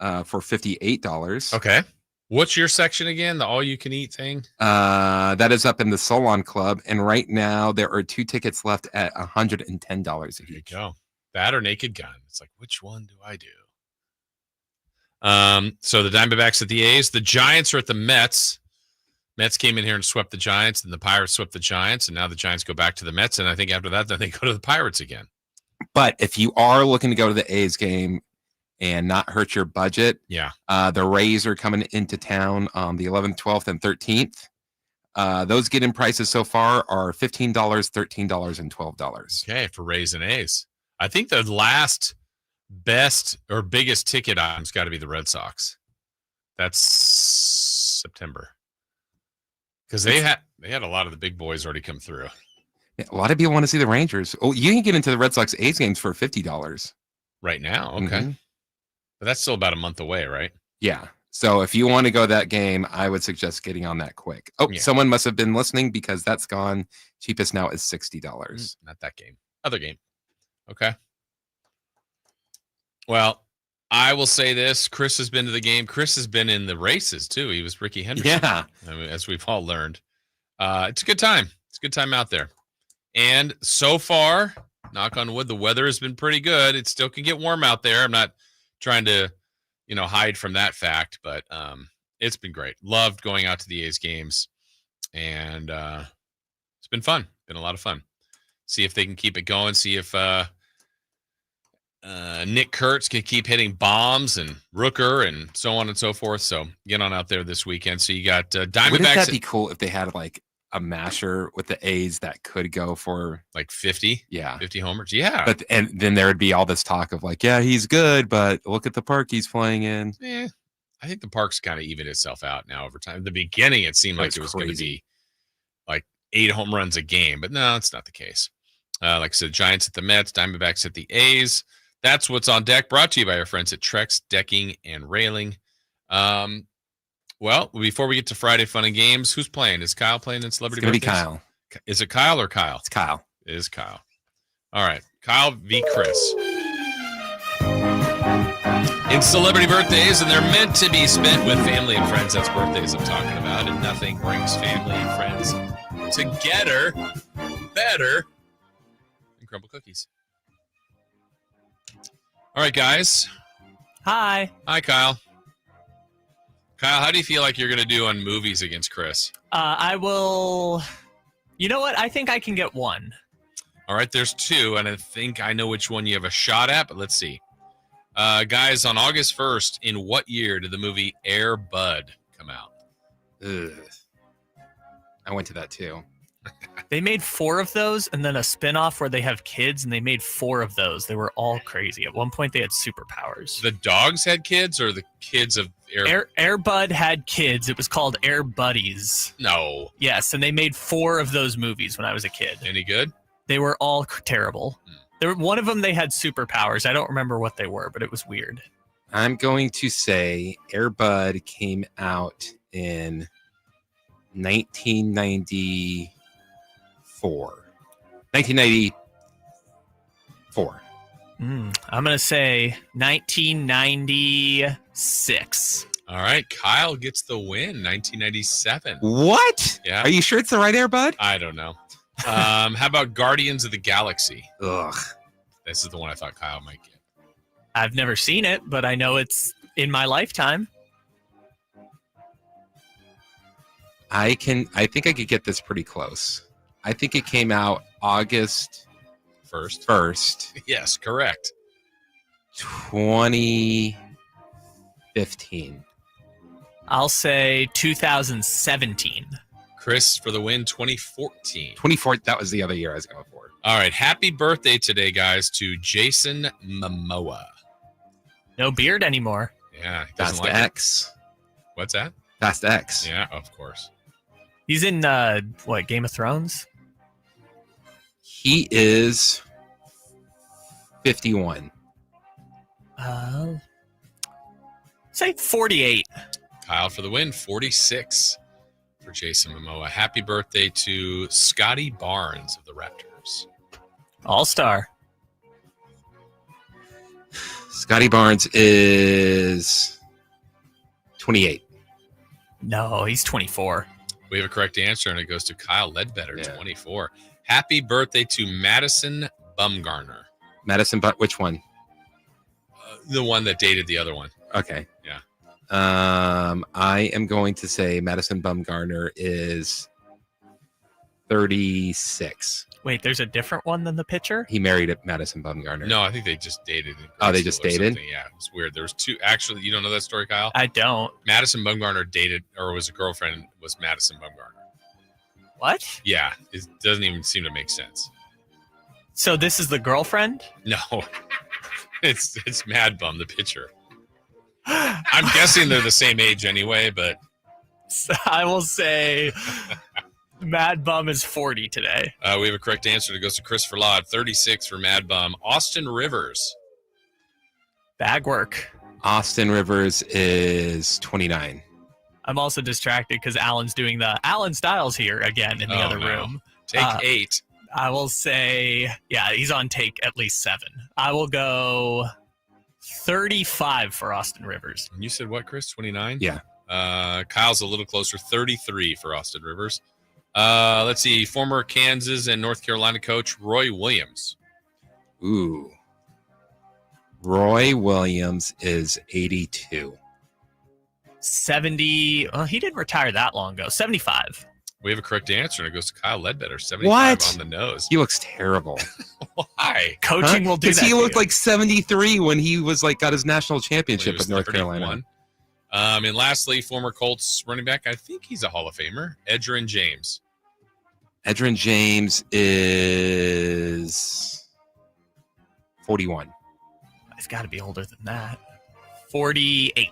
Speaker 3: for $58.
Speaker 1: Okay. What's your section again? The all-you-can-eat thing?
Speaker 3: That is up in the Solon Club, and right now there are 2 tickets left at $110 each.
Speaker 1: There you go. That or Naked Gun. It's like, which one do I do? So the Diamondbacks at the A's. The Giants are at the Mets. Mets came in here and swept the Giants, and the Pirates swept the Giants, and now the Giants go back to the Mets, and I think after that, then they go to the Pirates again.
Speaker 3: But if you are looking to go to the A's game and not hurt your budget,
Speaker 1: yeah,
Speaker 3: the Rays are coming into town on the 11th, 12th, and 13th. Those get-in prices so far are $15, $13, and $12.
Speaker 1: Okay, for Rays and A's. I think the last best or biggest ticket item's got to be the Red Sox. That's September. Because they had a lot of the big boys already come through.
Speaker 3: Yeah, a lot of people want to see the Rangers. Oh, you can get into the Red Sox A's games for $50
Speaker 1: right now. Okay,
Speaker 3: mm-hmm.
Speaker 1: But that's still about a month away, right?
Speaker 3: Yeah. So if you want to go to that game, I would suggest getting on that quick. Oh, yeah. Someone must have been listening because that's gone. Cheapest now is $60.
Speaker 1: Not that game. Other game. Okay. Well, I will say this. Chris has been to the game. Chris has been in the races, too. He was Ricky Henderson.
Speaker 3: Yeah.
Speaker 1: I mean, as we've all learned. It's a good time. It's a good time out there. And so far, knock on wood, the weather has been pretty good. It still can get warm out there. I'm not trying to, hide from that fact, but it's been great. Loved going out to the A's games. And it's been fun. Been a lot of fun. See if they can keep it going. See if Nick Kurtz can keep hitting bombs and Rooker and so on and so forth. So get on out there this weekend. So you got Diamondbacks.
Speaker 3: Wouldn't that be cool if they had like a masher with the A's that could go for
Speaker 1: like 50.
Speaker 3: Yeah,
Speaker 1: 50 homers. Yeah,
Speaker 3: but and then there would be all this talk of like, yeah, he's good, but look at the park he's playing in.
Speaker 1: I think the park's kind of evened itself out now over time. In the beginning, it seemed like it was going to be like 8 home runs a game, but no, it's not the case. Like I said, Giants at the Mets, Diamondbacks at the A's. That's what's on deck. Brought to you by our friends at Trex Decking and Railing. Well, before we get to Friday Fun and Games, who's playing? Is Kyle playing in Celebrity
Speaker 3: It's
Speaker 1: Birthdays?
Speaker 3: gonna be Kyle.
Speaker 1: Is it Kyle or Kyle?
Speaker 3: It's Kyle.
Speaker 1: It is Kyle. All right. Kyle v. Chris. In Celebrity Birthdays, and they're meant to be spent with family and friends. That's birthdays I'm talking about. And nothing brings family and friends together better than crumble cookies. All right, guys.
Speaker 11: Hi.
Speaker 1: Hi, Kyle. Kyle, how do you feel like you're going to do on movies against Chris?
Speaker 11: I will. You know what? I think I can get one.
Speaker 1: All right, there's 2, and I think I know which one you have a shot at, but let's see. Guys, on August 1st, in what year did the movie Air Bud come out?
Speaker 3: Ugh. I went to that too.
Speaker 11: They made 4 of those, and then a spinoff where they have kids, and they made 4 of those. They were all crazy. At one point, they had superpowers.
Speaker 1: The dogs had kids, or the kids of
Speaker 11: Air Bud had kids. It was called Air Buddies.
Speaker 1: No.
Speaker 11: Yes, and they made 4 of those movies when I was a kid.
Speaker 1: Any good?
Speaker 11: They were all terrible. One of them, they had superpowers. I don't remember what they were, but it was weird.
Speaker 3: I'm going to say Air Bud came out in 1994. 1994.
Speaker 11: I'm going to say 1996.
Speaker 1: All right, Kyle gets the win, 1997.
Speaker 3: What?
Speaker 1: Yeah.
Speaker 3: Are you sure it's the right Air Bud?
Speaker 1: I don't know. How about Guardians of the Galaxy?
Speaker 3: Ugh.
Speaker 1: This is the one I thought Kyle might get.
Speaker 11: I've never seen it, but I know it's in my lifetime.
Speaker 3: I think I could get this pretty close. I think it came out August 1st.
Speaker 1: Yes, correct.
Speaker 3: 2015.
Speaker 11: I'll say 2017.
Speaker 1: Chris for the win, 2014.
Speaker 3: 24. That was the other year I was going for.
Speaker 1: All right. Happy birthday today, guys, to Jason Momoa.
Speaker 11: No beard anymore.
Speaker 1: Yeah.
Speaker 3: Fast
Speaker 1: like
Speaker 3: X.
Speaker 1: It. What's that?
Speaker 3: Fast X.
Speaker 1: Yeah, of course.
Speaker 11: He's in, Game of Thrones?
Speaker 3: He is 51.
Speaker 11: Say 48.
Speaker 1: Kyle for the win, 46 for Jason Momoa. Happy birthday to Scotty Barnes of the Raptors.
Speaker 11: All-star.
Speaker 3: Scotty Barnes is 28.
Speaker 11: No, he's 24.
Speaker 1: We have a correct answer, and it goes to Kyle Ledbetter, 24. Happy birthday to Madison Bumgarner.
Speaker 3: Madison, but which one?
Speaker 1: The one that dated the other one.
Speaker 3: Okay.
Speaker 1: Yeah.
Speaker 3: I am going to say Madison Bumgarner is 36.
Speaker 11: Wait, there's a different one than the pitcher?
Speaker 3: He married Madison Bumgarner.
Speaker 1: No, I think they just dated.
Speaker 3: Oh, they just dated?
Speaker 1: Yeah, it was weird. There was 2. Actually, you don't know that story, Kyle?
Speaker 11: I don't.
Speaker 1: Madison Bumgarner dated, or was a girlfriend, was Madison Bumgarner.
Speaker 11: What?
Speaker 1: Yeah, it doesn't even seem to make sense.
Speaker 11: So this is the girlfriend?
Speaker 1: No, it's Mad Bum, the pitcher. I'm guessing they're the same age anyway, but
Speaker 11: I will say Mad Bum is 40 today.
Speaker 1: We have a correct answer that goes to Christopher Laud, 36 for Mad Bum. Austin Rivers.
Speaker 11: Bag work.
Speaker 3: Austin Rivers is 29.
Speaker 11: I'm also distracted because Alan's doing the Alan Styles here again in the other room.
Speaker 1: Take 8.
Speaker 11: I will say, yeah, he's on take at least 7. I will go 35 for Austin Rivers.
Speaker 1: You said what, Chris? 29?
Speaker 3: Yeah.
Speaker 1: Kyle's a little closer, 33 for Austin Rivers. Let's see, former Kansas and North Carolina coach Roy Williams.
Speaker 3: Ooh. Roy Williams is 82.
Speaker 11: 70. Well, he didn't retire that long ago. 75.
Speaker 1: We have a correct answer, and it goes to Kyle Ledbetter, 75 on the nose.
Speaker 3: He looks terrible.
Speaker 1: Why?
Speaker 11: Coaching will do that.
Speaker 3: Because he looked like 73 when he was got his national championship with North
Speaker 1: 31.
Speaker 3: Carolina.
Speaker 1: And lastly, former Colts running back, I think he's a Hall of Famer, Edgerrin James.
Speaker 3: Edgerrin James is 41.
Speaker 11: He's got to be older than that. 48.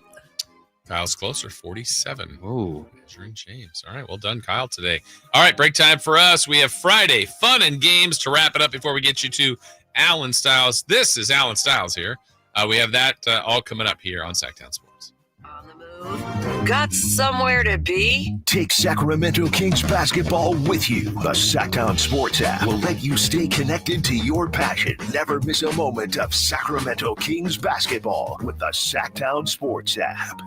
Speaker 1: Kyle's closer, 47.
Speaker 3: Ooh.
Speaker 1: Edgerrin James. All right, well done, Kyle, today. All right, break time for us. We have Friday fun and games to wrap it up before we get you to Alan Styles. This is Alan Styles here. We have that all coming up here on Sacktown Sports.
Speaker 29: Got somewhere to be?
Speaker 6: Take Sacramento Kings basketball with you. The Sacktown Sports app will let you stay connected to your passion. Never miss a moment of Sacramento Kings basketball with the Sacktown Sports app.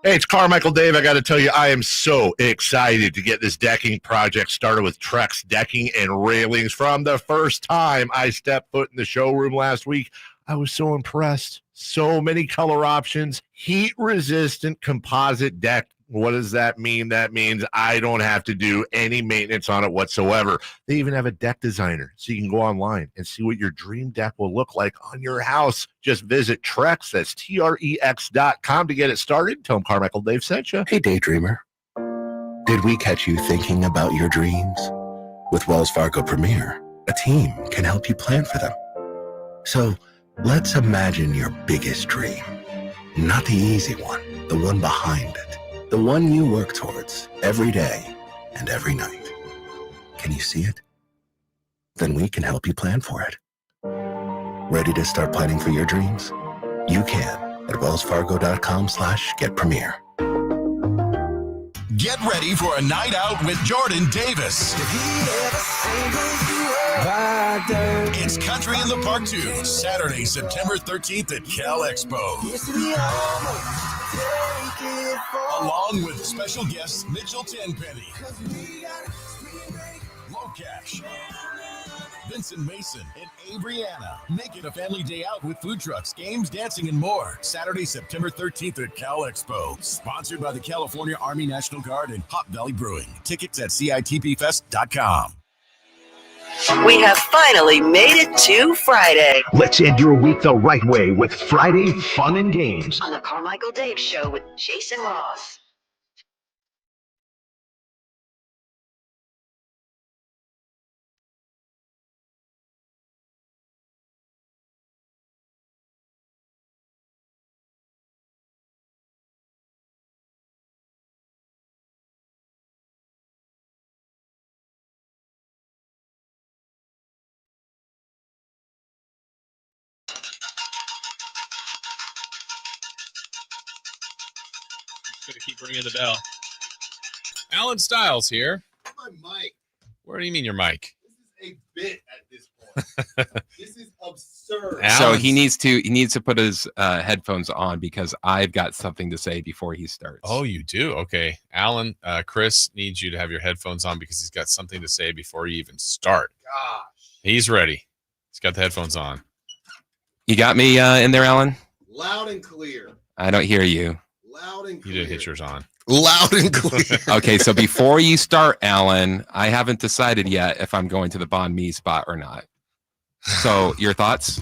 Speaker 2: Hey, it's Carmichael Dave. I got to tell you, I am so excited to get this decking project started with Trex Decking and Railings. From the first time I stepped foot in the showroom last week, I was so impressed. So many color options, heat-resistant composite deck. What does that mean? That means I don't have to do any maintenance on it whatsoever. They even have a deck designer, so you can go online and see what your dream deck will look like on your house. Just visit Trex, that's TREX.com to get it started. Tell them Carmichael Dave sent you.
Speaker 4: Hey, Daydreamer. Did we catch you thinking about your dreams? With Wells Fargo Premier, a team can help you plan for them. So let's imagine your biggest dream. Not the easy one, the one behind it. The one you work towards every day and every night. Can you see it? Then we can help you plan for it. Ready to start planning for your dreams? You can at wellsfargo.com/getpremier.
Speaker 13: Get ready for a night out with Jordan Davis. It's Country in the Park 2, Saturday, September 13th at Cal Expo. Along with special guests Mitchell Tenpenny, Locash, Vincent Mason, and Abriana. Make it a family day out with food trucks, games, dancing, and more. Saturday, September 13th at Cal Expo. Sponsored by the California Army National Guard and Hop Valley Brewing. Tickets at CITPFest.com.
Speaker 29: We have finally made it to Friday.
Speaker 6: Let's end your week the right way with Friday Fun and Games.
Speaker 29: On the Carmichael Dave Show with Jason Ross.
Speaker 1: Gonna keep ringing the bell. Alan Styles here.
Speaker 2: My mic.
Speaker 1: What do you mean your mic?
Speaker 2: This is a bit at this point. This is absurd.
Speaker 3: So he needs to put his headphones on because I've got something to say before he starts.
Speaker 1: Oh, you do? Okay. Alan, Chris needs you to have your headphones on because he's got something to say before you even start.
Speaker 2: Gosh.
Speaker 1: He's ready. He's got the headphones on.
Speaker 3: You got me in there, Alan?
Speaker 2: Loud and clear.
Speaker 3: I don't hear you.
Speaker 2: Loud and clear.
Speaker 1: You didn't hit yours on.
Speaker 2: Loud and clear.
Speaker 3: Okay, so before you start, Alan, I haven't decided yet if I'm going to the Banh Mi spot or not. So your thoughts?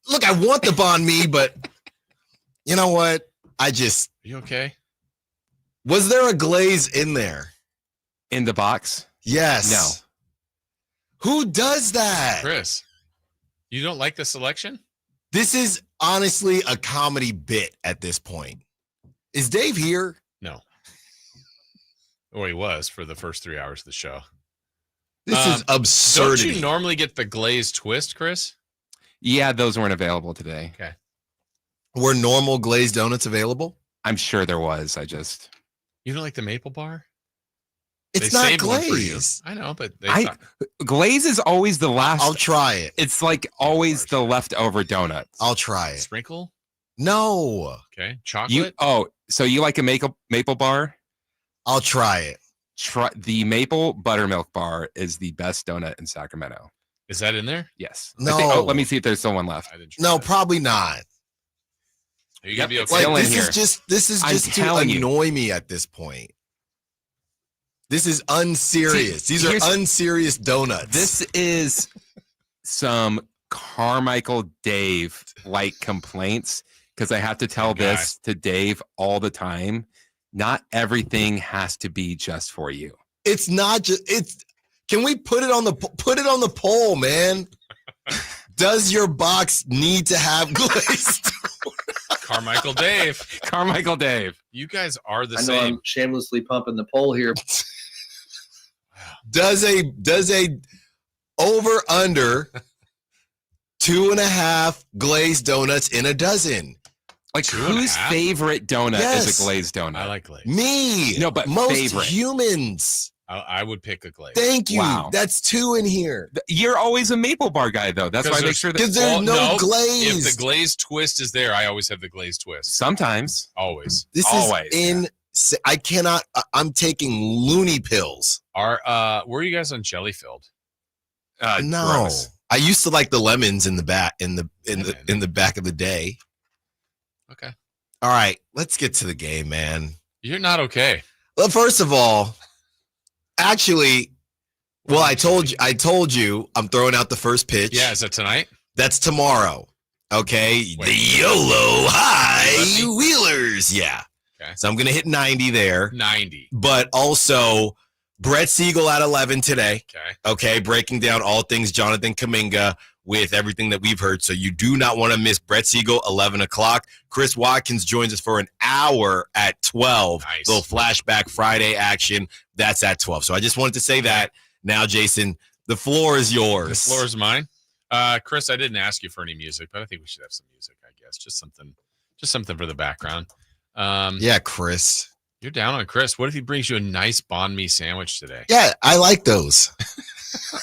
Speaker 19: Look, I want the Banh Mi, but you know what?
Speaker 1: Are you okay?
Speaker 19: Was there a glaze in there?
Speaker 3: In the box?
Speaker 19: Yes.
Speaker 3: No.
Speaker 19: Who does that?
Speaker 1: Chris, you don't like the selection?
Speaker 19: This is honestly a comedy bit at this point. Is Dave here?
Speaker 1: No. Well, he was for the first 3 hours of the show.
Speaker 19: This is absurdity.
Speaker 1: Don't you normally get the glazed twist, Chris?
Speaker 3: Yeah, those weren't available today.
Speaker 1: Okay.
Speaker 19: Were normal glazed donuts available?
Speaker 3: I'm sure there was.
Speaker 1: You don't like the maple bar?
Speaker 19: It's
Speaker 1: They
Speaker 19: not
Speaker 1: saved one for you.
Speaker 19: glazed.
Speaker 1: I know, but
Speaker 3: Glaze is always the last.
Speaker 19: I'll try it.
Speaker 3: It's like always the leftover donuts.
Speaker 19: I'll try it.
Speaker 1: Sprinkle?
Speaker 19: No.
Speaker 1: Okay. Chocolate?
Speaker 3: So you like a maple bar?
Speaker 19: I'll try it.
Speaker 3: Try the maple buttermilk bar is the best donut in Sacramento.
Speaker 1: Is that in there?
Speaker 3: Yes.
Speaker 19: No.
Speaker 3: Let me see if there's still one left.
Speaker 19: No, probably not.
Speaker 1: Are you gonna be okay?
Speaker 19: Like, this is just to annoy me at this point. This is unserious. These are unserious donuts.
Speaker 3: This is some Carmichael Dave like complaints because I have to tell this to Dave all the time. Not everything has to be just for you.
Speaker 19: It's not just it's. Can we put it on the poll, man? Does your box need to have glazed?
Speaker 1: Carmichael Dave.
Speaker 3: Carmichael Dave.
Speaker 1: You guys are the
Speaker 5: I know
Speaker 1: same.
Speaker 5: I'm shamelessly pumping the poll here.
Speaker 19: Does a over under 2.5 glazed donuts in a dozen?
Speaker 3: Like whose favorite donut is a glazed donut?
Speaker 1: I like glazed.
Speaker 19: Me.
Speaker 3: No, but
Speaker 19: most
Speaker 3: favorite.
Speaker 19: humans.
Speaker 1: I would pick a glaze.
Speaker 19: Thank you.
Speaker 3: Wow.
Speaker 19: That's 2 in here.
Speaker 3: You're always a maple bar guy, though. That's why I make sure that
Speaker 19: because there's no glaze.
Speaker 1: If the glazed twist is there, I always have the glazed twist.
Speaker 3: Sometimes.
Speaker 1: Always.
Speaker 19: This
Speaker 3: Always,
Speaker 19: is I cannot. I'm taking loony pills.
Speaker 1: Were you guys on jelly filled?
Speaker 19: No,
Speaker 1: gross.
Speaker 19: I used to like the lemons in the back in the back of the day.
Speaker 1: Okay.
Speaker 19: All right, let's get to the game, man.
Speaker 1: You're not okay.
Speaker 19: Well, first of all, actually, well, I told you I'm throwing out the first pitch.
Speaker 1: Yeah, is that tonight?
Speaker 19: That's tomorrow. Okay. The YOLO high wheelers. Yeah.
Speaker 1: Okay.
Speaker 19: So I'm gonna hit 90 there.
Speaker 1: 90.
Speaker 19: But also Brett Siegel at 11 today.
Speaker 1: Okay.
Speaker 19: Okay, breaking down all things Jonathan Kuminga with everything that we've heard. So you do not want to miss Brett Siegel, 11 o'clock. Chris Watkins joins us for an hour at 12.
Speaker 1: Nice.
Speaker 19: Little flashback Friday action. That's at 12. So I just wanted to say that. Now, Jason, the floor is yours.
Speaker 1: The floor is mine. Chris, I didn't ask you for any music, but I think we should have some music, I guess. Just something for the background.
Speaker 19: Yeah, Chris.
Speaker 1: You're down on Chris. What if he brings you a nice banh mi sandwich today?
Speaker 19: Yeah, I like those.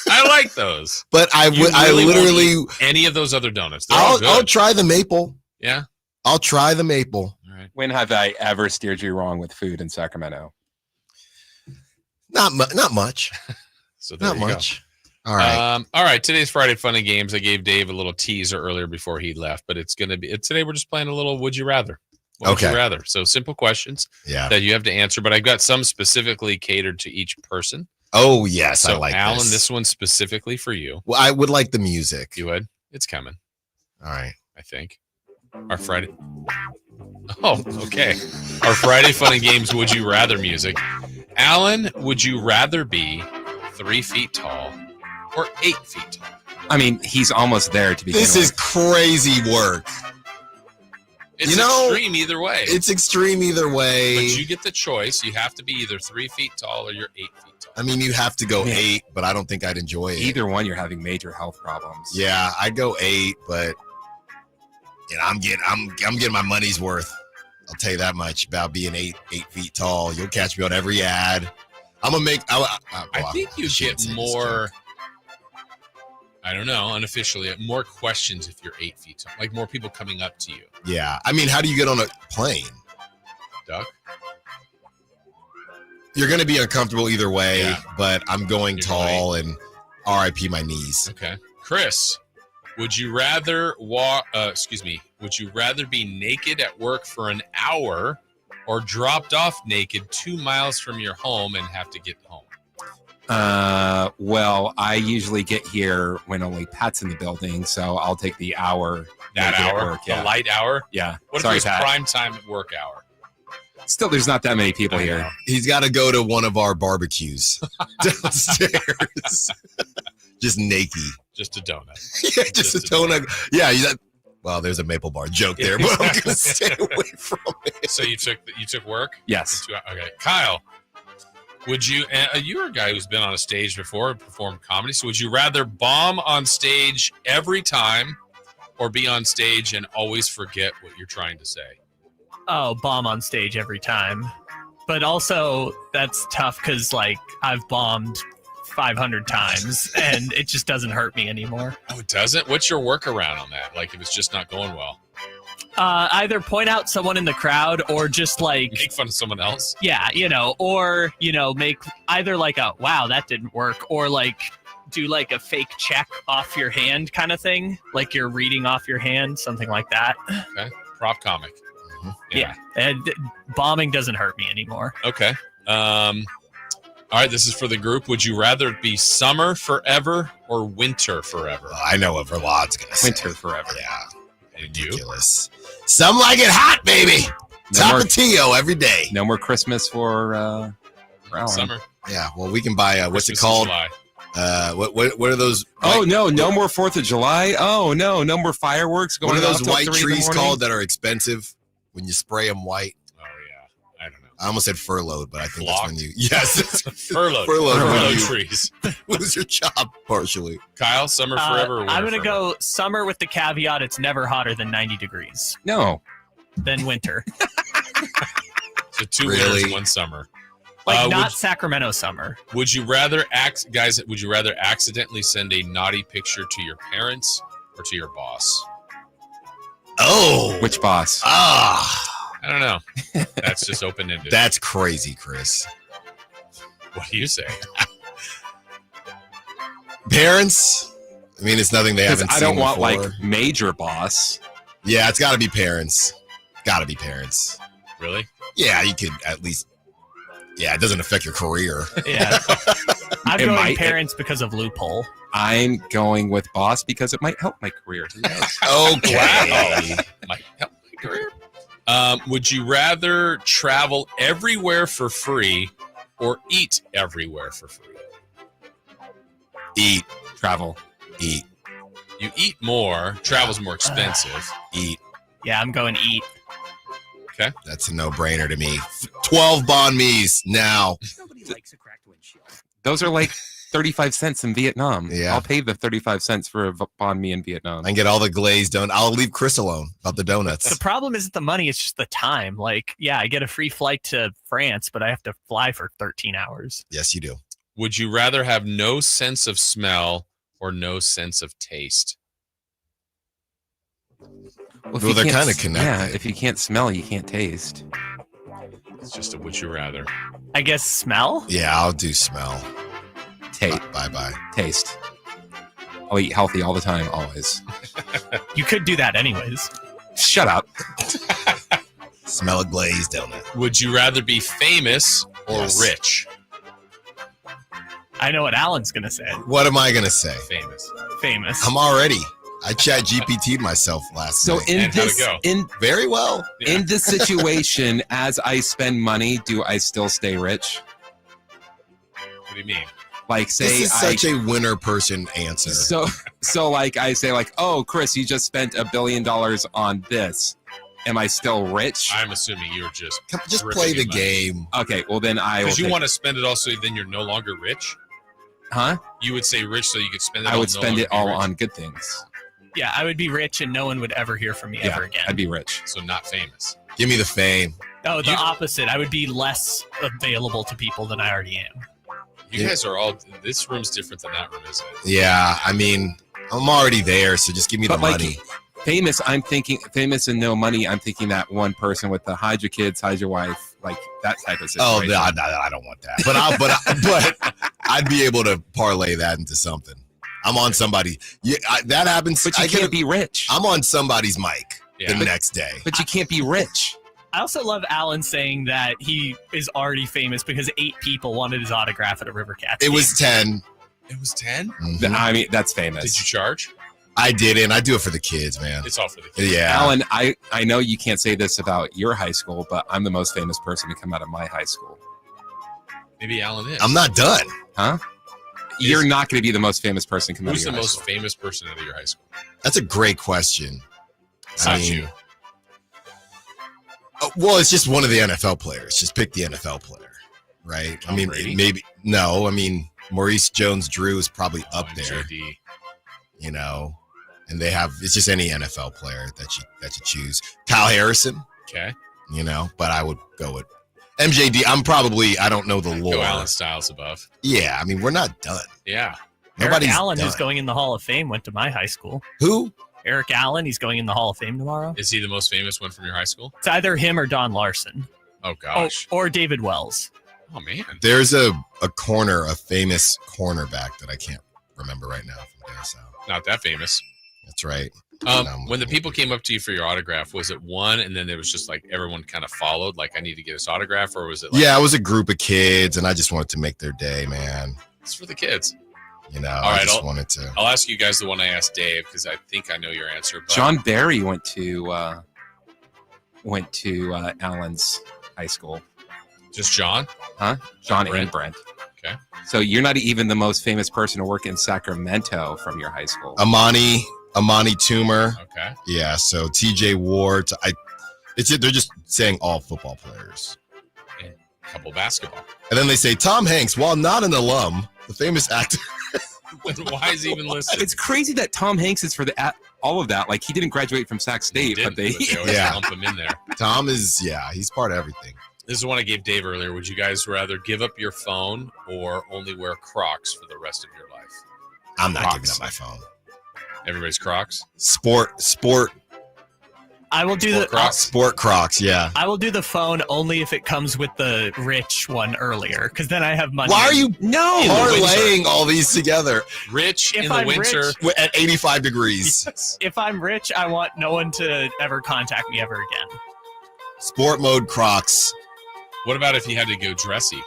Speaker 1: I like those.
Speaker 19: But I literally
Speaker 1: won't eat any of those other donuts. They're all good.
Speaker 19: I'll try the maple.
Speaker 1: Yeah.
Speaker 19: I'll try the maple.
Speaker 1: All right.
Speaker 3: When have I ever steered you wrong with food in Sacramento?
Speaker 19: Not much.
Speaker 1: So there
Speaker 19: not
Speaker 1: you
Speaker 19: much.
Speaker 1: Go.
Speaker 19: All right.
Speaker 1: All right. Today's Friday Fun and Games. I gave Dave a little teaser earlier before he left, but it's gonna be today. We're just playing a little Would You Rather. What would you rather? So simple questions that you have to answer, but I've got some specifically catered to each person.
Speaker 19: Oh yes,
Speaker 1: so
Speaker 19: I like
Speaker 1: Alan,
Speaker 19: this
Speaker 1: one's specifically for you.
Speaker 19: Well, I would like the music.
Speaker 1: You would? It's coming.
Speaker 19: All right.
Speaker 1: I think. Our Friday. Oh, okay. Our Friday Fun and Games Would You Rather music. Alan, would you rather be 3 feet tall or 8 feet tall?
Speaker 3: I mean, he's almost there to begin
Speaker 19: This is crazy work.
Speaker 1: It's extreme either way.
Speaker 19: It's extreme either way.
Speaker 1: But you get the choice. You have to be either 3 feet tall or you're 8 feet tall.
Speaker 19: I mean, you have to go 8, but I don't think I'd enjoy it.
Speaker 3: Either one, you're having major health problems.
Speaker 19: Yeah, I'd go 8, but you know, I'm getting my money's worth. I'll tell you that much about being 8 feet tall. You'll catch me on every ad. I'm gonna make.
Speaker 1: I think you get more. I don't know, unofficially, more questions if you're 8 feet tall. Like more people coming up to you.
Speaker 19: Yeah, I mean, how do you get on a plane?
Speaker 1: Duck.
Speaker 19: You're going to be uncomfortable either way, but I'm going tall and RIP my knees.
Speaker 1: Okay. Chris, would you rather would you rather be naked at work for an hour or dropped off naked 2 miles from your home and have to get home?
Speaker 3: Well, I usually get here when only Pat's in the building, so I'll take the hour.
Speaker 1: That hour?
Speaker 3: Work,
Speaker 1: the light hour?
Speaker 3: Yeah.
Speaker 1: What
Speaker 3: Sorry,
Speaker 1: if it was
Speaker 3: Pat.
Speaker 1: prime time at work hour?
Speaker 3: Still, there's not that many people here.
Speaker 19: He's got to go to one of our barbecues downstairs. Just naked.
Speaker 1: Just a donut.
Speaker 19: Yeah, just a donut. Yeah, well, there's a maple bar joke there, but I'm going to stay away from it.
Speaker 1: So you took work?
Speaker 3: Yes.
Speaker 1: Okay. Kyle, would you you're a guy who's been on a stage before and performed comedy, so would you rather bomb on stage every time or be on stage and always forget what you're trying to say?
Speaker 11: Oh, bomb on stage every time. But also, that's tough because, like, I've bombed 500 times and it just doesn't hurt me anymore.
Speaker 1: Oh, it doesn't? What's your workaround on that? Like, if it's just not going well?
Speaker 11: Either point out someone in the crowd or just, like...
Speaker 1: Make fun of someone else?
Speaker 11: Yeah, or, make either, like, a, wow, that didn't work, or, like, do, like, a fake check off your hand kind of thing. Like, you're reading off your hand, something like that.
Speaker 1: Okay. Prop comic.
Speaker 11: Yeah. And bombing doesn't hurt me anymore.
Speaker 1: Okay. All right, this is for the group. Would you rather it be summer forever or winter forever?
Speaker 19: I know what Verlot's going to say.
Speaker 3: Winter forever.
Speaker 19: Yeah. Ridiculous. Some like it hot, baby. Tapatio every day.
Speaker 3: No more Christmas for Alan.
Speaker 1: Summer.
Speaker 19: Yeah, well, we can buy what's it
Speaker 1: Christmas
Speaker 19: called?
Speaker 1: in July.
Speaker 19: What are those?
Speaker 3: Oh no more 4th of July. Oh no more fireworks going.
Speaker 19: What are
Speaker 3: off
Speaker 19: those
Speaker 3: till
Speaker 19: white
Speaker 3: 3 in the
Speaker 19: trees
Speaker 3: morning?
Speaker 19: called that are expensive when you spray them white?
Speaker 1: Oh yeah, I don't know.
Speaker 19: I almost said furloughed, but I think
Speaker 1: Flock?
Speaker 19: that's when you
Speaker 1: Furloughed
Speaker 19: when you
Speaker 1: trees.
Speaker 19: lose your job partially.
Speaker 1: Kyle, summer forever. Or winter
Speaker 11: I'm going to
Speaker 1: forever?
Speaker 11: go summer with the caveat it's never hotter than 90 degrees.
Speaker 3: No.
Speaker 11: Then winter.
Speaker 1: So 2
Speaker 19: Really?
Speaker 1: winters, 1 summer.
Speaker 11: Like not Sacramento summer.
Speaker 1: Would you rather would you rather accidentally send a naughty picture to your parents or to your boss?
Speaker 19: Oh,
Speaker 3: Which boss?
Speaker 19: Ah,
Speaker 1: I don't know. That's just open ended.
Speaker 19: that's crazy, Chris.
Speaker 1: What do you say?
Speaker 19: Parents? I mean, it's nothing they
Speaker 3: Because
Speaker 19: haven't
Speaker 3: I
Speaker 19: seen
Speaker 3: don't want
Speaker 19: before.
Speaker 3: like major boss.
Speaker 19: Yeah, it's got to be parents. Got to be parents.
Speaker 1: Really?
Speaker 19: Yeah, you could at least. Yeah, it doesn't affect your career.
Speaker 11: Yeah. I'm
Speaker 3: It
Speaker 11: going
Speaker 3: might-
Speaker 11: parents because of loophole.
Speaker 3: I'm going with boss because it might help my career. Who knows?
Speaker 19: Okay.
Speaker 1: Might help my career. Would you rather travel everywhere for free or eat everywhere for free?
Speaker 19: Eat.
Speaker 3: Travel.
Speaker 19: Eat.
Speaker 1: You eat more. Travel's more expensive.
Speaker 19: Eat.
Speaker 11: Yeah, I'm going eat.
Speaker 1: Okay.
Speaker 19: That's a no-brainer to me. 12 banh mi's now.
Speaker 22: Nobody likes a cracked windshield.
Speaker 3: Those are like 35 cents in Vietnam.
Speaker 19: Yeah.
Speaker 3: I'll pay the 35 cents for a banh mi in Vietnam.
Speaker 19: I can get all the glazed donuts. I'll leave Chris alone about the donuts.
Speaker 11: The problem isn't the money, it's just the time. Like, yeah, I get a free flight to France, but I have to fly for 13 hours.
Speaker 19: Yes, you do.
Speaker 1: Would you rather have no sense of smell or no sense of taste?
Speaker 3: Well, if
Speaker 19: Well,
Speaker 3: you
Speaker 19: they're
Speaker 3: can't
Speaker 19: kinda
Speaker 3: s-
Speaker 19: connected.
Speaker 3: Yeah, if you can't smell, you can't taste.
Speaker 1: It's just a would you rather.
Speaker 11: I guess smell?
Speaker 19: Yeah, I'll do smell. Bye-bye.
Speaker 3: Taste. I'll eat healthy all the time, always.
Speaker 11: You could do that anyways.
Speaker 3: Shut up.
Speaker 19: Smell a glazed donut.
Speaker 1: Would you rather be famous or
Speaker 19: Yes.
Speaker 1: rich?
Speaker 11: I know what Alan's going to say.
Speaker 19: What am I going to say?
Speaker 1: Famous.
Speaker 11: Famous.
Speaker 19: I'm already. I chat GPT'd myself last
Speaker 3: So
Speaker 19: night.
Speaker 3: in
Speaker 1: And how'd
Speaker 3: this
Speaker 1: it go?
Speaker 3: in
Speaker 19: Very well.
Speaker 3: in this situation, as I spend money, do I still stay rich?
Speaker 1: What do you mean?
Speaker 3: Like say
Speaker 19: This is
Speaker 3: I
Speaker 19: such a winner person answer.
Speaker 3: so like I say like, oh Chris, you just spent $1 billion on this. Am I still rich?
Speaker 1: I'm assuming you're just
Speaker 19: Just
Speaker 1: ripping
Speaker 19: play the
Speaker 1: your money.
Speaker 19: game.
Speaker 3: Okay, well then I will
Speaker 1: Because you
Speaker 3: take-
Speaker 1: want to spend it all so then you're no longer rich?
Speaker 3: Huh?
Speaker 1: You would say rich so you could spend it
Speaker 3: I
Speaker 1: all
Speaker 3: would
Speaker 1: no
Speaker 3: spend
Speaker 1: longer
Speaker 3: it
Speaker 1: be
Speaker 3: all
Speaker 1: rich.
Speaker 3: on good things.
Speaker 11: Yeah, I would be rich and no one would ever hear from me
Speaker 3: Yeah,
Speaker 11: ever again.
Speaker 3: I'd be rich.
Speaker 1: So not famous.
Speaker 19: Give me the fame.
Speaker 11: Oh, the
Speaker 1: You-
Speaker 11: opposite. I would be less available to people than I already am.
Speaker 1: You guys are all. This room's different than that room, isn't it?
Speaker 19: Yeah, I mean, I'm already there, so just give me the
Speaker 3: But like
Speaker 19: money.
Speaker 3: famous, I'm thinking famous and no money. I'm thinking that one person with the hide your kids, hide your wife, like that type of
Speaker 19: Oh,
Speaker 3: situation.
Speaker 19: no, I don't want that. But I'd be able to parlay that into something. I'm on somebody. Yeah, that happens.
Speaker 3: But you can't be rich.
Speaker 19: I'm on somebody's mic
Speaker 1: Yeah.
Speaker 19: the next day.
Speaker 3: But you can't be rich.
Speaker 11: I also love Alan saying that he is already famous because 8 people wanted his autograph at a River Cats
Speaker 19: It
Speaker 11: game.
Speaker 19: was 10.
Speaker 1: It was 10?
Speaker 19: Mhm.
Speaker 3: I mean, that's famous.
Speaker 1: Did you charge?
Speaker 19: I didn't. I do it for the kids, man.
Speaker 1: It's all for the kids.
Speaker 19: Yeah.
Speaker 3: Alan, I know you can't say this about your high school, but I'm the most famous person to come out of my high school.
Speaker 1: Maybe Alan is.
Speaker 19: I'm not done.
Speaker 3: Huh? You're not going to be the most famous person coming out of
Speaker 1: Who's
Speaker 3: your
Speaker 1: the
Speaker 3: high
Speaker 1: most
Speaker 3: school.
Speaker 1: famous person out of your high school?
Speaker 19: That's a great question.
Speaker 1: Besides you.
Speaker 19: Well, it's just one of the NFL players. Just pick the NFL player, right?
Speaker 1: Tom
Speaker 19: I mean,
Speaker 1: Brady?
Speaker 19: maybe no. I mean, Maurice Jones-Drew is probably up there.
Speaker 1: JD.
Speaker 19: You know, and they have it's just any NFL player that you choose. Kyle Harrison,
Speaker 1: Okay.
Speaker 19: you know, but I would go with MJD. I don't know the lore.
Speaker 1: Go Alan Styles above.
Speaker 19: Yeah, I mean, we're not done.
Speaker 1: Yeah.
Speaker 19: Nobody's
Speaker 11: Eric Allen,
Speaker 19: done.
Speaker 11: who's going in the Hall of Fame, went to my high school.
Speaker 19: Who?
Speaker 11: Eric Allen, he's going in the Hall of Fame tomorrow.
Speaker 1: Is he the most famous one from your high school?
Speaker 11: It's either him or Don Larson.
Speaker 1: Oh, gosh.
Speaker 11: Or David Wells.
Speaker 1: Oh, man.
Speaker 19: There's a famous cornerback that I can't remember right now from down south.
Speaker 1: Not that famous.
Speaker 19: That's right.
Speaker 1: When the people came up to you for your autograph, was it one and then there was just like everyone kind of followed, like I need to get his autograph, or was it like
Speaker 19: Yeah, it was a group of kids, and I just wanted to make their day, man.
Speaker 1: it's for the kids?
Speaker 19: You know,
Speaker 1: All
Speaker 19: I
Speaker 1: right,
Speaker 19: just wanted to.
Speaker 1: I'll ask you guys the one I asked Dave because I think I know your answer. But
Speaker 3: John Barry went to Allen's high school.
Speaker 1: Just John?
Speaker 3: Huh? John
Speaker 1: Brent.
Speaker 3: and Brent.
Speaker 1: Okay.
Speaker 3: So you're not even the most famous person to work in Sacramento from your high school.
Speaker 19: Amani Toomer.
Speaker 1: Okay.
Speaker 19: Yeah. So TJ Ward. They're just saying all football players.
Speaker 1: And a couple basketball.
Speaker 19: And then they say Tom Hanks, while not an alum, the famous actor.
Speaker 1: Why is he even listed?
Speaker 3: It's crazy that Tom Hanks is for all of that. Like, he didn't graduate from Sac State, but they
Speaker 1: always lump him in there.
Speaker 19: Tom is, he's part of everything.
Speaker 1: This is one I gave Dave earlier. Would you guys rather give up your phone or only wear Crocs for the rest of your life?
Speaker 19: I'm not
Speaker 1: Crocs.
Speaker 19: giving up my phone.
Speaker 1: Everybody's Crocs?
Speaker 19: Sport.
Speaker 11: I will do
Speaker 19: Sport Crocs, yeah.
Speaker 11: I will do the phone only if it comes with the rich one earlier, because then I have money.
Speaker 19: Why are you parlaying all these together?
Speaker 1: Rich
Speaker 11: If
Speaker 1: in the
Speaker 11: I'm
Speaker 1: winter
Speaker 11: rich-
Speaker 19: at 85 degrees.
Speaker 11: If I'm rich, I want no one to ever contact me ever again.
Speaker 19: Sport mode Crocs.
Speaker 1: What about if you had to go dressy?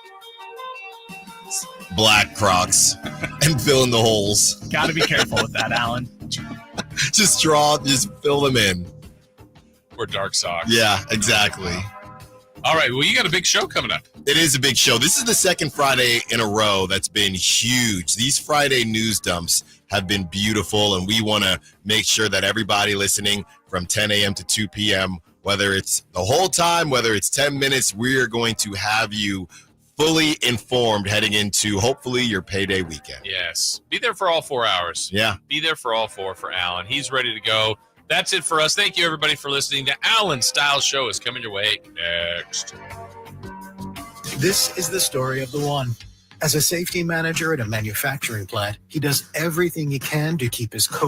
Speaker 19: Black Crocs and fill in the holes.
Speaker 11: Got to be careful with that, Alan.
Speaker 19: Just fill them in.
Speaker 1: Or dark socks.
Speaker 19: Yeah, exactly.
Speaker 1: All right. Well, you got a big show coming up.
Speaker 19: It is a big show. This is the second Friday in a row that's been huge. These Friday news dumps have been beautiful, and we want to make sure that everybody listening from 10 a.m. to 2 p.m., whether it's the whole time, whether it's 10 minutes, we are going to have you fully informed heading into, hopefully, your payday weekend.
Speaker 1: Yes. Be there for all 4 hours.
Speaker 19: Yeah.
Speaker 1: Be there for all four for Alan. He's ready to go. That's it for us. Thank you, everybody, for listening. The Alan Style Show is coming your way next.
Speaker 7: This is the story of the one. As a safety manager at a manufacturing plant, he does everything he can to keep his